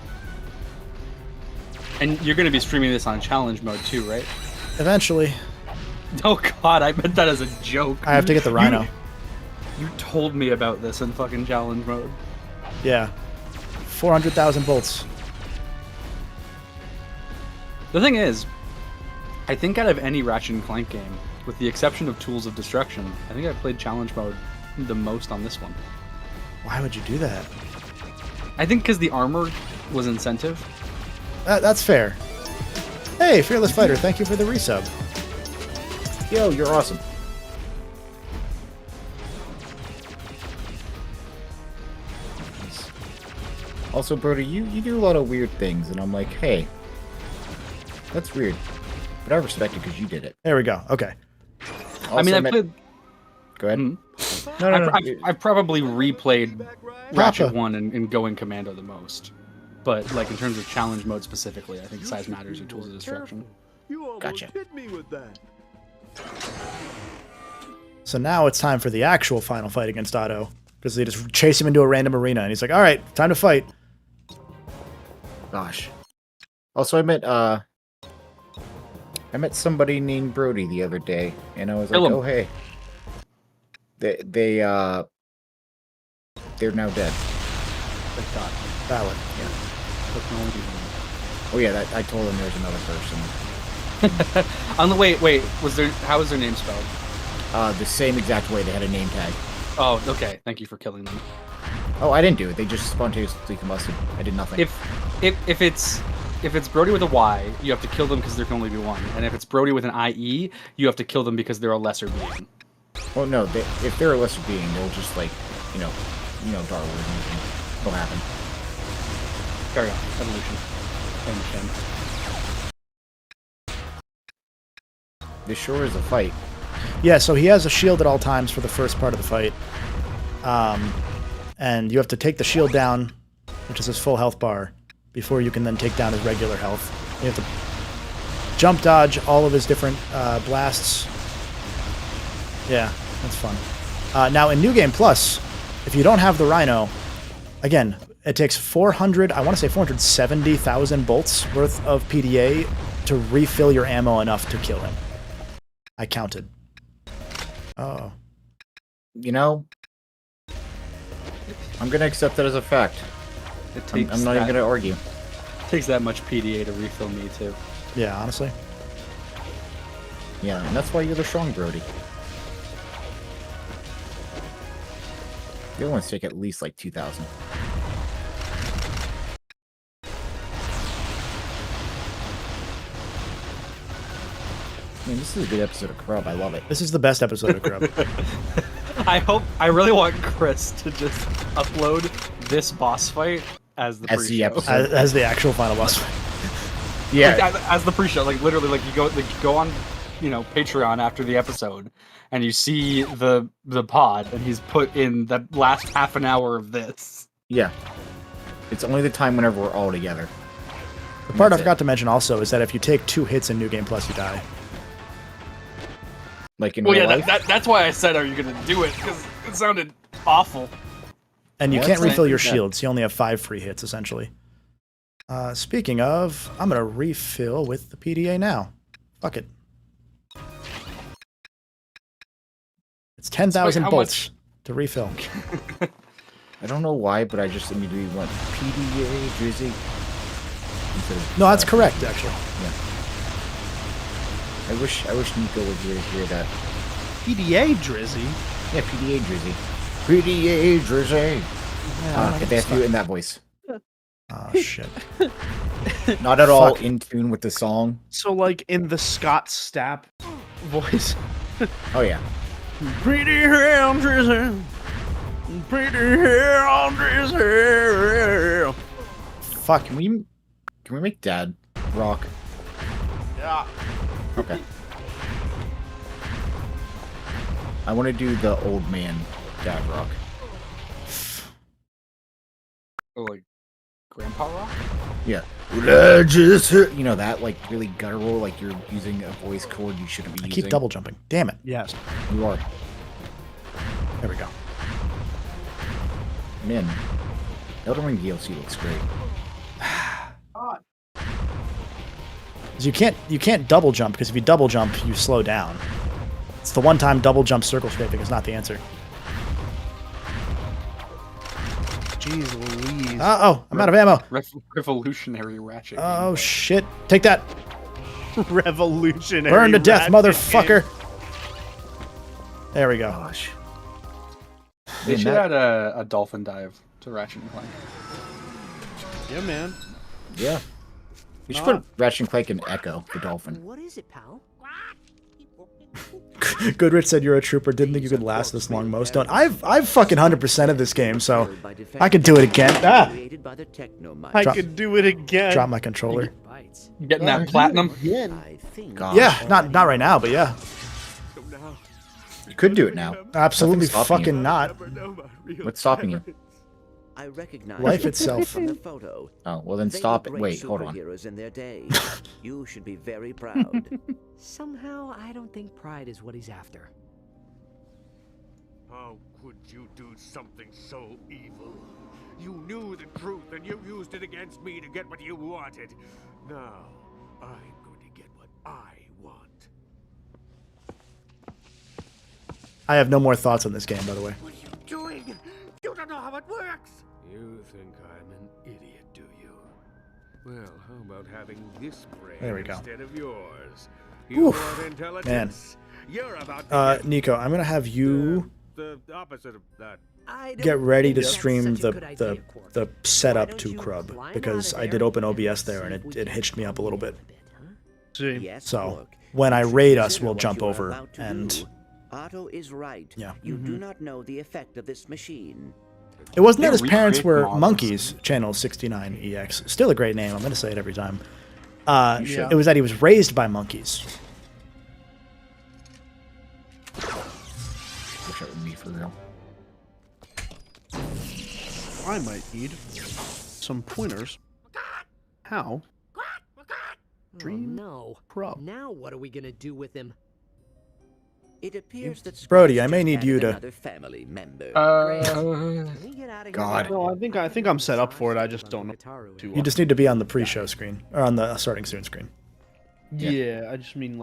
And you're going to be streaming this on challenge mode too, right? Eventually. Oh god, I meant that as a joke. I have to get the Rhino. You told me about this in fucking challenge mode. Yeah. 400,000 bolts. The thing is, I think out of any Ratchet and Clank game, with the exception of Tools of Destruction, I think I played challenge mode the most on this one. Why would you do that? I think because the armor was incentive. That's fair. Hey, Fearless Fighter, thank you for the resub. Yo, you're awesome. Also, Brody, you do a lot of weird things, and I'm like, hey, that's weird. But I respect it because you did it. There we go. Okay. Also, I mean, I played... Go ahead. No. I probably replayed Ratchet 1 and Going Commando the most. But, like, in terms of challenge mode specifically, I think size matters or Tools of Destruction. Gotcha. Hit me with that. So now it's time for the actual final fight against Otto. Because they just chase him into a random arena, and he's like, alright, time to fight. Gosh. Also, I met somebody named Brody the other day, and I was like, oh, hey. They're now dead. Thank God. Valid. Yeah. Technology. Oh yeah, I told them there's another person. On the wait, how was their name spelled? The same exact way. They had a name tag. Oh, okay. Thank you for killing them. Oh, I didn't do it. They just spontaneously combusted. I did nothing. If it's Brody with a Y, you have to kill them because there can only be one. And if it's Brody with an IE, you have to kill them because they're a lesser being. Well, no. If they're a lesser being, they'll just like, you know, Dark Wars and everything. It'll happen. Carry on. Evolution. I understand. This sure is a fight. Yeah, so he has a shield at all times for the first part of the fight. And you have to take the shield down, which is his full health bar, before you can then take down his regular health. You have to jump dodge all of his different blasts. Yeah, that's fun. Now, in New Game Plus, if you don't have the Rhino, again, it takes 470,000 bolts worth of PDA to refill your ammo enough to kill him. I counted. Oh. You know, I'm going to accept that as a fact. I'm not even going to argue. It takes that much PDA to refill me, too. Yeah, honestly. Yeah, and that's why you're the strong Brody. The other ones take at least like 2,000. I mean, this is a good episode of Grub. I love it. This is the best episode of Grub. I really want Chris to just upload this boss fight as the pre-show. As the actual final boss fight. Yeah. Like, as the pre-show, like literally, like you go on, Patreon after the episode, and you see the pod, and he's put in the last half an hour of this. Yeah. It's only the time whenever we're all together. The part I forgot to mention also is that if you take 2 hits in New Game Plus, you die. Like in real life? That's why I said, "Are you gonna do it?" Because it sounded awful. And you can't refill your shields. You only have 5 free hits, essentially. Speaking of, I'm gonna refill with the PDA now. Fuck it. It's 10,000 bolts to refill. I don't know why, but I just immediately went PDA Drizzy. No, that's correct, actually. Yeah. I wish Nico would hear that. PDA Drizzy? Yeah, PDA Drizzy. PDA Drizzy. Yeah, if they have to do it in that voice. Oh, shit. Not at all in tune with the song. So, like, in the Scott Stapp voice? Oh, yeah. Pretty hair Drizzy. Pretty hair Drizzy. Fuck, can we make Dad rock? Yeah. Okay. I want to do the old man Dad rock. Oh, like Grandpa rock? Yeah. You know that, like, really guttural, like you're using a voice chord you shouldn't be using. Keep double jumping. Damn it. Yes. You are. There we go. Man, Elden Ring DLC looks great. You can't double jump, because if you double jump, you slow down. It's the one time double jump circle scraping is not the answer. Jeez Louise. Oh, I'm out of ammo. Revolutionary Ratchet. Oh shit! Take that. Revolutionary. Burn to death, Ratchet motherfucker. There we go. Gosh. They should add a dolphin dive to Ratchet and Clank. Yeah, man. Yeah. You should put Ratchet and Clank in Echo, the dolphin. What is it, pal? Goodrich said you're a trooper. Didn't think you could last this long. Most don't. I've fucking 100% of this game, so I could do it again. Ah! I could do it again. Drop my controller. Getting that platinum? Yeah, not right now, but yeah. You could do it now. Absolutely Nothing's stopping fucking you. not. What's stopping you? I recognize Life itself. from the photo. Oh, well then They stop were it. great Wait, hold on. superheroes in their day. You should be very proud. Somehow, I don't think pride is what he's after. How could you do something so evil? You knew the truth and you used it against me to get what you wanted. Now, I'm going to get what I want. I have no more thoughts on this game, by the way. What are you doing? You don't know how it works. You think I'm an idiot, do you? Well, how about having this brain There we go. instead of yours? You Oof, want man. intelligence? You're about to Nico, I'm gonna have you the opposite of that. get ready to stream the setup to Crub, because I did open OBS there and it hitched me up a little bit. So when I raid us, we'll jump over and Otto is right. Yeah. You do not know the effect of this machine. it wasn't that his parents were monkeys. Channel 69EX, still a great name. I'm gonna say it every time. It was that he was raised by monkeys. Wish that would be for real. I might need some pointers. How? Dream no. Crub. Now what are we gonna do with him? It appears that Brody, I may need you to. another family member. God. No, I think I'm set up for it. I just don't know. Too You just need to be on the pre-show screen or on the starting soon screen. Yeah, I just mean.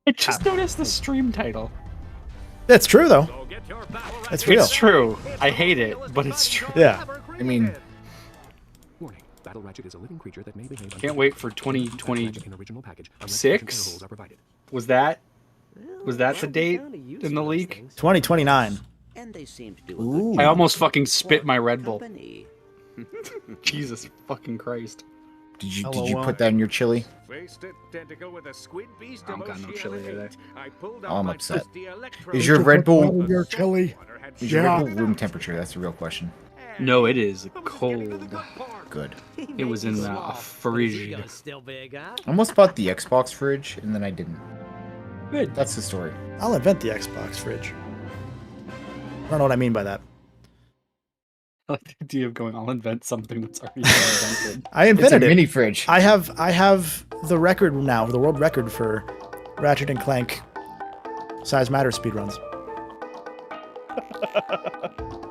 I just noticed the stream title. That's true though. It's real. It's true. I hate it, but it's true. Yeah. I mean, Warning. Battle Ratchet is a living creature that may behave. Can't wait for 2026. Was that the date in the leak? 2029. And they seem to do Ooh. I almost fucking spit my Red Bull. Jesus fucking Christ. did you put that in your chili? I don't got no chili today. Oh, I'm upset. Is your Red Bull Your chili? Is your Red Bull room temperature? That's the real question. No, it is cold. Good. It was in a fridge. Still big, huh? I almost bought the Xbox fridge and then I didn't. Good. That's the story. I'll invent the Xbox fridge. I don't know what I mean by that. I like the idea of going, I'll invent something that's already been invented. I invented It's a it. mini fridge. I have the record now, the world record for Ratchet and Clank size matter speedruns.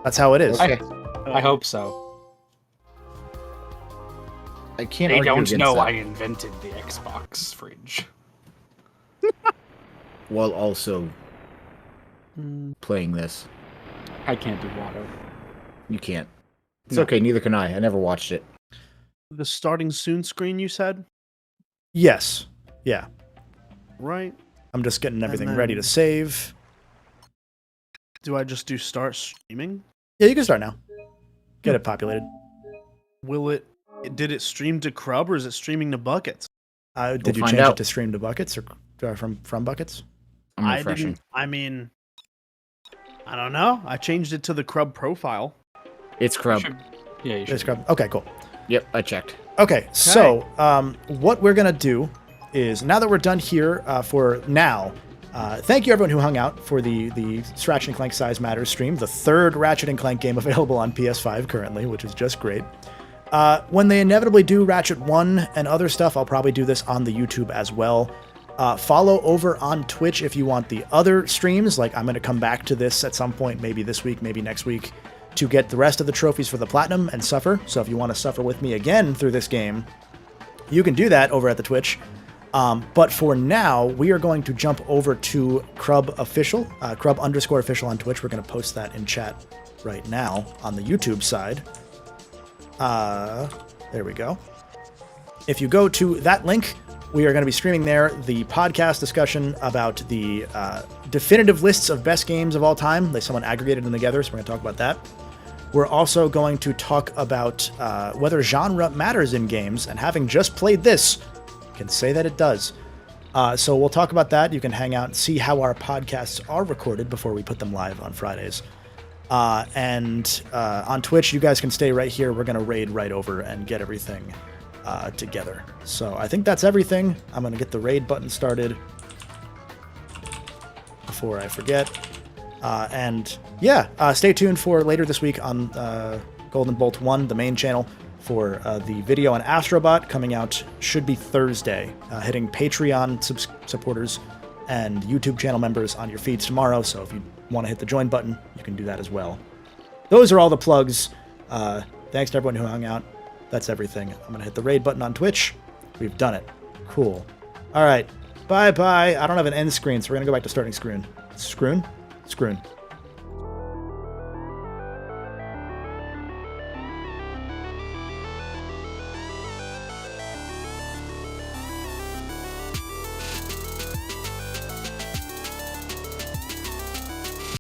That's how it is. Okay. I hope so. I can't They argue don't against know that. I invented the Xbox fridge. While also playing this. I can't do water. You can't. It's No. okay, neither can I. I never watched it. The starting soon screen you said? Yes. Yeah. Right. I'm just getting everything then- ready to save. Do I just do start streaming? Yeah, you can start now. Get it populated. Will it? Did it stream to Crub or is it streaming to buckets? Did you find change out. it to stream to buckets or from buckets? I'm I refreshing. didn't. I mean, I don't know. I changed it to the Crub profile. It's Crub. Yeah, you It's should. Scrub. Okay, cool. Yep, I checked. Okay, so what we're gonna do is now that we're done here for now, Thank you, everyone who hung out for the Ratchet and Clank Size Matters stream, the third Ratchet and Clank game available on PS5 currently, which is just great. When they inevitably do Ratchet 1 and other stuff, I'll probably do this on the YouTube as well. Follow over on Twitch if you want the other streams. Like, I'm going to come back to this at some point, maybe this week, maybe next week, to get the rest of the trophies for the Platinum and suffer. So if you want to suffer with me again through this game, you can do that over at the Twitch. But for now, we are going to jump over to Crub Official, Crub_official on Twitch. We're going to post that in chat right now on the YouTube side. There we go. If you go to that link, we are going to be streaming there the podcast discussion about the definitive lists of best games of all time. Someone aggregated them together, so we're going to talk about that. We're also going to talk about whether genre matters in games, and having just played this, can say that it does. So we'll talk about that. You can hang out and see how our podcasts are recorded before we put them live on Fridays. And on Twitch, you guys can stay right here. We're going to raid right over and get everything together. So I think that's everything. I'm going to get the raid button started before I forget. And yeah, stay tuned for later this week on Golden Bolt 1, the main channel, for the video on Astrobot coming out, should be Thursday, hitting Patreon supporters and YouTube channel members on your feeds tomorrow. So if you want to hit the join button, you can do that as well. Those are all the plugs. Thanks to everyone who hung out. That's everything. I'm going to hit the raid button on Twitch. We've done it. Cool. All right. Bye-bye. I don't have an end screen, so we're going to go back to starting screen. Scroon? Scroon.